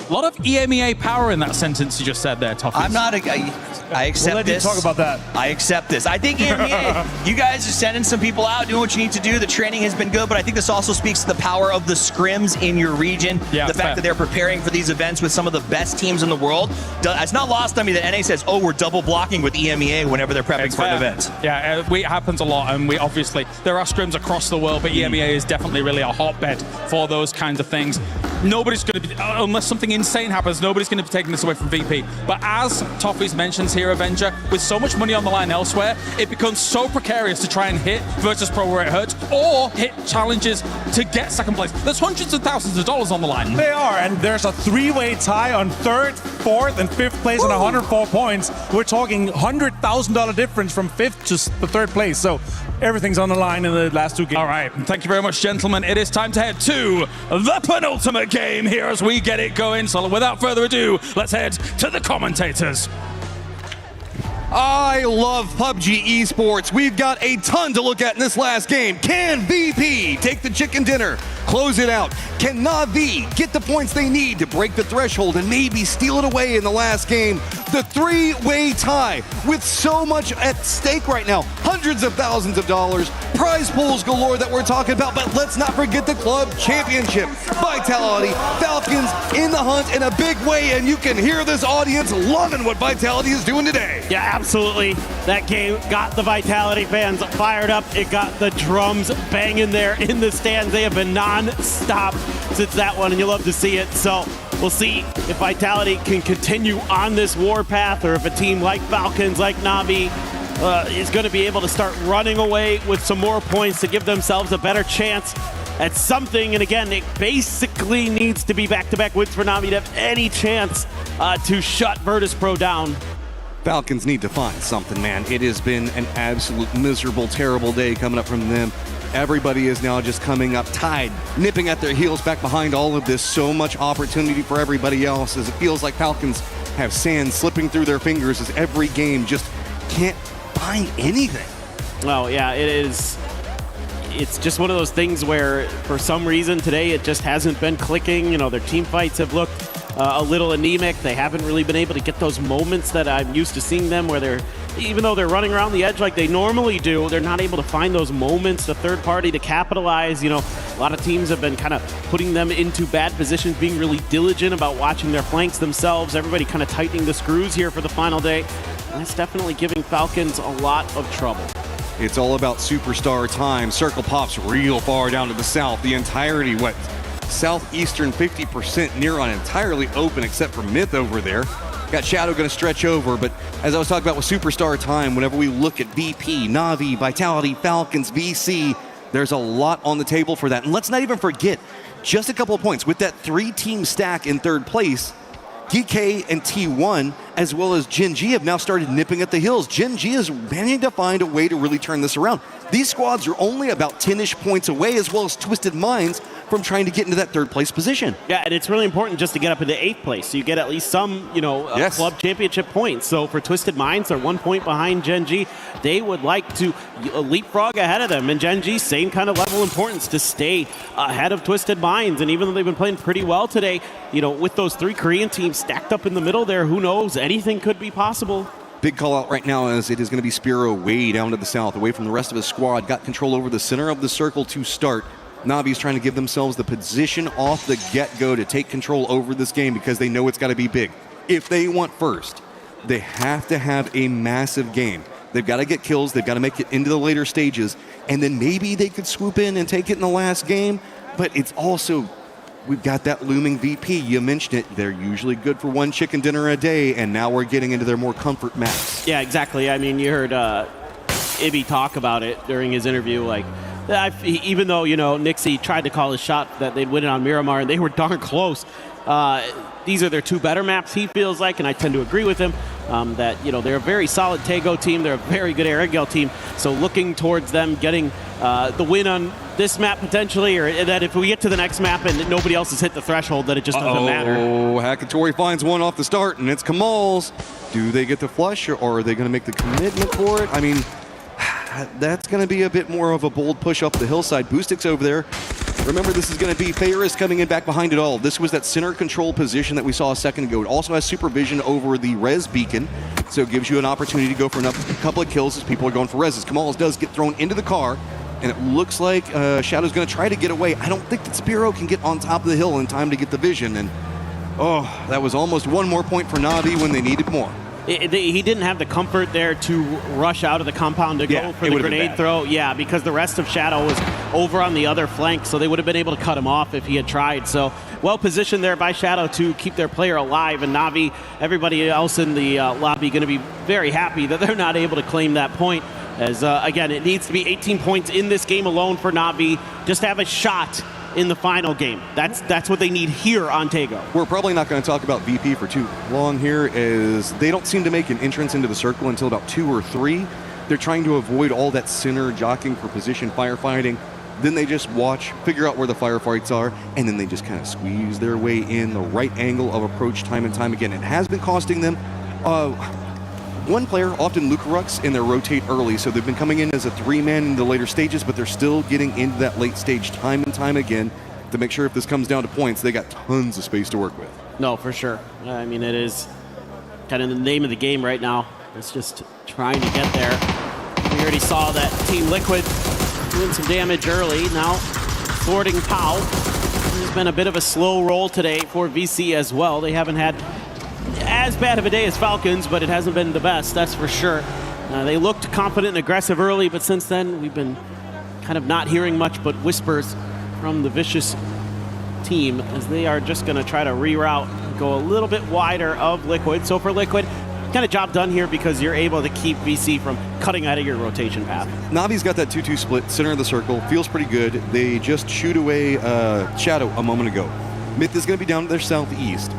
A lot of EMEA power in that sentence you just said there, Toffees. I'm not I accept We'll let you this. talk about that. I accept this. I think EMEA, you guys are sending some people out, doing what you need to do. The training has been good, but I think this also speaks to the power of the scrims in your region. Yeah, the fact that they're preparing for these events with some of the best teams in the world. It's not lost on me that NA says, oh, we're double blocking with EMEA whenever they're prepping for an event. Yeah, it happens a lot, and we obviously, there are scrims across the world, but EMEA is definitely really a hotbed for those kinds of things. Nobody's going to be, unless something insane happens, nobody's going to be taking this away from VP. But as Toffees mentions here, Avenger, with so much money on the line elsewhere, it becomes so precarious to try and hit Virtus Pro where it hurts, or hit challenges to get second place. There's hundreds of thousands of dollars on the line. They are, and there's a 3-way tie on 3rd, 4th, and 5th place on 104 points. We're talking $100,000 difference from 5th to the 3rd place. So everything's on the line in the last 2 games. All right, thank you very much, gentlemen. It is time to head to the penultimate game here as we get it going. So without further ado, let's head to the commentators. I love PUBG Esports. We've got a ton to look at in this last game. Can VP take the chicken dinner, close it out? Can Na'Vi get the points they need to break the threshold and maybe steal it away in the last game? The 3-way tie with so much at stake right now. Hundreds of thousands of dollars, prize pools galore that we're talking about, but let's not forget the Club Championship. Vitality, Falcons in the hunt in a big way, and you can hear this audience loving what Vitality is doing today. Yeah, absolutely. That game got the Vitality fans fired up. It got the drums banging there in the stands. They have been non-stop since that one, and you love to see it. So we'll see if Vitality can continue on this war path, or if a team like Falcons, like Na'Vi, is going to be able to start running away with some more points to give themselves a better chance at something. And again, it basically needs to be back-to-back wins for Na'Vi to have any chance to shut Virtus Pro down. Falcons need to find something, man. It has been an absolute miserable, terrible day coming up from them. Everybody is now just coming up tied, nipping at their heels back behind all of this. So much opportunity for everybody else, as it feels like Falcons have sand slipping through their fingers as every game just can't find anything. Oh, yeah, it is. It's just one of those things where, for some reason, today it just hasn't been clicking. You know, their team fights have looked a little anemic. They haven't really been able to get those moments that I'm used to seeing them, where they're, even though they're running around the edge like they normally do, they're not able to find those moments, the third party to capitalize. You know, a lot of teams have been kind of putting them into bad positions, being really diligent about watching their flanks themselves. Everybody kind of tightening the screws here for the final day. And that's definitely giving Falcons a lot of trouble. It's all about superstar time. Circle pops real far down to the south. The entirety, southeastern 50% near on entirely open except for Myth over there. Got Shadow going to stretch over, but as I was talking about with superstar time, whenever we look at VP, Na'Vi, Vitality, Falcons, VC, there's a lot on the table for that. And let's not even forget, just a couple of points, with that 3-team stack in 3rd place, DK and T1, as well as Gen G, have now started nipping at the heels. Gen G is managing to find a way to really turn this around. These squads are only about 10-ish points away, as well as Twisted Minds, from trying to get into that 3rd place position. Yeah, and it's really important just to get up into 8th place, so you get at least some, club championship points. So for Twisted Minds, they're 1 point behind Gen G. They would like to leapfrog ahead of them, and Gen G, same kind of level importance to stay ahead of Twisted Minds. And even though they've been playing pretty well today, with those 3 Korean teams stacked up in the middle there, who knows? anything could be possible. Big call out right now as it is going to be Spiro way down to the south, away from the rest of his squad. Got control over the center of the circle to start. Navi's trying to give themselves the position off the get-go to take control over this game because they know it's got to be big. If they want first, they have to have a massive game. They've got to get kills. They've got to make it into the later stages. And then maybe they could swoop in and take it in the last game. But it's also, we've got that looming VP. You mentioned it. They're usually good for one chicken dinner a day. And now we're getting into their more comfort maps. Yeah, exactly. I mean, you heard Ibby talk about it during his interview. Like, even though, Nixie tried to call his shot that they'd win it on Miramar, and they were darn close. These are their two better maps, he feels like, and I tend to agree with him, that, they're a very solid Tego team. They're a very good Aragel team. So looking towards them getting the win on this map potentially, or that if we get to the next map and nobody else has hit the threshold, that it just doesn't matter. Oh, Hakatori finds one off the start, and it's Kamal's. Do they get the flush, or are they going to make the commitment for it? I mean, that's going to be a bit more of a bold push up the hillside. Boostik's over there. Remember, this is going to be Ferris coming in back behind it all. This was that center control position that we saw a second ago. It also has supervision over the res beacon, so it gives you an opportunity to go for a couple of kills as people are going for reses. Kamal's does get thrown into the car, and it looks like Shadow's going to try to get away. I don't think that Spiro can get on top of the hill in time to get the vision, and that was almost one more point for Navi when they needed more. He didn't have the comfort there to rush out of the compound to go for the grenade throw. Yeah, because the rest of Shadow was over on the other flank, so they would have been able to cut him off if he had tried. So well positioned there by Shadow to keep their player alive. And Navi, everybody else in the lobby, going to be very happy that they're not able to claim that point. As, again, it needs to be 18 points in this game alone for Navi just to have a shot in the final game. That's what they need here on Tego. We're probably not going to talk about VP for too long here, as they don't seem to make an entrance into the circle until about 2 or 3. They're trying to avoid all that center jockeying for position firefighting. Then they just watch, figure out where the firefights are, and then they just kind of squeeze their way in the right angle of approach time and time again. It has been costing them one player, often Lucarux, and they rotate early, so they've been coming in as a 3-man in the later stages, but they're still getting into that late stage time and time again to make sure if this comes down to points, they got tons of space to work with. No, for sure. I mean, it is kind of the name of the game right now. It's just trying to get there. We already saw that Team Liquid doing some damage early. Now, thwarting POW. It's been a bit of a slow roll today for VC as well. They haven't had as bad of a day as Falcons, but it hasn't been the best, that's for sure. They looked confident and aggressive early, but since then we've been kind of not hearing much but whispers from the Vicious team as they are just going to try to reroute, go a little bit wider of Liquid. So for Liquid, kind of job done here because you're able to keep VC from cutting out of your rotation path. Navi's got that 2-2 split, center of the circle, feels pretty good. They just shoot away Shadow a moment ago. Myth is going to be down to their southeast.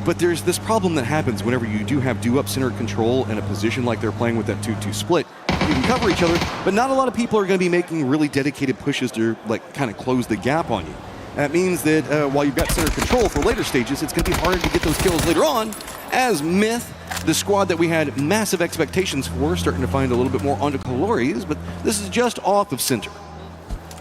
But there's this problem that happens whenever you do have do-up center control in a position like they're playing with that 2-2 split. You can cover each other, but not a lot of people are going to be making really dedicated pushes to kind of close the gap on you. That means that while you've got center control for later stages, it's going to be harder to get those kills later on, as Myth, the squad that we had massive expectations for, starting to find a little bit more onto calories, but this is just off of center.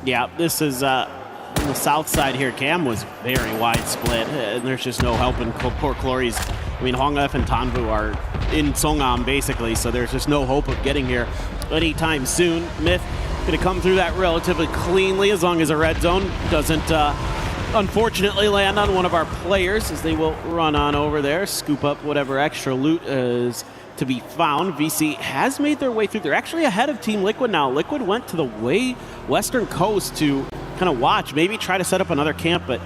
Yeah, this is on the south side here. Cam was very wide split, and there's just no helping poor Clories. I mean, Hongaf and Tanvu are in Songam basically, so there's just no hope of getting here anytime soon. Myth going to come through that relatively cleanly as long as a red zone doesn't unfortunately land on one of our players, as they will run on over there, scoop up whatever extra loot is to be found. VC has made their way through. They're actually ahead of Team Liquid now. Liquid went to the way western coast to kind of watch, maybe try to set up another camp, but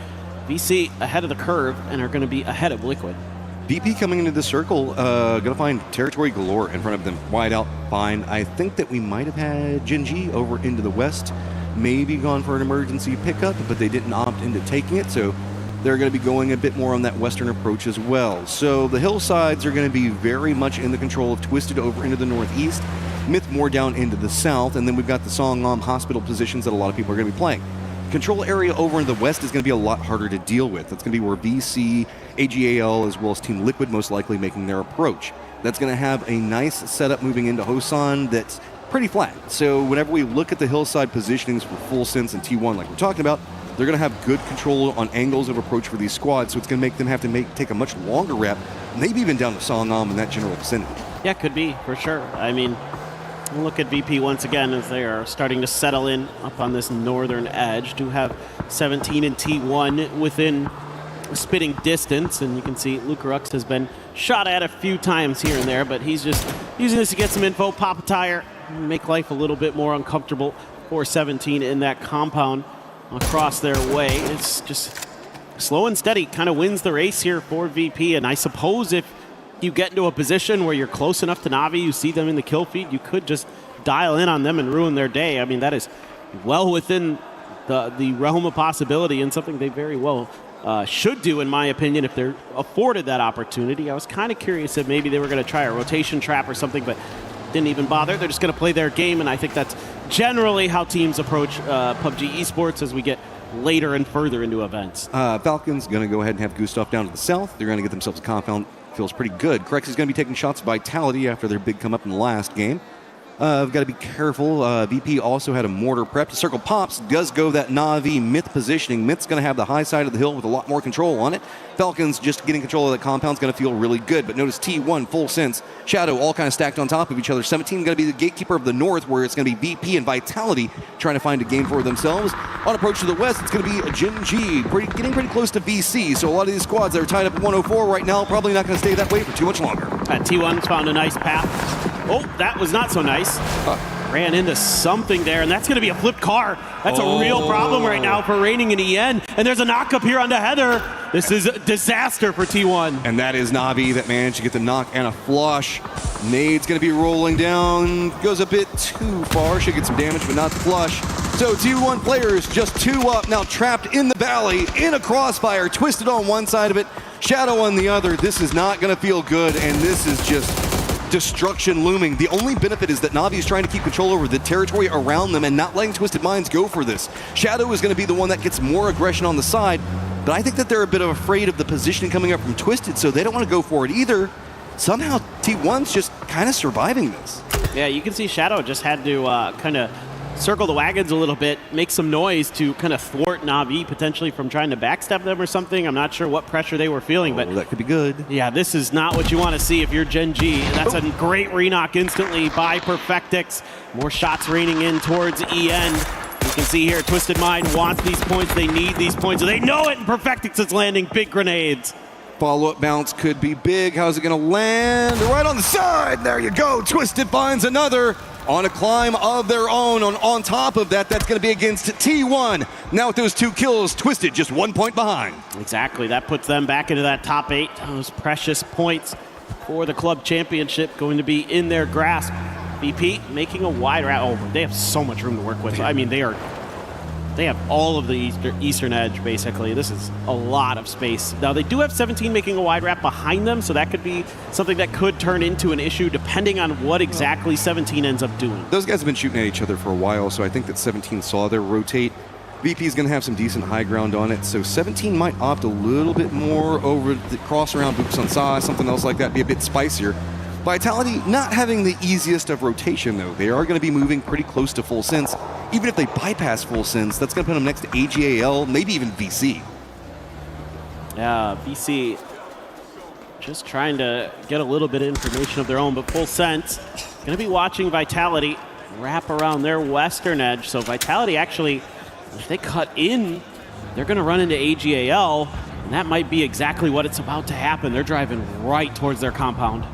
VC ahead of the curve and are going to be ahead of Liquid. VP coming into the circle, gonna find territory galore in front of them. Wide out, fine. I think that we might have had Genji over into the west, maybe gone for an emergency pickup, but they didn't opt into taking it, so they're going to be going a bit more on that western approach as well. So the hillsides are going to be very much in the control of Twisted over into the northeast, Myth more down into the south, and then we've got the Songam hospital positions that a lot of people are going to be playing. Control area over in the west is going to be a lot harder to deal with. That's going to be where VC, AGAL, as well as Team Liquid most likely making their approach. That's going to have a nice setup moving into Hosan that's pretty flat. So whenever we look at the hillside positionings for Full Sense and T1 like we're talking about, they're going to have good control on angles of approach for these squads, so it's going to make them have to take a much longer rep, maybe even down to Songnam in that general vicinity. Yeah, could be, for sure. I mean, look at VP once again as they are starting to settle in up on this northern edge. Do have 17 and T1 within spitting distance, and you can see Lucarux has been shot at a few times here and there, but he's just using this to get some info, pop a tire, make life a little bit more uncomfortable for 17 in that compound across their way. It's just slow and steady, kind of wins the race here for VP, and I suppose if you get into a position where you're close enough to Na'Vi, you see them in the kill feed, you could just dial in on them and ruin their day. I mean, that is well within the realm of possibility and something they very well should do, in my opinion, if they're afforded that opportunity. I was kind of curious if maybe they were going to try a rotation trap or something, but didn't even bother. They're just going to play their game, and I think that's generally how teams approach PUBG esports as we get later and further into events. Falcons going to go ahead and have Gustav down to the south. They're going to get themselves a compound. Feels pretty good. Crex is going to be taking shots Vitality after their big come up in the last game. We've got to be careful. VP also had a mortar prep. The circle pops, does go that Na'Vi Myth positioning. Myth's going to have the high side of the hill with a lot more control on it. Falcons just getting control of that compound is going to feel really good. But notice T1, Full Sense, Shadow all kind of stacked on top of each other. 17 going to be the gatekeeper of the north, where it's going to be VP and Vitality trying to find a game for themselves. On approach to the west, it's going to be Jin G, getting pretty close to VC. So a lot of these squads that are tied up at 104 right now probably not going to stay that way for too much longer. T1's found a nice path. Oh, that was not so nice. Ran into something there, and that's going to be a flipped car. That's a real problem right now for Reigning in EN. And there's a knock up here onto Heather. This is a disaster for T1. And that is Na'Vi that managed to get the knock and a flush. Nade's going to be rolling down. Goes a bit too far. Should get some damage, but not the flush. So T1 players just 2 up, now trapped in the valley, in a crossfire, twisted on one side of it, Shadow on the other. This is not going to feel good, and this is just destruction looming. The only benefit is that Na'Vi is trying to keep control over the territory around them and not letting Twisted Minds go for this. Shadow is going to be the one that gets more aggression on the side, but I think that they're a bit afraid of the positioning coming up from Twisted, so they don't want to go for it either. Somehow T1's just kind of surviving this. Yeah, you can see Shadow just had to kind of circle the wagons a little bit, make some noise to kind of thwart Na'Vi potentially from trying to backstab them or something. I'm not sure what pressure they were feeling, but that could be good. Yeah, this is not what you want to see if you're Gen G. That's a great reknock instantly by Perfectix. More shots raining in towards EN. You can see here, Twisted Mind wants these points. They need these points, and they know it, and Perfectix is landing big grenades. Follow-up bounce could be big. How's it going to land? Right on the side. There you go. Twisted finds another on a climb of their own. On top of that, that's going to be against T1. Now with those 2 kills, Twisted just 1 point behind. Exactly. That puts them back into that top 8. Those precious points for the club championship going to be in their grasp. VP making a wide wrap. Oh, they have so much room to work with. I mean, they have all of the eastern edge, basically. This is a lot of space. Now, they do have 17 making a wide wrap behind them, so that could be something that could turn into an issue depending on what exactly 17 ends up doing. Those guys have been shooting at each other for a while, so I think that 17 saw their rotate. VP is going to have some decent high ground on it, so 17 might opt a little bit more over the cross around Books on Sa, something else like that, be a bit spicier. Vitality not having the easiest of rotation, though. They are going to be moving pretty close to Full Sense. Even if they bypass Full Sense, that's going to put them next to AGAL, maybe even VC. Yeah, VC just trying to get a little bit of information of their own, but Full Sense going to be watching Vitality wrap around their western edge. So Vitality actually, if they cut in, they're going to run into AGAL, and that might be exactly what it's about to happen. They're driving right towards their compound.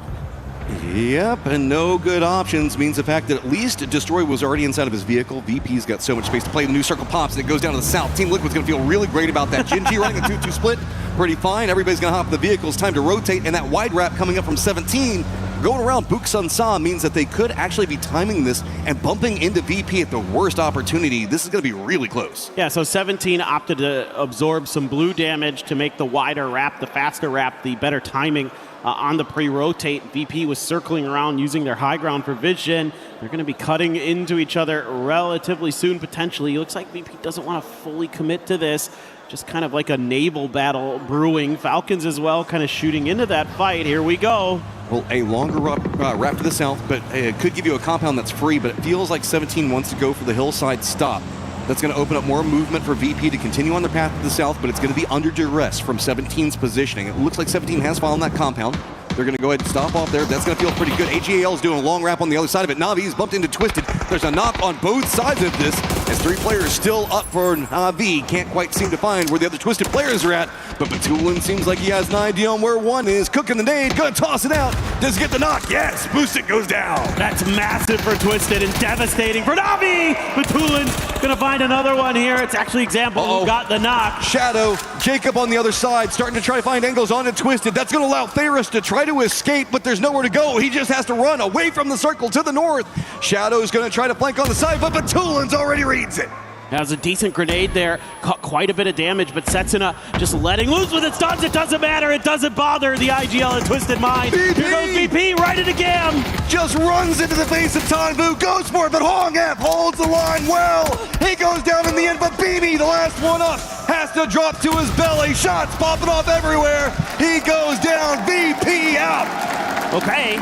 Yep, and no good options means the fact that at least Destroy was already inside of his vehicle. VP's got so much space to play. The new circle pops and it goes down to the south. Team Liquid's going to feel really great about that. Jin G running a 2-2 split, pretty fine. Everybody's going to hop in the vehicles. Time to rotate, and that wide wrap coming up from 17 going around Buksun Sa means that they could actually be timing this and bumping into VP at the worst opportunity. This is going to be really close. Yeah, so 17 opted to absorb some blue damage to make the wider wrap, the faster wrap, the better timing on the pre-rotate. VP was circling around using their high ground for vision. They're going to be cutting into each other relatively soon, potentially. It looks like VP doesn't want to fully commit to this. Just kind of like a naval battle brewing. Falcons as well kind of shooting into that fight. Here we go. Well, a longer wrap to the south, but it could give you a compound that's free, but it feels like 17 wants to go for the hillside stop. That's going to open up more movement for VP to continue on their path to the south, but it's going to be under duress from 17's positioning. It looks like 17 has fallen that compound. They're going to go ahead and stop off there. That's going to feel pretty good. AGAL is doing a long wrap on the other side of it. Navi's bumped into Twisted. There's a knock on both sides of this, as 3 players still up for Navi. Can't quite seem to find where the other Twisted players are at, but Batulin seems like he has an idea on where one is. Cooking the nade, gonna toss it out. Does he get the knock? Yes, Boosted goes down. That's massive for Twisted and devastating for Navi. Batulin's gonna find another one here. It's actually Example who got the knock. Shadow, Jacob on the other side, starting to try to find angles on it. Twisted. That's gonna allow Ferris to try to escape, but there's nowhere to go. He just has to run away from the circle to the north. Shadow's gonna try to flank on the side, but Batulin's already reads it. That was a decent grenade there, caught quite a bit of damage, but Setsuna just letting loose with its stuns. It doesn't matter, it doesn't bother the IGL and Twisted Mind. VP. Here goes VP, right into Gam. Just runs into the face of Tanvu, goes for it, but Hong F holds the line well. He goes down in the end, but BB, the last one up, has to drop to his belly. Shots popping off everywhere. He goes down, VP out. Okay.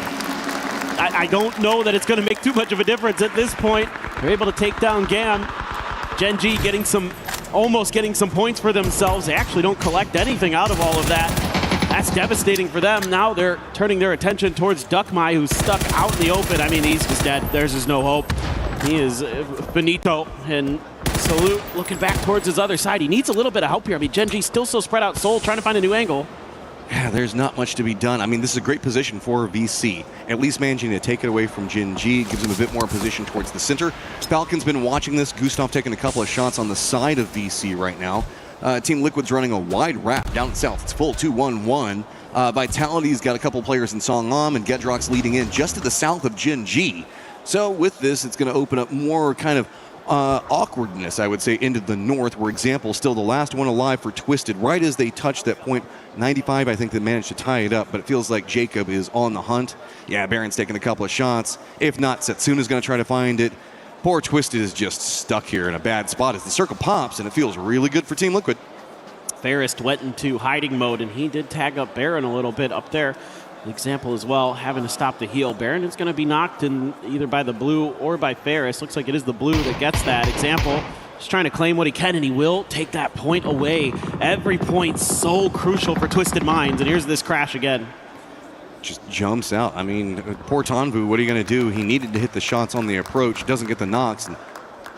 I don't know that it's going to make too much of a difference at this point. They're able to take down Gam. Gen G almost getting some points for themselves. They actually don't collect anything out of all of that. That's devastating for them. Now they're turning their attention towards Duckmai, who's stuck out in the open. I mean, he's just dead. There's just no hope. He is finito. And Salute looking back towards his other side. He needs a little bit of help here. I mean, Gen G still so spread out. Soul trying to find a new angle. Yeah, there's not much to be done. I mean, this is a great position for VC. At least managing to take it away from Gen G gives him a bit more position towards the center. Falcon's been watching this. Gustav taking a couple of shots on the side of VC right now. Team Liquid's running a wide wrap down south. It's full 2-1-1. Vitality's got a couple players in Songam, and Gedrock's leading in just to the south of Gen G. So with this, it's going to open up more kind of awkwardness, I would say, into the north, where Example still the last one alive for Twisted. Right as they touch that point 95, I think they managed to tie it up, but it feels like Jacob is on the hunt. Yeah, Baron's taking a couple of shots. If not, Setsuna's going to try to find it. Poor Twisted is just stuck here in a bad spot as the circle pops, and it feels really good for Team Liquid. Ferris went into hiding mode, and he did tag up Baron a little bit up there. Example as well, having to stop the heal. Baron is going to be knocked in either by the blue or by Ferris. Looks like it is the blue that gets that. Example just trying to claim what he can, and he will take that point away. Every point so crucial for Twisted Minds, and here's this crash again. Just jumps out. I mean, poor Tanvu, what are you going to do? He needed to hit the shots on the approach, doesn't get the knocks, and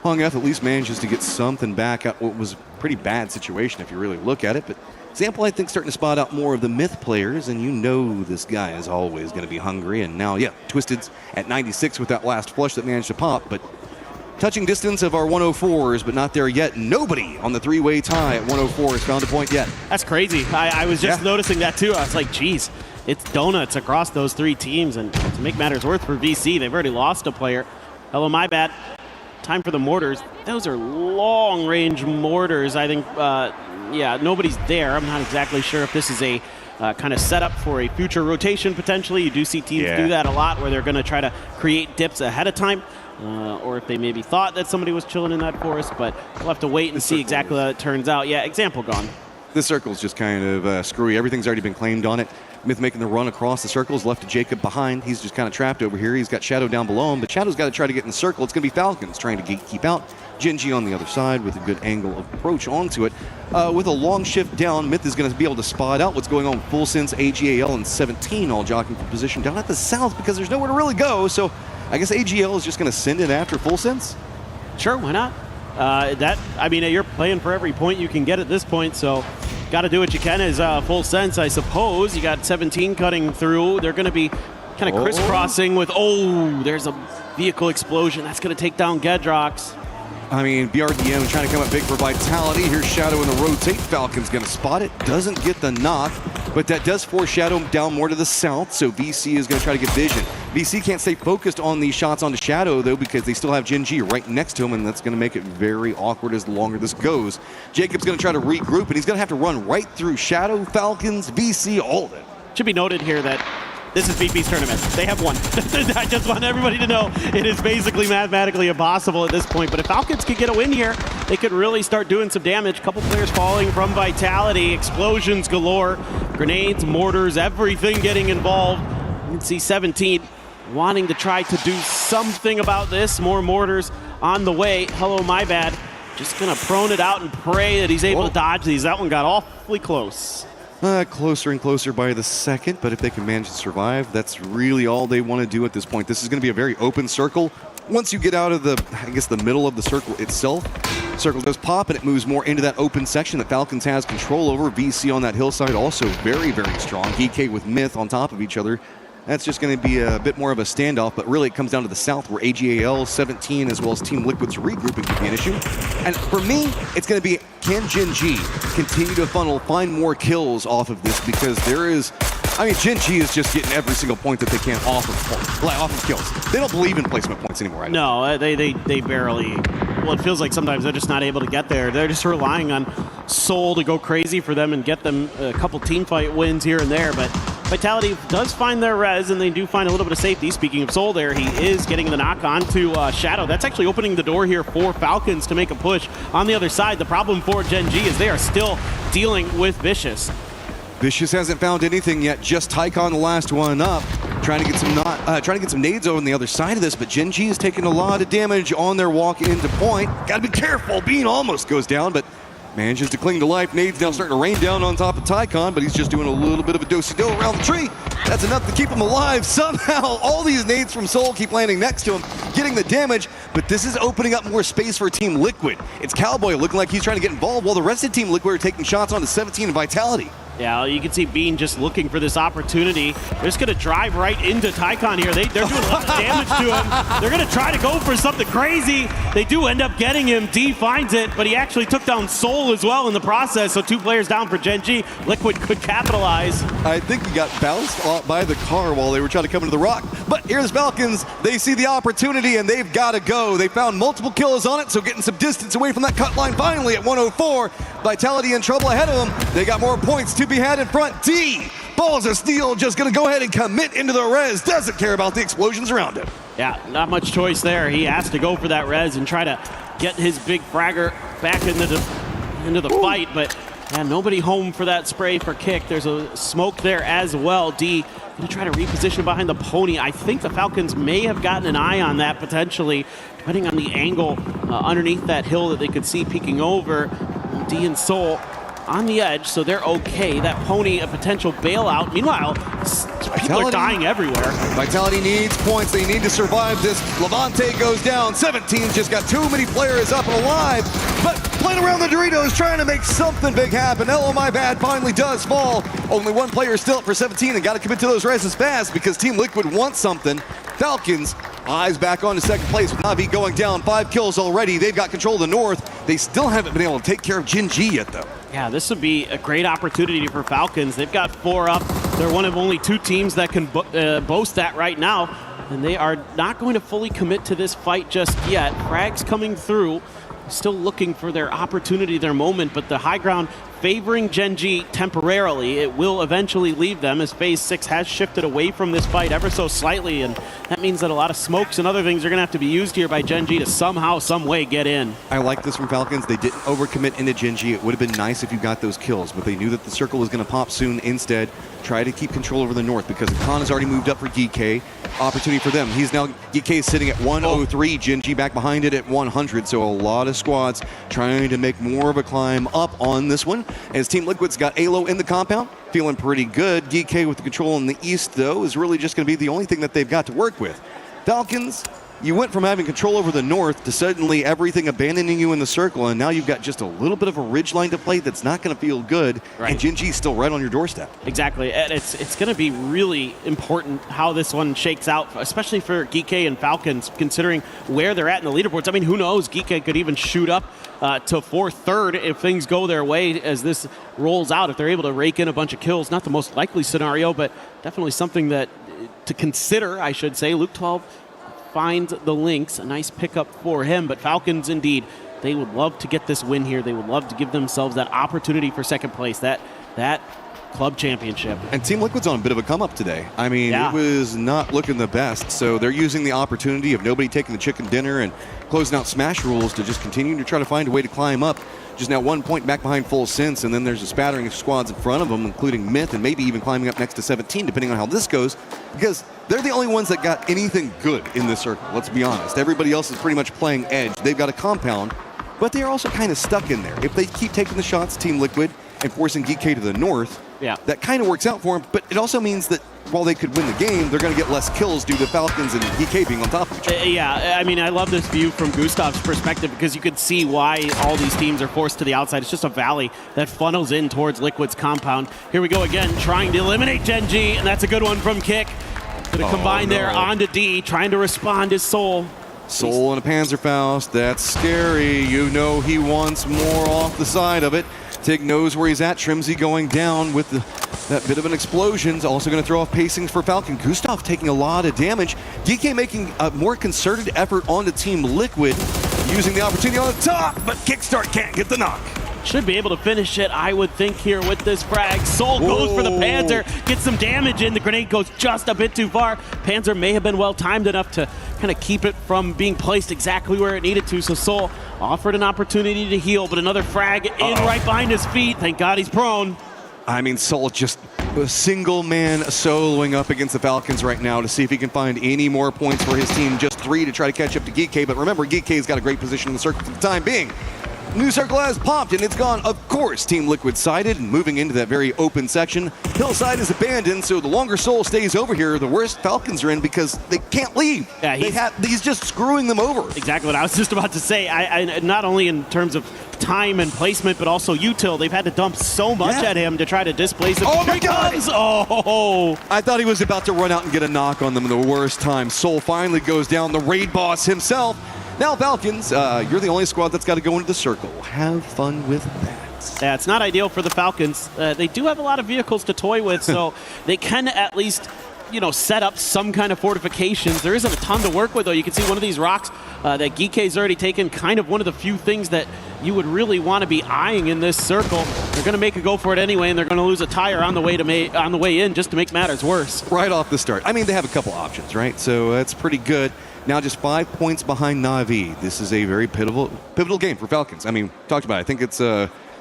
Hong F at least manages to get something back at what was a pretty bad situation if you really look at it. But Example, I think, starting to spot out more of the myth players, and you know this guy is always going to be hungry. And now, yeah, Twisted's at 96 with that last flush that managed to pop, but touching distance of our 104s, but not there yet. Nobody on the three-way tie at 104 has found a point yet. That's crazy. I was just noticing that too. I was like, geez, it's donuts across those three teams. And to make matters worse for VC, they've already lost a player. Hello, my bad. Time for the mortars. Those are long-range mortars. I think, yeah, nobody's there. I'm not exactly sure if this is a kind of setup for a future rotation potentially. You do see teams do that a lot, where they're going to try to create dips ahead of time. Or if they maybe thought that somebody was chilling in that forest, but we'll have to wait and see exactly how it turns out. Yeah, Example gone. This circle's just kind of screwy. Everything's already been claimed on it. Myth making the run across the circles, left to Jacob behind. He's just kind of trapped over here. He's got Shadow down below him, but Shadow's got to try to get in the circle. It's going to be Falcons trying to keep out. Gen G on the other side with a good angle of approach onto it. With a long shift down, Myth is going to be able to spot out what's going on with Full Sense, AGAL, and 17 all jockeying for position down at the south because there's nowhere to really go. So I guess AGL is just going to send it after Full Sense? Sure, why not? I mean, you're playing for every point you can get at this point, so got to do what you can as Full Sense, I suppose. You got 17 cutting through. They're going to be kind of crisscrossing with, there's a vehicle explosion. That's going to take down Gedrox. I mean, BRDM trying to come up big for Vitality. Here's Shadow in the rotate. Falcon's going to spot it. Doesn't get the knock, but that does force Shadow down more to the south, so VC is going to try to get vision. VC can't stay focused on these shots onto Shadow, though, because they still have Gen G right next to him, and that's going to make it very awkward as the longer this goes. Jacob's going to try to regroup, and he's going to have to run right through Shadow, Falcons, VC, all of it. Should be noted here that this is VP's tournament. They have won. I just want everybody to know it is basically mathematically impossible at this point. But if Falcons could get a win here, they could really start doing some damage. A couple players falling from Vitality, explosions galore, grenades, mortars, everything getting involved. You can see 17 wanting to try to do something about this. More mortars on the way. Hello, my bad. Just going to prone it out and pray that he's able to dodge these. That one got awfully close. Closer and closer by the second, but if they can manage to survive, that's really all they want to do at this point. This is going to be a very open circle. Once you get out of the middle of the circle itself, circle does pop and it moves more into that open section that Falcons has control over. VC on that hillside also very, very strong. EK with Myth on top of each other. That's just going to be a bit more of a standoff, but really it comes down to the south where AGAL, 17, as well as Team Liquid's regrouping could be an issue. And for me, it's going to be, can Gen G continue to find more kills off of this? Because there is, Gen G is just getting every single point that they can off of kills. They don't believe in placement points anymore, right? No, they barely. Well, it feels like sometimes they're just not able to get there. They're just relying on Soul to go crazy for them and get them a couple team fight wins here and there, but Vitality does find their res, and they do find a little bit of safety. Speaking of Soul there, he is getting the knock on to Shadow. That's actually opening the door here for Falcons to make a push. On the other side, the problem for Gen G is they are still dealing with Vicious. Vicious hasn't found anything yet, just Tycon the last one up. Trying to get some nades over on the other side of this, but Gen G is taking a lot of damage on their walk into point. Gotta be careful, Bean almost goes down, but manages to cling to life. Nades now starting to rain down on top of Tycon, but he's just doing a little bit of a do-si-do around the tree. That's enough to keep him alive. Somehow, all these nades from Soul keep landing next to him, getting the damage, but this is opening up more space for Team Liquid. It's Cowboy looking like he's trying to get involved, while the rest of Team Liquid are taking shots onto 17 and Vitality. Yeah, you can see Bean just looking for this opportunity. They're just going to drive right into Tycon here. They're doing a lot of damage to him. They're going to try to go for something crazy. They do end up getting him. D finds it, but he actually took down Soul as well in the process, so 2 players down for Gen G. Liquid could capitalize. I think he got bounced off by the car while they were trying to come into the rock. But here's Falcons. They see the opportunity, and they've got to go. They found multiple kills on it, so getting some distance away from that cut line finally at 104. Vitality in trouble ahead of them. They got more points to be had in front. D, balls of steel, just going to go ahead and commit into the res. Doesn't care about the explosions around him. Yeah, not much choice there. He has to go for that res and try to get his big fragger back into the fight, but nobody home for that spray for kick. There's a smoke there as well. D going to try to reposition behind the pony. I think the Falcons may have gotten an eye on that potentially, depending on the angle underneath that hill that they could see peeking over. D and Soul on the edge, so they're okay. That pony, a potential bailout. Meanwhile, people are dying everywhere. Vitality needs points. They need to survive this. Levante goes down. 17's just got too many players up and alive, but playing around the Doritos, trying to make something big happen. Oh, my bad, finally does fall. Only 1 player still up for 17, and got to commit to those reses fast because Team Liquid wants something. Falcons, eyes back on to second place with Navi going down. 5 kills already. They've got control of the north. They still haven't been able to take care of Gen G yet, though. Yeah, this would be a great opportunity for Falcons. They've got 4 up. They're one of only 2 teams that can boast that right now, and they are not going to fully commit to this fight just yet. Frags coming through, still looking for their opportunity, their moment, but the high ground favoring Gen G temporarily. It will eventually leave them as Phase 6 has shifted away from this fight ever so slightly, and that means that a lot of smokes and other things are going to have to be used here by Gen G to somehow, some way get in. I like this from Falcons. They didn't overcommit into Gen G. It would have been nice if you got those kills, but they knew that the circle was going to pop soon. Instead, try to keep control over the north because Khan has already moved up for DK. Opportunity for them. He's now, DK is sitting at 103, Gen G back behind it at 100, so a lot of squads trying to make more of a climb up on this one. As Team Liquid's got Alo in the compound, feeling pretty good. DK with the control in the east, though, is really just going to be the only thing that they've got to work with. Falcons, you went from having control over the north to suddenly everything abandoning you in the circle, and now you've got just a little bit of a ridge line to play that's not going to feel good, right. And Gen G's still right on your doorstep. Exactly, and it's going to be really important how this one shakes out, especially for Geeke and Falcons, considering where they're at in the leaderboards. I mean, who knows? Geeke could even shoot up to 4th, 3rd if things go their way as this rolls out, if they're able to rake in a bunch of kills. Not the most likely scenario, but definitely something that to consider, I should say. Luke 12 finds the links, a nice pickup for him, but Falcons indeed, they would love to get this win here. They would love to give themselves that opportunity for second place, that club championship. And Team Liquid's on a bit of a come up today. I mean, It was not looking the best, so they're using the opportunity of nobody taking the chicken dinner and closing out Smash rules to just continue to try to find a way to climb up. Just now 1 point back behind Full Sense, and then there's a spattering of squads in front of them, including Myth, and maybe even climbing up next to 17, depending on how this goes, because they're the only ones that got anything good in this circle, let's be honest. Everybody else is pretty much playing edge. They've got a compound, but they're also kind of stuck in there. If they keep taking the shots, Team Liquid, and forcing GK to the north, that kind of works out for them, but it also means that while they could win the game, they're going to get less kills due to Falcons and GK being on top of each other. Yeah, I mean, I love this view from Gustav's perspective because you could see why all these teams are forced to the outside. It's just a valley that funnels in towards Liquid's compound. Here we go again, trying to eliminate Gen G, and that's a good one from Kick. Gonna combine there onto D, trying to respond is Soul. Soul and a Panzerfaust, that's scary. You know he wants more off the side of it. Tig knows where he's at. Trimsy going down with that bit of an explosion. Also going to throw off pacings for Falcon. Gustav taking a lot of damage. DK making a more concerted effort onto Team Liquid, using the opportunity on the top, but Kickstart can't get the knock. Should be able to finish it, I would think, here with this frag. Soul goes for the Panzer, gets some damage in. The grenade goes just a bit too far. Panzer may have been well timed enough to kind of keep it from being placed exactly where it needed to. So Soul offered an opportunity to heal, but another frag in right behind his feet. Thank God he's prone. I mean, Soul just a single man soloing up against the Falcons right now to see if he can find any more points for his team. Just 3 to try to catch up to GK, but remember, GK's got a great position in the circle for the time being. New circle has popped and it's gone. Of course, Team Liquid sided and moving into that very open section. Hillside is abandoned, so the longer Soul stays over here, the worse Falcons are in because they can't leave. Yeah, he's just screwing them over. Exactly what I was just about to say. I not only in terms of time and placement, but also util. They've had to dump so much at him to try to displace him. Oh my God! Oh! I thought he was about to run out and get a knock on them in the worst time. Soul finally goes down, the raid boss himself. Now, Falcons, you're the only squad that's got to go into the circle. Have fun with that. Yeah, it's not ideal for the Falcons. They do have a lot of vehicles to toy with, so they can at least, you know, set up some kind of fortifications. There isn't a ton to work with, though. You can see one of these rocks that GK's already taken, kind of one of the few things that you would really want to be eyeing in this circle. They're going to make a go for it anyway, and they're going to lose a tire on the way in just to make matters worse. Right off the start. I mean, they have a couple options, right? So that's pretty good. Now just 5 points behind Na'Vi. This is a very pivotal game for Falcons. I mean, talked about it. I think it's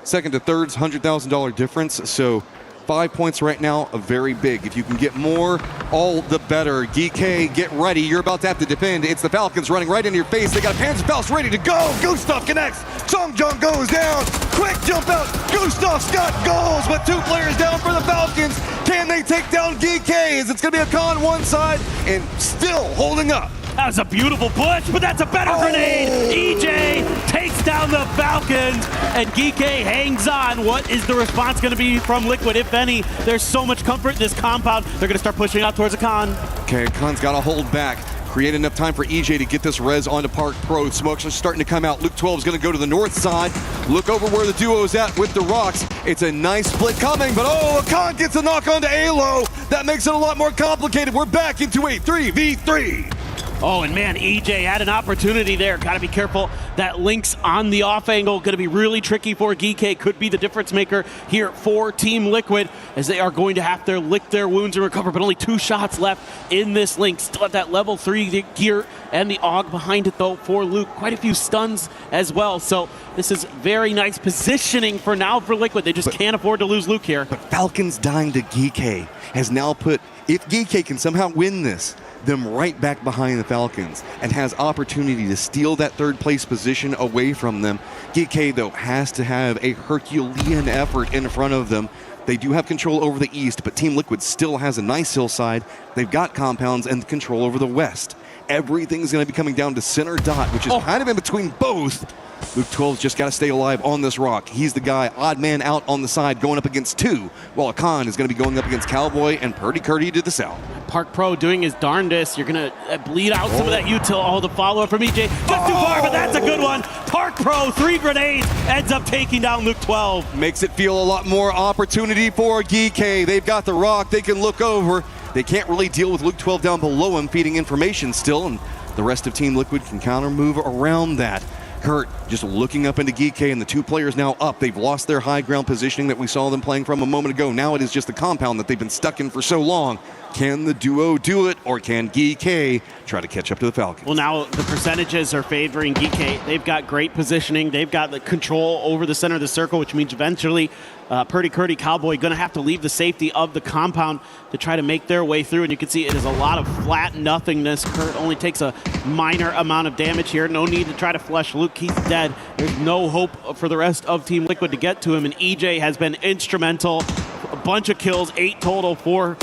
second to third's $100,000 difference. So 5 points right now, very big. If you can get more, all the better. GK, get ready. You're about to have to defend. It's the Falcons running right into your face. They got Panzerfaust ready to go. Gustav connects. Songjung goes down. Quick jump out. Gustav's got goals with 2 players down for the Falcons. Can they take down GK? Is it's going to be a con one side and still holding up? That was a beautiful push, but that's a better grenade. EJ takes down the Falcons, and GK hangs on. What is the response going to be from Liquid, if any? There's so much comfort in this compound. They're going to start pushing out towards a con. Okay, Con's got to hold back. Create enough time for EJ to get this res onto Park Pro. Smokes are starting to come out. Luke 12 is going to go to the north side. Look over where the duo is at with the rocks. It's a nice split coming, but Khan gets a knock onto Alo. That makes it a lot more complicated. We're back into a 3v3. Oh, and man, EJ had an opportunity there. Got to be careful. That Lynx on the off angle, going to be really tricky for GK. Could be the difference maker here for Team Liquid, as they are going to have to lick their wounds and recover, but only 2 shots left in this Lynx. Still at that level 3 gear and the AUG behind it, though, for Luke. Quite a few stuns as well. So this is very nice positioning for now for Liquid. They just can't afford to lose Luke here. But Falcons dying to GK has now put, if GK can somehow win this, them right back behind the Falcons and has opportunity to steal that 3rd place position away from them. GK, though, has to have a Herculean effort in front of them. They do have control over the east, but Team Liquid still has a nice hillside. They've got compounds and control over the west. Everything's going to be coming down to center dot, which is kind of in between both. Luke 12's just got to stay alive on this rock. He's the guy, odd man out on the side, going up against 2, while Khan is going to be going up against Cowboy and Purdy Curdy to the south. Park Pro doing his darndest. You're going to bleed out some of that util. The follow-up from EJ. Just too far, but that's a good one. Park Pro, 3 grenades, ends up taking down Luke 12. Makes it feel a lot more opportunity for GK. They've got the rock. They can look over. They can't really deal with Luke 12 down below him, feeding information still, and the rest of Team Liquid can counter move around that. Kurt just looking up into GK, and the 2 players now up. They've lost their high ground positioning that we saw them playing from a moment ago. Now it is just the compound that they've been stuck in for so long. Can the duo do it, or can GK try to catch up to the Falcons? Well, now the percentages are favoring GK. They've got great positioning. They've got the control over the center of the circle, which means eventually Purdy, Curdy, Cowboy going to have to leave the safety of the compound to try to make their way through. And you can see it is a lot of flat nothingness. Kurt only takes a minor amount of damage here. No need to try to flush Luke. He's dead. There's no hope for the rest of Team Liquid to get to him. And EJ has been instrumental. A bunch of kills, 8 total for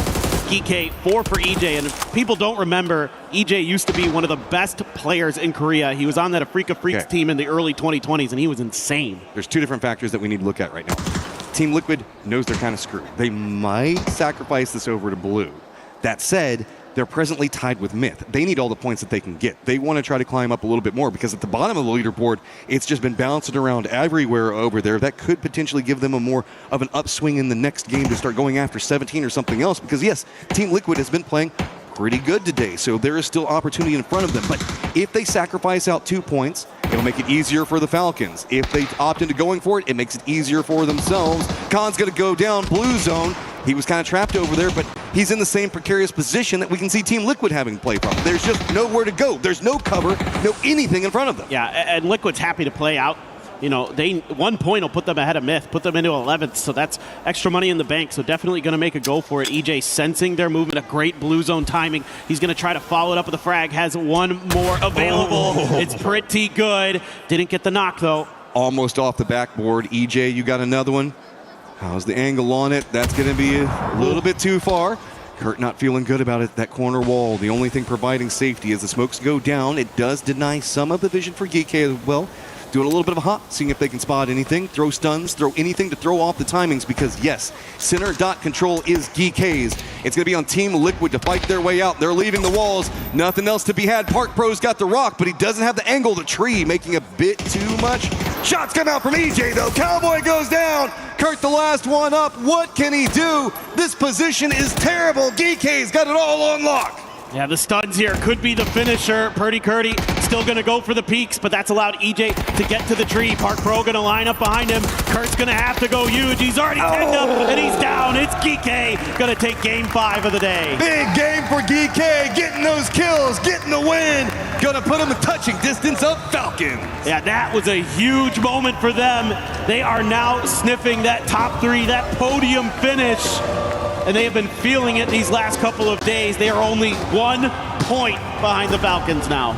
GK, 4 for EJ. And if people don't remember, EJ used to be one of the best players in Korea. He was on that Afrika Freaks team in the early 2020s, and he was insane. There's 2 different factors that we need to look at right now. Team Liquid knows they're kind of screwed. They might sacrifice this over to Blue. That said, they're presently tied with Myth. They need all the points that they can get. They want to try to climb up a little bit more because at the bottom of the leaderboard, it's just been bouncing around everywhere over there. That could potentially give them a more of an upswing in the next game to start going after 17 or something else because, yes, Team Liquid has been playing pretty good today, so there is still opportunity in front of them. But if they sacrifice out 2 points, it'll make it easier for the Falcons. If they opt into going for it, it makes it easier for themselves. Khan's going to go down blue zone. He was kind of trapped over there, but he's in the same precarious position that we can see Team Liquid having to play from. There's just nowhere to go. There's no cover, no anything in front of them. Yeah, and Liquid's happy to play out. You know, 1 point will put them ahead of Myth, put them into 11th, so that's extra money in the bank, so definitely going to make a go for it. EJ sensing their movement, a great blue zone timing. He's going to try to follow it up with a frag, has one more available. It's pretty good. Didn't get the knock, though. Almost off the backboard. EJ, you got another one. How's the angle on it? That's going to be a little bit too far. Kurt not feeling good about it. That corner wall, the only thing providing safety as the smokes go down. It does deny some of the vision for Geek as well. Doing a little bit of a hop, seeing if they can spot anything, throw stuns, throw anything to throw off the timings because, yes, center dot control is GK's. It's going to be on Team Liquid to fight their way out. They're leaving the walls. Nothing else to be had. Park Pro's got the rock, but he doesn't have the angle. The tree making a bit too much. Shots come out from EJ, though. Cowboy goes down. Kurt the last one up. What can he do? This position is terrible. GK's got it all on lock. Yeah, the studs here could be the finisher. Purdy Curdy still going to go for the peaks, but that's allowed EJ to get to the tree. Park Pro going to line up behind him. Kurt's going to have to go huge. He's already pinned up, and he's down. It's GK going to take game 5 of the day. Big game for GK, getting those kills, getting the win. Going to put him in touching distance of Falcons. Yeah, that was a huge moment for them. They are now sniffing that top 3, that podium finish. And they have been feeling it these last couple of days. They are only 1 point behind the Falcons now.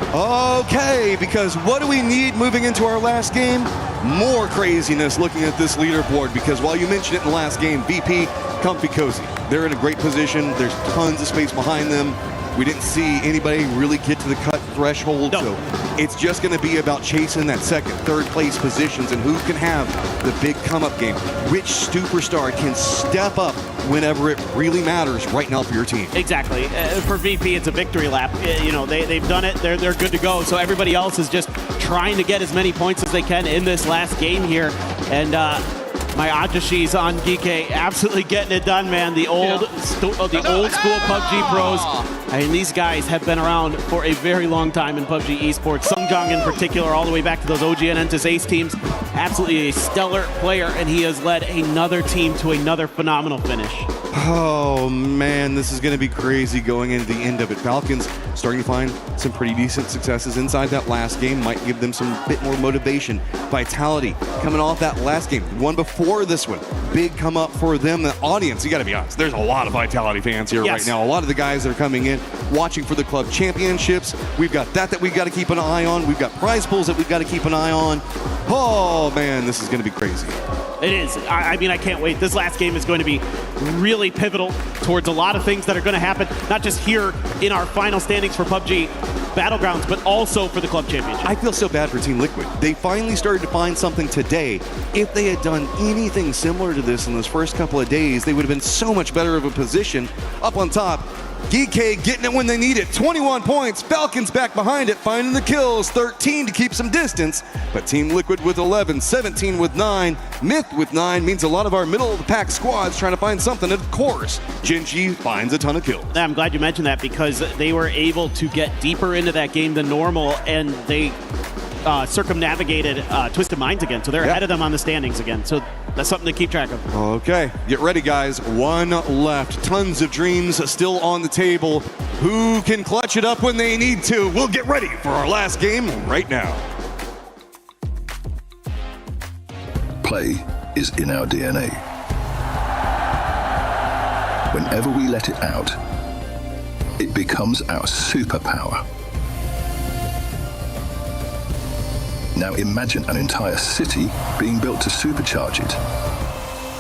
Okay, because what do we need moving into our last game? More craziness looking at this leaderboard, because while you mentioned it in the last game, VP, comfy cozy. They're in a great position. There's tons of space behind them. We didn't see anybody really get to the cut threshold, so it's just going to be about chasing that second, third place positions and who can have the big come-up game. Which superstar can step up whenever it really matters right now for your team. Exactly. For VP, it's a victory lap. You know, they've done it. They're good to go. So everybody else is just trying to get as many points as they can in this last game here. And my Ajashi's on Geek, absolutely getting it done, man. The old school PUBG pros. I mean, these guys have been around for a very long time in PUBG esports. Sungjong in particular, all the way back to those OG and Entus Ace teams. Absolutely a stellar player, and he has led another team to another phenomenal finish. Oh man, this is going to be crazy going into the end of it. Falcons starting to find some pretty decent successes inside that last game. Might give them some bit more motivation. Vitality coming off that last game. The one before this one. Big come up for them. The audience, you got to be honest, there's a lot of Vitality fans here right now. A lot of the guys that are coming in, watching for the club championships. We've got that we've got to keep an eye on. We've got prize pools that we've got to keep an eye on. Oh man, this is going to be crazy. It is. I mean, I can't wait. This last game is going to be really pivotal towards a lot of things that are going to happen, not just here in our final standings for PUBG Battlegrounds, but also for the Club Championship. I feel so bad for Team Liquid. They finally started to find something today. If they had done anything similar to this in those first couple of days, they would have been so much better of a position up on top. GK getting it when they need it. 21 points. Falcons back behind it, finding the kills. 13 to keep some distance. But Team Liquid with 11, 17 with 9. Myth with 9 means a lot of our middle of the pack squads trying to find something. And of course, Genji finds a ton of kills. I'm glad you mentioned that, because they were able to get deeper into that game than normal, and they circumnavigated Twisted Minds again. So they're ahead of them on the standings again. So that's something to keep track of. Okay, get ready, guys. 1 left. Tons of dreams still on the table. Who can clutch it up when they need to? We'll get ready for our last game right now. Play is in our DNA. whenever we let it out, it becomes our superpower. Now imagine an entire city being built to supercharge it.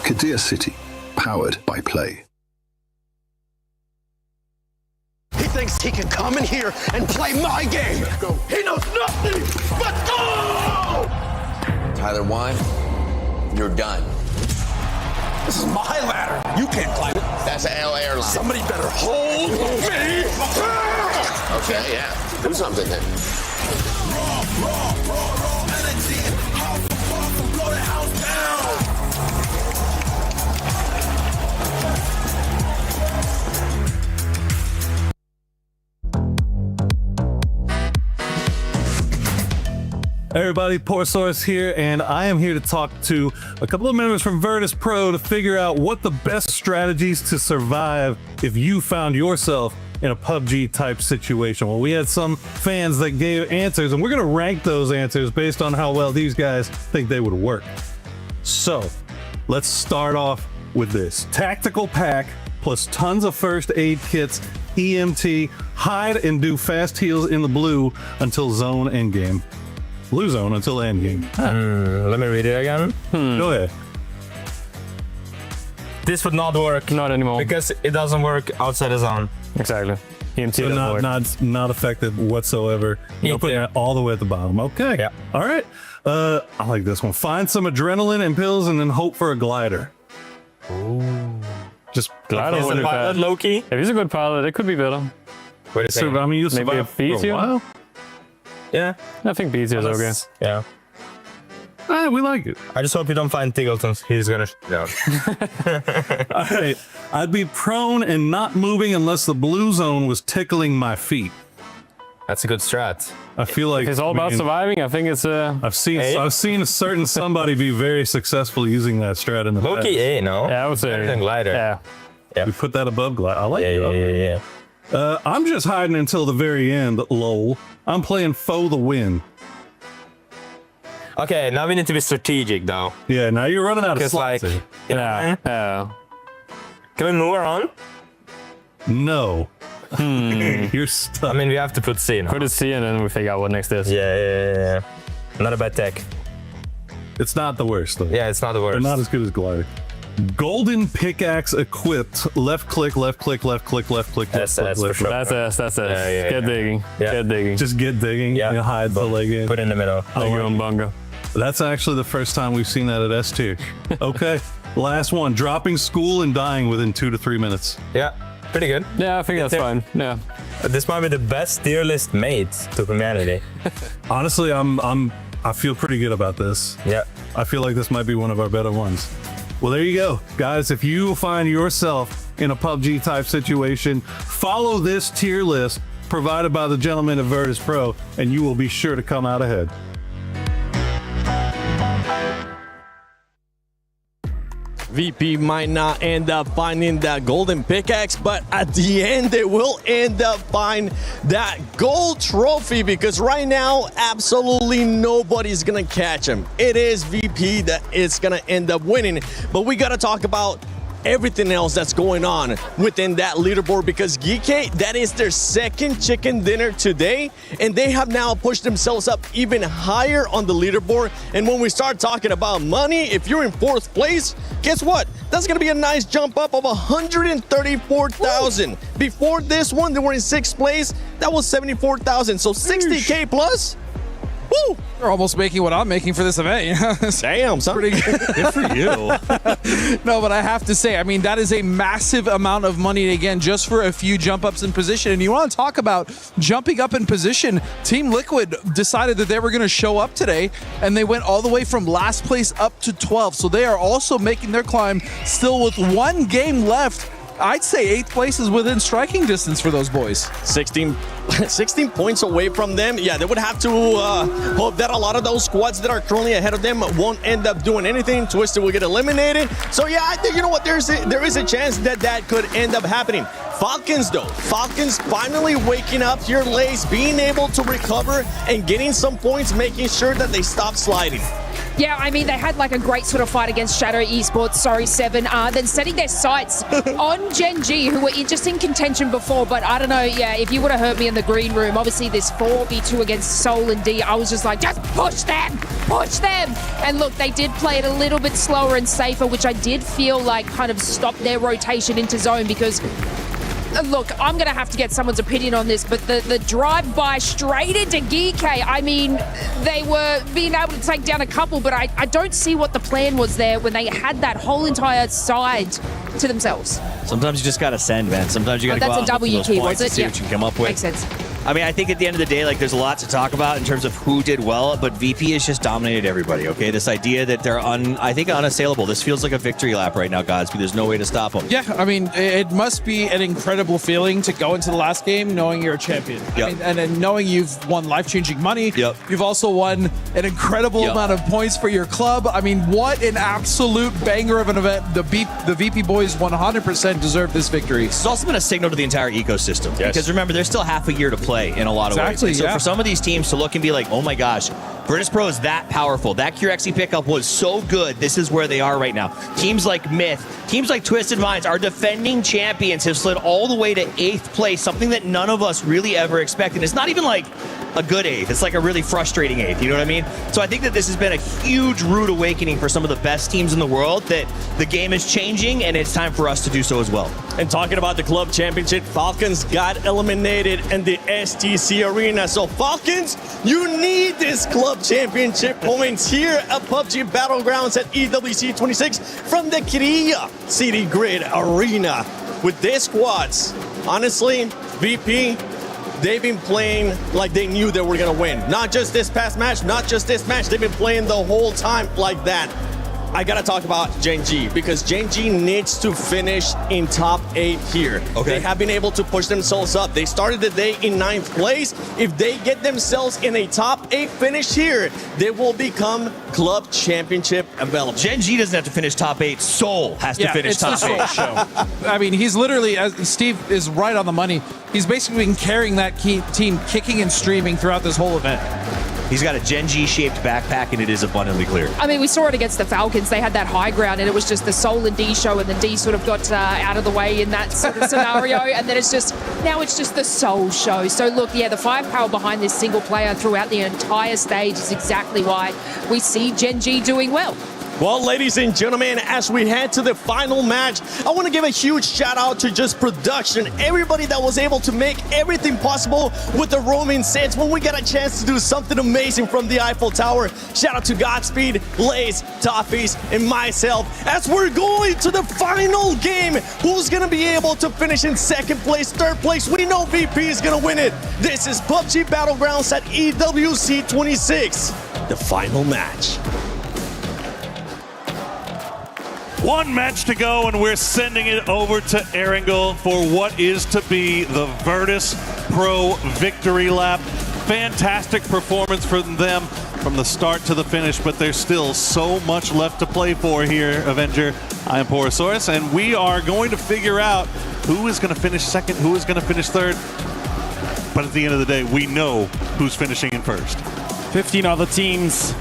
Kadir City, powered by Play. He thinks he can come in here and play my game. He knows nothing but go! Tyler Wine, you're done. This is my ladder. You can't climb it. That's an L airline. Somebody better hold me. Okay, yeah. Do something then. Everybody, Porte here, and I am here to talk to a couple of members from Virtus Pro to figure out what the best strategies to survive if you found yourself in a PUBG type situation. Well, we had some fans that gave answers, and we're going to rank those answers based on how well these guys think they would work. So let's start off with this. Tactical pack plus tons of first aid kits, EMT, hide and do fast heals in the blue until zone endgame. Blue zone until end game. Let me read it again. Go ahead. This would not work. Not anymore. Because it doesn't work outside the zone. Exactly. EMT So not affected whatsoever. You're putting it all the way at the bottom. Okay. Yeah. All right. I like this one. Find some adrenaline and pills and then hope for a glider. Ooh. Just glider. Is the pilot low-key? If he's a good pilot, it could be better. Wait a second. I mean, you maybe a survive for a B-tier? while. Yeah. I think B-tier is okay. Yeah. We like it. I just hope you don't find Tiggleton's. He's gonna shoot down. All right. I'd be prone and not moving unless the blue zone was tickling my feet. That's a good strat. I feel like If it's all about surviving, I think it's I've seen a certain somebody be very successful using that strat in the past. Low-key A, no? Yeah, I would say Better than glider. Yeah. Yeah. We put that above glider. I like it. Yeah. I'm just hiding until the very end, lol. I'm playing foe the win. Okay, now we need to be strategic though. Yeah, now you're running out of Because slots. like, Yeah. can we move around? No. You're stuck. I mean, we have to put C now. Put a C and then we figure out what next is. Yeah. Not a bad tech. It's not the worst though. Yeah, it's not the worst. They're not as good as glider. Golden pickaxe equipped. Left click, left click, left click, left click. That's left for click. sure. That's Yeah. Get digging. Yeah. Get digging. Just get digging. Yeah. And hide the leg in. Put it in the middle. Like your own bunga. That's actually the first time we've seen that at S tier. Okay. Last one. Dropping school and dying within 2 to 3 minutes. Yeah, pretty good. Yeah, I think that's fine. Yeah. This might be the best tier list made to humanity. Honestly, I feel pretty good about this. Yeah. I feel like this might be one of our better ones. Well, there you go. Guys, if you find yourself in a PUBG type situation, follow this tier list provided by the gentlemen at Virtus Pro, and you will be sure to come out ahead. VP might not end up finding that golden pickaxe, but at the end they will end up finding that gold trophy, because right now absolutely nobody's gonna catch him. It is VP that is gonna end up winning, but we gotta talk about everything else that's going on within that leaderboard, because Geeky, that is their second chicken dinner today, and they have now pushed themselves up even higher on the leaderboard. And when we start talking about money, if you're in 4th place, guess what? That's gonna be a nice jump up of 134,000. Before this one, they were in 6th place. That was 74,000, so 60K plus. Woo! You're almost making what I'm making for this event. You know? Damn, son. Pretty good. Good for you. No, but I have to say, I mean, that is a massive amount of money, again, just for a few jump ups in position. And you want to talk about jumping up in position, Team Liquid decided that they were going to show up today, and they went all the way from last place up to 12. So they are also making their climb still with 1 game left. I'd say 8th place is within striking distance for those boys. 16 points away from them. Yeah, they would have to hope that a lot of those squads that are currently ahead of them won't end up doing anything. Twisted will get eliminated. So yeah, I think, you know what, there is a chance that that could end up happening. Falcons, though. Falcons finally waking up here, Lace, being able to recover and getting some points, making sure that they stop sliding. Yeah, I mean, they had like a great sort of fight against Shadow Esports, Seven, then setting their sights on Gen G, who were just in contention before, but I don't know, yeah, if you would have heard me in the green room, obviously this 4v2 against Soul and D, I was just like, just push them! And look, they did play it a little bit slower and safer, which I did feel like kind of stopped their rotation into zone because look, I'm going to have to get someone's opinion on this, but the drive-by straight into Geekay, I mean, they were being able to take down a couple, but I don't see what the plan was there when they had that whole entire side to themselves. Sometimes you just got to send, man. Sometimes you got to go out and look for those points and see what you can come up with. Makes sense. I mean, I think at the end of the day, like, there's a lot to talk about in terms of who did well, but VP has just dominated everybody, okay? This idea that they're, I think, unassailable. This feels like a victory lap right now, Godspeed. There's no way to stop them. Yeah, I mean, it must be an incredible feeling to go into the last game knowing you're a champion. Yep. I mean, and then knowing you've won life-changing money. Yep. You've also won an incredible amount of points for your club. I mean, what an absolute banger of an event. The VP boys 100% deserve this victory. It's also been a signal to the entire ecosystem. Yes. Because remember, there's still half a year to play in a lot of ways. And so for some of these teams to look and be like, oh my gosh, Virtus Pro is that powerful. That Curexy pickup was so good. This is where they are right now. Teams like Myth, teams like Twisted Minds, our defending champions, have slid all the way to 8th place, something that none of us really ever expected. It's not even like a good 8th. It's like a really frustrating 8th. You know what I mean? So I think that this has been a huge rude awakening for some of the best teams in the world, that the game is changing and it's time for us to do so as well. And talking about the club championship, Falcons got eliminated in the STC arena. So Falcons, you need this club championship points here at PUBG Battlegrounds at EWC 26 from the Korea City Grid Arena. With their squads, honestly, VP, they've been playing like they knew they were going to win. Not just this past match, not just this match. They've been playing the whole time like that. I got to talk about Gen G because Gen G needs to finish in top 8 here. Okay. They have been able to push themselves up. They started the day in 9th place. If they get themselves in a top 8 finish here, they will become club championship available. Gen G doesn't have to finish top 8. Soul has to finish top 8. Show. I mean, he's literally, as Steve is right on the money, he's basically been carrying that team kicking and streaming throughout this whole event. He's got a Gen G-shaped backpack, and it is abundantly clear. I mean, we saw it against the Falcons. They had that high ground, and it was just the Soul and D show, and the D sort of got out of the way in that sort of scenario, and then now it's just the Soul show. So look, yeah, the firepower behind this single player throughout the entire stage is exactly why we see Gen G doing well. Well, ladies and gentlemen, as we head to the final match, I want to give a huge shout out to just production, everybody that was able to make everything possible with the roaming sets when we got a chance to do something amazing from the Eiffel Tower. Shout out to Godspeed, Lace, Toffees, and myself as we're going to the final game. Who's going to be able to finish in 2nd place, 3rd place? We know VP is going to win it. This is PUBG Battlegrounds at EWC 26, the final match. One match to go, and we're sending it over to Erangel for what is to be the Virtus Pro victory lap. Fantastic performance from them from the start to the finish, but there's still so much left to play for here, Avenger. I am Porosaurus, and we are going to figure out who is going to finish 2nd, who is going to finish 3rd. But at the end of the day, we know who's finishing in 1st. 15 other teams.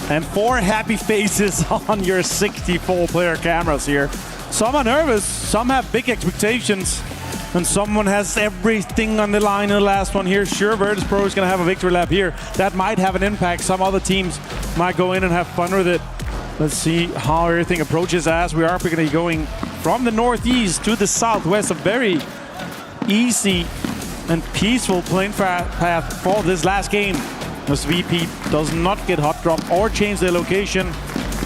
And 4 happy faces on your 64-player cameras here. Some are nervous, some have big expectations, and someone has everything on the line in the last one here. Sure, Virtus Pro is going to have a victory lap here. That might have an impact. Some other teams might go in and have fun with it. Let's see how everything approaches as we are going to be going from the northeast to the southwest. A very easy and peaceful playing path for this last game. As VP does not get hot dropped or change their location,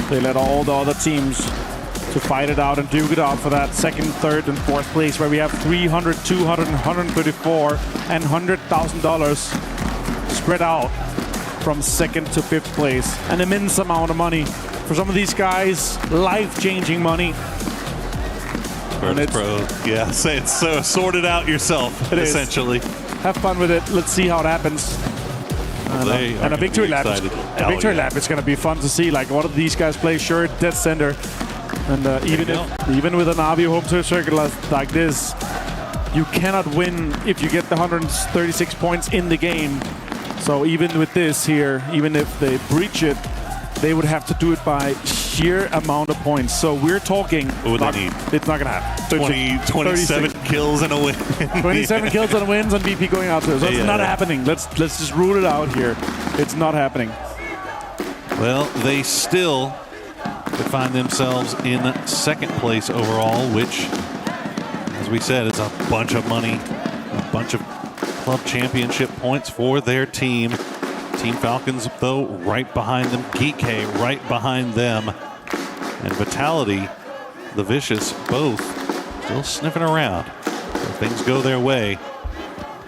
they let all the other teams to fight it out and duke it out for that 2nd, 3rd, and 4th place, where we have $300, $200, and $134 and $100,000 spread out from 2nd to 5th place. An immense amount of money for some of these guys, life-changing money. Virtus Pro, yeah, it's so sorted out yourself, essentially. Have fun with it. Let's see how it happens. And a victory lap. A victory lap. It's going to be fun to see. Like, what do these guys play? Sure, dead center. And even with an Avio home turf circuit like this, you cannot win if you get the 136 points in the game. So even with this here, even if they breach it, they would have to do it by sheer amount of points. So we're talking. What would they need? It's not going to happen. 27 kills and a win. 27 kills and wins and VP going out there. So it's not happening. Let's just rule it out here. It's not happening. Well, they still could find themselves in second place overall, which, as we said, it's a bunch of money, a bunch of club championship points for their team. Team Falcons, though, right behind them. Geeky right behind them. And Vitality, the Vicious, both still sniffing around. If things go their way,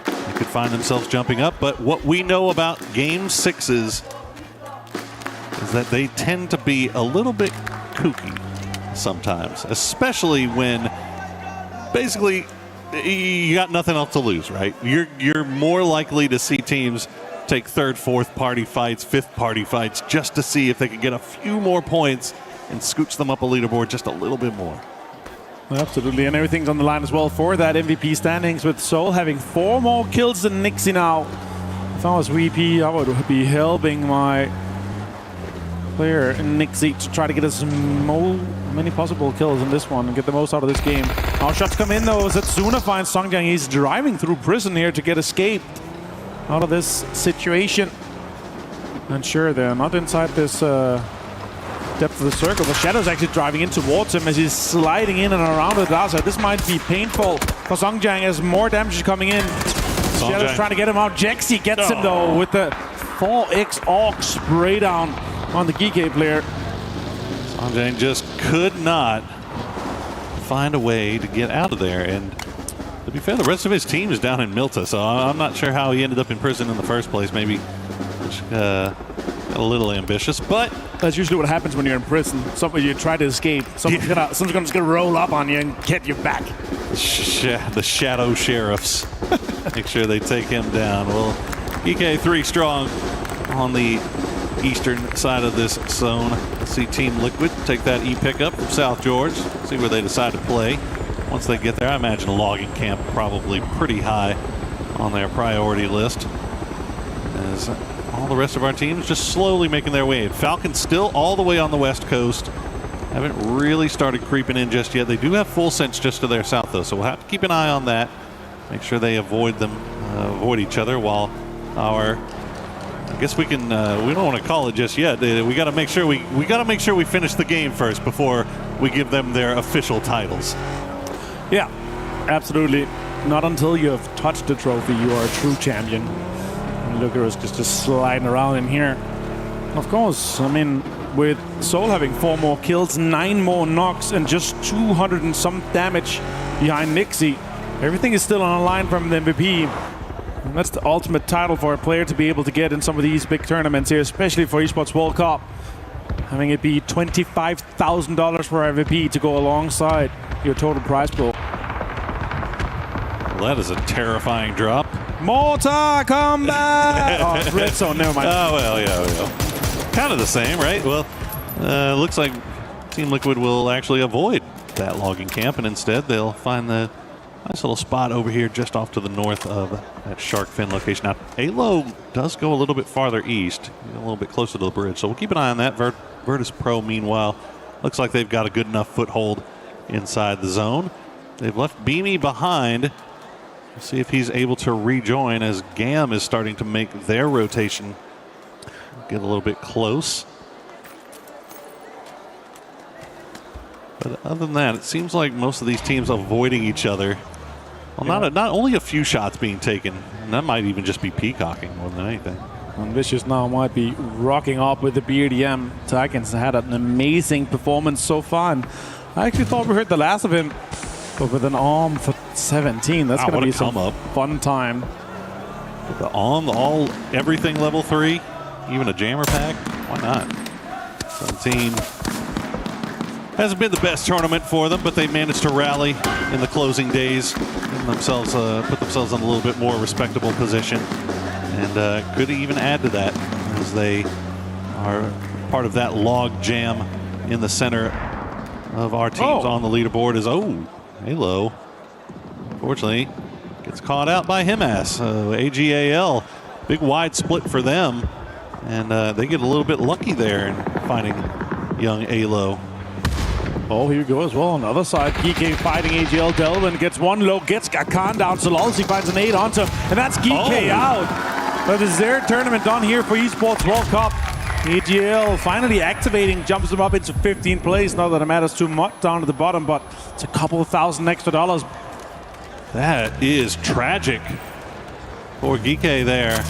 they could find themselves jumping up. But what we know about Game 6s is that they tend to be a little bit kooky sometimes, especially when basically you got nothing else to lose, right? You're more likely to see teams take third, fourth party fights, fifth party fights, just to see if they can get a few more points and scooch them up a leaderboard just a little bit more. Absolutely, and everything's on the line as well for that MVP standings, with Soul having 4 more kills than Nixie now. If I was VP, I would be helping my player Nixie to try to get as many possible kills in this one and get the most out of this game. Now shots come in though, Setsuna finds Songjang. He's driving through prison here to get escaped out of this situation. And sure, they're not inside this depth of the circle. The Shadow's actually driving in towards him as he's sliding in and around the Daza. This might be painful for Songjang as more damage coming in. Shadow's trying to get him out. Jexy gets him though with the 4x Orc spray down on the Geeky player. Songjang just could not find a way to get out of there. And to be fair, the rest of his team is down in Milta, so I'm not sure how he ended up in prison in the first place. Maybe got a little ambitious, but that's usually what happens when you're in prison. You try to escape, someone's gonna roll up on you and get you back. The shadow sheriffs. Make sure they take him down. Well, EK 3 strong on the eastern side of this zone. See Team Liquid take that E pickup from South George. See where they decide to play. Once they get there, I imagine a logging camp probably pretty high on their priority list, as all the rest of our teams just slowly making their way in. Falcons still all the way on the west coast. Haven't really started creeping in just yet. They do have full sense just to their south though, so we'll have to keep an eye on that. Make sure they avoid each other while our, I guess we can, we don't want to call it just yet. We got to make sure we finish the game first before we give them their official titles. Yeah, absolutely. Not until you have touched the trophy, you are a true champion. And look at us just sliding around in here. Of course, I mean, with Soul having 4 more kills, 9 more knocks, and just 200 and some damage behind Nixie, everything is still on the line from the MVP. And that's the ultimate title for a player to be able to get in some of these big tournaments here, especially for Esports World Cup. Having it be $25,000 for MVP to go alongside your total prize pool. Well, that is a terrifying drop. Mortar, come back! Oh, it's red zone, never mind. Oh, well, yeah. Kind of the same, right? Well, looks like Team Liquid will actually avoid that logging camp, and instead they'll find the nice little spot over here just off to the north of that shark fin location. Now, Halo does go a little bit farther east, a little bit closer to the bridge, so we'll keep an eye on that. Virtus Pro, meanwhile, looks like they've got a good enough foothold inside the zone. They've left Beamy behind. We'll see if he's able to rejoin as GAM is starting to make their rotation get a little bit close. But other than that, it seems like most of these teams avoiding each other. Well, not only a few shots being taken, and that might even just be peacocking more than anything. And Vicious now might be rocking up with the BRDM. Tykins had an amazing performance so far, and I actually thought we heard the last of him, but with an arm for 17, that's going to be some fun time. With the arm, everything level 3, even a jammer pack, why not? 17 hasn't been the best tournament for them, but they managed to rally in the closing days, and put themselves in a little bit more respectable position, and could even add to that as they are part of that log jam in the center of our teams on the leaderboard. Halo, unfortunately, gets caught out by Himas. AGAL, big wide split for them. And they get a little bit lucky there in finding young Alo. Oh, here we go as well on the other side. GK fighting AGL. Delvin gets one low, gets Khan down. Sololsi finds an 8 onto him, and that's GK out. That is their tournament done here for Esports World Cup. AGL finally activating, jumps them up into 15th place. Not that it matters too much down at the bottom, but it's a couple of $1,000 extra. That is tragic for GK there.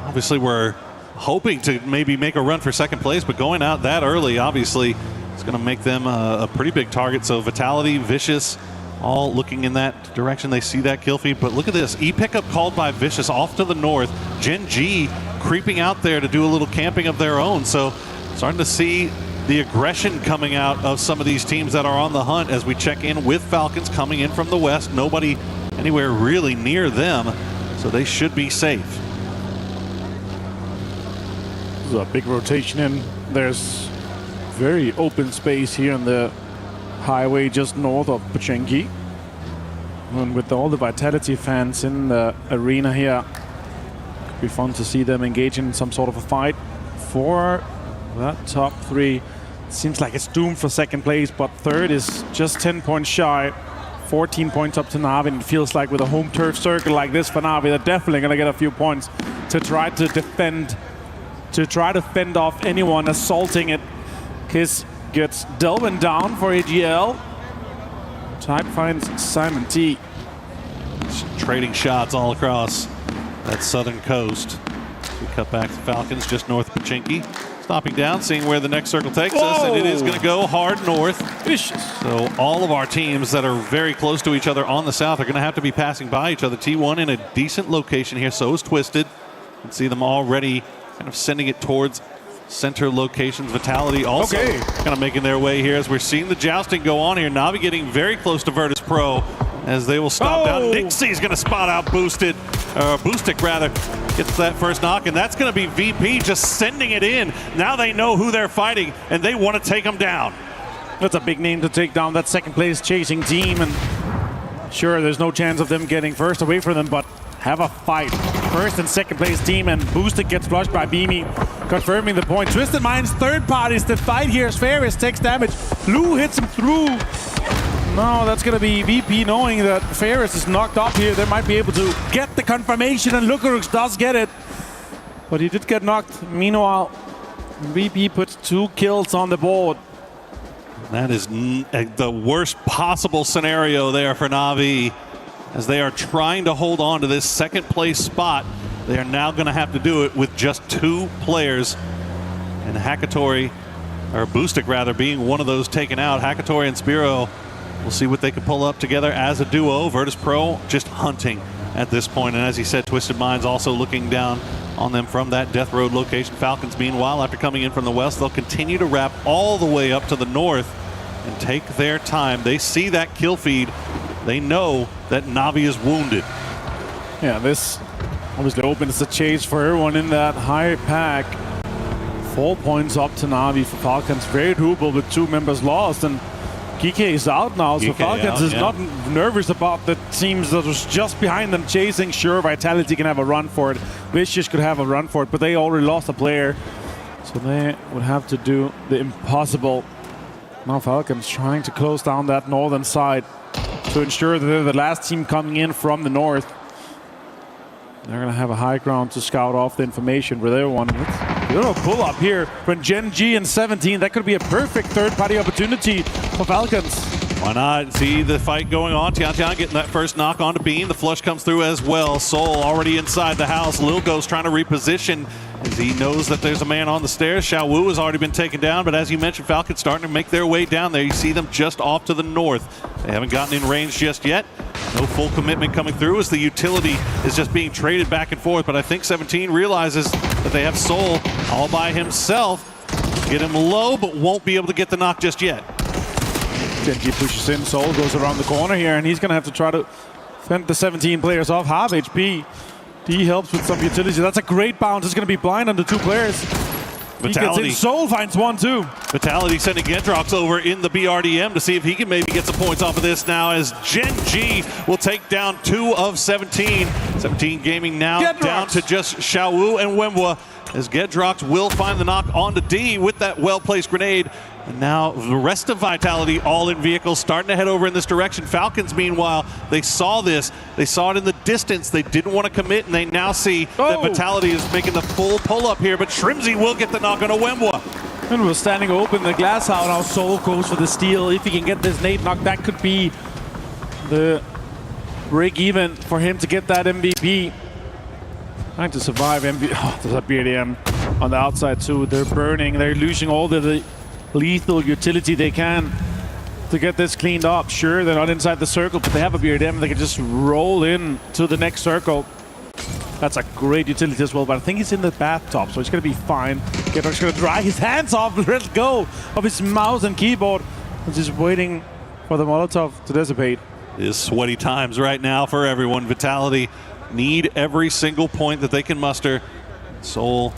Obviously, we're hoping to maybe make a run for second place, but going out that early, obviously, it's going to make them a pretty big target. So Vitality, Vicious, all looking in that direction. They see that kill feed, but look at this. E-pickup called by Vicious off to the north. Gen G creeping out there to do a little camping of their own. So starting to see the aggression coming out of some of these teams that are on the hunt as we check in with Falcons coming in from the west. Nobody anywhere really near them, so they should be safe. This is a big rotation in. There's very open space here on the highway just north of Pochenki. And with all the Vitality fans in the arena here, could be fun to see them engage in some sort of a fight for that top 3. Seems like it's doomed for second place, but third is just 10 points shy. 14 points up to Na'Vi, and it feels like with a home turf circle like this for Na'Vi, they're definitely going to get a few points to try to defend, to try to fend off anyone assaulting it. Kiss gets Delvin down for AGL. Type finds Simon T. Just trading shots all across that southern coast. We cut back to Falcons just north of Pochinki. Stopping down, seeing where the next circle takes us, and it is going to go hard north. So all of our teams that are very close to each other on the south are going to have to be passing by each other. T1 in a decent location here, so is Twisted. You can see them already kind of sending it towards center locations. Vitality also kind of making their way here as we're seeing the jousting go on here. Na'Vi getting very close to Virtus Pro as they will stop down. Nixie's going to spot out Boosted, Boostic rather, gets that first knock, and that's going to be VP just sending it in. Now they know who they're fighting, and they want to take them down. That's a big name to take down that second place chasing team, and sure, there's no chance of them getting first away from them, but have a fight. First and second place team, and Boosted gets flushed by Beamy, confirming the point. Twisted Minds third parties to fight here as Ferris takes damage. Lou hits him through. No, that's going to be VP knowing that Ferris is knocked up here. They might be able to get the confirmation, and Lucarux does get it. But he did get knocked. Meanwhile, VP puts 2 kills on the board. That is the worst possible scenario there for Na'Vi as they are trying to hold on to this second place spot. They are now going to have to do it with just 2 players, and Hakatori, or Boostic rather, being one of those taken out. Hakatori and Spiro, we'll see what they can pull up together as a duo. Virtus Pro just hunting at this point, and as he said, Twisted Minds also looking down on them from that Death Road location. Falcons, meanwhile, after coming in from the west, they'll continue to wrap all the way up to the north and take their time. They see that kill feed. They know that Na'Vi is wounded. Yeah, this obviously opens the chase for everyone in that high pack. 4 points up to Na'Vi for Falcons. Very doable with 2 members lost, and GK is out now, so Falcons is not nervous about the teams that was just behind them chasing. Sure, Vitality can have a run for it. Vicious could have a run for it, but they already lost a player. So they would have to do the impossible. Now Falcons trying to close down that northern side to ensure that they're the last team coming in from the north. They're going to have a high ground to scout off the information where they want. A little pull up here from Gen G and 17. That could be a perfect third-party opportunity for Falcons. Why not? See the fight going on. Tian getting that first knock onto Bean. The flush comes through as well. Soul already inside the house. Lil Ghost trying to reposition as he knows that there's a man on the stairs. Xiao Wu has already been taken down, but as you mentioned, Falcons starting to make their way down there. You see them just off to the north. They haven't gotten in range just yet. No full commitment coming through as the utility is just being traded back and forth, but I think 17 realizes that they have Soul all by himself. Get him low, but won't be able to get the knock just yet. Genji pushes in, Soul goes around the corner here, and he's going to have to try to fend the 17 players off. Half HP. D helps with some utility. That's a great bounce. It's going to be blind on the 2 players. Vitality. Soul finds one too. Vitality sending Gedrox over in the BRDM to see if he can maybe get some points off of this now, as Gen G will take down 2 of 17. 17 Gaming now down to just Xiaowu and Wembwa, as Gedrox will find the knock onto D with that well-placed grenade. And now the rest of Vitality all in vehicles starting to head over in this direction. Falcons, meanwhile, they saw this. They saw it in the distance. They didn't want to commit, and they now see that Vitality is making the full pull-up here. But Shrimzy will get the knock on Wembwa. And we're standing open the glass out. Now Soul goes for the steal. If he can get this nade knock, that could be the break even for him to get that MVP. Trying to survive MVP. Oh, there's a BDM on the outside too. They're burning. They're losing all the lethal utility they can to get this cleaned up. Sure, they're not inside the circle, but they have a BRDM. They can just roll in to the next circle. That's a great utility as well, but I think he's in the bathtub, so it's going to be fine. Gedrox going to dry his hands off, let go of his mouse and keyboard. He's just waiting for the Molotov to dissipate. It is sweaty times right now for everyone. Vitality need every single point that they can muster. Soul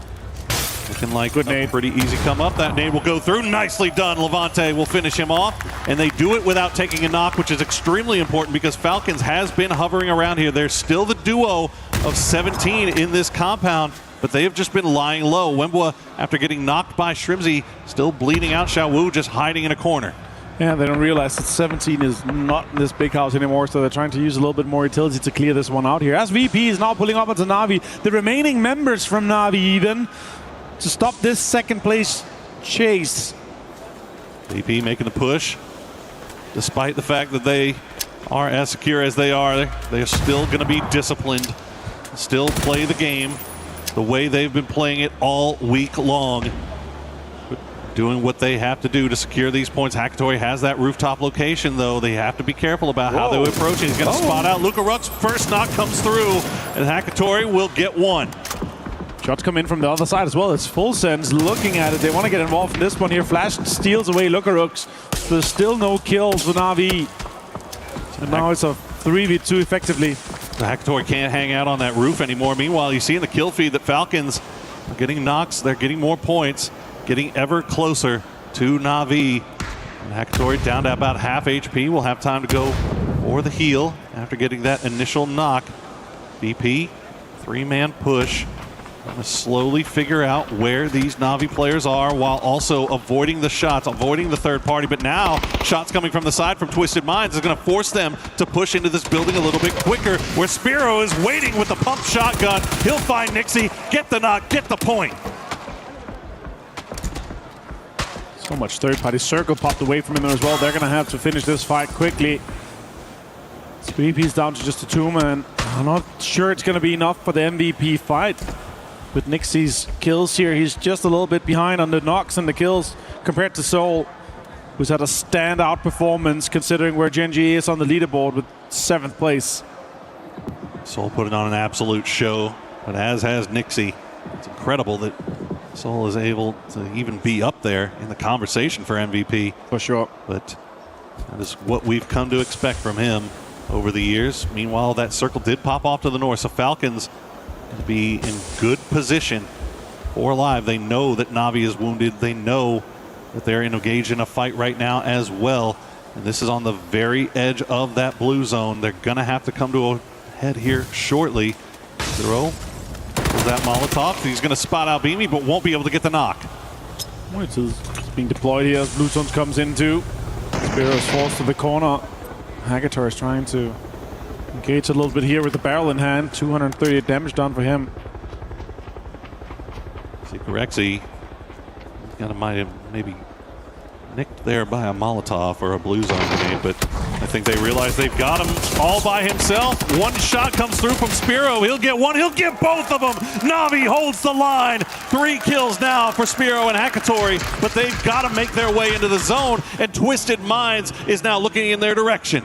looking like good a pretty easy come up. That nade will go through. Nicely done. Levante will finish him off. And they do it without taking a knock, which is extremely important because Falcons has been hovering around here. They're still the duo of 17 in this compound, but they have just been lying low. Wembwa, after getting knocked by Shrimzy, still bleeding out. Xiaowu just hiding in a corner. Yeah, they don't realize that 17 is not in this big house anymore, so they're trying to use a little bit more utility to clear this one out here. As VP is now pulling up onto Na'Vi, the remaining members from Na'Vi even, to stop this second place chase. VP making the push, despite the fact that they are as secure as they are. They're still going to be disciplined, still play the game the way they've been playing it all week long. Doing what they have to do to secure these points. Hackatory has that rooftop location, though. They have to be careful about how they approach it. He's going to spot out. Luka Ruck's first knock comes through, and Hackatory will get one. Shots come in from the other side as well. It's Full Sense looking at it. They want to get involved in this one here. Flash steals away Lukarux. There's still no kills for Na'Vi. And now it's a 3v2 effectively. The Hackatory can't hang out on that roof anymore. Meanwhile, you see in the kill feed that Falcons are getting knocks. They're getting more points, getting ever closer to Na'Vi. And Hackatory down to about half HP. Will have time to go for the heal after getting that initial knock. VP, 3-man push. Going to slowly figure out where these Na'Vi players are while also avoiding the shots, avoiding the third party. But now, shots coming from the side from Twisted Minds is going to force them to push into this building a little bit quicker, where Spiro is waiting with the pump shotgun. He'll find Nixie, get the knock, get the point. So much third-party circle popped away from him as well. They're going to have to finish this fight quickly. VP's down to just a 2-man. I'm not sure it's going to be enough for the MVP fight. With Nixie's kills here, he's just a little bit behind on the knocks and the kills compared to Soul, who's had a standout performance considering where Genji is on the leaderboard with 7th place. Soul putting on an absolute show, but as has Nixie. It's incredible that Soul is able to even be up there in the conversation for MVP. For sure. But that is what we've come to expect from him over the years. Meanwhile, that circle did pop off to the north, so Falcons to be in good position for live. They know that Na'Vi is wounded. They know that they're engaged in a fight right now as well. And this is on the very edge of that blue zone. They're going to have to come to a head here shortly. Throw that Molotov. He's going to spot out Beamy, but won't be able to get the knock. It's being deployed here as Blue Zones comes into. Spiro is forced to the corner. Hackatory is trying to engage a little bit here with the barrel in hand. 238 damage done for him. See, Corexi might have maybe nicked there by a Molotov or a blue zone grenade, but I think they realize they've got him all by himself. One shot comes through from Spiro. He'll get one. He'll get both of them. Na'Vi holds the line. 3 kills now for Spiro and Hackatory, but they've got to make their way into the zone, and Twisted Minds is now looking in their direction.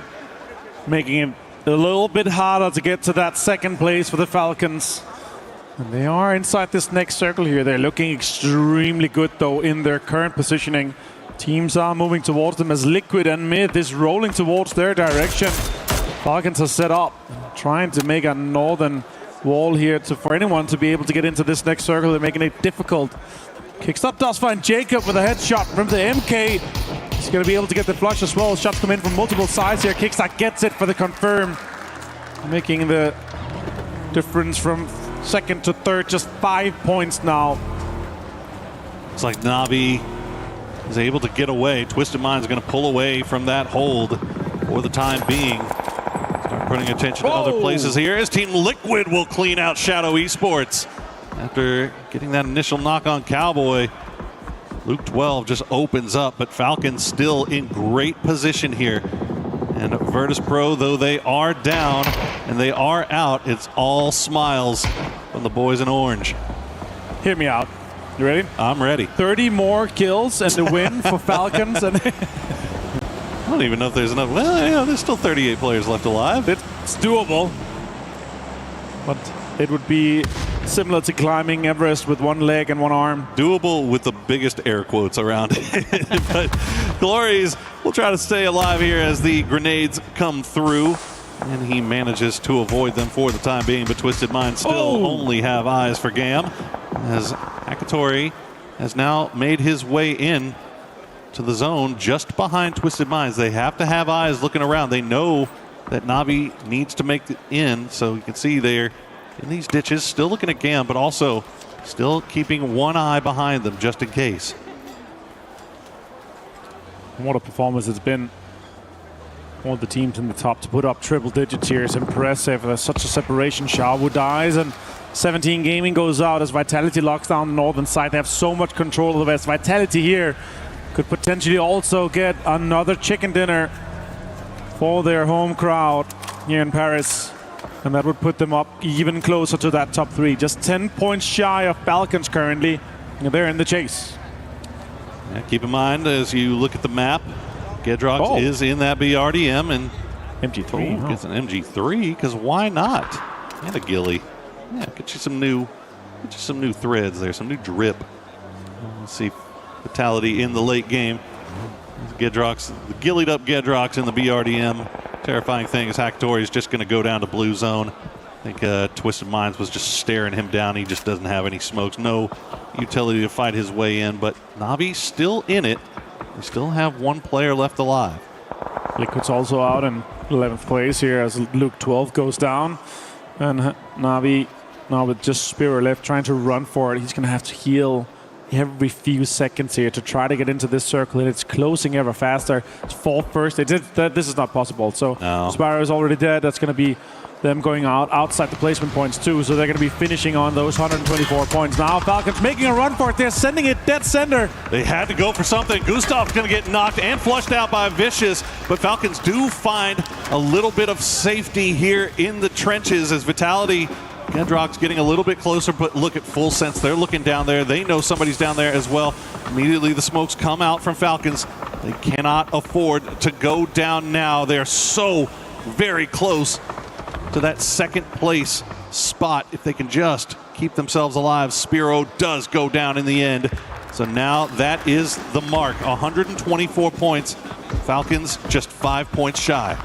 Making it a little bit harder to get to that 2nd place for the Falcons. And they are inside this next circle here. They're looking extremely good, though, in their current positioning. Teams are moving towards them as Liquid and Mid is rolling towards their direction. Falcons are set up, trying to make a northern wall here for anyone to be able to get into this next circle. They're making it difficult Kickstop does find Jacob with a headshot from the MK. He's going to be able to get the flush as well. Shots come in from multiple sides here. Kickstop gets it for the confirm, making the difference from second to third just 5 points now. It's like Navi is able to get away. Twisted Mind's going to pull away from that hold for the time being. Start putting attention to other places here as Team Liquid will clean out Shadow Esports. After getting that initial knock on Cowboy, Luke 12 just opens up, but Falcons still in great position here. And Virtus Pro, though they are down and they are out, it's all smiles from the boys in orange. Hear me out. You ready? I'm ready. 30 more kills and the win for Falcons. And I don't even know if there's enough. Well, yeah, there's still 38 players left alive. It's doable. But it would be similar to climbing Everest with one leg and one arm. Doable with the biggest air quotes around it. But Glories will try to stay alive here as the grenades come through. And he manages to avoid them for the time being, but Twisted Mind still only have eyes for Gam, as Akatori has now made his way in to the zone just behind Twisted Minds. They have to have eyes looking around. They know that Navi needs to make it in, so you can see they're in these ditches, still looking at Gam, but also still keeping one eye behind them just in case. What a performance it's been. One of the teams in the top to put up triple digits here is impressive. There's such a separation. Xiaowu dies and 17 Gaming goes out as Vitality locks down the northern side. They have so much control of the west. Vitality here could potentially also get another chicken dinner for their home crowd here in Paris. And that would put them up even closer to that top three. Just 10 points shy of Falcons currently. And they're in the chase. Yeah, keep in mind as you look at the map, Gedrox is in that BRDM and MG3 gets an MG3 because why not? And a ghillie. Yeah, get you some new threads there, some new drip. Let's see Vitality in the late game. Gedrox, the ghillied up Gedrox in the BRDM. Terrifying thing is Haktori is just going to go down to blue zone. I think Twisted Minds was just staring him down. He just doesn't have any smokes, no utility to fight his way in, but Navi still in it. We still have one player left alive. Liquid's also out in 11th place here as Luke 12 goes down. And Navi now with just Spiro left trying to run for it. He's going to have to heal every few seconds here to try to get into this circle, and it's closing ever faster. It's fall first. This is not possible. So Spiro is already dead. That's going to be them going outside the placement points too, so they're going to be finishing on those 124 points. Now Falcons making a run for it. They're sending it dead center. They had to go for something. Gustav's going to get knocked and flushed out by Vicious, but Falcons do find a little bit of safety here in the trenches as Vitality, Gedrox getting a little bit closer, but look at full sense. They're looking down there. They know somebody's down there as well. Immediately the smokes come out from Falcons. They cannot afford to go down now. They're so very close to that second place spot. If they can just keep themselves alive, Spiro does go down in the end. So now that is the mark, 124 points. Falcons just 5 points shy.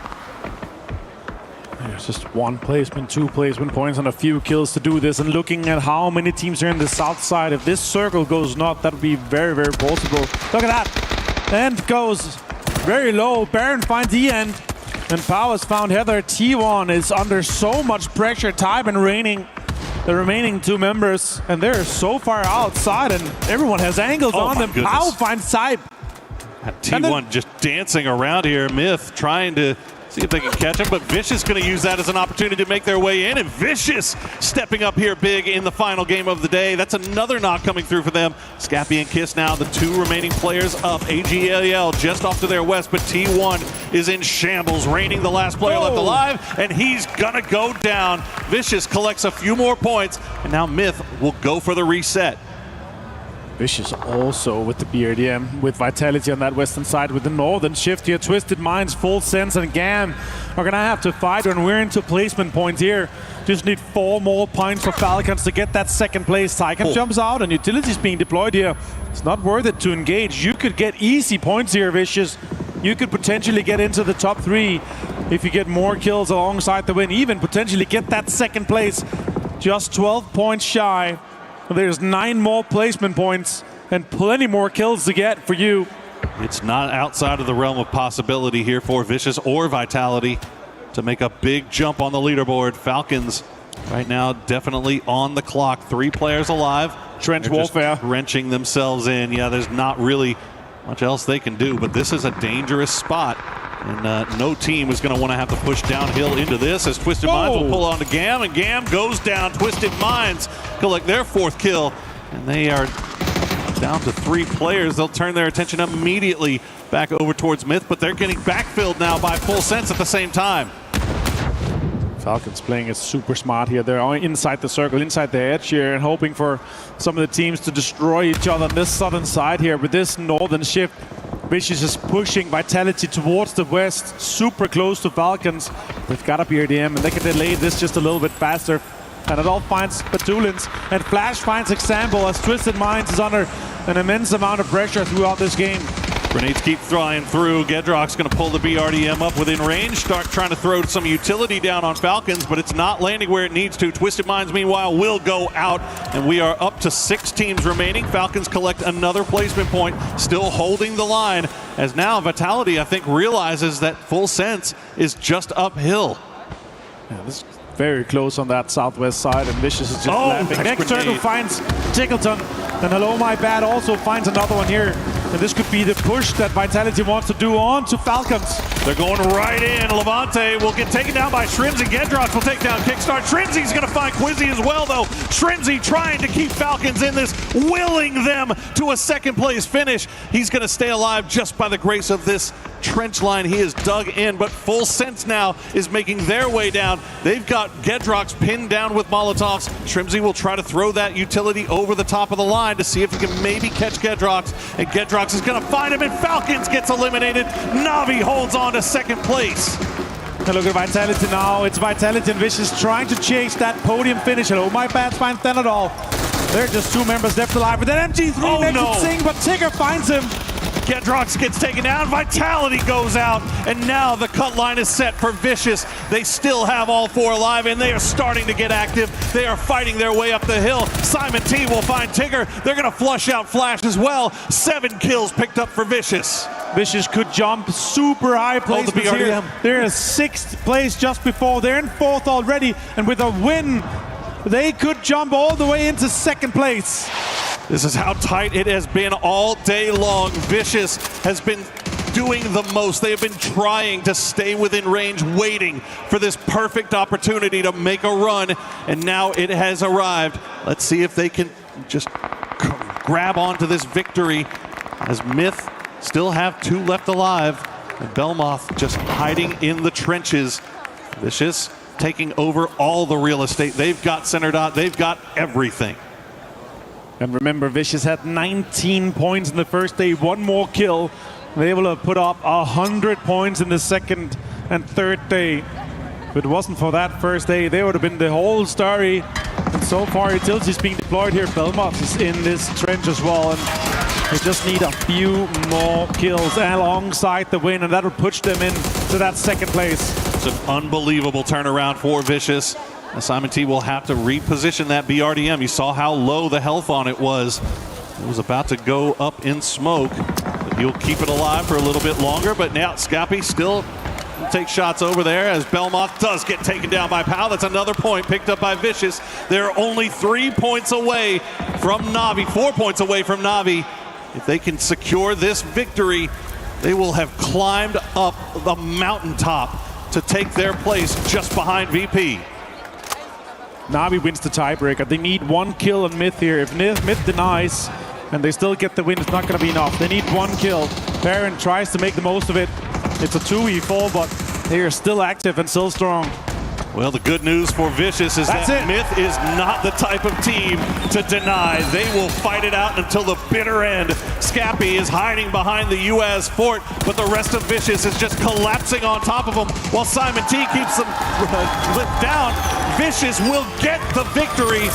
There's just one placement, two placement points, and a few kills to do this. And looking at how many teams are in the south side, if this circle goes not, that would be very, very possible. Look at that. End goes very low. Baron finds the end. And Powers found Heather. T1 is under so much pressure. Time and raining the remaining two members. And they're so far outside, and everyone has angles on them. Pow finds Saib. T1 just dancing around here. Myth trying to see if they can catch him, but Vicious going to use that as an opportunity to make their way in, and Vicious stepping up here big in the final game of the day. That's another knock coming through for them. Scappy and Kiss now the two remaining players up. AGLL just off to their west, but T1 is in shambles, reigning the last player left alive, and he's gonna go down. Vicious collects a few more points, and now Myth will go for the reset. Vicious also with the BRDM, with Vitality on that western side, with the northern shift here. Twisted Minds, Full Sense, and Gam are gonna have to fight, and we're into placement points here. Just need 4 more points for Falcons to get that second place. Tycon jumps out, and Utility's being deployed here. It's not worth it to engage. You could get easy points here, Vicious. You could potentially get into the top 3 if you get more kills alongside the win, even potentially get that second place. Just 12 points shy. There's 9 more placement points, and plenty more kills to get for you. It's not outside of the realm of possibility here for Vicious or Vitality to make a big jump on the leaderboard. Falcons right now definitely on the clock. 3 players alive. Trench They're warfare. just wrenching themselves in. Yeah, there's not really much else they can do, but this is a dangerous spot. And no team is going to want to have to push downhill into this, as Twisted Minds will pull on to Gam, and Gam goes down. Twisted Minds collect their 4th kill, and they are down to 3 players. They'll turn their attention immediately back over towards Myth, but they're getting backfilled now by Full Sense at the same time. Falcons playing it super smart here. They're inside the circle, inside the edge here, and hoping for some of the teams to destroy each other on this southern side here. With this northern shift, Vicious is pushing Vitality towards the west, super close to Falcons. They've got a BRDM, and they can delay this just a little bit faster. And it all finds Batulins, and Flash finds Example as Twisted Minds is under an immense amount of pressure throughout this game. Grenades keep flying through. Gedrock's going to pull the BRDM up within range, start trying to throw some utility down on Falcons, but it's not landing where it needs to. Twisted Minds, meanwhile, will go out, and we are up to 6 teams remaining. Falcons collect another placement point, still holding the line, as now Vitality, I think, realizes that Full Sense is just uphill. Yeah, this is very close on that southwest side, and Vicious is just laughing. Next circle finds Tickleton, and Hello My Bad also finds another one here. And this could be the push that Vitality wants to do on to Falcons. They're going right in. Levante will get taken down by Shrimsy. Gedrox will take down Kickstart. Shrimsy's going to find Quizzy as well, though. Shrimsy trying to keep Falcons in this, willing them to a 2nd place finish. He's going to stay alive just by the grace of this trench line he is dug in, but Full Sense now is making their way down. They've got Gedrox pinned down with Molotovs. Shrimsy will try to throw that utility over the top of the line to see if he can maybe catch Gedrox, and Gedrox is going to find him, and Falcons gets eliminated. Navi holds on to 2nd place. And look at Vitality now. It's Vitality and Vicious trying to chase that podium finish. Hello My Bad finds them at all. There are just 2 members left alive, but then MG3 makes it sing, but Tigger finds him. Gedrox gets taken down, Vitality goes out, and now the cut line is set for Vicious. They still have all 4 alive, and they are starting to get active. They are fighting their way up the hill. Simon T will find Tigger. They're going to flush out Flash as well. 7 kills picked up for Vicious. Vicious could jump super high placements here. They're in 6th place just before. They're in 4th already, and with a win, they could jump all the way into 2nd place. This is how tight it has been all day long. Vicious has been doing the most. They have been trying to stay within range, waiting for this perfect opportunity to make a run, and now it has arrived. Let's see if they can just grab onto this victory, as Myth still have 2 left alive, and Belmoth just hiding in the trenches. Vicious taking over all the real estate. They've got center dot, they've got everything. And remember, Vicious had 19 points in the first day, 1 more kill. They were able to put up 100 points in the 2nd and 3rd day. If it wasn't for that first day, they would have been the whole story. And so far, utility is being deployed here. Belmont is in this trench as well, and they just need a few more kills alongside the win, and that'll push them into that 2nd place. It's an unbelievable turnaround for Vicious. Simon T will have to reposition that BRDM. You saw how low the health on it was. It was about to go up in smoke, but he'll keep it alive for a little bit longer. But now Scappy still takes shots over there, as Belmoth does get taken down by Powell. That's another point picked up by Vicious. They're only 3 points away from Navi, 4 points away from Navi. If they can secure this victory, they will have climbed up the mountaintop to take their place just behind VP. Navi wins the tiebreaker. They need 1 kill on Myth here. If Myth denies and they still get the win, it's not going to be enough. They need 1 kill. Baron tries to make the most of it. It's a 2v4, but they are still active and still strong. Well, the good news for Vicious is that Myth is not the type of team to deny. They will fight it out until the bitter end. Scappy is hiding behind the US fort, but the rest of Vicious is just collapsing on top of him while Simon T keeps them flipped down. Vicious will get the victory,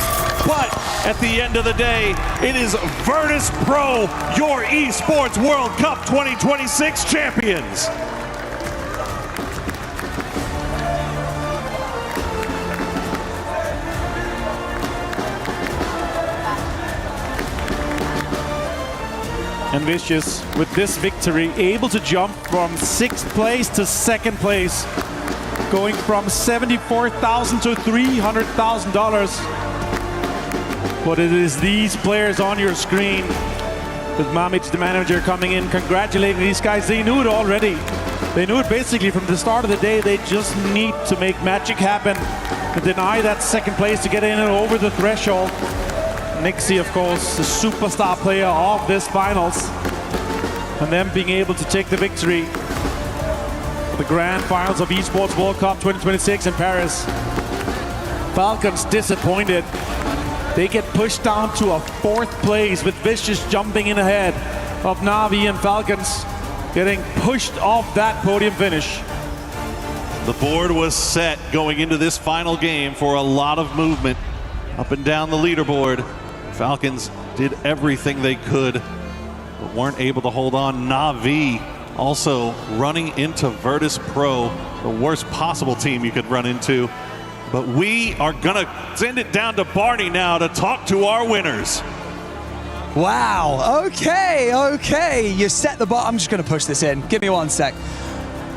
but at the end of the day, it is Virtus Pro, your Esports World Cup 2026 champions. And Vicious, with this victory, able to jump from 6th place to 2nd place, going from $74,000 to $300,000. But it is these players on your screen, with Mamic, the manager, coming in, congratulating these guys. They knew it already. They knew it basically from the start of the day. They just need to make magic happen, to deny that 2nd place, to get in and over the threshold. Nixie, of course, the superstar player of this finals, and them being able to take the victory for the grand finals of Esports World Cup 2026 in Paris. Falcons disappointed. They get pushed down to a 4th place, with Vicious jumping in ahead of Na'Vi, and Falcons getting pushed off that podium finish. The board was set going into this final game for a lot of movement up and down the leaderboard. Falcons did everything they could, but weren't able to hold on. Na'Vi also running into Virtus Pro, the worst possible team you could run into. But we are gonna send it down to Barney now to talk to our winners. Wow, okay. You set the bar. I'm just gonna push this in. Give me 1 sec.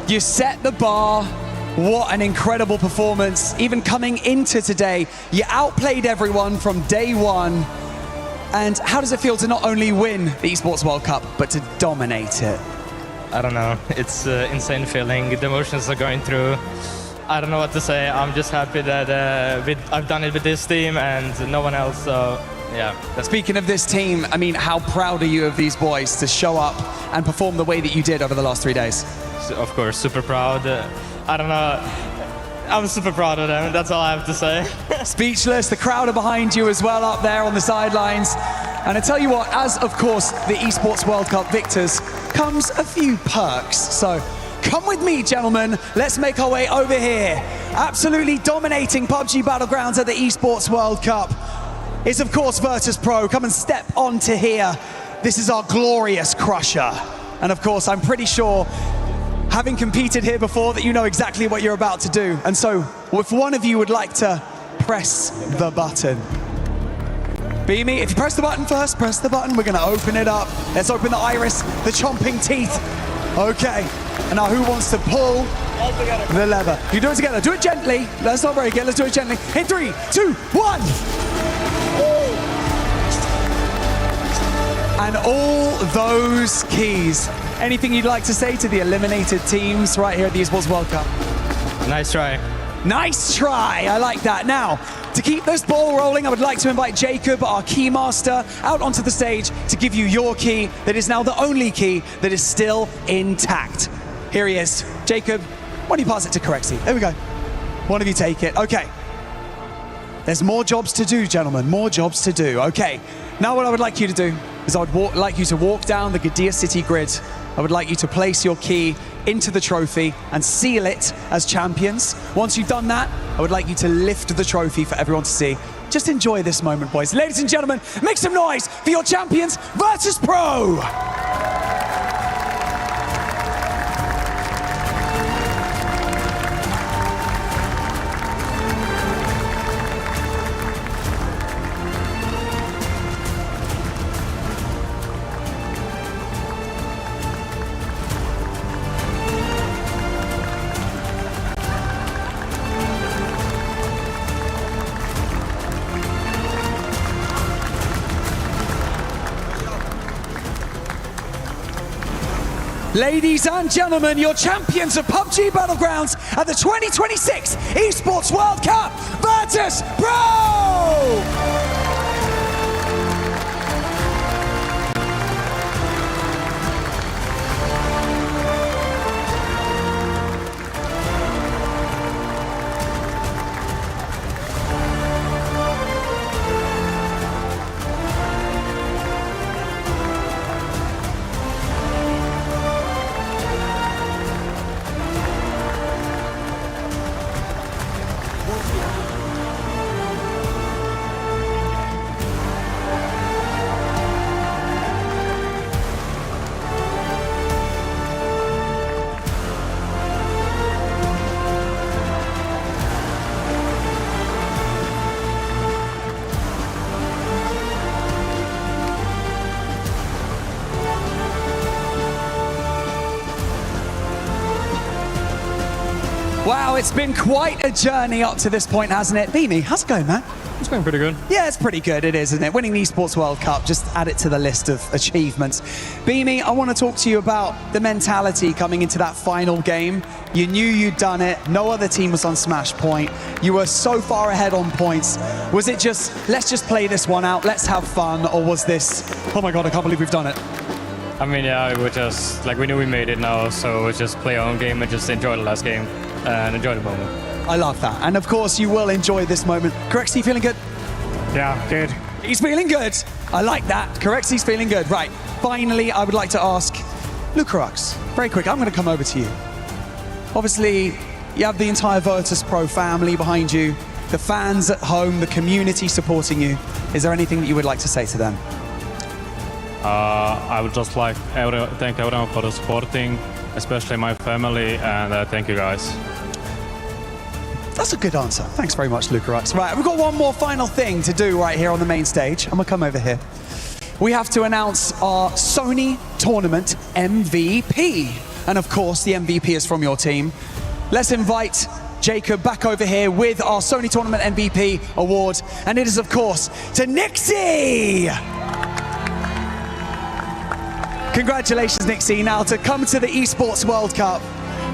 You set the bar. What an incredible performance. Even coming into today, you outplayed everyone from day one. And how does it feel to not only win the Esports World Cup, but to dominate it? I don't know. It's an insane feeling. The emotions are going through. I don't know what to say. I'm just happy that I've done it with this team and no one else. So, yeah. Speaking of this team, I mean, how proud are you of these boys to show up and perform the way that you did over the last 3 days? So, of course, super proud. I don't know. I'm super proud of them. That's all I have to say. Speechless. The crowd are behind you as well up there on the sidelines. And I tell you what, as of course the Esports World Cup victors, comes a few perks. So come with me, gentlemen. Let's make our way over here. Absolutely dominating PUBG Battlegrounds at the Esports World Cup is of course Virtus Pro. Come and step onto here. This is our glorious crusher. And of course, I'm pretty sure, having competed here before, that you know exactly what you're about to do. And so, if one of you would like to press the button. Beamy, if you press the button first, press the button. We're gonna open it up. Let's open the iris, the chomping teeth. Okay, and now who wants to pull the lever? You do it together, do it gently. Let's not break it, let's do it gently. In 3, 2, 1. And all those keys. Anything you'd like to say to the eliminated teams right here at the Esports World Cup? Nice try. Nice try, I like that. Now, to keep this ball rolling, I would like to invite Jacob, our key master, out onto the stage to give you your key that is now the only key that is still intact. Here he is. Jacob, why don't you pass it to Corexy? There we go. One of you take it. Okay. There's more jobs to do, gentlemen, more jobs to do. Okay, now what I would like you to do is I would like you to walk down the Gadir City grid. I would like you to place your key into the trophy and seal it as champions. Once you've done that, I would like you to lift the trophy for everyone to see. Just enjoy this moment, boys. Ladies and gentlemen, make some noise for your champions, Virtus Pro! Ladies and gentlemen, your champions of PUBG Battlegrounds at the 2026 Esports World Cup, Virtus Pro! Wow, it's been quite a journey up to this point, hasn't it? Beamy, how's it going, man? It's going pretty good. Yeah, it's pretty good. It is, isn't it? Winning the Esports World Cup, just add it to the list of achievements. Beamy, I want to talk to you about the mentality coming into that final game. You knew you'd done it. No other team was on smash point. You were so far ahead on points. Was it just, let's just play this one out, let's have fun, or was this, oh my God, I can't believe we've done it? I mean, yeah, we just, like, we knew we made it now, so we just play our own game and just enjoy the last game and enjoy the moment. I love that. And of course, you will enjoy this moment. Correxy, feeling good? Yeah, good. He's feeling good. I like that. Correxy's feeling good. Right. Finally, I would like to ask Lucarux, very quick, I'm going to come over to you. Obviously, you have the entire Virtus Pro family behind you, the fans at home, the community supporting you. Is there anything that you would like to say to them? I would just like to thank everyone for the supporting, especially my family, and thank you guys. That's a good answer. Thanks very much, Lucarux. Right, we've got one more final thing to do right here on the main stage. I'm gonna come over here. We have to announce our Sony Tournament MVP. And of course, the MVP is from your team. Let's invite Jacob back over here with our Sony Tournament MVP award. And it is, of course, to Nixie! Congratulations, Nixie. Now to come to the Esports World Cup,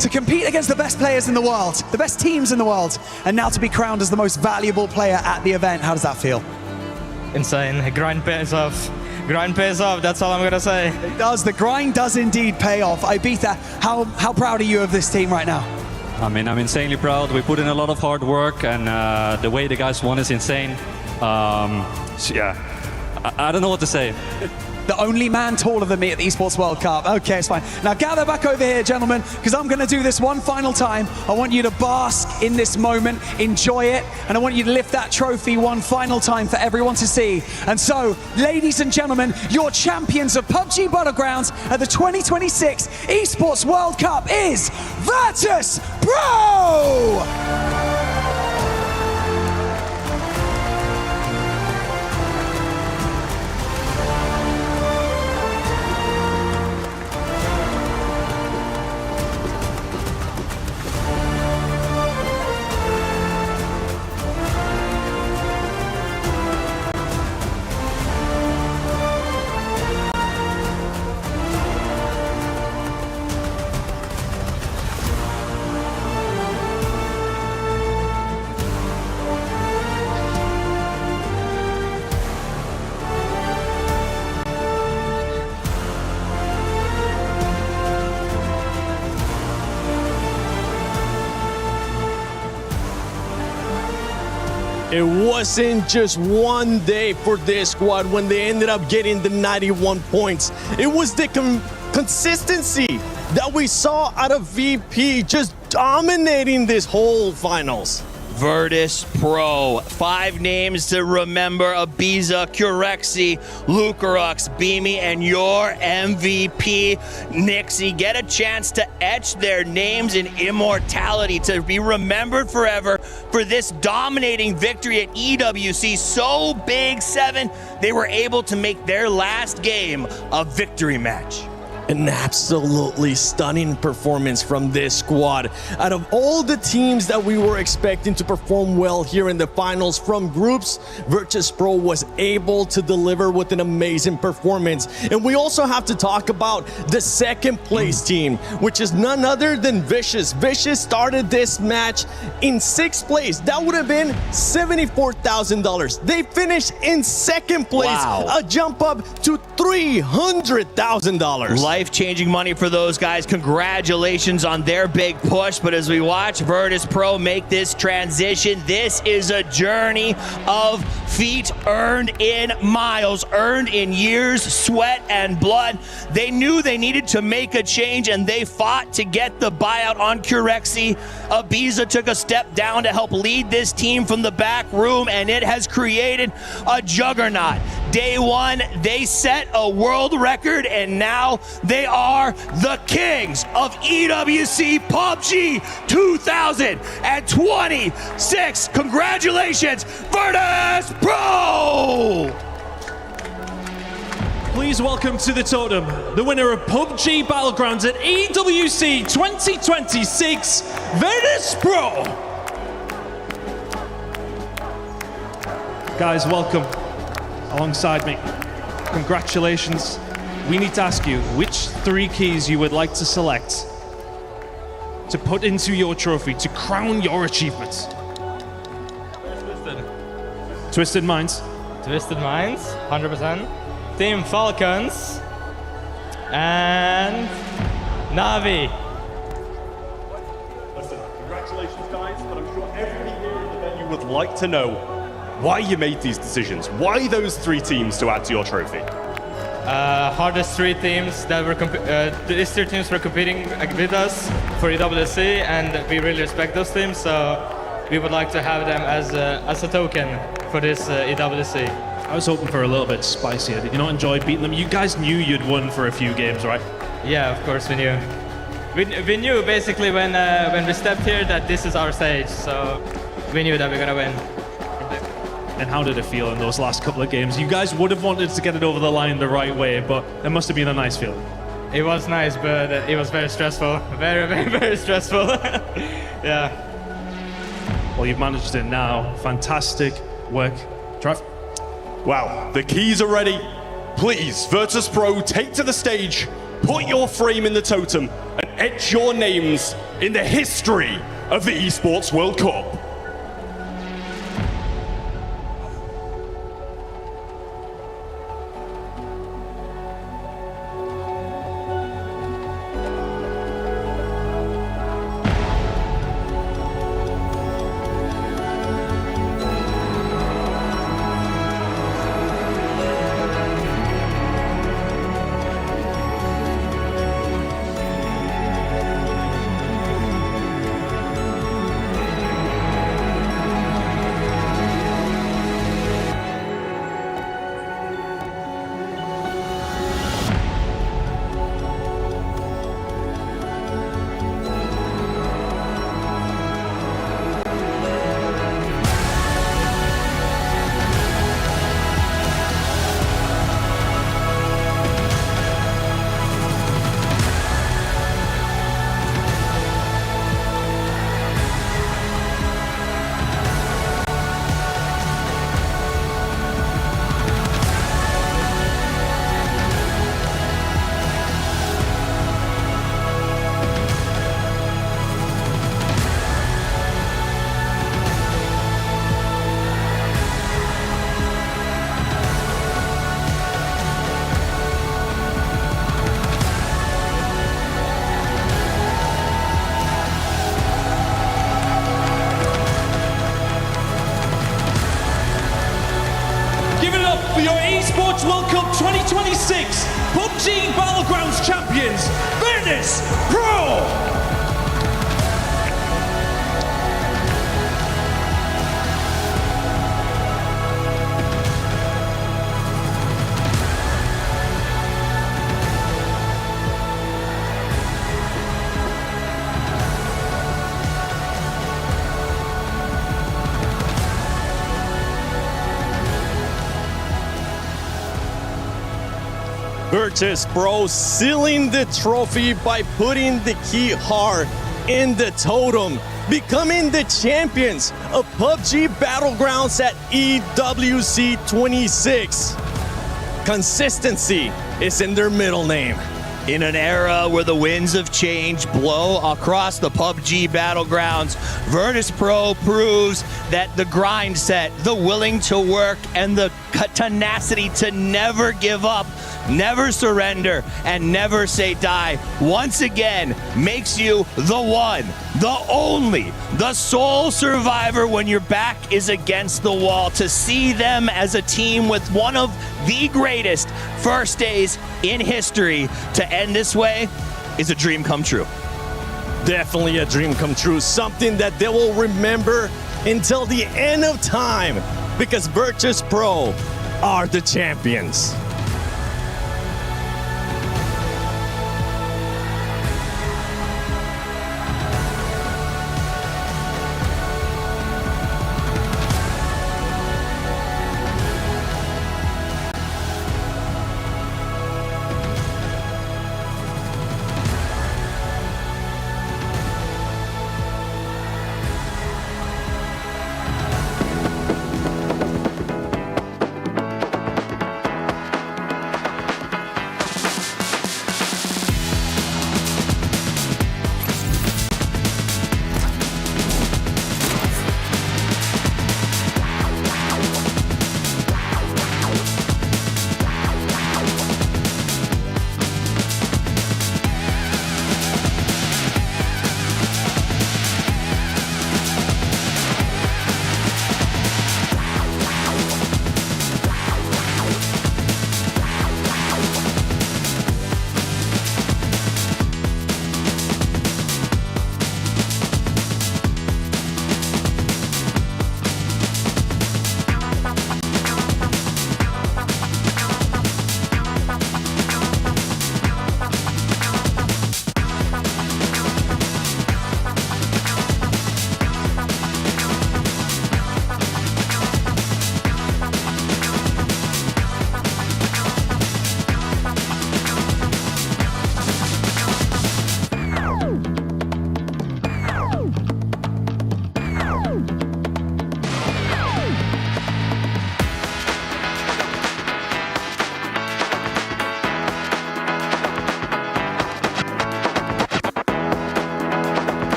to compete against the best players in the world, the best teams in the world, and now to be crowned as the most valuable player at the event. How does that feel? Insane. Grind pays off. Grind pays off, that's all I'm gonna say. It does, the grind does indeed pay off. Ibita, how proud are you of this team right now? I mean, I'm insanely proud. We put in a lot of hard work, and the way the guys won is insane. So yeah, I don't know what to say. The only man taller than me at the Esports World Cup. Okay, it's fine. Now gather back over here, gentlemen, because I'm going to do this one final time. I want you to bask in this moment, enjoy it, and I want you to lift that trophy one final time for everyone to see. And so, ladies and gentlemen, your champions of PUBG Battlegrounds at the 2026 Esports World Cup is Virtus Pro! It wasn't just one day for this squad when they ended up getting the 91 points. It was the consistency that we saw out of VP just dominating this whole finals. Virtus Pro. 5 names to remember: Ibiza, Curexy, Lucarux, Beamy, and your MVP, Nixie. Get a chance to etch their names in immortality, to be remembered forever for this dominating victory at EWC. So big, 7, they were able to make their last game a victory match. An absolutely stunning performance from this squad. Out of all the teams that we were expecting to perform well here in the finals from groups, Virtus Pro was able to deliver with an amazing performance. And we also have to talk about the second place team, which is none other than Vicious. Vicious started this match in 6th place. That would have been $74,000. They finished in 2nd place, Wow. a jump up to $300,000. Life-changing money for those guys. Congratulations on their big push. But as we watch Virtus Pro make this transition, this is a journey of feet earned in miles, earned in years, sweat, and blood. They knew they needed to make a change, and they fought to get the buyout on Curexy. Ibiza took a step down to help lead this team from the back room, and it has created a juggernaut. Day 1, they set a world record, and now they are the kings of EWC PUBG 2026. Congratulations, Virtus Pro! Please please welcome to the totem the winner of PUBG Battlegrounds at EWC 2026, Virtus Pro. Guys, welcome alongside me. Congratulations. We need to ask you which 3 keys you would like to select to put into your trophy to crown your achievements. Twisted Minds. Twisted Minds, 100%. Team Falcons. And Navi. Listen, congratulations guys, but I'm sure everybody here at the venue would like to know why you made these decisions. Why those 3 teams to add to your trophy? Hardest 3 teams that were these 3 teams were competing with us for EWC, and we really respect those teams, so we would like to have them as a token for this EWC. I was hoping for a little bit spicier. Did you not enjoy beating them? You guys knew you'd won for a few games, right? Yeah, of course we knew. We knew basically when we stepped here that this is our stage, so we knew that we're gonna win. And how did it feel in those last couple of games? You guys would have wanted to get it over the line the right way, but it must have been a nice feeling. It was nice, but it was very stressful. Very, very, very stressful. Yeah. Well, you've managed it now. Fantastic work. Trev? Wow, the keys are ready. Please, Virtus Pro, take to the stage, put your frame in the totem, and etch your names in the history of the Esports World Cup. For your Esports World Cup 2026 PUBG Battlegrounds champions, Virtus Pro! Virtus Pro sealing the trophy by putting the key hard in the totem, becoming the champions of PUBG Battlegrounds at EWC 26. Consistency is in their middle name. In an era where the winds of change blow across the PUBG Battlegrounds, Virtus Pro proves that the grind set, the willing to work, and the tenacity to never give up, never surrender, and never say die, once again makes you the one, the only, the sole survivor when your back is against the wall. To see them as a team with one of the greatest first days in history to end this way is a dream come true. Definitely a dream come true, something that they will remember until the end of time, because Virtus Pro are the champions.